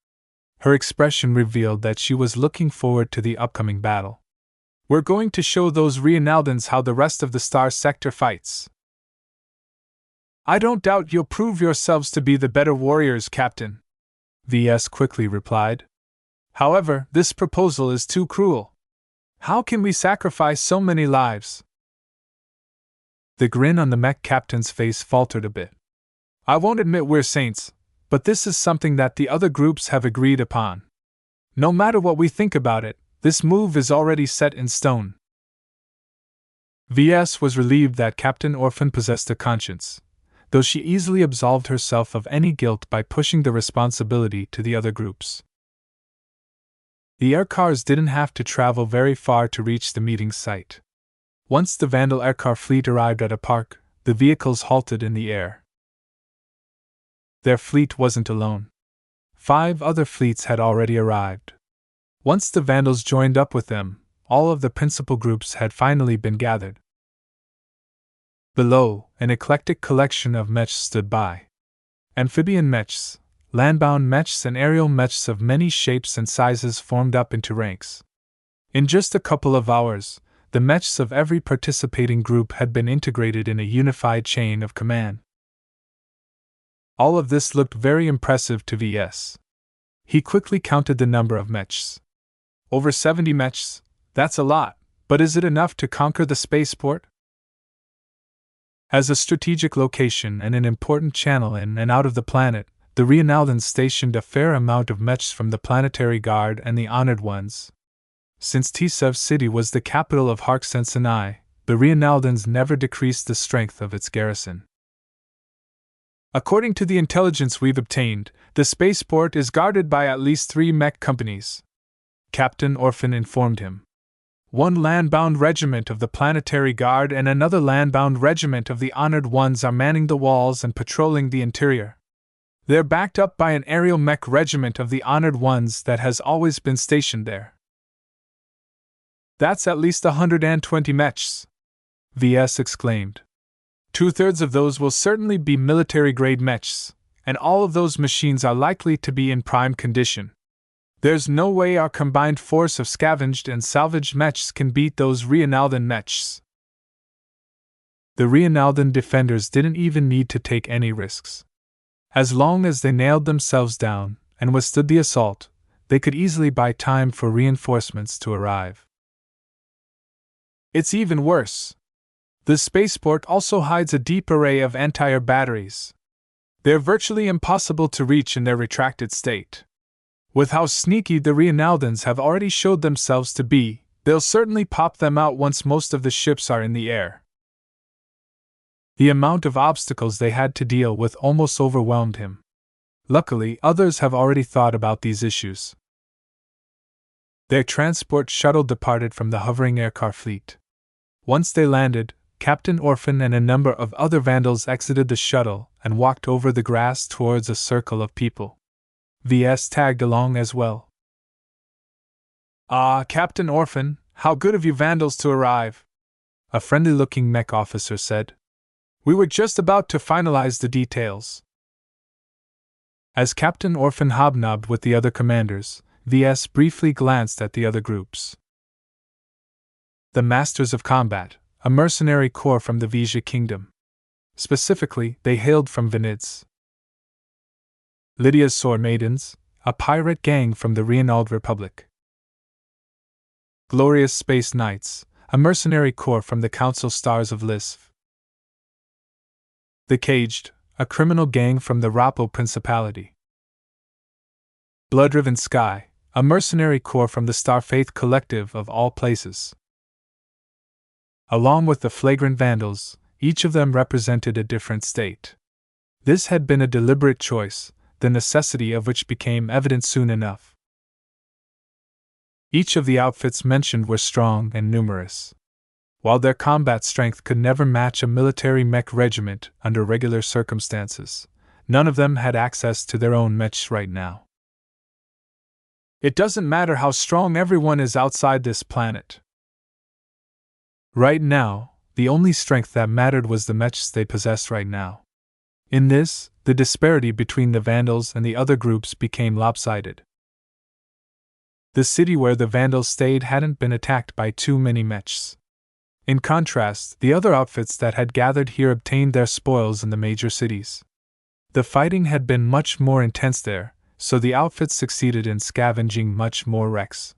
Her expression revealed that she was looking forward to the upcoming battle. We're going to show those Reinaldans how the rest of the Star Sector fights. I don't doubt you'll prove yourselves to be the better warriors, Captain, VS quickly replied. However, this proposal is too cruel. How can we sacrifice so many lives? The grin on the mech captain's face faltered a bit. I won't admit we're saints, but this is something that the other groups have agreed upon. No matter what we think about it, this move is already set in stone. VS was relieved that Captain Orphan possessed a conscience, though she easily absolved herself of any guilt by pushing the responsibility to the other groups. The aircars didn't have to travel very far to reach the meeting site. Once the Vandal aircar fleet arrived at a park, the vehicles halted in the air. Their fleet wasn't alone. 5 other fleets had already arrived. Once the Vandals joined up with them, all of the principal groups had finally been gathered. Below, an eclectic collection of mechs stood by. Amphibian mechs, landbound mechs and aerial mechs of many shapes and sizes formed up into ranks. In just a couple of hours, the mechs of every participating group had been integrated in a unified chain of command. All of this looked very impressive to VS. He quickly counted the number of mechs. Over 70 mechs, that's a lot, but is it enough to conquer the spaceport? As a strategic location and an important channel in and out of the planet, the Reinaldans stationed a fair amount of mechs from the Planetary Guard and the Honored Ones. Since Tsev City was the capital of Harksensenai, the Reinaldans never decreased the strength of its garrison. According to the intelligence we've obtained, the spaceport is guarded by at least 3 mech companies, Captain Orphan informed him. 1 land-bound regiment of the Planetary Guard and another land-bound regiment of the Honored Ones are manning the walls and patrolling the interior. They're backed up by an aerial mech regiment of the Honored Ones that has always been stationed there. That's at least 120 mechs, VS exclaimed. 2/3 of those will certainly be military-grade mechs, and all of those machines are likely to be in prime condition. There's no way our combined force of scavenged and salvaged mechs can beat those Reinaldan mechs. The Reinaldan defenders didn't even need to take any risks. As long as they nailed themselves down and withstood the assault, they could easily buy time for reinforcements to arrive. It's even worse. The spaceport also hides a deep array of anti-air batteries. They're virtually impossible to reach in their retracted state. With how sneaky the Reinaldans have already showed themselves to be, they'll certainly pop them out once most of the ships are in the air. The amount of obstacles they had to deal with almost overwhelmed him. Luckily, others have already thought about these issues. Their transport shuttle departed from the hovering aircar fleet. Once they landed, Captain Orphan and a number of other vandals exited the shuttle and walked over the grass towards a circle of people. VS tagged along as well. "Ah, Captain Orphan, how good of you vandals to arrive," a friendly-looking mech officer said. "We were just about to finalize the details." As Captain Orphan hobnobbed with the other commanders, VS briefly glanced at the other groups. The Masters of Combat, a mercenary corps from the Vija Kingdom. Specifically, they hailed from Venids. Lydia's Sword Maidens, a pirate gang from the Reinald Republic. Glorious Space Knights, a mercenary corps from the Council Stars of Lisv. The Caged, a criminal gang from the Rapo Principality. Blood-Riven Sky, a mercenary corps from the Starfaith Collective of all places. Along with the Flagrant Vandals, each of them represented a different state. This had been a deliberate choice, the necessity of which became evident soon enough. Each of the outfits mentioned were strong and numerous. While their combat strength could never match a military mech regiment under regular circumstances, none of them had access to their own mechs right now. It doesn't matter how strong everyone is outside this planet. Right now, the only strength that mattered was the mechs they possessed right now. In this, the disparity between the Vandals and the other groups became lopsided. The city where the Vandals stayed hadn't been attacked by too many mechs. In contrast, the other outfits that had gathered here obtained their spoils in the major cities. The fighting had been much more intense there, so the outfits succeeded in scavenging much more wrecks.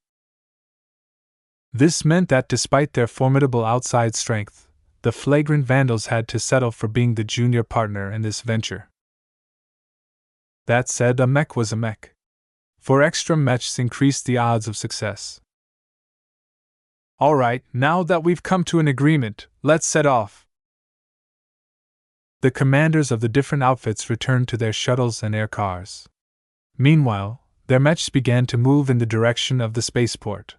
This meant that despite their formidable outside strength, the Flagrant Vandals had to settle for being the junior partner in this venture. That said, a mech was a mech. For extra mechs increased the odds of success. "Alright, now that we've come to an agreement, let's set off." The commanders of the different outfits returned to their shuttles and air cars. Meanwhile, their mechs began to move in the direction of the spaceport.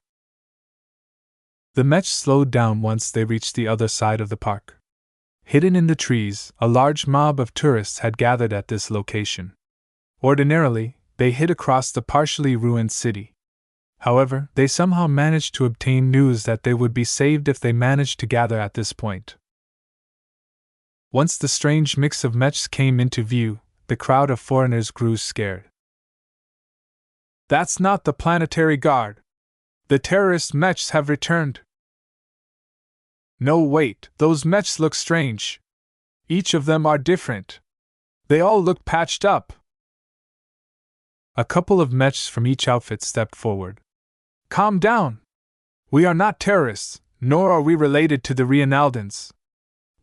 The mechs slowed down once they reached the other side of the park. Hidden in the trees, a large mob of tourists had gathered at this location. Ordinarily, they hid across the partially ruined city. However, they somehow managed to obtain news that they would be saved if they managed to gather at this point. Once the strange mix of mechs came into view, the crowd of foreigners grew scared. "That's not the Planetary Guard. The terrorist mechs have returned." "No, wait, those mechs look strange. Each of them are different. They all look patched up." A couple of mechs from each outfit stepped forward. "Calm down. We are not terrorists, nor are we related to the Reinaldans.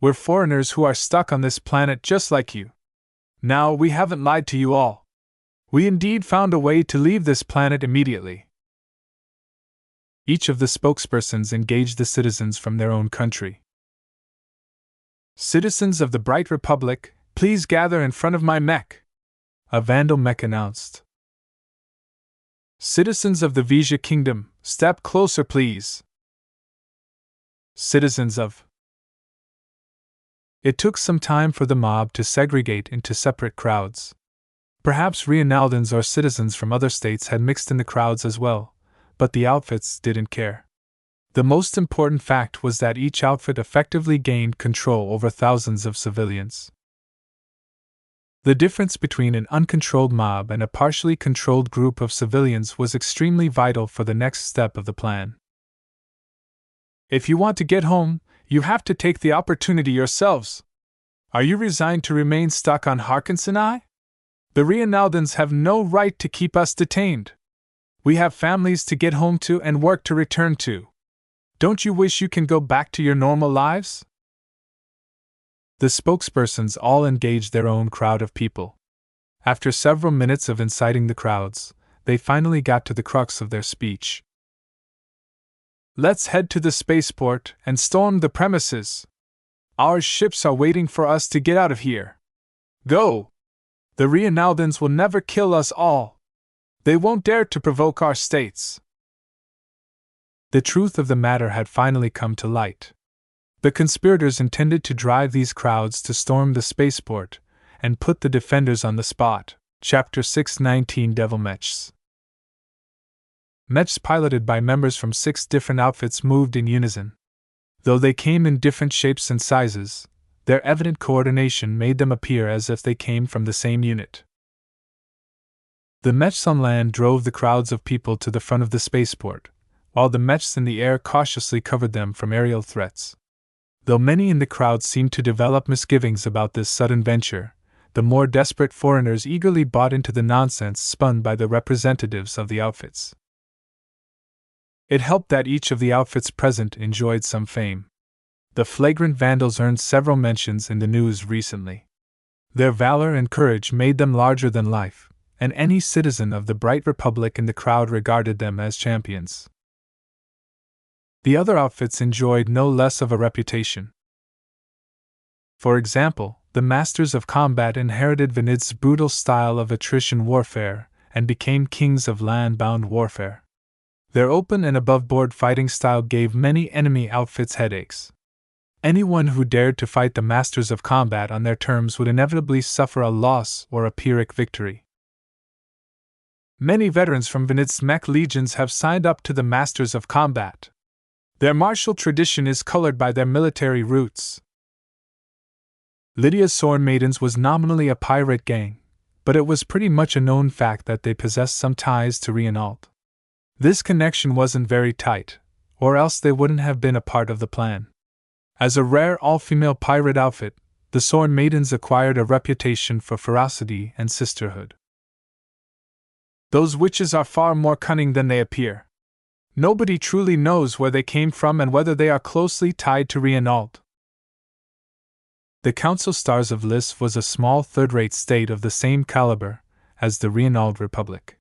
We're foreigners who are stuck on this planet just like you. Now, we haven't lied to you all. We indeed found a way to leave this planet immediately." Each of the spokespersons engaged the citizens from their own country. "Citizens of the Bright Republic, please gather in front of my mech," a Vandal mech announced. "Citizens of the Vija Kingdom, step closer please." Citizens of. It took some time for the mob to segregate into separate crowds. Perhaps Reinaldans or citizens from other states had mixed in the crowds as well, but the outfits didn't care. The most important fact was that each outfit effectively gained control over thousands of civilians. The difference between an uncontrolled mob and a partially controlled group of civilians was extremely vital for the next step of the plan. "If you want to get home, you have to take the opportunity yourselves. Are you resigned to remain stuck on Harkinson? The Reinaldans have no right to keep us detained. We have families to get home to and work to return to. Don't you wish you can go back to your normal lives?" The spokespersons all engaged their own crowd of people. After several minutes of inciting the crowds, they finally got to the crux of their speech. "Let's head to the spaceport and storm the premises. Our ships are waiting for us to get out of here. Go! The Rhiannaldans will never kill us all. They won't dare to provoke our states. The truth of the matter had finally come to light. The conspirators intended to drive these crowds to storm the spaceport and put the defenders on the spot. Chapter 619 Devil Mechs. Mechs piloted by members from 6 different outfits moved in unison. Though they came in different shapes and sizes, their evident coordination made them appear as if they came from the same unit. The Mechs on land drove the crowds of people to the front of the spaceport, while the Mechs in the air cautiously covered them from aerial threats. Though many in the crowd seemed to develop misgivings about this sudden venture, the more desperate foreigners eagerly bought into the nonsense spun by the representatives of the outfits. It helped that each of the outfits present enjoyed some fame. The flagrant vandals earned several mentions in the news recently. Their valor and courage made them larger than life, and any citizen of the bright republic in the crowd regarded them as champions. The other outfits enjoyed no less of a reputation. For example, the Masters of Combat inherited Vanid's brutal style of attrition warfare and became kings of land-bound warfare. Their open and above-board fighting style gave many enemy outfits headaches. Anyone who dared to fight the Masters of Combat on their terms would inevitably suffer a loss or a Pyrrhic victory. Many veterans from Vanid's Mech legions have signed up to the Masters of Combat. Their martial tradition is colored by their military roots. Lydia's Sword Maidens was nominally a pirate gang, but it was pretty much a known fact that they possessed some ties to Rhiannald. This connection wasn't very tight, or else they wouldn't have been a part of the plan. As a rare all-female pirate outfit, the Sword Maidens acquired a reputation for ferocity and sisterhood. Those witches are far more cunning than they appear. Nobody truly knows where they came from and whether they are closely tied to Rhiannald. The Council Stars of Lys was a small third-rate state of the same caliber as the Rhiannald Republic.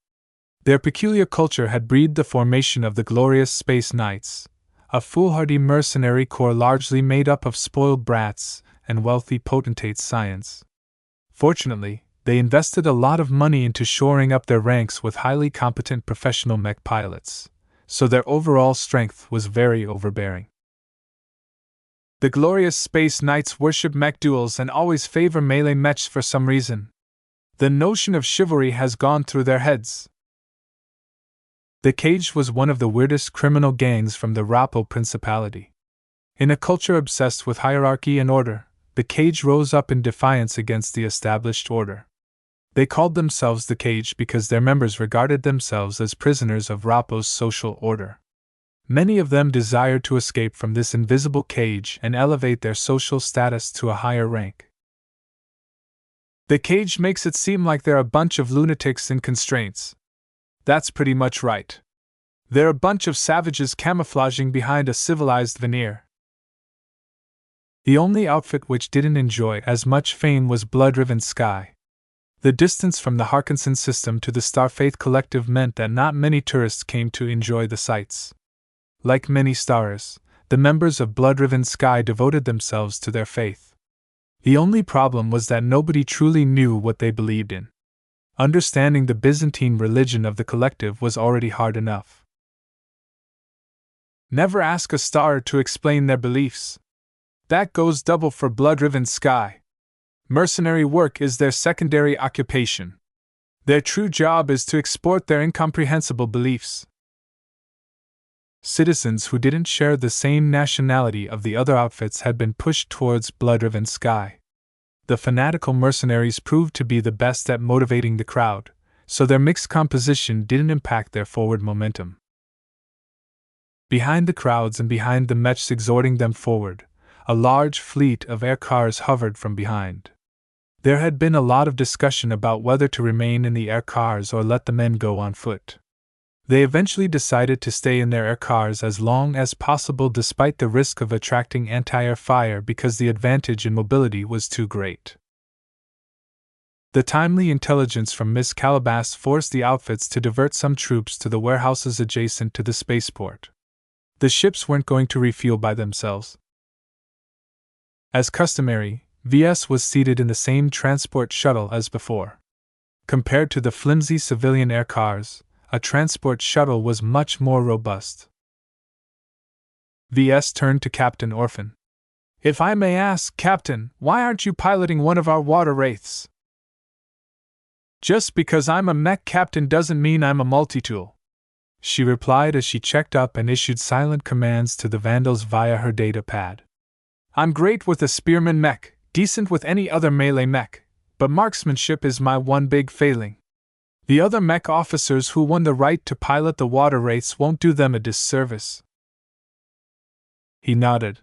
Their peculiar culture had breeded the formation of the glorious Space Knights, a foolhardy mercenary corps largely made up of spoiled brats and wealthy potentates' scions. Fortunately, they invested a lot of money into shoring up their ranks with highly competent professional mech pilots, so their overall strength was very overbearing. The glorious Space Knights worship mech duels and always favor melee mechs for some reason. The notion of chivalry has gone through their heads. The Cage was one of the weirdest criminal gangs from the Rapo Principality. In a culture obsessed with hierarchy and order, the Cage rose up in defiance against the established order. They called themselves the Cage because their members regarded themselves as prisoners of Rapo's social order. Many of them desired to escape from this invisible cage and elevate their social status to a higher rank. The Cage makes it seem like they're a bunch of lunatics in constraints. That's pretty much right. They're a bunch of savages camouflaging behind a civilized veneer. The only outfit which didn't enjoy as much fame was Blood-Riven Sky. The distance from the Harkinson system to the Starfaith Collective meant that not many tourists came to enjoy the sights. Like many stars, the members of Blood-Riven Sky devoted themselves to their faith. The only problem was that nobody truly knew what they believed in. Understanding the Byzantine religion of the collective was already hard enough. Never ask a star to explain their beliefs. That goes double for Blood-Riven Sky. Mercenary work is their secondary occupation. Their true job is to export their incomprehensible beliefs. Citizens who didn't share the same nationality of the other outfits had been pushed towards Blood-Riven Sky. The fanatical mercenaries proved to be the best at motivating the crowd, so their mixed composition didn't impact their forward momentum. Behind the crowds and behind the mechs exhorting them forward, a large fleet of air cars hovered from behind. There had been a lot of discussion about whether to remain in the air cars or let the men go on foot. They eventually decided to stay in their air cars as long as possible despite the risk of attracting anti-air fire because the advantage in mobility was too great. The timely intelligence from Miss Calabas forced the outfits to divert some troops to the warehouses adjacent to the spaceport. The ships weren't going to refuel by themselves. As customary, VS was seated in the same transport shuttle as before. Compared to the flimsy civilian air cars, a transport shuttle was much more robust. VS turned to Captain Orphan. "If I may ask, Captain, why aren't you piloting one of our water wraiths?" "Just because I'm a mech captain doesn't mean I'm a multi-tool," she replied as she checked up and issued silent commands to the Vandals via her data pad. "I'm great with a spearman mech, decent with any other melee mech, but marksmanship is my one big failing. The other mech officers who won the right to pilot the water wraiths won't do them a disservice." He nodded.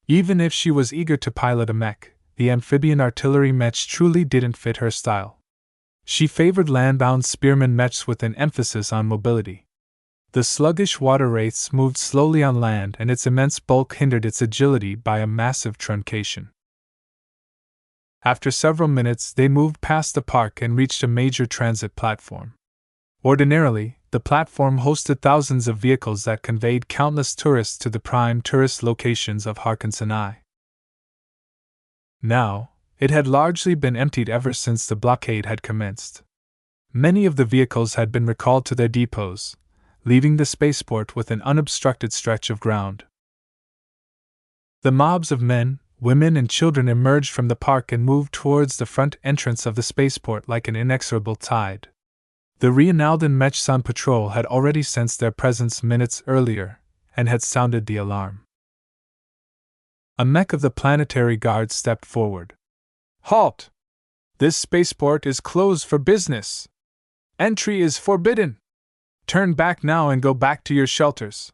Even if she was eager to pilot a mech, the amphibian artillery mechs truly didn't fit her style. She favored land-bound spearman mechs with an emphasis on mobility. The sluggish water wraiths moved slowly on land, and its immense bulk hindered its agility by a massive truncation. After several minutes, they moved past the park and reached a major transit platform. Ordinarily, the platform hosted thousands of vehicles that conveyed countless tourists to the prime tourist locations of Harkinsenai. Now, it had largely been emptied ever since the blockade had commenced. Many of the vehicles had been recalled to their depots, leaving the spaceport with an unobstructed stretch of ground. The mobs of men, women, and children emerged from the park and moved towards the front entrance of the spaceport like an inexorable tide. The Reinaldan Mechs on patrol had already sensed their presence minutes earlier, and had sounded the alarm. A mech of the Planetary Guard stepped forward. "Halt! This spaceport is closed for business. Entry is forbidden. Turn back now and go back to your shelters."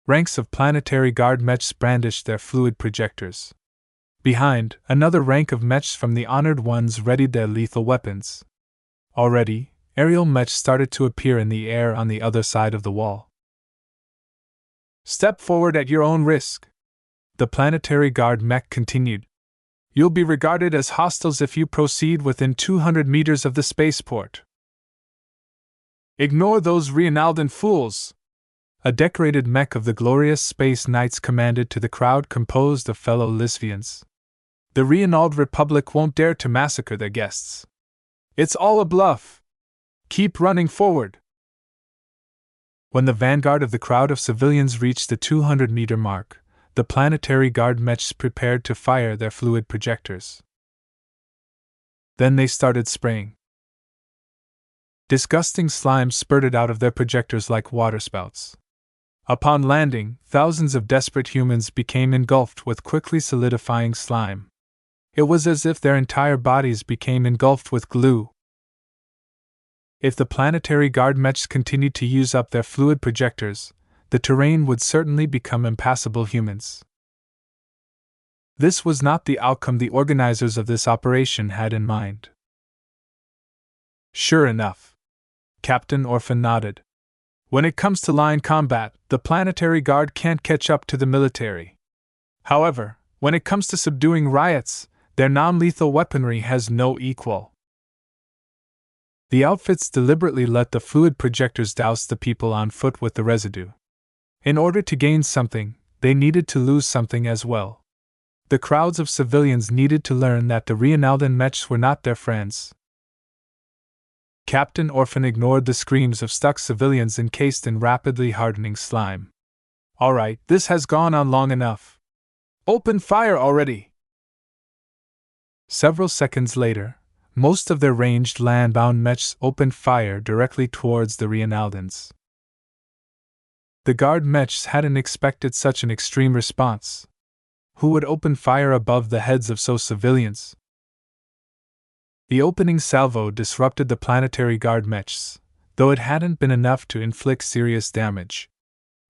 Ranks of Planetary Guard mechs brandished their fluid projectors. Behind, another rank of mechs from the Honored Ones readied their lethal weapons. Already, aerial mechs started to appear in the air on the other side of the wall. "Step forward at your own risk," the Planetary Guard mech continued. "You'll be regarded as hostiles if you proceed within 200 meters of the spaceport." "Ignore those Reinaldan fools," a decorated mech of the glorious Space Knights commanded to the crowd composed of fellow Lisvians. "The Reinald Republic won't dare to massacre their guests. It's all a bluff. Keep running forward." When the vanguard of the crowd of civilians reached the 200-meter mark, the Planetary Guard mechs prepared to fire their fluid projectors. Then they started spraying. Disgusting slime spurted out of their projectors like waterspouts. Upon landing, thousands of desperate humans became engulfed with quickly solidifying slime. It was as if their entire bodies became engulfed with glue. If the Planetary Guard mechs continued to use up their fluid projectors, the terrain would certainly become impassable. Humans. This was not the outcome the organizers of this operation had in mind. Sure enough, Captain Orphan nodded. When it comes to line combat, the Planetary Guard can't catch up to the military. However, when it comes to subduing riots, their non-lethal weaponry has no equal. The outfits deliberately let the fluid projectors douse the people on foot with the residue. In order to gain something, they needed to lose something as well. The crowds of civilians needed to learn that the Reinaldan mechs were not their friends. Captain Orphan ignored the screams of stuck civilians encased in rapidly hardening slime. "All right, this has gone on long enough. Open fire already!" Several seconds later, most of their ranged land-bound mechs opened fire directly towards the Reinaldans. The guard mechs hadn't expected such an extreme response. Who would open fire above the heads of civilians? The opening salvo disrupted the Planetary Guard mechs, though it hadn't been enough to inflict serious damage.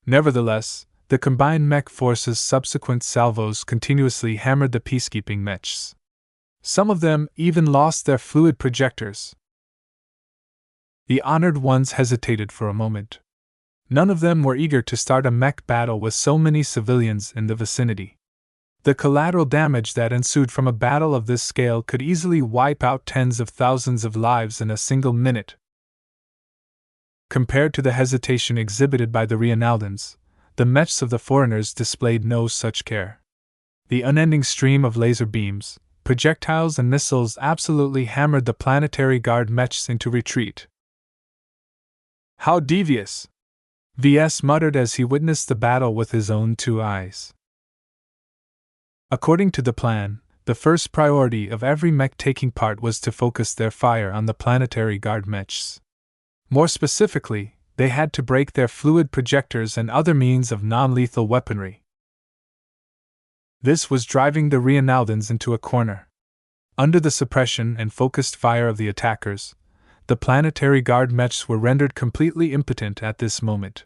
Nevertheless, the combined mech forces' subsequent salvos continuously hammered the peacekeeping mechs. Some of them even lost their fluid projectors. The Honored Ones hesitated for a moment. None of them were eager to start a mech battle with so many civilians in the vicinity. The collateral damage that ensued from a battle of this scale could easily wipe out tens of thousands of lives in a single minute. Compared to the hesitation exhibited by the Reinaldans, the mechs of the foreigners displayed no such care. The unending stream of laser beams, projectiles and missiles absolutely hammered the planetary guard mechs into retreat. How devious! VS muttered as he witnessed the battle with his own two eyes. According to the plan, the first priority of every mech taking part was to focus their fire on the planetary guard mechs. More specifically, they had to break their fluid projectors and other means of non-lethal weaponry. This was driving the Reinaldans into a corner. Under the suppression and focused fire of the attackers, the planetary guard mechs were rendered completely impotent at this moment.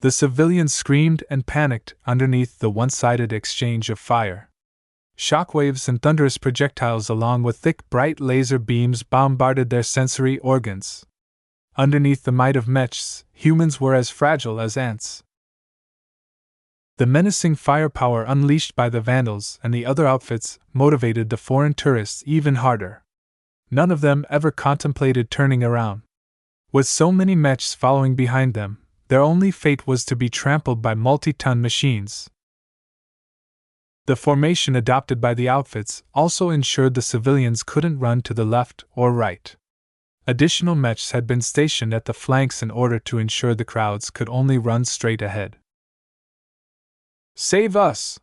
The civilians screamed and panicked underneath the one-sided exchange of fire. Shockwaves and thunderous projectiles along with thick, bright laser beams bombarded their sensory organs. Underneath the might of mechs, humans were as fragile as ants. The menacing firepower unleashed by the Vandals and the other outfits motivated the foreign tourists even harder. None of them ever contemplated turning around. With so many mechs following behind them, their only fate was to be trampled by multi-ton machines. The formation adopted by the outfits also ensured the civilians couldn't run to the left or right. Additional mechs had been stationed at the flanks in order to ensure the crowds could only run straight ahead. Save us!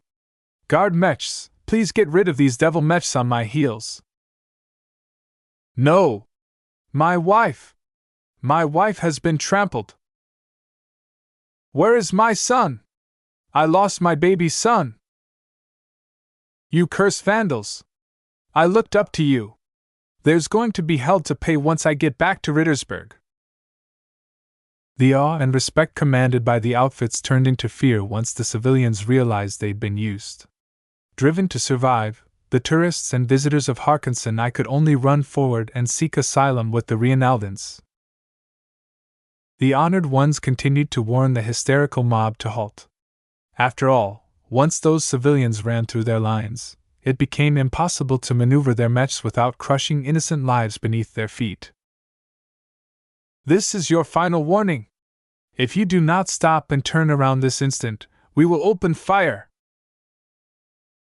Guard mechs, please get rid of these devil mechs on my heels. No! My wife! My wife has been trampled! Where is my son? I lost my baby son! You cursed Vandals! I looked up to you! There's going to be hell to pay once I get back to Rittersburg. The awe and respect commanded by the outfits turned into fear once the civilians realized they'd been used. Driven to survive, the tourists and visitors of Harkinson I could only run forward and seek asylum with the Reinaldans. The honored ones continued to warn the hysterical mob to halt. After all, once those civilians ran through their lines, it became impossible to maneuver their mechs without crushing innocent lives beneath their feet. This is your final warning. If you do not stop and turn around this instant, we will open fire.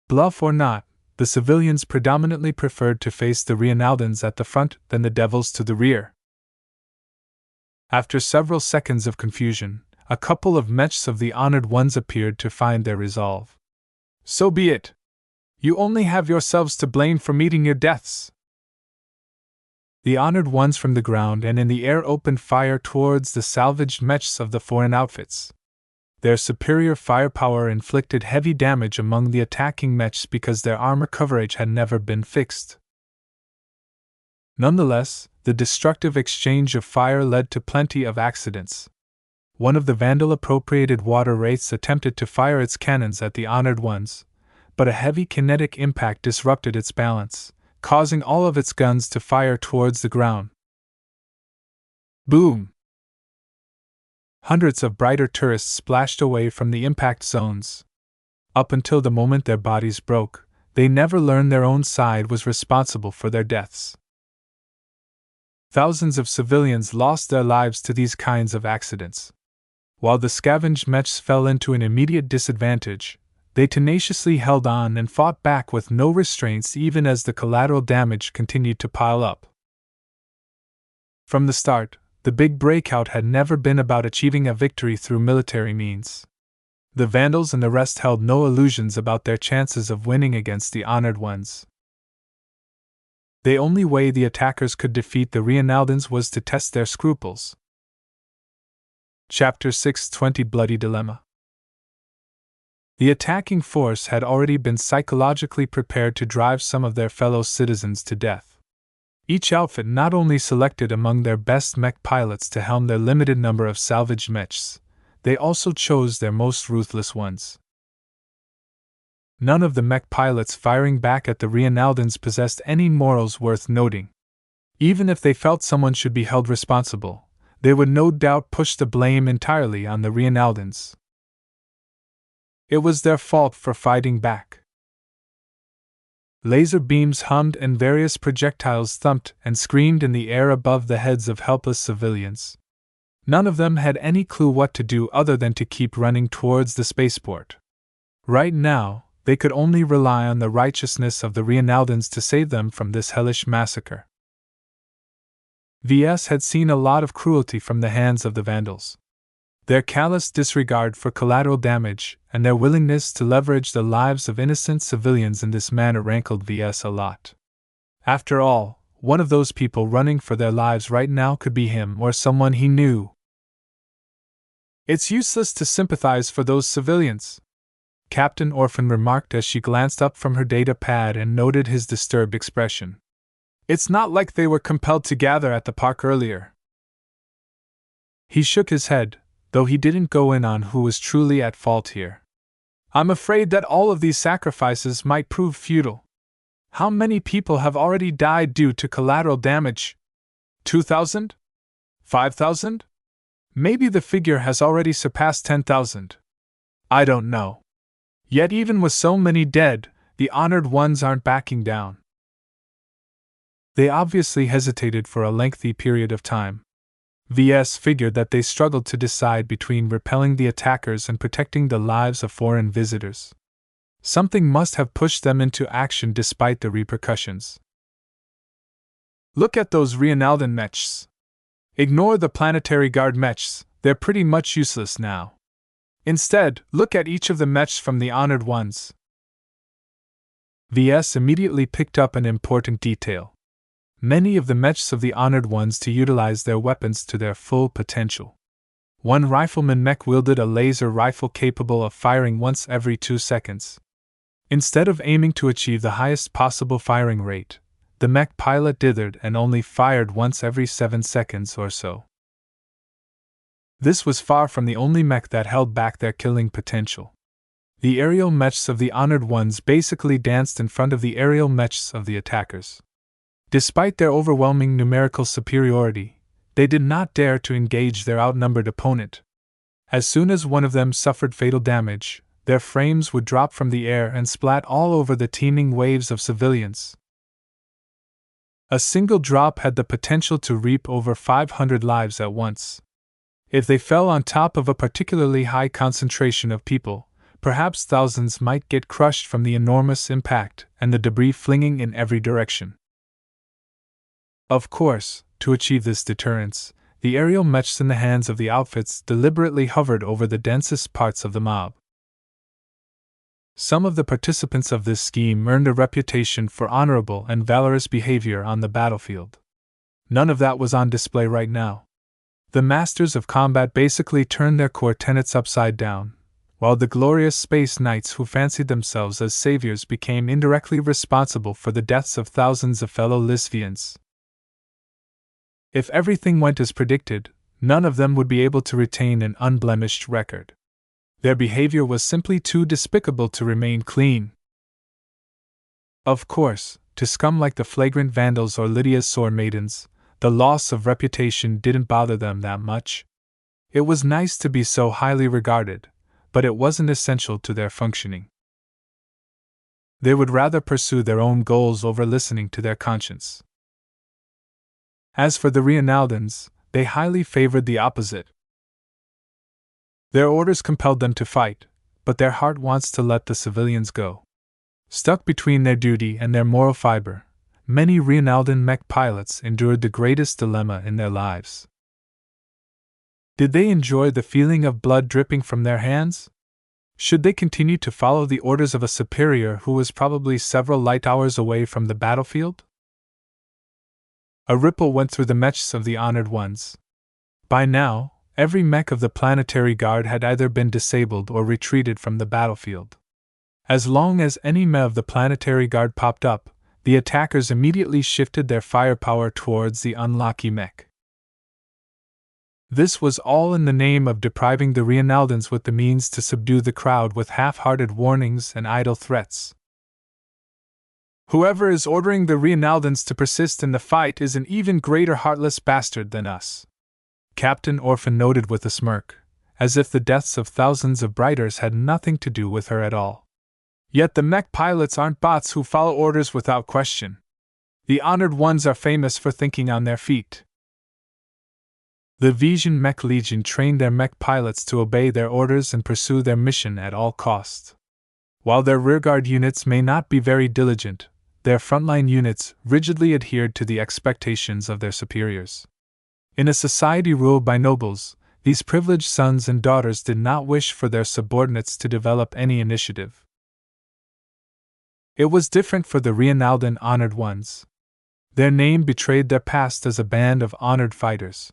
Bluff or not, the civilians predominantly preferred to face the Reinaldans at the front than the devils to the rear. After several seconds of confusion, a couple of mechs of the honored ones appeared to find their resolve. So be it. You only have yourselves to blame for meeting your deaths. The honored ones from the ground and in the air opened fire towards the salvaged mechs of the foreign outfits. Their superior firepower inflicted heavy damage among the attacking mechs because their armor coverage had never been fixed. Nonetheless, the destructive exchange of fire led to plenty of accidents. One of the Vandal-appropriated water wraiths attempted to fire its cannons at the honored ones, but a heavy kinetic impact disrupted its balance, causing all of its guns to fire towards the ground. Boom! Hundreds of brighter tourists splashed away from the impact zones. Up until the moment their bodies broke, they never learned their own side was responsible for their deaths. Thousands of civilians lost their lives to these kinds of accidents. While the scavenged mechs fell into an immediate disadvantage, they tenaciously held on and fought back with no restraints even as the collateral damage continued to pile up. From the start, the big breakout had never been about achieving a victory through military means. The Vandals and the rest held no illusions about their chances of winning against the honored ones. The only way the attackers could defeat the Reinaldans was to test their scruples. Chapter 620 Bloody Dilemma. The attacking force had already been psychologically prepared to drive some of their fellow citizens to death. Each outfit not only selected among their best mech pilots to helm their limited number of salvaged mechs, they also chose their most ruthless ones. None of the mech pilots firing back at the Reinaldans possessed any morals worth noting. Even if they felt someone should be held responsible, they would no doubt push the blame entirely on the Reinaldans. It was their fault for fighting back. Laser beams hummed and various projectiles thumped and screamed in the air above the heads of helpless civilians. None of them had any clue what to do other than to keep running towards the spaceport. Right now, They could only rely on the righteousness of the Reinaldans to save them from this hellish massacre. VS had seen a lot of cruelty from the hands of the Vandals. Their callous disregard for collateral damage and their willingness to leverage the lives of innocent civilians in this manner rankled VS a lot. After all, one of those people running for their lives right now could be him or someone he knew. "It's useless to sympathize for those civilians," Captain Orphan remarked as she glanced up from her data pad and noted his disturbed expression. "It's not like they were compelled to gather at the park earlier." He shook his head, though he didn't go in on who was truly at fault here. "I'm afraid that all of these sacrifices might prove futile. How many people have already died due to collateral damage? 2,000? 5,000? Maybe the figure has already surpassed 10,000. I don't know. Yet even with so many dead, the honored ones aren't backing down." They obviously hesitated for a lengthy period of time. VS figured that they struggled to decide between repelling the attackers and protecting the lives of foreign visitors. Something must have pushed them into action despite the repercussions. "Look at those Reinaldan Mechs. Ignore the Planetary Guard Mechs, they're pretty much useless now. Instead, look at each of the Mechs from the honored ones." VS immediately picked up an important detail. Many of the Mechs of the honored ones to utilize their weapons to their full potential. One rifleman mech wielded a laser rifle capable of firing once every 2 seconds. Instead of aiming to achieve the highest possible firing rate, the mech pilot dithered and only fired once every 7 seconds or so. This was far from the only mech that held back their killing potential. The aerial mechs of the honored ones basically danced in front of the aerial mechs of the attackers. Despite their overwhelming numerical superiority, they did not dare to engage their outnumbered opponent. As soon as one of them suffered fatal damage, their frames would drop from the air and splat all over the teeming waves of civilians. A single drop had the potential to reap over 500 lives at once. If they fell on top of a particularly high concentration of people, perhaps thousands might get crushed from the enormous impact and the debris flinging in every direction. Of course, to achieve this deterrence, the aerial mechs in the hands of the outfits deliberately hovered over the densest parts of the mob. Some of the participants of this scheme earned a reputation for honorable and valorous behavior on the battlefield. None of that was on display right now. The masters of combat basically turned their core tenets upside down, while the glorious space knights who fancied themselves as saviors became indirectly responsible for the deaths of thousands of fellow Lisvians. If everything went as predicted, none of them would be able to retain an unblemished record. Their behavior was simply too despicable to remain clean. Of course, to scum like the flagrant Vandals or Lydia's Sword Maidens, the loss of reputation didn't bother them that much. It was nice to be so highly regarded, but it wasn't essential to their functioning. They would rather pursue their own goals over listening to their conscience. As for the Reinaldans, they highly favored the opposite. Their orders compelled them to fight, but their heart wants to let the civilians go. Stuck between their duty and their moral fiber, many Reinaldan mech pilots endured the greatest dilemma in their lives. Did they enjoy the feeling of blood dripping from their hands? Should they continue to follow the orders of a superior who was probably several light hours away from the battlefield? A ripple went through the mechs of the honored ones. By now, every mech of the Planetary Guard had either been disabled or retreated from the battlefield. As long as any mech of the Planetary Guard popped up, the attackers immediately shifted their firepower towards the unlucky mech. This was all in the name of depriving the Reinaldans with the means to subdue the crowd with half-hearted warnings and idle threats. "Whoever is ordering the Reinaldans to persist in the fight is an even greater heartless bastard than us," Captain Orphan noted with a smirk, as if the deaths of thousands of Briters had nothing to do with her at all. "Yet the mech pilots aren't bots who follow orders without question. The honored ones are famous for thinking on their feet. The Vision Mech Legion trained their mech pilots to obey their orders and pursue their mission at all costs. While their rearguard units may not be very diligent, their frontline units rigidly adhered to the expectations of their superiors. In a society ruled by nobles, these privileged sons and daughters did not wish for their subordinates to develop any initiative. It was different for the Reinaldan honored ones. Their name betrayed their past as a band of honored fighters.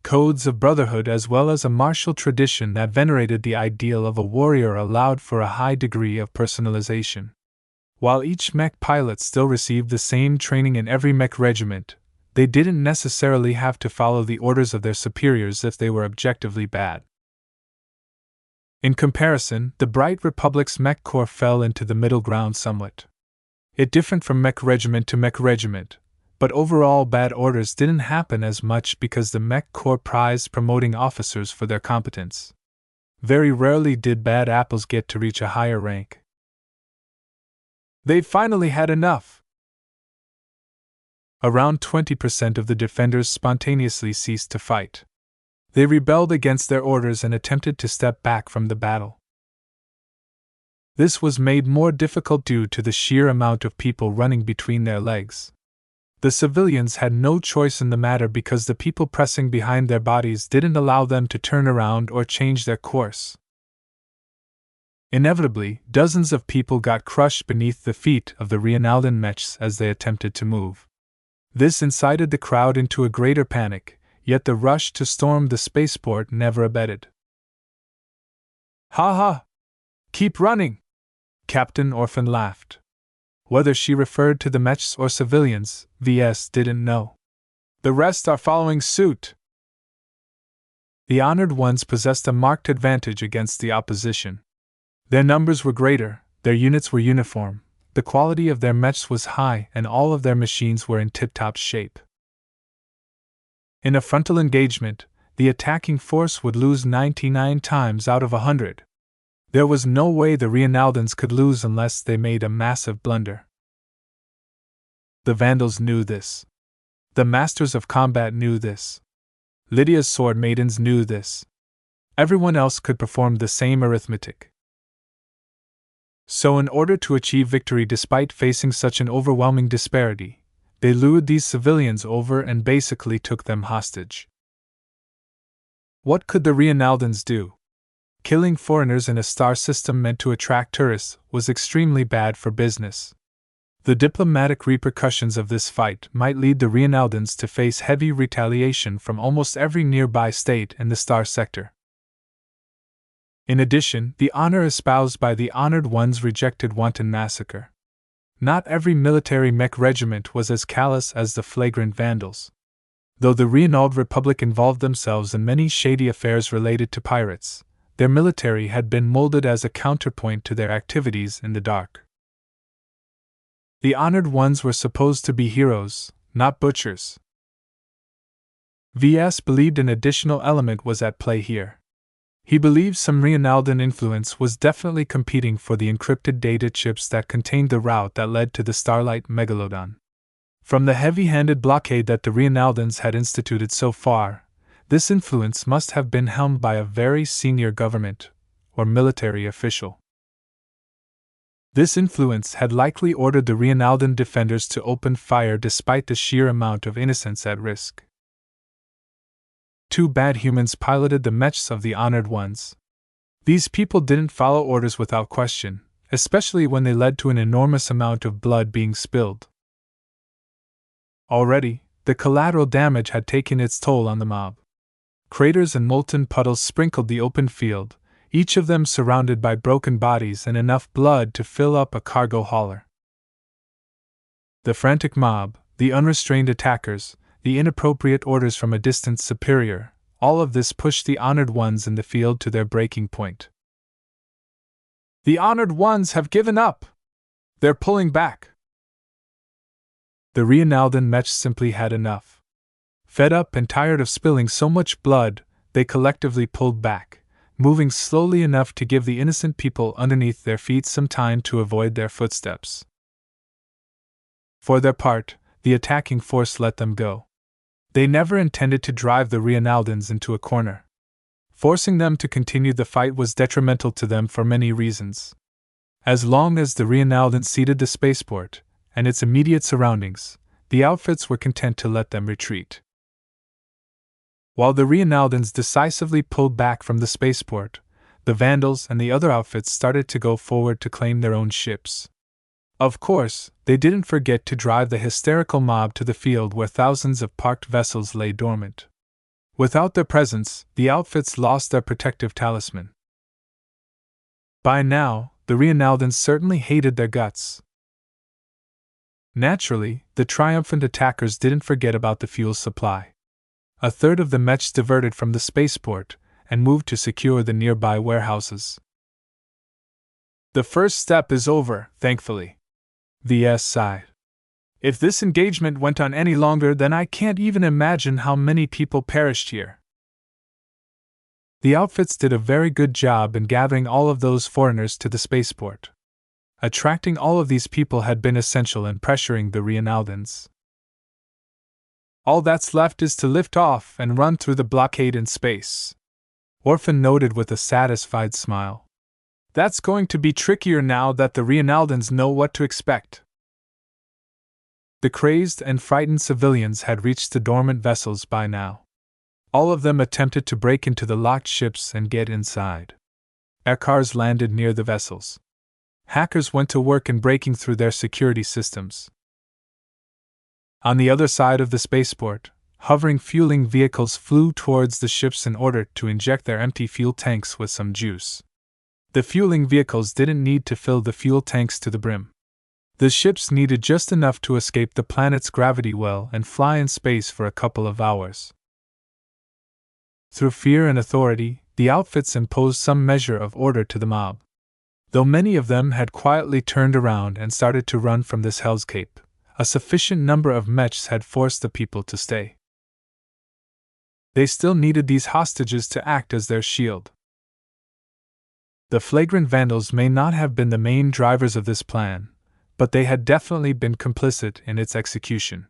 Codes of brotherhood as well as a martial tradition that venerated the ideal of a warrior allowed for a high degree of personalization. While each mech pilot still received the same training in every mech regiment, they didn't necessarily have to follow the orders of their superiors if they were objectively bad. In comparison, the Bright Republic's Mech Corps fell into the middle ground somewhat. It differed from mech regiment to mech regiment, but overall bad orders didn't happen as much because the Mech Corps prized promoting officers for their competence. Very rarely did bad apples get to reach a higher rank. They finally had enough. Around 20% of the defenders spontaneously ceased to fight. They rebelled against their orders and attempted to step back from the battle. This was made more difficult due to the sheer amount of people running between their legs. The civilians had no choice in the matter because the people pressing behind their bodies didn't allow them to turn around or change their course. Inevitably, dozens of people got crushed beneath the feet of the Reinaldan mechs as they attempted to move. This incited the crowd into a greater panic, yet the rush to storm the spaceport never abated. "Ha ha! Keep running!" Captain Orphan laughed. Whether she referred to the mechs or civilians, VS didn't know. "The rest are following suit." The honored ones possessed a marked advantage against the opposition. Their numbers were greater, their units were uniform, the quality of their mechs was high, and all of their machines were in tip-top shape. In a frontal engagement, the attacking force would lose 99 times out of 100. There was no way the Reinaldans could lose unless they made a massive blunder. The Vandals knew this. The Masters of Combat knew this. Lydia's Sword Maidens knew this. Everyone else could perform the same arithmetic. So in order to achieve victory despite facing such an overwhelming disparity, they lured these civilians over and basically took them hostage. What could the Reinaldans do? Killing foreigners in a star system meant to attract tourists was extremely bad for business. The diplomatic repercussions of this fight might lead the Reinaldans to face heavy retaliation from almost every nearby state in the star sector. In addition, the honor espoused by the honored ones rejected wanton massacre. Not every military mech regiment was as callous as the flagrant Vandals. Though the Reinald Republic involved themselves in many shady affairs related to pirates, their military had been molded as a counterpoint to their activities in the dark. The honored ones were supposed to be heroes, not butchers. VS believed an additional element was at play here. He believed some Reinaldan influence was definitely competing for the encrypted data chips that contained the route that led to the Starlight Megalodon. From the heavy-handed blockade that the Reinaldans had instituted so far, this influence must have been helmed by a very senior government or military official. This influence had likely ordered the Reinaldan defenders to open fire despite the sheer amount of innocents at risk. Two bad humans piloted the mechs of the honored ones. These people didn't follow orders without question, especially when they led to an enormous amount of blood being spilled. Already, the collateral damage had taken its toll on the mob. Craters and molten puddles sprinkled the open field, each of them surrounded by broken bodies and enough blood to fill up a cargo hauler. The frantic mob, the unrestrained attackers, the inappropriate orders from a distant superior, all of this pushed the honored ones in the field to their breaking point. "The honored ones have given up! They're pulling back!" The Reinaldan mech simply had enough. Fed up and tired of spilling so much blood, they collectively pulled back, moving slowly enough to give the innocent people underneath their feet some time to avoid their footsteps. For their part, the attacking force let them go. They never intended to drive the Reinaldans into a corner. Forcing them to continue the fight was detrimental to them for many reasons. As long as the Reinaldans ceded the spaceport and its immediate surroundings, the outfits were content to let them retreat. While the Reinaldans decisively pulled back from the spaceport, the Vandals and the other outfits started to go forward to claim their own ships. Of course, they didn't forget to drive the hysterical mob to the field where thousands of parked vessels lay dormant. Without their presence, the outfits lost their protective talisman. By now, the Reinaldans certainly hated their guts. Naturally, the triumphant attackers didn't forget about the fuel supply. A third of the Mechs diverted from the spaceport and moved to secure the nearby warehouses. The first step is over, thankfully. VS sighed. If this engagement went on any longer, then I can't even imagine how many people perished here. The outfits did a very good job in gathering all of those foreigners to the spaceport. Attracting all of these people had been essential in pressuring the Reinaldans. All that's left is to lift off and run through the blockade in space, Orphan noted with a satisfied smile. That's going to be trickier now that the Reinaldans know what to expect. The crazed and frightened civilians had reached the dormant vessels by now. All of them attempted to break into the locked ships and get inside. Aircars landed near the vessels. Hackers went to work in breaking through their security systems. On the other side of the spaceport, hovering fueling vehicles flew towards the ships in order to inject their empty fuel tanks with some juice. The fueling vehicles didn't need to fill the fuel tanks to the brim. The ships needed just enough to escape the planet's gravity well and fly in space for a couple of hours. Through fear and authority, the outfits imposed some measure of order to the mob. Though many of them had quietly turned around and started to run from this hellscape, a sufficient number of Mechs had forced the people to stay. They still needed these hostages to act as their shield. The flagrant Vandals may not have been the main drivers of this plan, but they had definitely been complicit in its execution.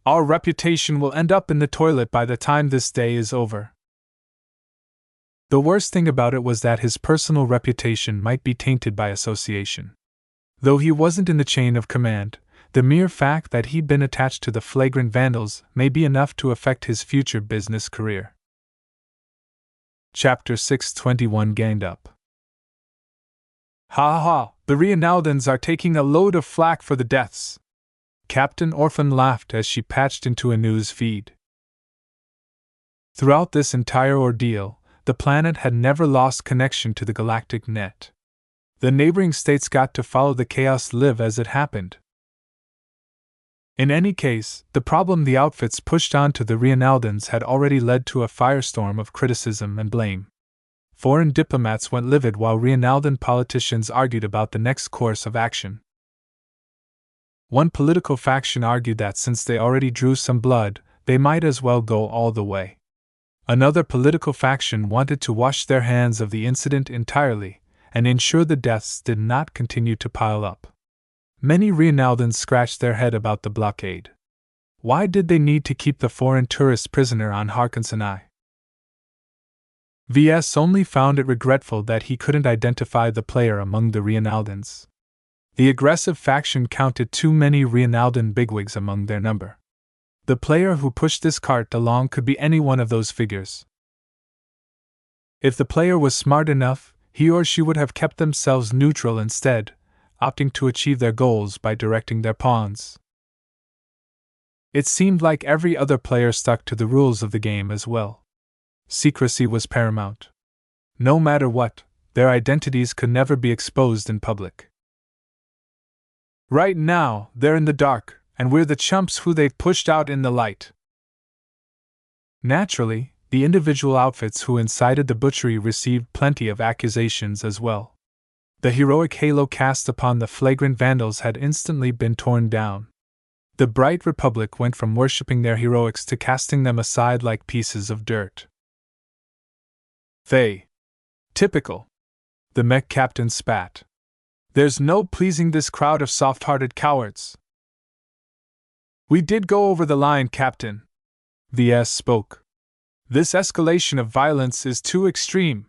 Our reputation will end up in the toilet by the time this day is over. The worst thing about it was that his personal reputation might be tainted by association. Though he wasn't in the chain of command, the mere fact that he'd been attached to the flagrant Vandals may be enough to affect his future business career. Chapter 621 Ganged Up. Ha ha, the Reinaldans are taking a load of flack for the deaths. Captain Orphan laughed as she patched into a news feed. Throughout this entire ordeal, the planet had never lost connection to the galactic net. The neighboring states got to follow the chaos live as it happened. In any case, the problem the outfits pushed onto the Reinaldans had already led to a firestorm of criticism and blame. Foreign diplomats went livid while Reinaldan politicians argued about the next course of action. One political faction argued that since they already drew some blood, they might as well go all the way. Another political faction wanted to wash their hands of the incident entirely and ensure the deaths did not continue to pile up. Many Reinaldans scratched their head about the blockade. Why did they need to keep the foreign tourist prisoner on Harkinson? VS only found it regretful that he couldn't identify the player among the Reinaldans. The aggressive faction counted too many Reinaldan bigwigs among their number. The player who pushed this cart along could be any one of those figures. If the player was smart enough, he or she would have kept themselves neutral instead, opting to achieve their goals by directing their pawns. It seemed like every other player stuck to the rules of the game as well. Secrecy was paramount. No matter what, their identities could never be exposed in public. Right now, they're in the dark, and we're the chumps who they've pushed out in the light. Naturally, the individual outfits who incited the butchery received plenty of accusations as well. The heroic halo cast upon the flagrant Vandals had instantly been torn down. The Bright Republic went from worshipping their heroics to casting them aside like pieces of dirt. Typical. The Mech captain spat. There's no pleasing this crowd of soft-hearted cowards. We did go over the line, Captain. VS spoke. This escalation of violence is too extreme.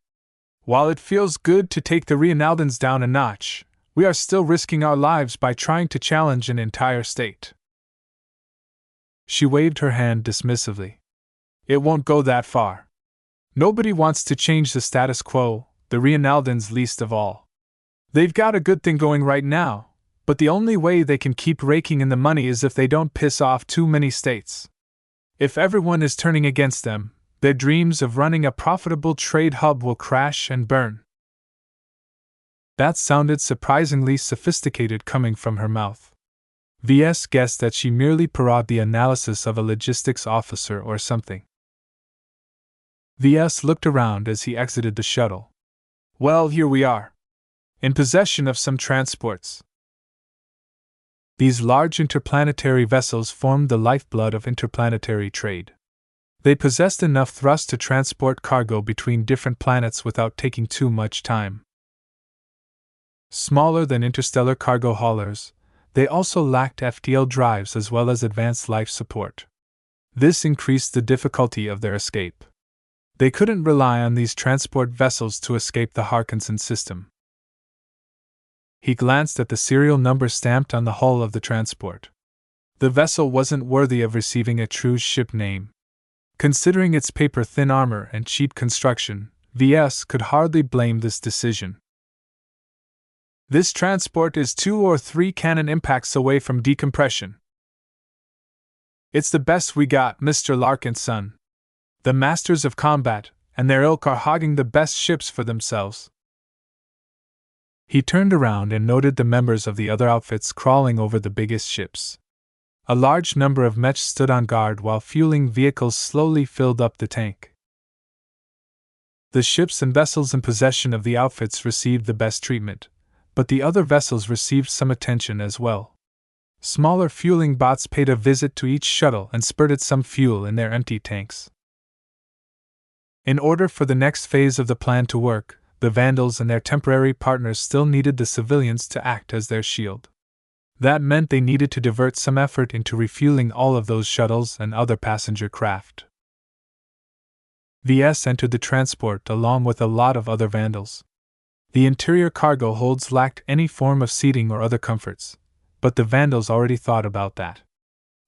While it feels good to take the Reinaldans down a notch, We are still risking our lives by trying to challenge an entire state. She waved her hand dismissively. It won't go that far. Nobody wants to change the status quo, the Reinaldans least of all. They've got a good thing going right now, but the only way they can keep raking in the money is if they don't piss off too many states. If everyone is turning against them, their dreams of running a profitable trade hub will crash and burn. That sounded surprisingly sophisticated coming from her mouth. VS guessed that she merely parodied the analysis of a logistics officer or something. VS looked around as he exited the shuttle. Well, here we are. In possession of some transports. These large interplanetary vessels formed the lifeblood of interplanetary trade. They possessed enough thrust to transport cargo between different planets without taking too much time. Smaller than interstellar cargo haulers, they also lacked FTL drives as well as advanced life support. This increased the difficulty of their escape. They couldn't rely on these transport vessels to escape the Harkinson system. He glanced at the serial number stamped on the hull of the transport. The vessel wasn't worthy of receiving a true ship name. Considering its paper-thin armor and cheap construction, VS could hardly blame this decision. This transport is 2 or 3 cannon impacts away from decompression. It's the best we got, Mr. Larkin's son. The masters of combat and their ilk are hogging the best ships for themselves. He turned around and noted the members of the other outfits crawling over the biggest ships. A large number of Mech stood on guard while fueling vehicles slowly filled up the tank. The ships and vessels in possession of the outfits received the best treatment, but the other vessels received some attention as well. Smaller fueling bots paid a visit to each shuttle and spurted some fuel in their empty tanks. In order for the next phase of the plan to work, the Vandals and their temporary partners still needed the civilians to act as their shield. That meant they needed to divert some effort into refueling all of those shuttles and other passenger craft. VS entered the transport along with a lot of other Vandals. The interior cargo holds lacked any form of seating or other comforts, but the Vandals already thought about that.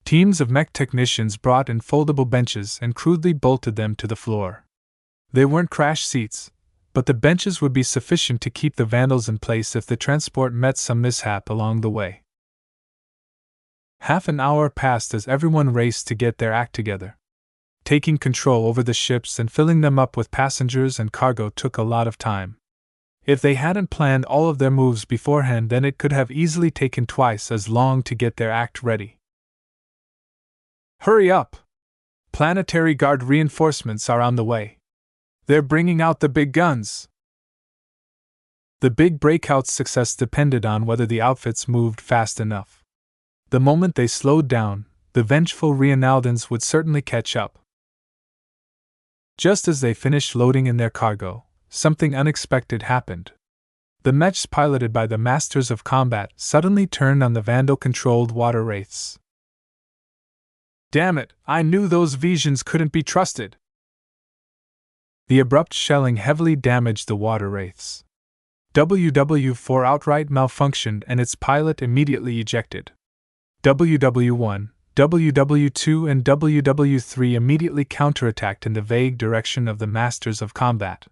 Teams of mech technicians brought in foldable benches and crudely bolted them to the floor. They weren't crash seats, but the benches would be sufficient to keep the Vandals in place if the transport met some mishap along the way. Half an hour passed as everyone raced to get their act together. Taking control over the ships and filling them up with passengers and cargo took a lot of time. If they hadn't planned all of their moves beforehand, then it could have easily taken twice as long to get their act ready. Hurry up! Planetary Guard reinforcements are on the way. They're bringing out the big guns. The big breakout's success depended on whether the outfits moved fast enough. The moment they slowed down, the vengeful Reinaldans would certainly catch up. Just as they finished loading in their cargo, something unexpected happened. The Mechs piloted by the Masters of Combat suddenly turned on the Vandal-controlled water wraiths. Damn it, I knew those Visions couldn't be trusted. The abrupt shelling heavily damaged the water wraiths. WW4 outright malfunctioned and its pilot immediately ejected. WW1, WW2 and WW3 immediately counterattacked in the vague direction of the Masters of Combat.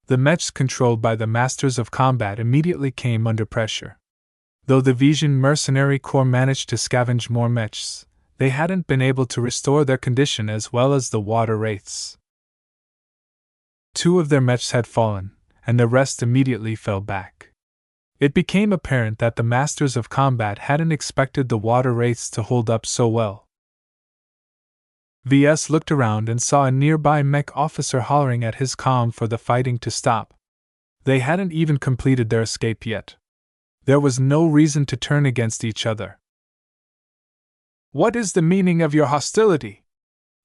The Mechs controlled by the Masters of Combat immediately came under pressure. Though the Vision Mercenary Corps managed to scavenge more Mechs, they hadn't been able to restore their condition as well as the water wraiths. 2 of their Mechs had fallen, and the rest immediately fell back. It became apparent that the Masters of Combat hadn't expected the water wraiths to hold up so well. VS looked around and saw a nearby mech officer hollering at his comm for the fighting to stop. They hadn't even completed their escape yet. There was no reason to turn against each other. What is the meaning of your hostility?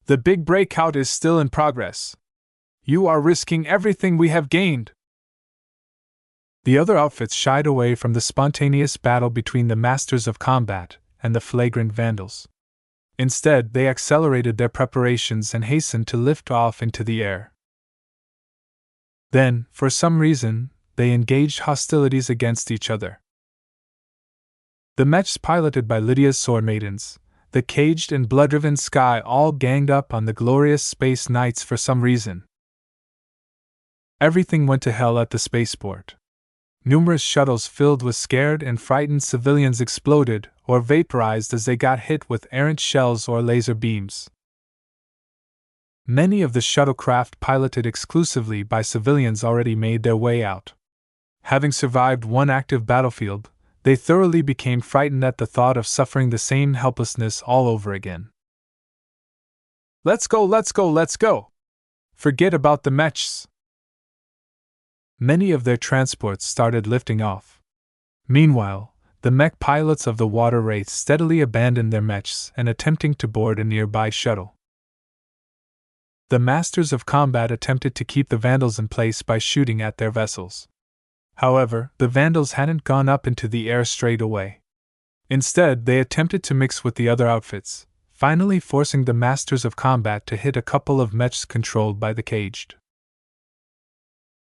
The big breakout is still in progress. You are risking everything we have gained. The other outfits shied away from the spontaneous battle between the Masters of Combat and the flagrant Vandals. Instead, they accelerated their preparations and hastened to lift off into the air. Then, for some reason, they engaged hostilities against each other. The Mechs piloted by Lydia's sword maidens, the caged and blood-driven Sky all ganged up on the glorious space knights for some reason. Everything went to hell at the spaceport. Numerous shuttles filled with scared and frightened civilians exploded or vaporized as they got hit with errant shells or laser beams. Many of the shuttlecraft piloted exclusively by civilians already made their way out. Having survived one active battlefield, they thoroughly became frightened at the thought of suffering the same helplessness all over again. Let's go, let's go, let's go! Forget about the Mechs! Many of their transports started lifting off. Meanwhile, the mech pilots of the water wraith steadily abandoned their Mechs and attempting to board a nearby shuttle. The masters of combat attempted to keep the Vandals in place by shooting at their vessels. However, the Vandals hadn't gone up into the air straight away. Instead, they attempted to mix with the other outfits, finally forcing the masters of combat to hit a couple of Mechs controlled by the caged.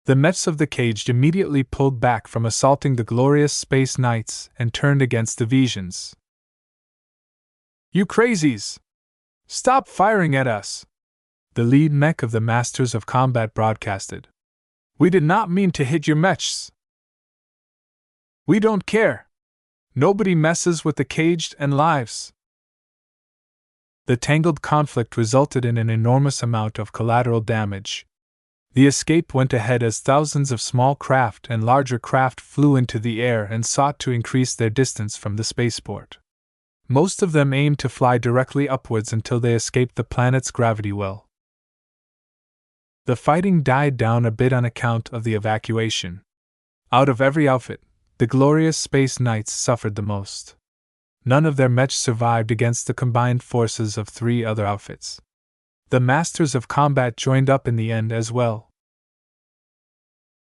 The Mechs of the caged immediately pulled back from assaulting the glorious space knights and turned against the Visions. "You crazies! Stop firing at us!" the lead mech of the Masters of Combat broadcasted. "We did not mean to hit your Mechs. We don't care. Nobody messes with the caged and lives." The tangled conflict resulted in an enormous amount of collateral damage. The escape went ahead as thousands of small craft and larger craft flew into the air and sought to increase their distance from the spaceport. Most of them aimed to fly directly upwards until they escaped the planet's gravity well. The fighting died down a bit on account of the evacuation. Out of every outfit, the glorious Space Knights suffered the most. None of their Mechs survived against the combined forces of 3 other outfits. The Masters of Combat joined up in the end as well.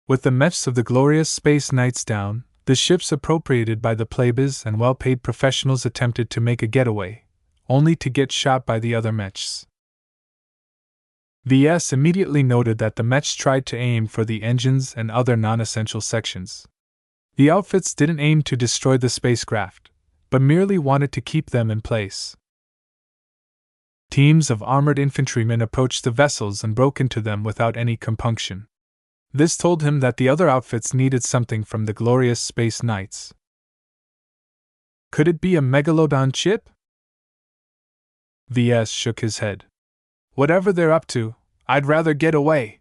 With the Mechs of the glorious Space Knights down, the ships appropriated by the plebeians and well-paid professionals attempted to make a getaway, only to get shot by the other Mechs. VS immediately noted that the Mechs tried to aim for the engines and other non-essential sections. The outfits didn't aim to destroy the spacecraft, but merely wanted to keep them in place. Teams of armored infantrymen approached the vessels and broke into them without any compunction. This told him that the other outfits needed something from the glorious Space Knights. Could it be a Megalodon chip? VS shook his head. Whatever they're up to, I'd rather get away.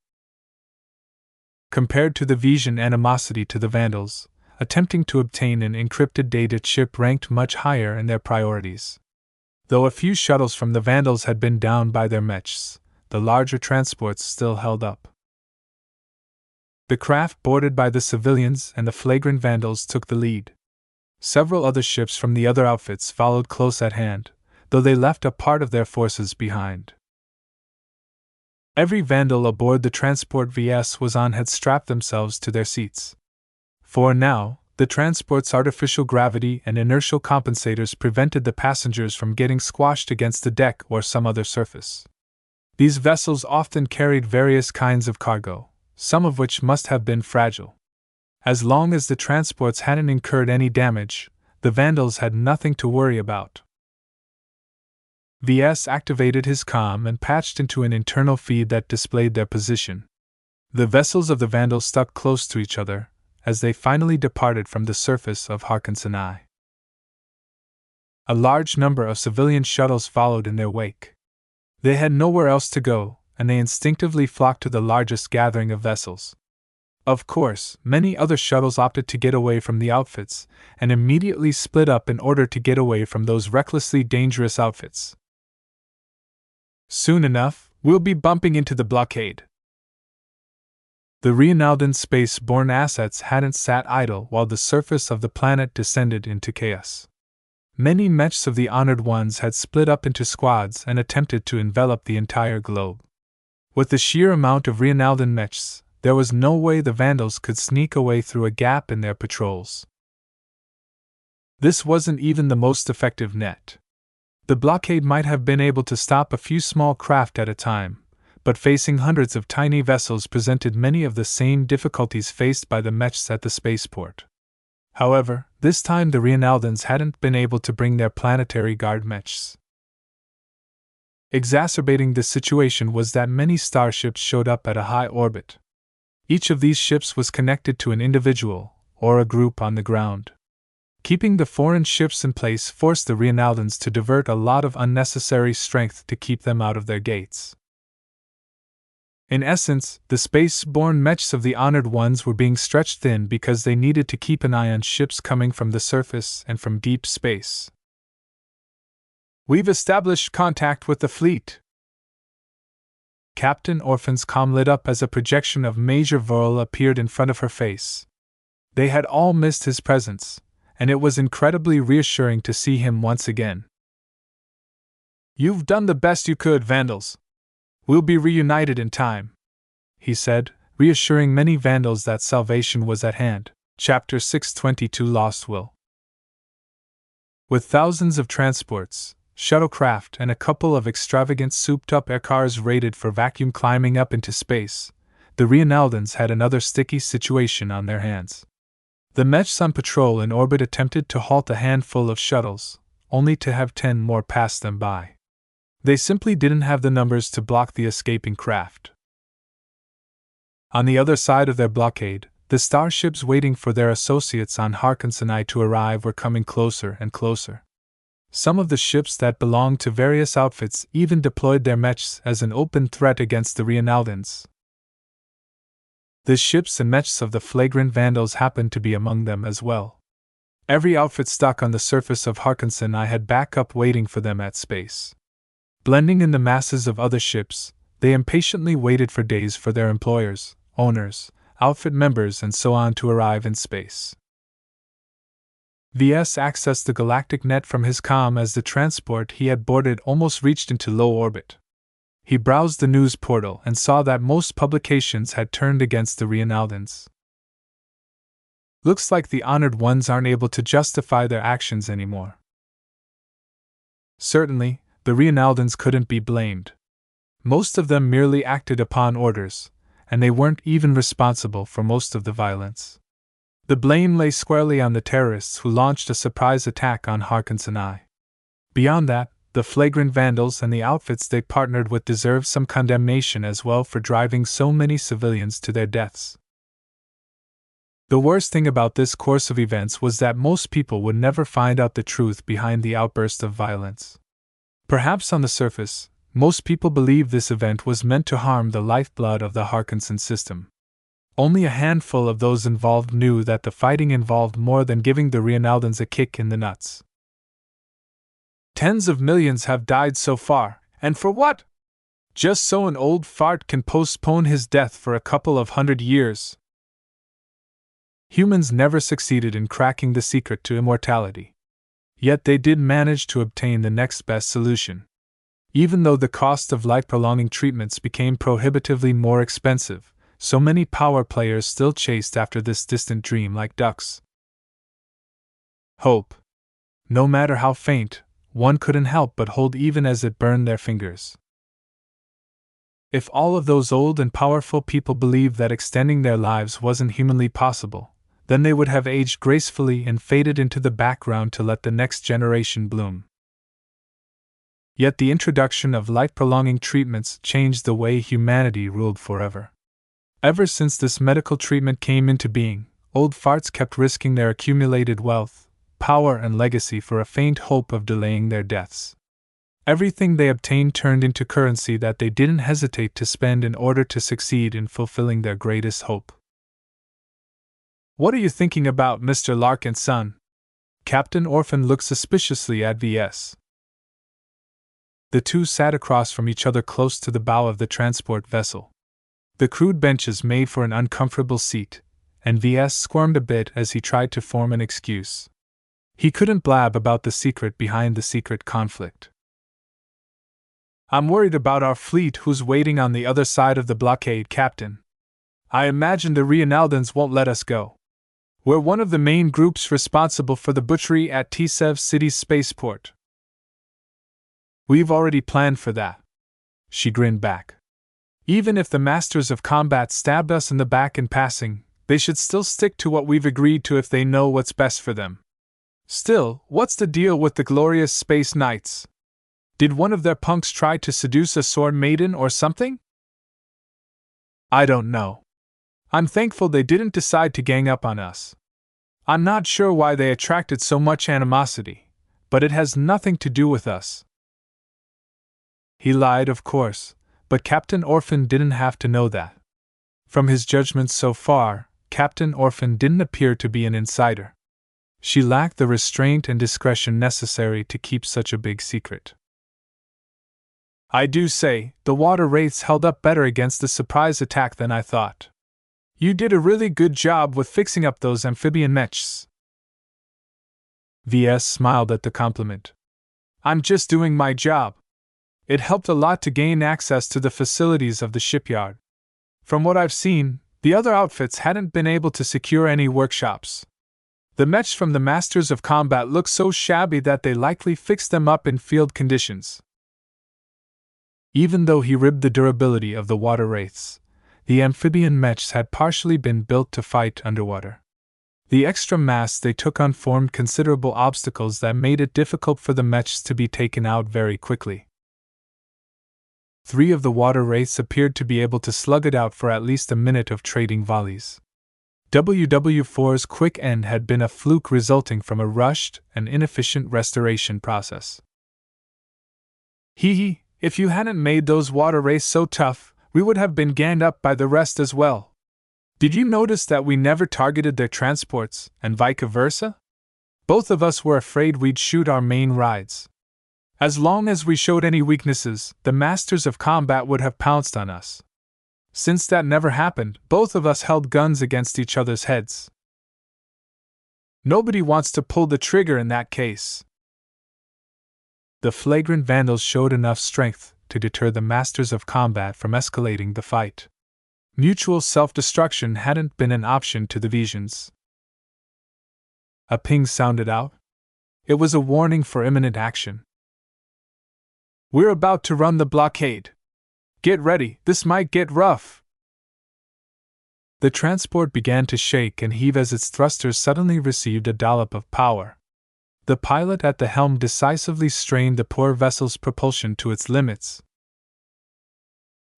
Compared to the Vision animosity to the Vandals, attempting to obtain an encrypted data chip ranked much higher in their priorities. Though a few shuttles from the Vandals had been downed by their Mechs, the larger transports still held up. The craft boarded by the civilians and the flagrant Vandals took the lead. Several other ships from the other outfits followed close at hand, though they left a part of their forces behind. Every Vandal aboard the transport VS was on had strapped themselves to their seats. For now, the transport's artificial gravity and inertial compensators prevented the passengers from getting squashed against the deck or some other surface. These vessels often carried various kinds of cargo, some of which must have been fragile. As long as the transports hadn't incurred any damage, the Vandals had nothing to worry about. VS activated his comm and patched into an internal feed that displayed their position. The vessels of the Vandals stuck close to each other as they finally departed from the surface of Harkinsenai. A large number of civilian shuttles followed in their wake. They had nowhere else to go, and they instinctively flocked to the largest gathering of vessels. Of course, many other shuttles opted to get away from the outfits, and immediately split up in order to get away from those recklessly dangerous outfits. Soon enough, we'll be bumping into the blockade. The Reinaldan space-borne assets hadn't sat idle while the surface of the planet descended into chaos. Many Mechs of the Honored Ones had split up into squads and attempted to envelop the entire globe. With the sheer amount of Reinaldan Mechs, there was no way the Vandals could sneak away through a gap in their patrols. This wasn't even the most effective net. The blockade might have been able to stop a few small craft at a time, but facing hundreds of tiny vessels presented many of the same difficulties faced by the Mechs at the spaceport. However, this time the Reinaldans hadn't been able to bring their planetary guard mechs. Exacerbating the situation was that many starships showed up at a high orbit. Each of these ships was connected to an individual, or a group on the ground. Keeping the foreign ships in place forced the Reinaldans to divert a lot of unnecessary strength to keep them out of their gates. In essence, the space-borne mechs of the Honored Ones were being stretched thin because they needed to keep an eye on ships coming from the surface and from deep space. "We've established contact with the fleet." Captain Orphan's comm lit up as a projection of Major Vorl appeared in front of her face. They had all missed his presence, and it was incredibly reassuring to see him once again. "You've done the best you could, Vandals. We'll be reunited in time," he said, reassuring many Vandals that salvation was at hand. Chapter 622 Lost Will. With thousands of transports, shuttlecraft, and a couple of extravagant souped-up aircars rated for vacuum climbing up into space, the Reinaldans had another sticky situation on their hands. The mechs on patrol in orbit attempted to halt a handful of shuttles, only to have 10 more pass them by. They simply didn't have the numbers to block the escaping craft. On the other side of their blockade, the starships waiting for their associates on Harkonsonai to arrive were coming closer and closer. Some of the ships that belonged to various outfits even deployed their mechs as an open threat against the Reinaldans. The ships and mechs of the flagrant Vandals happened to be among them as well. Every outfit stuck on the surface of Harkonsonai had backup waiting for them at space. Blending in the masses of other ships, they impatiently waited for days for their employers, owners, outfit members, and so on to arrive in space. VS accessed the galactic net from his comm as the transport he had boarded almost reached into low orbit. He browsed the news portal and saw that most publications had turned against the Reinaldans. Looks like the Honored Ones aren't able to justify their actions anymore. Certainly, the Reinaldans couldn't be blamed. Most of them merely acted upon orders, and they weren't even responsible for most of the violence. The blame lay squarely on the terrorists who launched a surprise attack on Harkonsonai. Beyond that, the flagrant Vandals and the outfits they partnered with deserve some condemnation as well for driving so many civilians to their deaths. The worst thing about this course of events was that most people would never find out the truth behind the outburst of violence. Perhaps on the surface, most people believed this event was meant to harm the lifeblood of the Harkonson system. Only a handful of those involved knew that the fighting involved more than giving the Reinaldans a kick in the nuts. Tens of millions have died so far, and for what? Just so an old fart can postpone his death for a couple of 100 years. Humans never succeeded in cracking the secret to immortality. Yet they did manage to obtain the next best solution. Even though the cost of life-prolonging treatments became prohibitively more expensive, so many power players still chased after this distant dream like ducks. Hope. No matter how faint, one couldn't help but hold even as it burned their fingers. If all of those old and powerful people believed that extending their lives wasn't humanly possible, then they would have aged gracefully and faded into the background to let the next generation bloom. Yet the introduction of life-prolonging treatments changed the way humanity ruled forever. Ever since this medical treatment came into being, old farts kept risking their accumulated wealth, power, and legacy for a faint hope of delaying their deaths. Everything they obtained turned into currency that they didn't hesitate to spend in order to succeed in fulfilling their greatest hope. "What are you thinking about, Mr. Larkin's son?" Captain Orphan looked suspiciously at VS. The two sat across from each other close to the bow of the transport vessel. The crude benches made for an uncomfortable seat, and VS squirmed a bit as he tried to form an excuse. He couldn't blab about the secret behind the secret conflict. "I'm worried about our fleet who's waiting on the other side of the blockade, Captain. I imagine the Reinaldans won't let us go. We're one of the main groups responsible for the butchery at Tsev City's spaceport." "We've already planned for that." She grinned back. "Even if the masters of combat stabbed us in the back in passing, They should still stick to what we've agreed to if they know what's best for them. Still, what's the deal with the glorious space knights? Did one of their punks try to seduce a sword maiden or something? I don't know. I'm thankful they didn't decide to gang up on us. I'm not sure why they attracted so much animosity, but it has nothing to do with us. He lied, of course, but Captain Orphan didn't have to know that. From his judgments so far, Captain Orphan didn't appear to be an insider. She lacked the restraint and discretion necessary to keep such a big secret. I do say, the water wraiths held up better against the surprise attack than I thought. You did a really good job with fixing up those amphibian mechs. VS smiled at the compliment. I'm just doing my job. It helped a lot to gain access to the facilities of the shipyard. From what I've seen, the other outfits hadn't been able to secure any workshops. The mechs from the Masters of Combat look so shabby that they likely fixed them up in field conditions. Even though he ribbed the durability of the water wraiths, the amphibian mechs had partially been built to fight underwater. The extra mass they took on formed considerable obstacles that made it difficult for the mechs to be taken out very quickly. 3 of the water wraiths appeared to be able to slug it out for at least a minute of trading volleys. WW4's quick end had been a fluke resulting from a rushed and inefficient restoration process. If you hadn't made those water wraiths so tough, we would have been ganged up by the rest as well. Did you notice that we never targeted their transports, and vice versa? Both of us were afraid we'd shoot our main rides. As long as we showed any weaknesses, the Masters of Combat would have pounced on us. Since that never happened, both of us held guns against each other's heads. Nobody wants to pull the trigger in that case. The flagrant vandals showed enough strength to deter the Masters of Combat from escalating the fight. Mutual self-destruction hadn't been an option to the Visions. A ping sounded out. It was a warning for imminent action. We're about to run the blockade. Get ready, this might get rough. The transport began to shake and heave as its thrusters suddenly received a dollop of power. The pilot at the helm decisively strained the poor vessel's propulsion to its limits.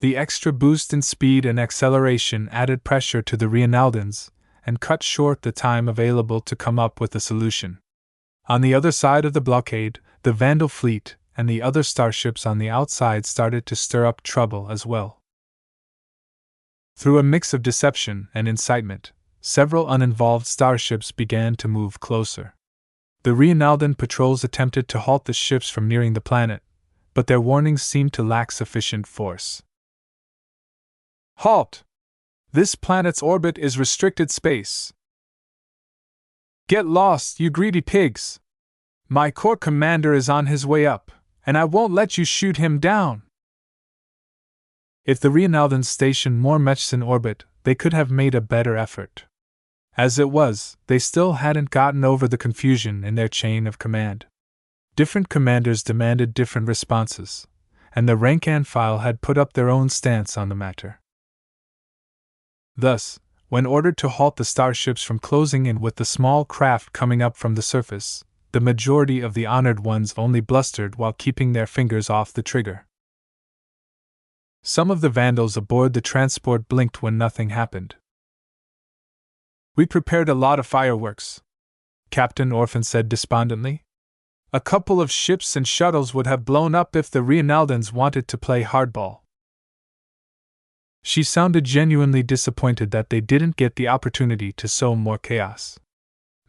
The extra boost in speed and acceleration added pressure to the Reinaldans and cut short the time available to come up with a solution. On the other side of the blockade, the Vandal fleet and the other starships on the outside started to stir up trouble as well. Through a mix of deception and incitement, several uninvolved starships began to move closer. The Reinaldan patrols attempted to halt the ships from nearing the planet, but their warnings seemed to lack sufficient force. Halt! This planet's orbit is restricted space. Get lost, you greedy pigs! My corps commander is on his way up, and I won't let you shoot him down. If the Reinaldans stationed more mechs in orbit, they could have made a better effort. As it was, they still hadn't gotten over the confusion in their chain of command. Different commanders demanded different responses, and the rank and file had put up their own stance on the matter. Thus, when ordered to halt the starships from closing in with the small craft coming up from the surface, the majority of the honored ones only blustered while keeping their fingers off the trigger. Some of the vandals aboard the transport blinked when nothing happened. We prepared a lot of fireworks, Captain Orphan said despondently. A couple of ships and shuttles would have blown up if the Reinaldans wanted to play hardball. She sounded genuinely disappointed that they didn't get the opportunity to sow more chaos.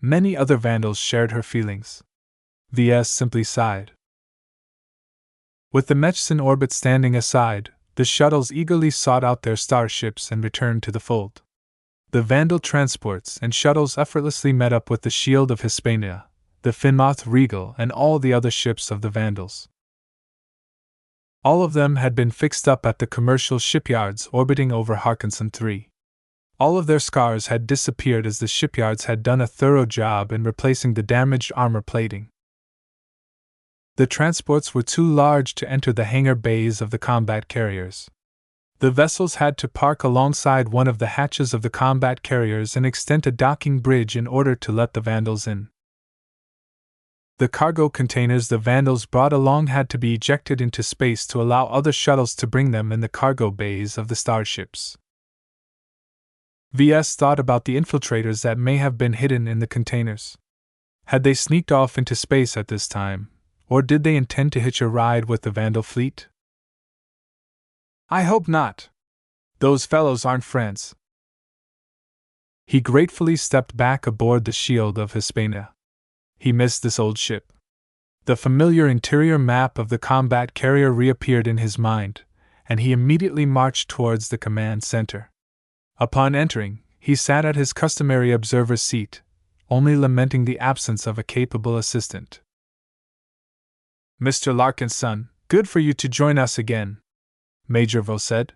Many other vandals shared her feelings. VS simply sighed. With the mechs in orbit standing aside, the shuttles eagerly sought out their starships and returned to the fold. The Vandal transports and shuttles effortlessly met up with the Shield of Hispania, the Finmoth Regal, and all the other ships of the Vandals. All of them had been fixed up at the commercial shipyards orbiting over Harkinson 3. All of their scars had disappeared as the shipyards had done a thorough job in replacing the damaged armor plating. The transports were too large to enter the hangar bays of the combat carriers. The vessels had to park alongside one of the hatches of the combat carriers and extend a docking bridge in order to let the Vandals in. The cargo containers the Vandals brought along had to be ejected into space to allow other shuttles to bring them in the cargo bays of the starships. VS thought about the infiltrators that may have been hidden in the containers. Had they sneaked off into space at this time, or did they intend to hitch a ride with the Vandal fleet? I hope not. Those fellows aren't friends. He gratefully stepped back aboard the Shield of Hispania. He missed this old ship. The familiar interior map of the combat carrier reappeared in his mind, and he immediately marched towards the command center. Upon entering, he sat at his customary observer's seat, only lamenting the absence of a capable assistant. Mr. Larkin's son, good for you to join us again, Major Vo said.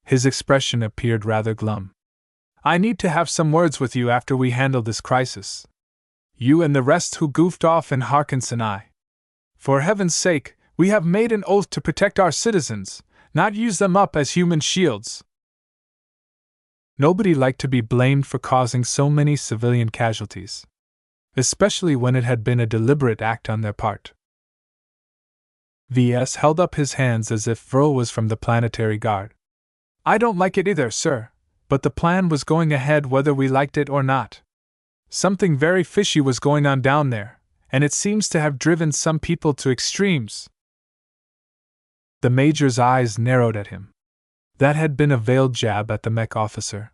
His expression appeared rather glum. I need to have some words with you after we handle this crisis. You and the rest who goofed off and Harkins and I. For heaven's sake, we have made an oath to protect our citizens, not use them up as human shields. Nobody liked to be blamed for causing so many civilian casualties, especially when it had been a deliberate act on their part. VS held up his hands as if Vril was from the Planetary Guard. I don't like it either, sir, but the plan was going ahead whether we liked it or not. Something very fishy was going on down there, and it seems to have driven some people to extremes. The Major's eyes narrowed at him. That had been a veiled jab at the Mech officer.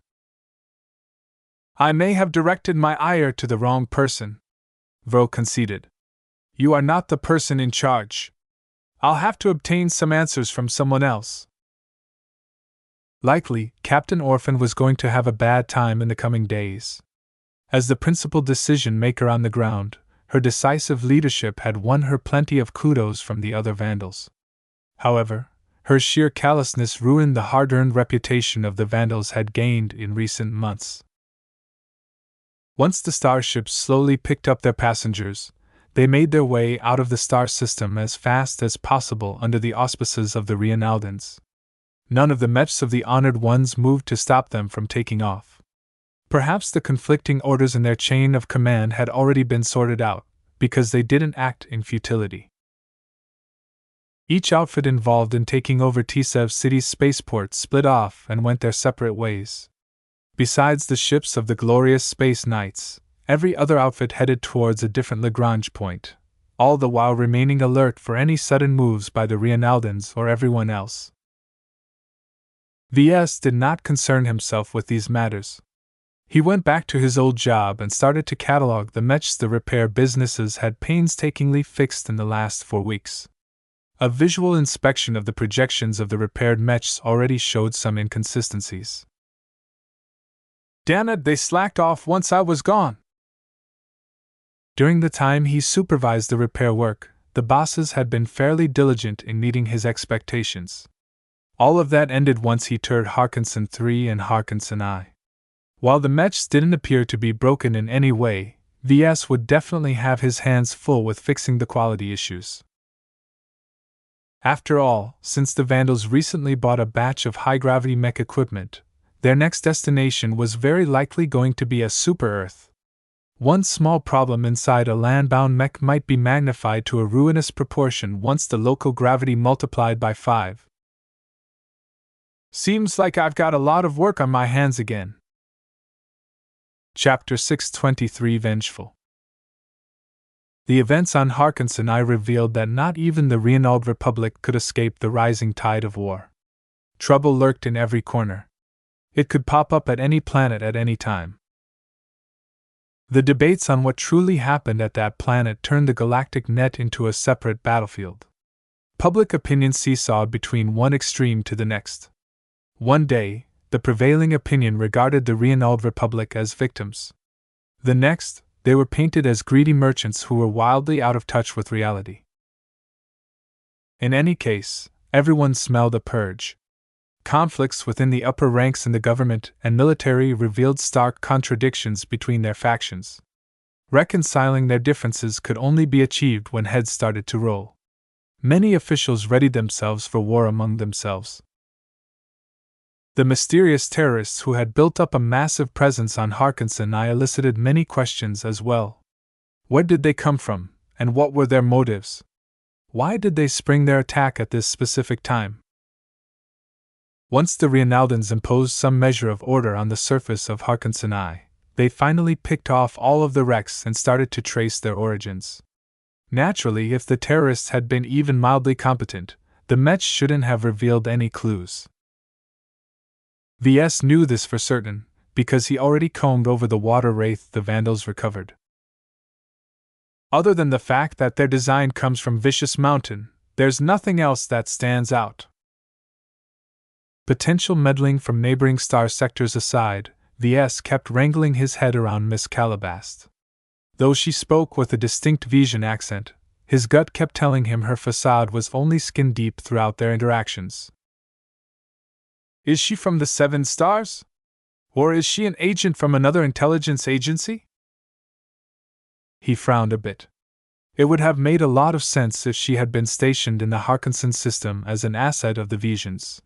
I may have directed my ire to the wrong person, Vril conceded. You are not the person in charge. I'll have to obtain some answers from someone else. Likely, Captain Orphan was going to have a bad time in the coming days. As the principal decision-maker on the ground, her decisive leadership had won her plenty of kudos from the other Vandals. However, her sheer callousness ruined the hard-earned reputation of the Vandals had gained in recent months. Once the starships slowly picked up their passengers, they made their way out of the star system as fast as possible under the auspices of the Rienaldans. None of the Mechs of the Honored Ones moved to stop them from taking off. Perhaps the conflicting orders in their chain of command had already been sorted out, because they didn't act in futility. Each outfit involved in taking over Tsev City's spaceport split off and went their separate ways. Besides the ships of the glorious Space Knights, every other outfit headed towards a different Lagrange point, all the while remaining alert for any sudden moves by the Rienaldans or everyone else. VS did not concern himself with these matters. He went back to his old job and started to catalog the Mechs the repair businesses had painstakingly fixed in the last 4 weeks. A visual inspection of the projections of the repaired Mechs already showed some inconsistencies. Damn it, they slacked off once I was gone. During the time he supervised the repair work, the bosses had been fairly diligent in meeting his expectations. All of that ended once he toured Harkinson 3 and Harkinson I. While the Mechs didn't appear to be broken in any way, VS would definitely have his hands full with fixing the quality issues. After all, since the Vandals recently bought a batch of high-gravity mech equipment, their next destination was very likely going to be a super-Earth. One small problem inside a land-bound mech might be magnified to a ruinous proportion once the local gravity multiplied by 5. Seems like I've got a lot of work on my hands again. Chapter 623 Vengeful. The events on Harkinson I revealed that not even the Rienald Republic could escape the rising tide of war. Trouble lurked in every corner. It could pop up at any planet at any time. The debates on what truly happened at that planet turned the galactic net into a separate battlefield. Public opinion seesawed between one extreme to the next. One day, the prevailing opinion regarded the Rienald Republic as victims. The next, they were painted as greedy merchants who were wildly out of touch with reality. In any case, everyone smelled a purge. Conflicts within the upper ranks in the government and military revealed stark contradictions between their factions. Reconciling their differences could only be achieved when heads started to roll. Many officials readied themselves for war among themselves. The mysterious terrorists who had built up a massive presence on Harkinson I elicited many questions as well. Where did they come from, and what were their motives? Why did they spring their attack at this specific time? Once the Reinaldans imposed some measure of order on the surface of Harkinson I, they finally picked off all of the wrecks and started to trace their origins. Naturally, if the terrorists had been even mildly competent, the Mech shouldn't have revealed any clues. VS knew this for certain, because he already combed over the water wraith the Vandals recovered. Other than the fact that their design comes from Vicious Mountain, there's nothing else that stands out. Potential meddling from neighboring star sectors aside, VS kept wrangling his head around Miss Calabast. Though she spoke with a distinct Vision accent, his gut kept telling him her facade was only skin deep throughout their interactions. Is she from the Seven Stars? Or is she an agent from another intelligence agency? He frowned a bit. It would have made a lot of sense if she had been stationed in the Harkinson system as an asset of the Visions.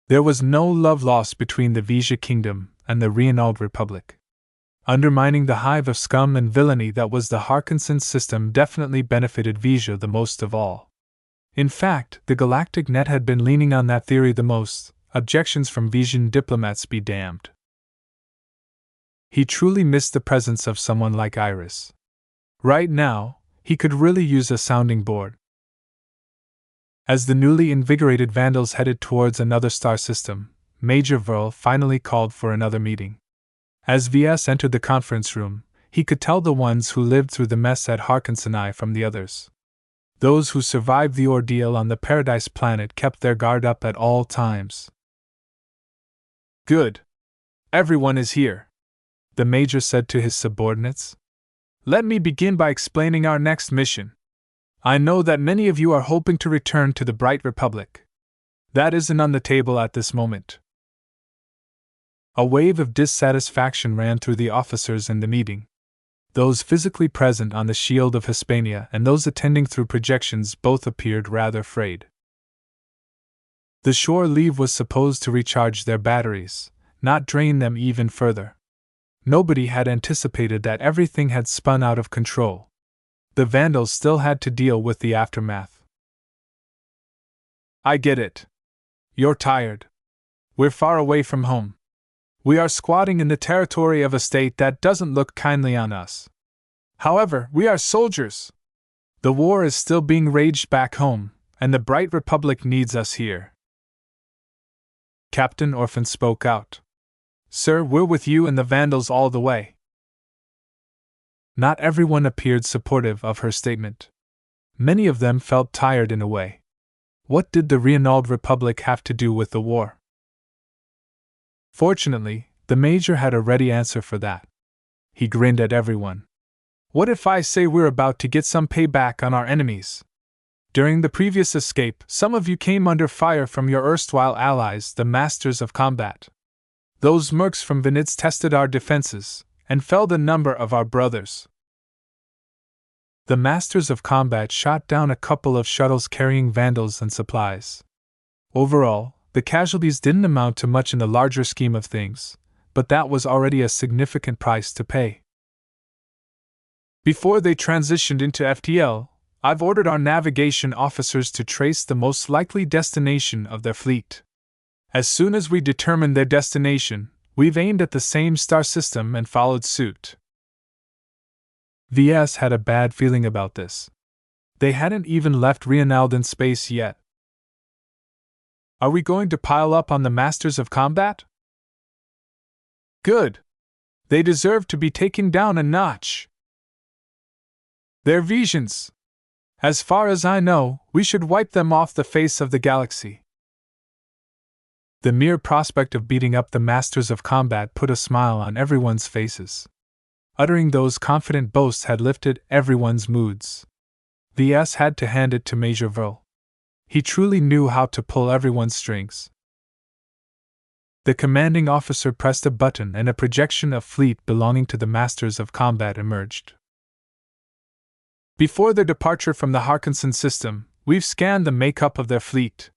There was no love lost between the Vija Kingdom and the Reinald Republic. Undermining the hive of scum and villainy that was the Harkinson system definitely benefited Vija the most of all. In fact, the Galactic Net had been leaning on that theory the most, objections from Vision diplomats be damned. He truly missed the presence of someone like Iris. Right now, he could really use a sounding board. As the newly invigorated Vandals headed towards another star system, Major Verl finally called for another meeting. As VS entered the conference room, he could tell the ones who lived through the mess at Harkinson I from the others. Those who survived the ordeal on the Paradise planet kept their guard up at all times. Good. Everyone is here, the Major said to his subordinates. Let me begin by explaining our next mission. I know that many of you are hoping to return to the Bright Republic. That isn't on the table at this moment. A wave of dissatisfaction ran through the officers in the meeting. Those physically present on the Shield of Hispania and those attending through projections both appeared rather frayed. The shore leave was supposed to recharge their batteries, not drain them even further. Nobody had anticipated that everything had spun out of control. The Vandals still had to deal with the aftermath. I get it. You're tired. We're far away from home. We are squatting in the territory of a state that doesn't look kindly on us. However, we are soldiers. The war is still being waged back home, and the Bright Republic needs us here. Captain Orphan spoke out. Sir, we're with you and the Vandals all the way. Not everyone appeared supportive of her statement. Many of them felt tired in a way. What did the Reinald Republic have to do with the war? Fortunately, the Major had a ready answer for that. He grinned at everyone. What if I say we're about to get some payback on our enemies? During the previous escape, some of you came under fire from your erstwhile allies, the Masters of Combat. Those mercs from Venids tested our defenses, and felled a number of our brothers. The Masters of Combat shot down a couple of shuttles carrying Vandals and supplies. Overall, the casualties didn't amount to much in the larger scheme of things, but that was already a significant price to pay. Before they transitioned into FTL, I've ordered our navigation officers to trace the most likely destination of their fleet. As soon as we determine their destination, we've aimed at the same star system and followed suit. VS had a bad feeling about this. They hadn't even left Reinald in space yet. Are we going to pile up on the Masters of Combat? Good. They deserve to be taken down a notch. They're Visions. As far as I know, we should wipe them off the face of the galaxy. The mere prospect of beating up the Masters of Combat put a smile on everyone's faces. Uttering those confident boasts had lifted everyone's moods. VS had to hand it to Major Verl. He truly knew how to pull everyone's strings. The commanding officer pressed a button and a projection of fleet belonging to the Masters of Combat emerged. Before their departure from the Harkinson system, we've scanned the makeup of their fleet.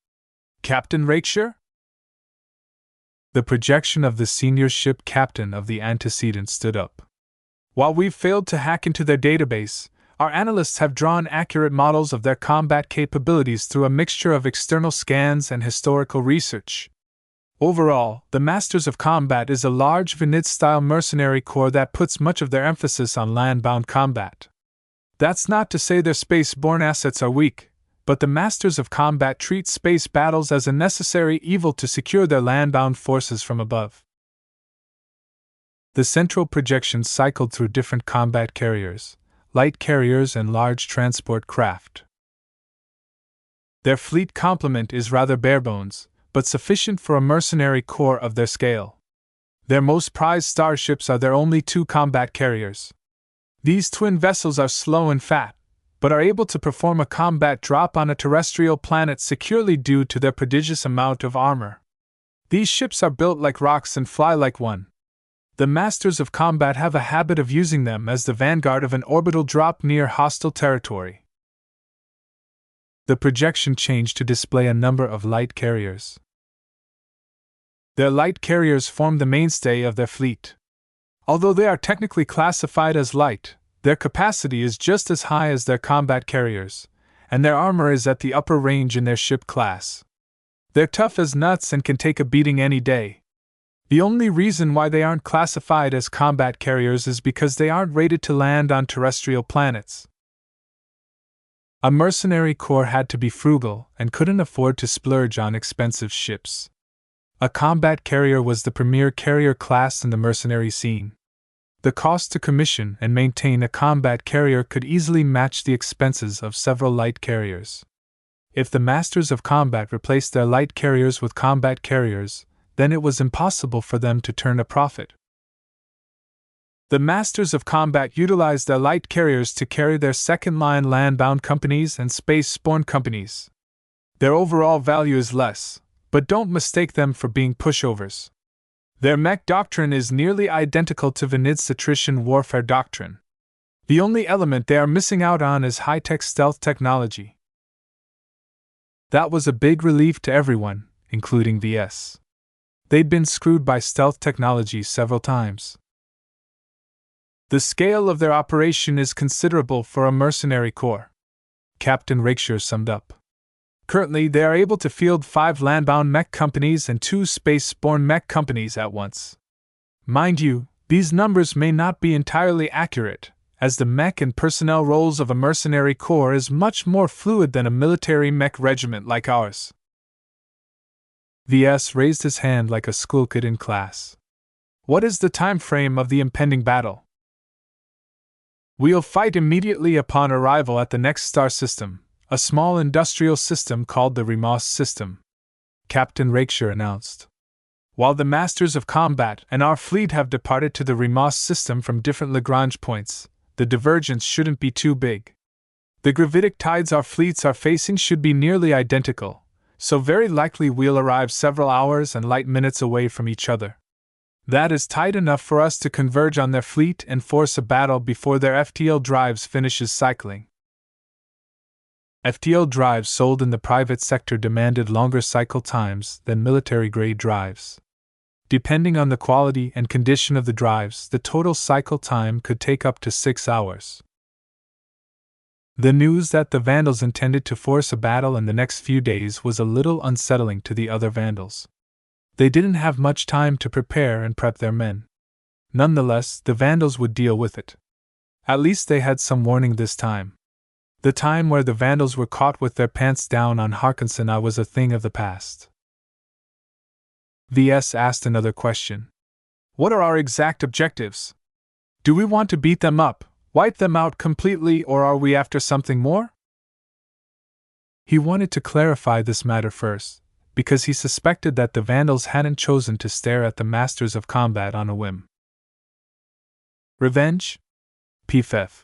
Captain Rakeshire? The projection of the senior ship captain of the antecedent stood up. While we've failed to hack into their database, our analysts have drawn accurate models of their combat capabilities through a mixture of external scans and historical research. Overall, the Masters of Combat is a large Vanid-style mercenary corps that puts much of their emphasis on land-bound combat. That's not to say their space-borne assets are weak, but the Masters of Combat treat space battles as a necessary evil to secure their land-bound forces from above. The central projections cycled through different combat carriers, light carriers and large transport craft. Their fleet complement is rather barebones, but sufficient for a mercenary corps of their scale. Their most prized starships are their only 2 combat carriers. These twin vessels are slow and fat, but are able to perform a combat drop on a terrestrial planet securely due to their prodigious amount of armor. These ships are built like rocks and fly like one. The Masters of Combat have a habit of using them as the vanguard of an orbital drop near hostile territory. The projection changed to display a number of light carriers. Their light carriers form the mainstay of their fleet. Although they are technically classified as light, their capacity is just as high as their combat carriers, and their armor is at the upper range in their ship class. They're tough as nuts and can take a beating any day. The only reason why they aren't classified as combat carriers is because they aren't rated to land on terrestrial planets. A mercenary corps had to be frugal and couldn't afford to splurge on expensive ships. A combat carrier was the premier carrier class in the mercenary scene. The cost to commission and maintain a combat carrier could easily match the expenses of several light carriers. If the Masters of Combat replaced their light carriers with combat carriers, then it was impossible for them to turn a profit. The Masters of Combat utilized their light carriers to carry their second-line land-bound companies and space-borne companies. Their overall value is less, but don't mistake them for being pushovers. Their mech doctrine is nearly identical to Vanid's attrition warfare doctrine. The only element they are missing out on is high-tech stealth technology. That was a big relief to everyone, including VS. They'd been screwed by stealth technology several times. The scale of their operation is considerable for a mercenary corps. Captain Rakeshire summed up. Currently, they are able to field 5 land-bound mech companies and 2 space-borne mech companies at once. Mind you, these numbers may not be entirely accurate, as the mech and personnel roles of a mercenary corps is much more fluid than a military mech regiment like ours. VS raised his hand like a school kid in class. What is the time frame of the impending battle? We'll fight immediately upon arrival at the next star system, a small industrial system called the Remos system, Captain Rakeshire announced. While the Masters of Combat and our fleet have departed to the Remos system from different Lagrange points, the divergence shouldn't be too big. The gravitic tides our fleets are facing should be nearly identical, so very likely we'll arrive several hours and light minutes away from each other. That is tight enough for us to converge on their fleet and force a battle before their FTL drives finishes cycling. FTL drives sold in the private sector demanded longer cycle times than military-grade drives. Depending on the quality and condition of the drives, the total cycle time could take up to 6 hours. The news that the Vandals intended to force a battle in the next few days was a little unsettling to the other Vandals. They didn't have much time to prepare and prep their men. Nonetheless, the Vandals would deal with it. At least they had some warning this time. The time where the Vandals were caught with their pants down on Harkinson was a thing of the past. VS asked another question. What are our exact objectives? Do we want to beat them up, wipe them out completely, or are we after something more? He wanted to clarify this matter first, because he suspected that the Vandals hadn't chosen to stare at the Masters of Combat on a whim. Revenge? PFF.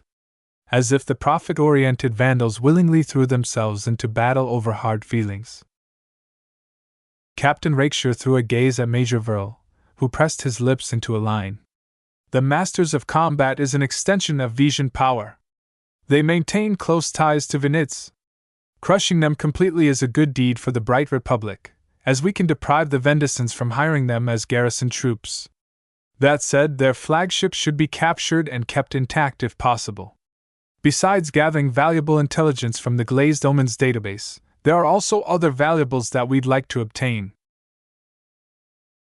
As if the profit-oriented Vandals willingly threw themselves into battle over hard feelings. Captain Rakeshire threw a gaze at Major Verl, who pressed his lips into a line. The Masters of Combat is an extension of Vision power. They maintain close ties to Venids. Crushing them completely is a good deed for the Bright Republic, as we can deprive the Vendicens from hiring them as garrison troops. That said, their flagship should be captured and kept intact if possible. Besides gathering valuable intelligence from the Glazed Omens database, there are also other valuables that we'd like to obtain.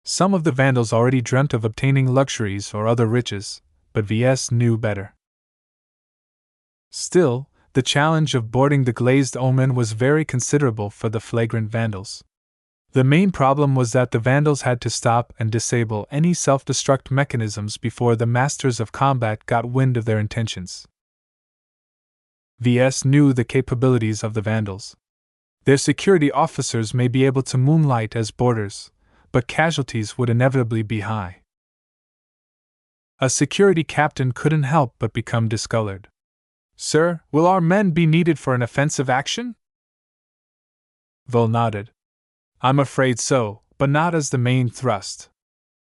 Some of the Vandals already dreamt of obtaining luxuries or other riches, but VS knew better. Still, the challenge of boarding the Glazed Omen was very considerable for the flagrant Vandals. The main problem was that the Vandals had to stop and disable any self-destruct mechanisms before the Masters of Combat got wind of their intentions. VS knew the capabilities of the Vandals. Their security officers may be able to moonlight as boarders, but casualties would inevitably be high. A security captain couldn't help but become discolored. "Sir, will our men be needed for an offensive action?" Vol nodded. "I'm afraid so, but not as the main thrust.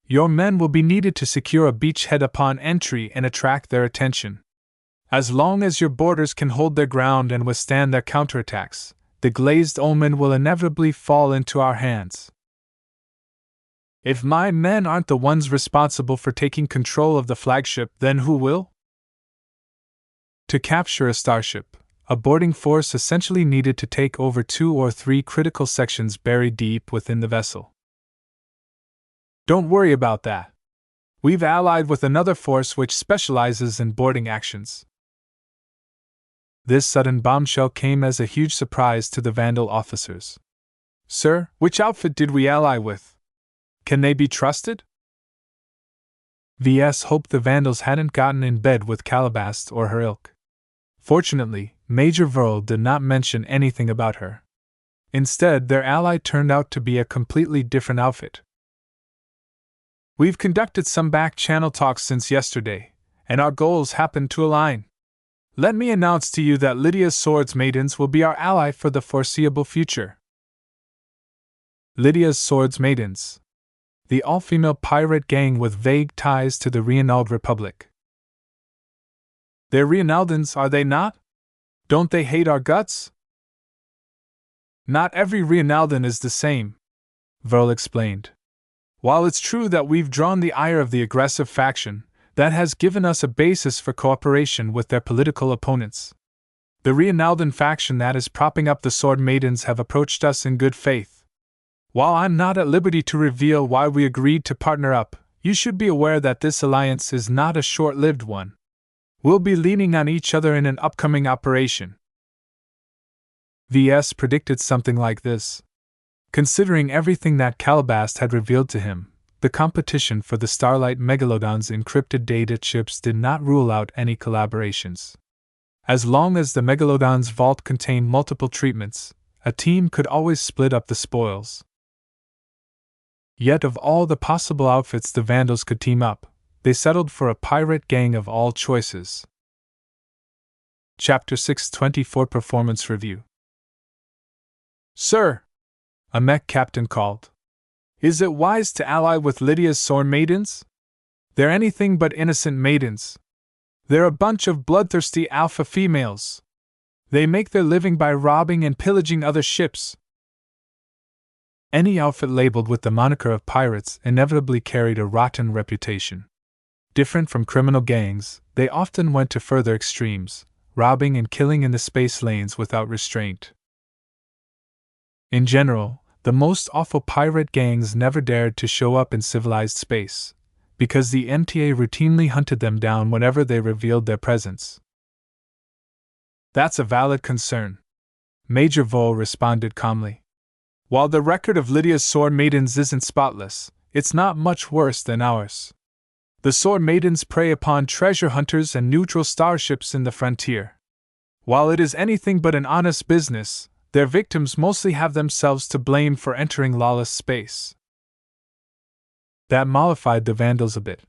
Your men will be needed to secure a beachhead upon entry and attract their attention. As long as your boarders can hold their ground and withstand their counterattacks, the Glazed Omen will inevitably fall into our hands. If my men aren't the ones responsible for taking control of the flagship, then who will?" To capture a starship, a boarding force essentially needed to take over 2 or 3 critical sections buried deep within the vessel. "Don't worry about that. We've allied with another force which specializes in boarding actions." This sudden bombshell came as a huge surprise to the Vandal officers. "Sir, which outfit did we ally with? Can they be trusted?" VS hoped the Vandals hadn't gotten in bed with Calabast or her ilk. Fortunately, Major Verl did not mention anything about her. Instead, their ally turned out to be a completely different outfit. "We've conducted some back-channel talks since yesterday, and our goals happen to align. Let me announce to you that Lydia's Swords Maidens will be our ally for the foreseeable future." Lydia's Swords Maidens, the all-female pirate gang with vague ties to the Reinald Republic. "They're Reinaldans, are they not? Don't they hate our guts?" "Not every Reinaldan is the same," Verl explained. "While it's true that we've drawn the ire of the aggressive faction, that has given us a basis for cooperation with their political opponents. The Reinaldan faction that is propping up the Sword Maidens have approached us in good faith. While I'm not at liberty to reveal why we agreed to partner up, you should be aware that this alliance is not a short-lived one. We'll be leaning on each other in an upcoming operation." VS predicted something like this. Considering everything that Calabast had revealed to him, the competition for the Starlight Megalodon's encrypted data chips did not rule out any collaborations. As long as the Megalodon's vault contained multiple treatments, a team could always split up the spoils. Yet of all the possible outfits the Vandals could team up, they settled for a pirate gang of all choices. Chapter 624 Performance Review. "Sir," a Mech captain called, "is it wise to ally with Lydia's Sword Maidens? They're anything but innocent maidens. They're a bunch of bloodthirsty alpha females. They make their living by robbing and pillaging other ships." Any outfit labeled with the moniker of pirates inevitably carried a rotten reputation. Different from criminal gangs, they often went to further extremes, robbing and killing in the space lanes without restraint. In general, the most awful pirate gangs never dared to show up in civilized space, because the MTA routinely hunted them down whenever they revealed their presence. "That's a valid concern," Major Vole responded calmly. "While the record of Lydia's Sword Maidens isn't spotless, it's not much worse than ours. The Sword Maidens prey upon treasure hunters and neutral starships in the frontier. While it is anything but an honest business, their victims mostly have themselves to blame for entering lawless space." That mollified the Vandals a bit.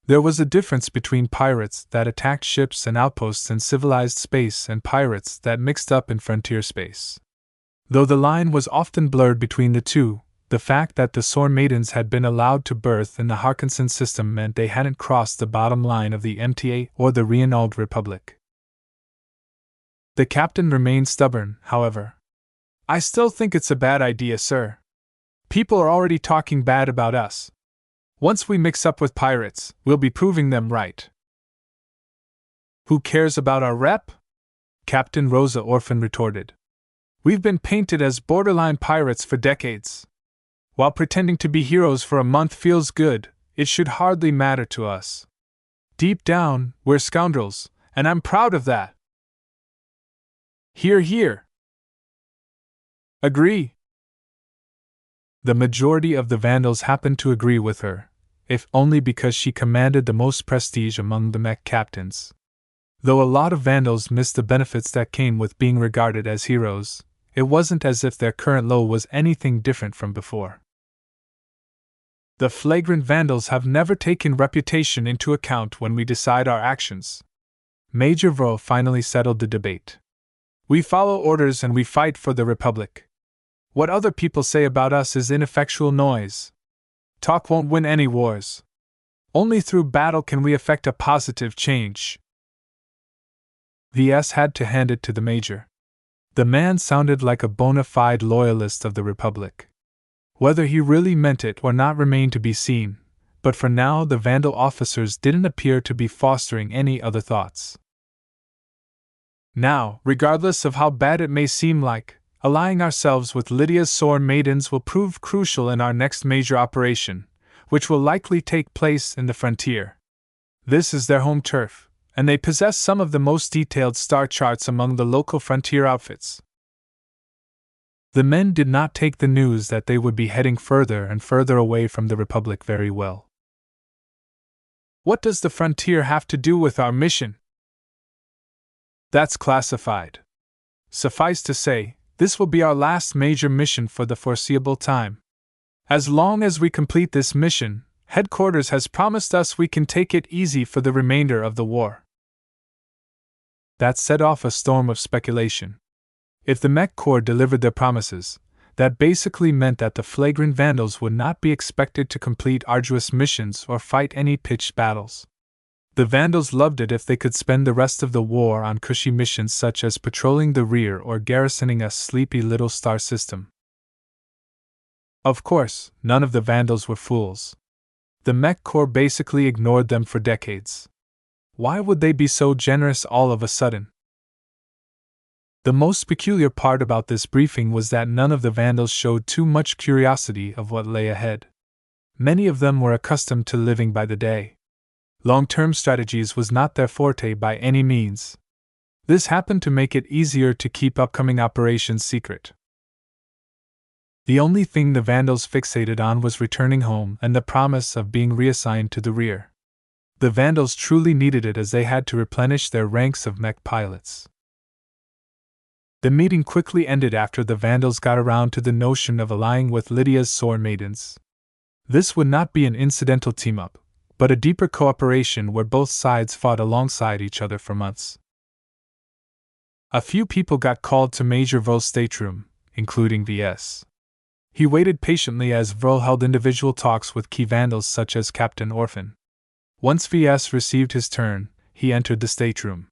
There was a difference between pirates that attacked ships and outposts in civilized space and pirates that mixed up in frontier space. Though the line was often blurred between the two, the fact that the Sword Maidens had been allowed to birth in the Harkinson system meant they hadn't crossed the bottom line of the MTA or the Reinald Republic. The captain remained stubborn, however. "I still think it's a bad idea, sir. People are already talking bad about us. Once we mix up with pirates, we'll be proving them right. Who cares about our rep? Captain Rosa Orphan retorted. We've been painted as borderline pirates for decades. While pretending to be heroes for a month feels good, it should hardly matter to us. Deep down, we're scoundrels, and I'm proud of that. Hear, hear. Agree. The majority of the Vandals happened to agree with her, if only because she commanded the most prestige among the Mech captains. Though a lot of Vandals missed the benefits that came with being regarded as heroes, it wasn't as if their current low was anything different from before. The flagrant Vandals have never taken reputation into account when we decide our actions. Major Vril finally settled the debate. We follow orders and we fight for the Republic. What other people say about us is ineffectual noise. Talk won't win any wars. Only through battle can we effect a positive change. VS had to hand it to the Major. The man sounded like a bona fide loyalist of the Republic. Whether he really meant it or not remained to be seen, but for now the Vandal officers didn't appear to be fostering any other thoughts. Now, regardless of how bad it may seem like, allying ourselves with Lydia's Sword Maidens will prove crucial in our next major operation, which will likely take place in the frontier. This is their home turf, and they possess some of the most detailed star charts among the local frontier outfits. The men did not take the news that they would be heading further and further away from the Republic very well. What does the frontier have to do with our mission? That's classified. Suffice to say, this will be our last major mission for the foreseeable time. As long as we complete this mission, Headquarters has promised us we can take it easy for the remainder of the war. That set off a storm of speculation. If the Mech Corps delivered their promises, that basically meant that the flagrant Vandals would not be expected to complete arduous missions or fight any pitched battles. The Vandals loved it if they could spend the rest of the war on cushy missions such as patrolling the rear or garrisoning a sleepy little star system. Of course, none of the Vandals were fools. The Mech Corps basically ignored them for decades. Why would they be so generous all of a sudden? The most peculiar part about this briefing was that none of the Vandals showed too much curiosity of what lay ahead. Many of them were accustomed to living by the day. Long-term strategies was not their forte by any means. This happened to make it easier to keep upcoming operations secret. The only thing the Vandals fixated on was returning home and the promise of being reassigned to the rear. The Vandals truly needed it as they had to replenish their ranks of mech pilots. The meeting quickly ended after the Vandals got around to the notion of allying with Lydia's Sword Maidens. This would not be an incidental team-up, but a deeper cooperation where both sides fought alongside each other for months. A few people got called to Major Vril's stateroom, including VS. He waited patiently as Vril held individual talks with key Vandals such as Captain Orphan. Once VS received his turn, he entered the stateroom.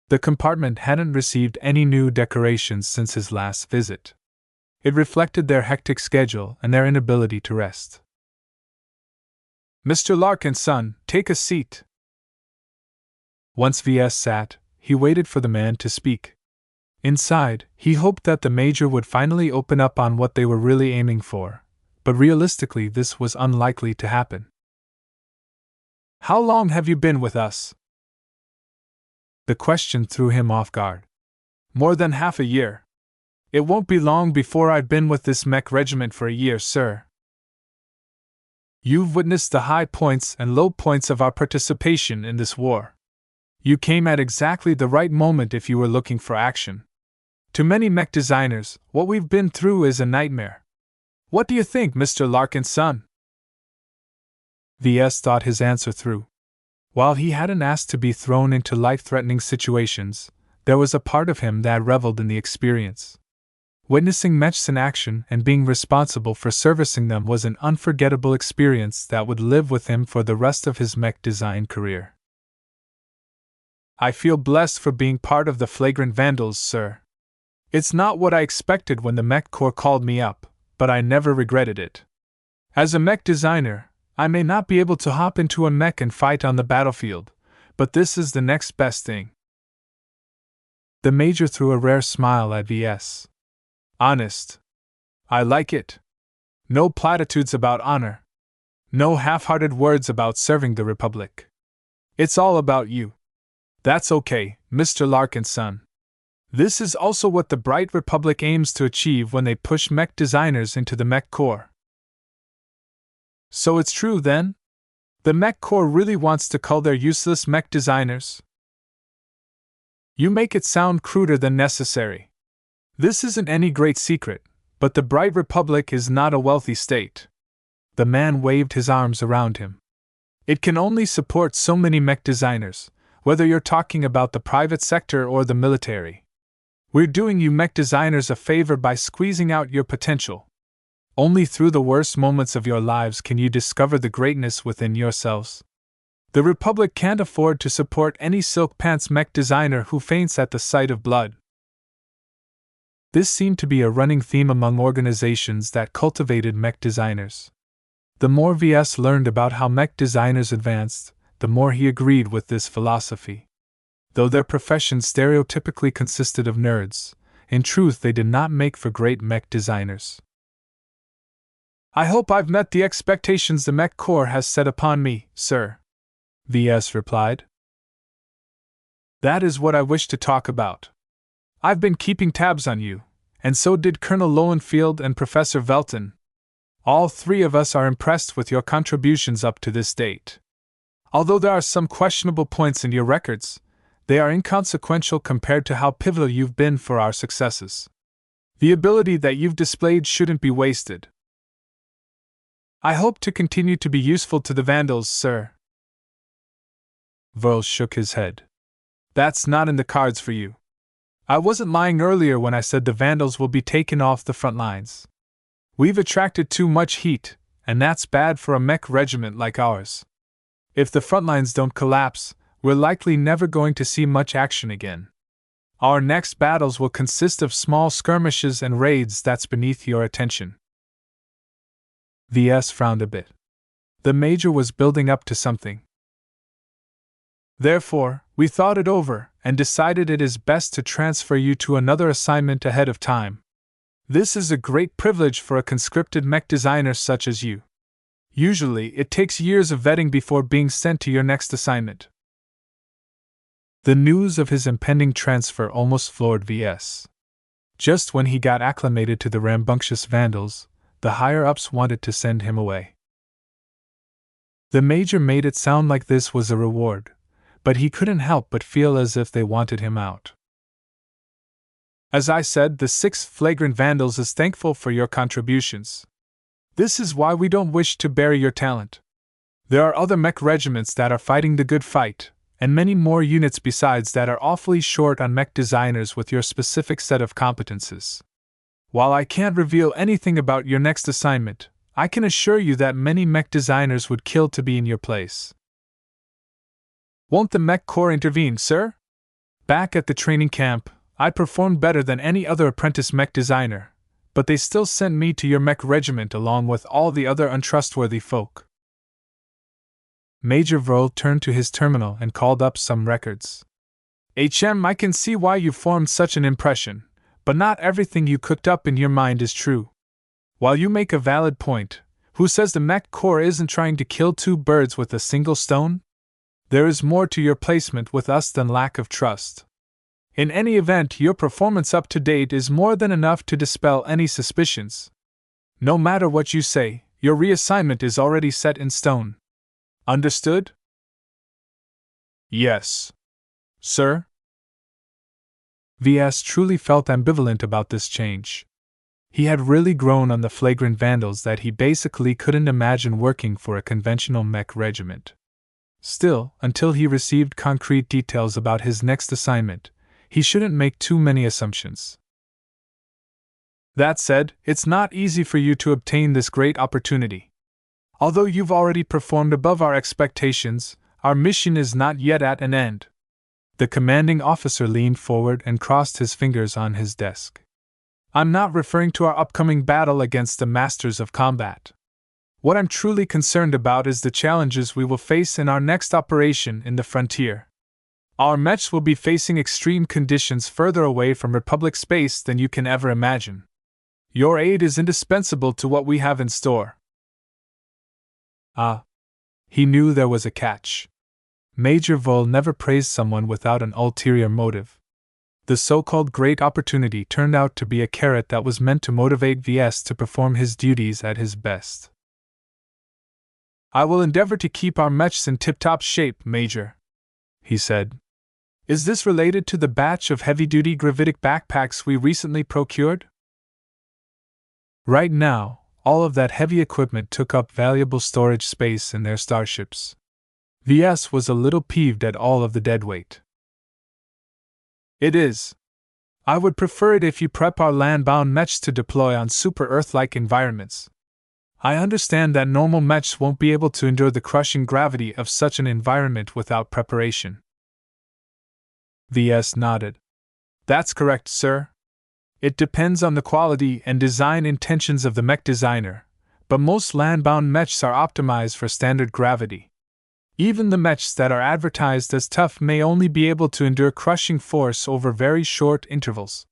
The compartment hadn't received any new decorations since his last visit. It reflected their hectic schedule and their inability to rest. "Mr. Larkin's son, take a seat." Once VS sat, he waited for the man to speak. Inside, he hoped that the Major would finally open up on what they were really aiming for, but realistically this was unlikely to happen. "How long have you been with us?" The question threw him off guard. "More than half a year. It won't be long before I've been with this mech regiment for a year, sir." "You've witnessed the high points and low points of our participation in this war. You came at exactly the right moment if you were looking for action. To many mech designers, what we've been through is a nightmare. What do you think, Mr. Larkin's son?" VS thought his answer through. While he hadn't asked to be thrown into life-threatening situations, there was a part of him that reveled in the experience. Witnessing mechs in action and being responsible for servicing them was an unforgettable experience that would live with him for the rest of his mech design career. "I feel blessed for being part of the flagrant Vandals, sir. It's not what I expected when the Mech Corps called me up, but I never regretted it. As a mech designer, I may not be able to hop into a mech and fight on the battlefield, but this is the next best thing. The Major threw a rare smile at VS. Honest. I like it. No platitudes about honor. No half-hearted words about serving the Republic. It's all about you. That's okay, Mr. Larkin's son. This is also what the Bright Republic aims to achieve when they push mech designers into the Mech Corps. So it's true then? The Mech Corps really wants to cull their useless mech designers? You make it sound cruder than necessary. This isn't any great secret, but the Bright Republic is not a wealthy state. The man waved his arms around him. It can only support so many mech designers, whether you're talking about the private sector or the military. We're doing you mech designers a favor by squeezing out your potential. Only through the worst moments of your lives can you discover the greatness within yourselves. The Republic can't afford to support any silk pants mech designer who faints at the sight of blood. This seemed to be a running theme among organizations that cultivated mech designers. The more VS learned about how mech designers advanced, the more he agreed with this philosophy. Though their profession stereotypically consisted of nerds, in truth they did not make for great mech designers. I hope I've met the expectations the Mech Corps has set upon me, sir, VS replied. That is what I wish to talk about. I've been keeping tabs on you, and so did Colonel Lowenfield and Professor Velton. All three of us are impressed with your contributions up to this date. Although there are some questionable points in your records, they are inconsequential compared to how pivotal you've been for our successes. The ability that you've displayed shouldn't be wasted. I hope to continue to be useful to the Vandals, sir. Verl shook his head. That's not in the cards for you. I wasn't lying earlier when I said the Vandals will be taken off the front lines. We've attracted too much heat, and that's bad for a mech regiment like ours. If the front lines don't collapse, we're likely never going to see much action again. Our next battles will consist of small skirmishes and raids. That's beneath your attention. VS frowned a bit. The Major was building up to something. Therefore, we thought it over and decided it is best to transfer you to another assignment ahead of time. This is a great privilege for a conscripted mech designer such as you. Usually, it takes years of vetting before being sent to your next assignment. The news of his impending transfer almost floored VS. Just when he got acclimated to the rambunctious Vandals, the higher-ups wanted to send him away. The Major made it sound like this was a reward, but he couldn't help but feel as if they wanted him out. As I said, the 6th Flagrant Vandals is thankful for your contributions. This is why we don't wish to bury your talent. There are other mech regiments that are fighting the good fight, and many more units besides that are awfully short on mech designers with your specific set of competences. While I can't reveal anything about your next assignment, I can assure you that many mech designers would kill to be in your place. Won't the Mech Corps intervene, sir? Back at the training camp, I performed better than any other apprentice mech designer, but they still sent me to your mech regiment along with all the other untrustworthy folk. Major Verl turned to his terminal and called up some records. I can see why you formed such an impression, but not everything you cooked up in your mind is true. While you make a valid point, who says the Mech Corps isn't trying to kill two birds with a single stone? There is more to your placement with us than lack of trust. In any event, your performance up to date is more than enough to dispel any suspicions. No matter what you say, your reassignment is already set in stone. Understood? Yes. Sir? VS truly felt ambivalent about this change. He had really grown on the Flagrant Vandals that he basically couldn't imagine working for a conventional mech regiment. Still, until he received concrete details about his next assignment, he shouldn't make too many assumptions. That said, it's not easy for you to obtain this great opportunity. Although you've already performed above our expectations, our mission is not yet at an end. The commanding officer leaned forward and crossed his fingers on his desk. I'm not referring to our upcoming battle against the Masters of Combat. What I'm truly concerned about is the challenges we will face in our next operation in the frontier. Our Mechs will be facing extreme conditions further away from Republic space than you can ever imagine. Your aid is indispensable to what we have in store. He knew there was a catch. Major Vole never praised someone without an ulterior motive. The so-called great opportunity turned out to be a carrot that was meant to motivate VS to perform his duties at his best. I will endeavor to keep our Mechs in tip-top shape, Major, he said. Is this related to the batch of heavy-duty gravitic backpacks we recently procured? Right now, all of that heavy equipment took up valuable storage space in their starships. VS was a little peeved at all of the deadweight. It is. I would prefer it if you prep our land-bound Mechs to deploy on super-Earth-like environments. I understand that normal Mechs won't be able to endure the crushing gravity of such an environment without preparation. VS nodded. That's correct, sir. It depends on the quality and design intentions of the mech designer, but most land-bound Mechs are optimized for standard gravity. Even the Mechs that are advertised as tough may only be able to endure crushing force over very short intervals.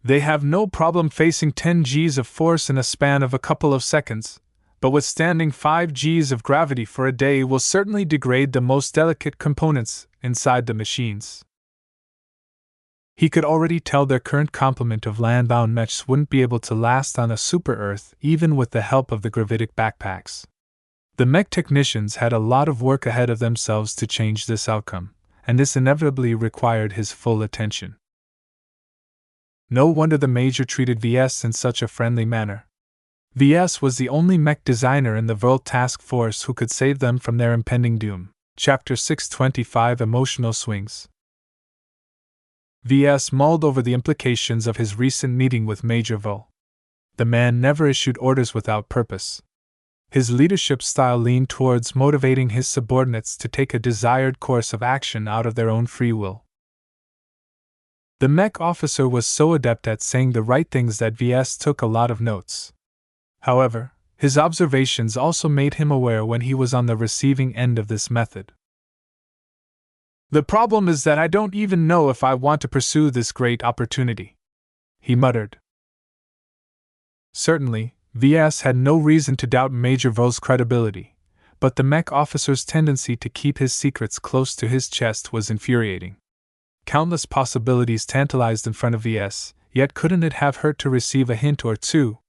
They have no problem facing 10 Gs of force in a span of a couple of seconds, but withstanding 5 Gs of gravity for a day will certainly degrade the most delicate components inside the machines. He could already tell their current complement of land-bound Mechs wouldn't be able to last on a super-Earth even with the help of the gravitic backpacks. The mech technicians had a lot of work ahead of themselves to change this outcome, and this inevitably required his full attention. No wonder the Major treated VS in such a friendly manner. VS was the only mech designer in the World Task Force who could save them from their impending doom. Chapter 625 Emotional Swings. VS mulled over the implications of his recent meeting with Major Vole. The man never issued orders without purpose. His leadership style leaned towards motivating his subordinates to take a desired course of action out of their own free will. The mech officer was so adept at saying the right things that VS took a lot of notes. However, his observations also made him aware when he was on the receiving end of this method. The problem is that I don't even know if I want to pursue this great opportunity, he muttered. Certainly, VS had no reason to doubt Major Vole's credibility, but the mech officer's tendency to keep his secrets close to his chest was infuriating. Countless possibilities tantalized in front of VS, yet couldn't it have hurt to receive a hint or two?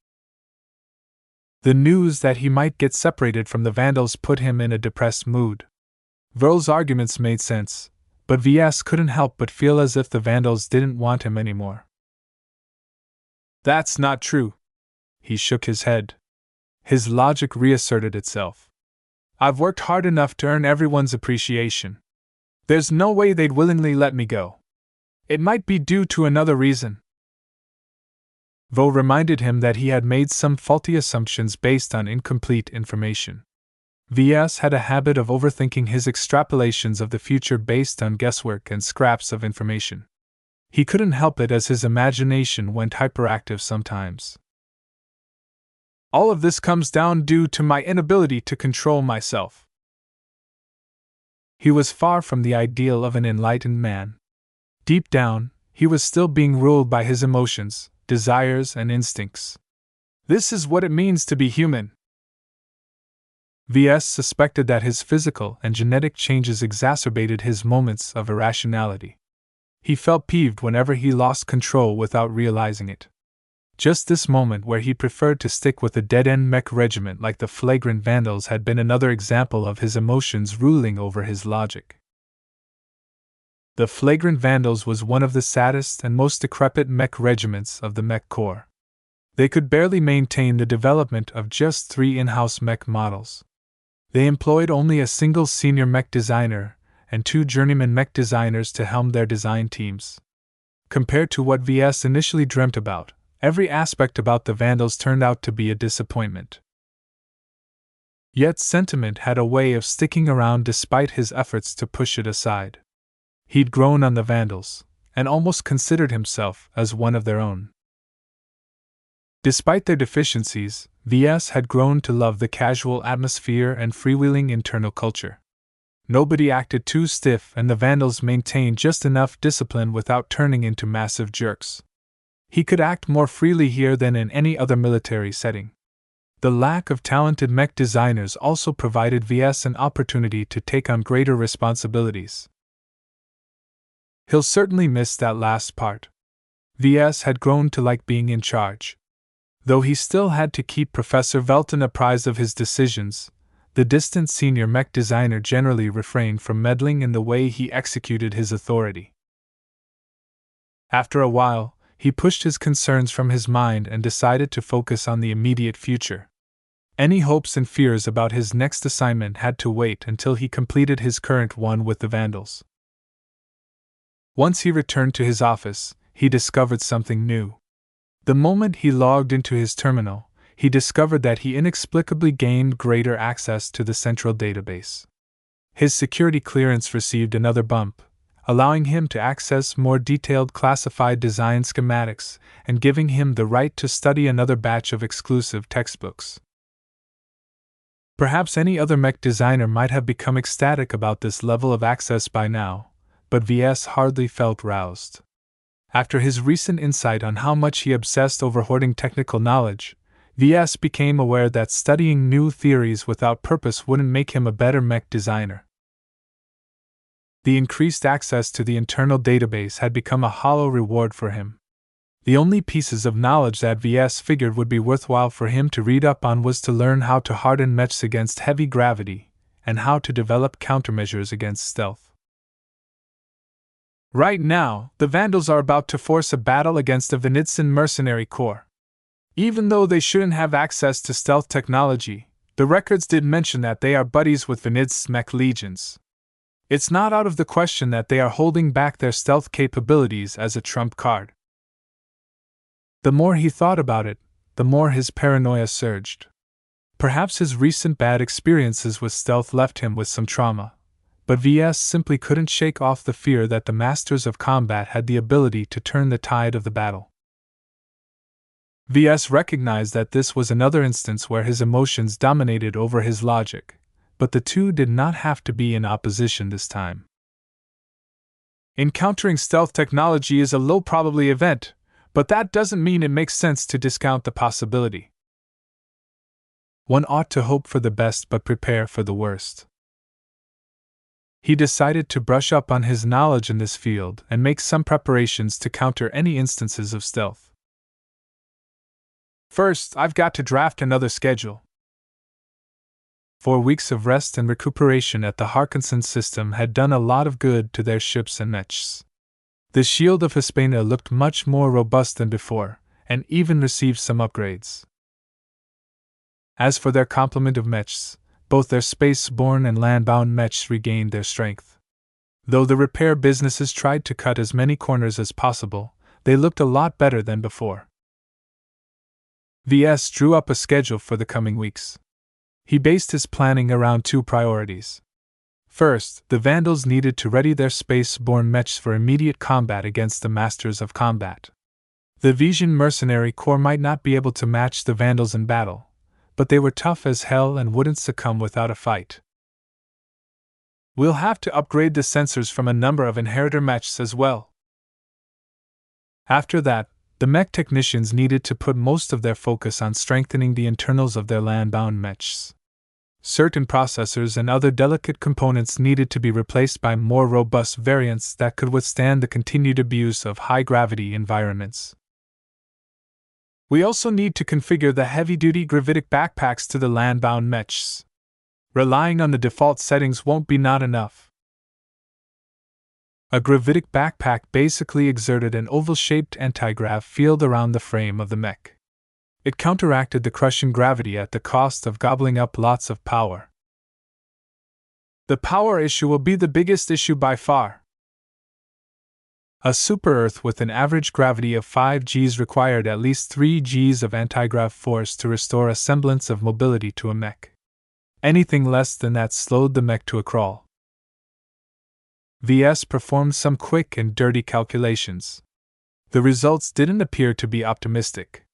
The news that he might get separated from the Vandals put him in a depressed mood. Vole's arguments made sense, but VS couldn't help but feel as if the Vandals didn't want him anymore. That's not true. He shook his head. His logic reasserted itself. I've worked hard enough to earn everyone's appreciation. There's no way they'd willingly let me go. It might be due to another reason. Vole reminded him that he had made some faulty assumptions based on incomplete information. VS had a habit of overthinking his extrapolations of the future based on guesswork and scraps of information. He couldn't help it as his imagination went hyperactive sometimes. All of this comes down due to my inability to control myself. He was far from the ideal of an enlightened man. Deep down, he was still being ruled by his emotions, desires, and instincts. This is what it means to be human. VS suspected that his physical and genetic changes exacerbated his moments of irrationality. He felt peeved whenever he lost control without realizing it. Just this moment where he preferred to stick with a dead-end mech regiment like the flagrant Vandals had been another example of his emotions ruling over his logic. The flagrant Vandals was one of the saddest and most decrepit mech regiments of the Mech Corps. They could barely maintain the development of just 3 in-house mech models. They employed only a single senior mech designer and 2 journeyman mech designers to helm their design teams. Compared to what VS initially dreamt about, every aspect about the Vandals turned out to be a disappointment. Yet sentiment had a way of sticking around despite his efforts to push it aside. He'd grown on the Vandals, and almost considered himself as one of their own. Despite their deficiencies, VS had grown to love the casual atmosphere and freewheeling internal culture. Nobody acted too stiff, and the Vandals maintained just enough discipline without turning into massive jerks. He could act more freely here than in any other military setting. The lack of talented mech designers also provided VS an opportunity to take on greater responsibilities. He'll certainly miss that last part. VS had grown to like being in charge. Though he still had to keep Professor Velton apprised of his decisions, the distant senior mech designer generally refrained from meddling in the way he executed his authority. After a while, he pushed his concerns from his mind and decided to focus on the immediate future. Any hopes and fears about his next assignment had to wait until he completed his current one with the Vandals. Once he returned to his office, he discovered something new. The moment he logged into his terminal, he discovered that he inexplicably gained greater access to the central database. His security clearance received another bump, allowing him to access more detailed classified design schematics and giving him the right to study another batch of exclusive textbooks. Perhaps any other mech designer might have become ecstatic about this level of access by now, but VS hardly felt roused. After his recent insight on how much he obsessed over hoarding technical knowledge, VS became aware that studying new theories without purpose wouldn't make him a better mech designer. The increased access to the internal database had become a hollow reward for him. The only pieces of knowledge that VS figured would be worthwhile for him to read up on was to learn how to harden mechs against heavy gravity, and how to develop countermeasures against stealth. Right now, the Vandals are about to force a battle against the Venidsan mercenary corps. Even though they shouldn't have access to stealth technology, the records did mention that they are buddies with Venid's mech legions. It's not out of the question that they are holding back their stealth capabilities as a trump card. The more he thought about it, the more his paranoia surged. Perhaps his recent bad experiences with stealth left him with some trauma, but VS simply couldn't shake off the fear that the masters of combat had the ability to turn the tide of the battle. VS recognized that this was another instance where his emotions dominated over his logic, but the two did not have to be in opposition this time. Encountering stealth technology is a low-probability event, but that doesn't mean it makes sense to discount the possibility. One ought to hope for the best but prepare for the worst. He decided to brush up on his knowledge in this field and make some preparations to counter any instances of stealth. First, I've got to draft another schedule. 4 weeks of rest and recuperation at the Harkinson system had done a lot of good to their ships and mechs. The shield of Hispania looked much more robust than before, and even received some upgrades. As for their complement of mechs, both their space-borne and land-bound mechs regained their strength. Though the repair businesses tried to cut as many corners as possible, they looked a lot better than before. VS drew up a schedule for the coming weeks. He based his planning around 2 priorities. First, the Vandals needed to ready their space-borne mechs for immediate combat against the Masters of Combat. The Vision Mercenary Corps might not be able to match the Vandals in battle, but they were tough as hell and wouldn't succumb without a fight. We'll have to upgrade the sensors from a number of inheritor mechs as well. After that, the mech technicians needed to put most of their focus on strengthening the internals of their land-bound mechs. Certain processors and other delicate components needed to be replaced by more robust variants that could withstand the continued abuse of high-gravity environments. We also need to configure the heavy-duty gravitic backpacks to the land-bound mechs. Relying on the default settings won't be not enough. A gravitic backpack basically exerted an oval-shaped anti-grav field around the frame of the mech. It counteracted the crushing gravity at the cost of gobbling up lots of power. The power issue will be the biggest issue by far. A super-Earth with an average gravity of 5 Gs required at least 3 Gs of anti-grav force to restore a semblance of mobility to a mech. Anything less than that slowed the mech to a crawl. VS performed some quick and dirty calculations. The results didn't appear to be optimistic.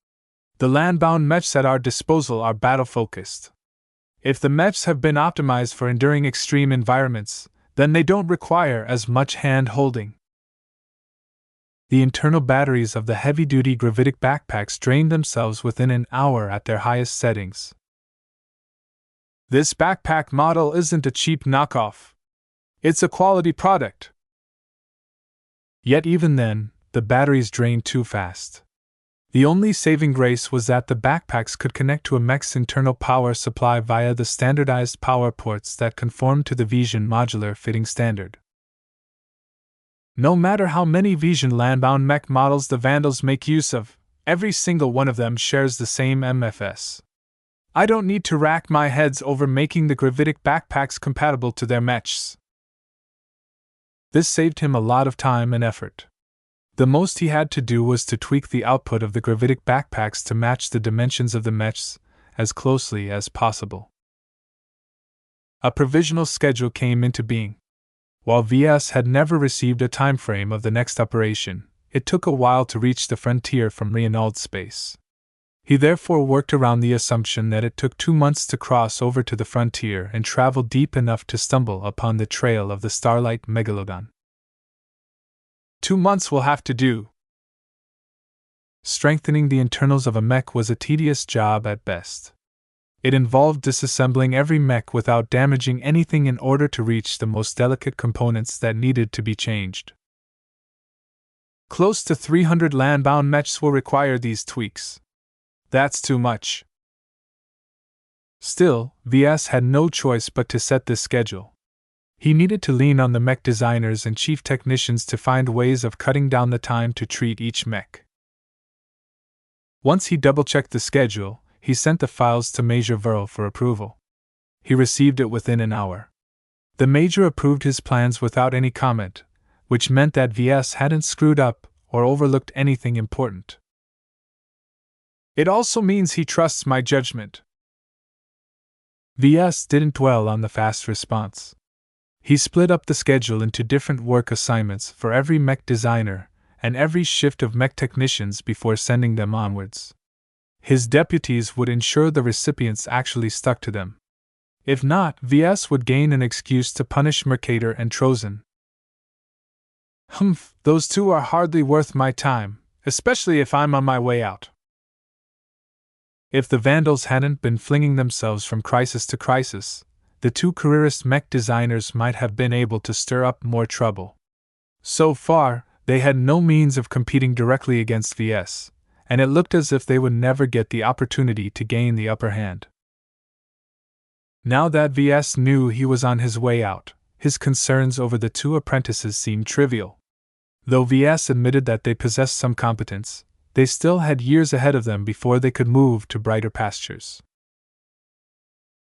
The land-bound mechs at our disposal are battle-focused. If the mechs have been optimized for enduring extreme environments, then they don't require as much hand-holding. The internal batteries of the heavy-duty gravitic backpacks drained themselves within an hour at their highest settings. This backpack model isn't a cheap knockoff. It's a quality product. Yet even then, the batteries drained too fast. The only saving grace was that the backpacks could connect to a mech's internal power supply via the standardized power ports that conformed to the Vision modular fitting standard. No matter how many Vision landbound mech models the Vandals make use of, every single one of them shares the same MFS. I don't need to rack my heads over making the gravitic backpacks compatible to their mechs. This saved him a lot of time and effort. The most he had to do was to tweak the output of the gravitic backpacks to match the dimensions of the mechs as closely as possible. A provisional schedule came into being. While VS had never received a time frame of the next operation, it took a while to reach the frontier from Reynolds space. He therefore worked around the assumption that it took 2 months to cross over to the frontier and travel deep enough to stumble upon the trail of the Starlight Megalodon. 2 months will have to do. Strengthening the internals of a mech was a tedious job at best. It involved disassembling every mech without damaging anything in order to reach the most delicate components that needed to be changed. Close to 300 landbound mechs will require these tweaks. That's too much. Still, VS had no choice but to set this schedule. He needed to lean on the mech designers and chief technicians to find ways of cutting down the time to treat each mech. Once he double-checked the schedule, he sent the files to Major Verl for approval. He received it within an hour. The Major approved his plans without any comment, which meant that VS hadn't screwed up or overlooked anything important. It also means he trusts my judgment. VS didn't dwell on the fast response. He split up the schedule into different work assignments for every mech designer and every shift of mech technicians before sending them onwards. His deputies would ensure the recipients actually stuck to them. If not, VS would gain an excuse to punish Mercator and Trozen. Those two are hardly worth my time, especially if I'm on my way out. If the Vandals hadn't been flinging themselves from crisis to crisis, the two careerist mech designers might have been able to stir up more trouble. So far, they had no means of competing directly against VS, and it looked as if they would never get the opportunity to gain the upper hand. Now that VS knew he was on his way out, his concerns over the two apprentices seemed trivial. Though VS admitted that they possessed some competence, they still had years ahead of them before they could move to brighter pastures.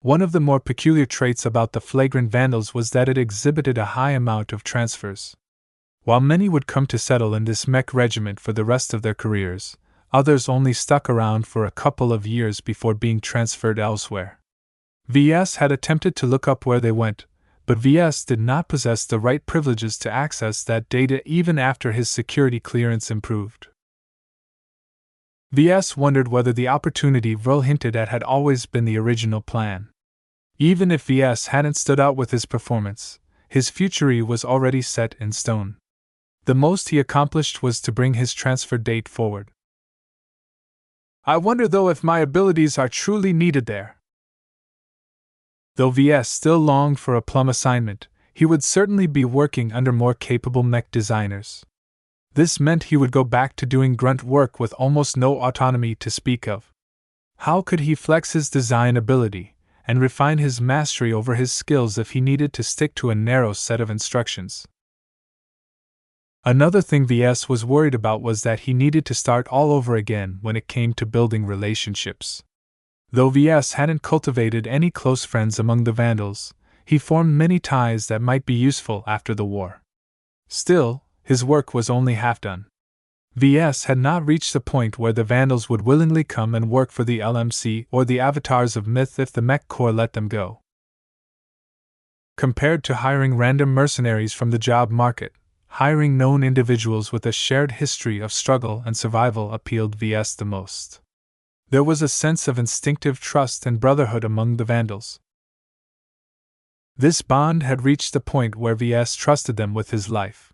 One of the more peculiar traits about the Flagrant Vandals was that it exhibited a high amount of transfers. While many would come to settle in this mech regiment for the rest of their careers, others only stuck around for a couple of years before being transferred elsewhere. VS had attempted to look up where they went, but VS did not possess the right privileges to access that data even after his security clearance improved. VS wondered whether the opportunity Vril hinted at had always been the original plan. Even if VS hadn't stood out with his performance, his future was already set in stone. The most he accomplished was to bring his transfer date forward. I wonder though if my abilities are truly needed there. Though VS still longed for a plum assignment, he would certainly be working under more capable mech designers. This meant he would go back to doing grunt work with almost no autonomy to speak of. How could he flex his design ability and refine his mastery over his skills if he needed to stick to a narrow set of instructions? Another thing VS was worried about was that he needed to start all over again when it came to building relationships. Though VS hadn't cultivated any close friends among the Vandals, he formed many ties that might be useful after the war. Still, his work was only half done. VS had not reached the point where the Vandals would willingly come and work for the LMC or the Avatars of Myth if the Mech Corps let them go. Compared to hiring random mercenaries from the job market, hiring known individuals with a shared history of struggle and survival appealed VS the most. There was a sense of instinctive trust and brotherhood among the Vandals. This bond had reached the point where VS trusted them with his life.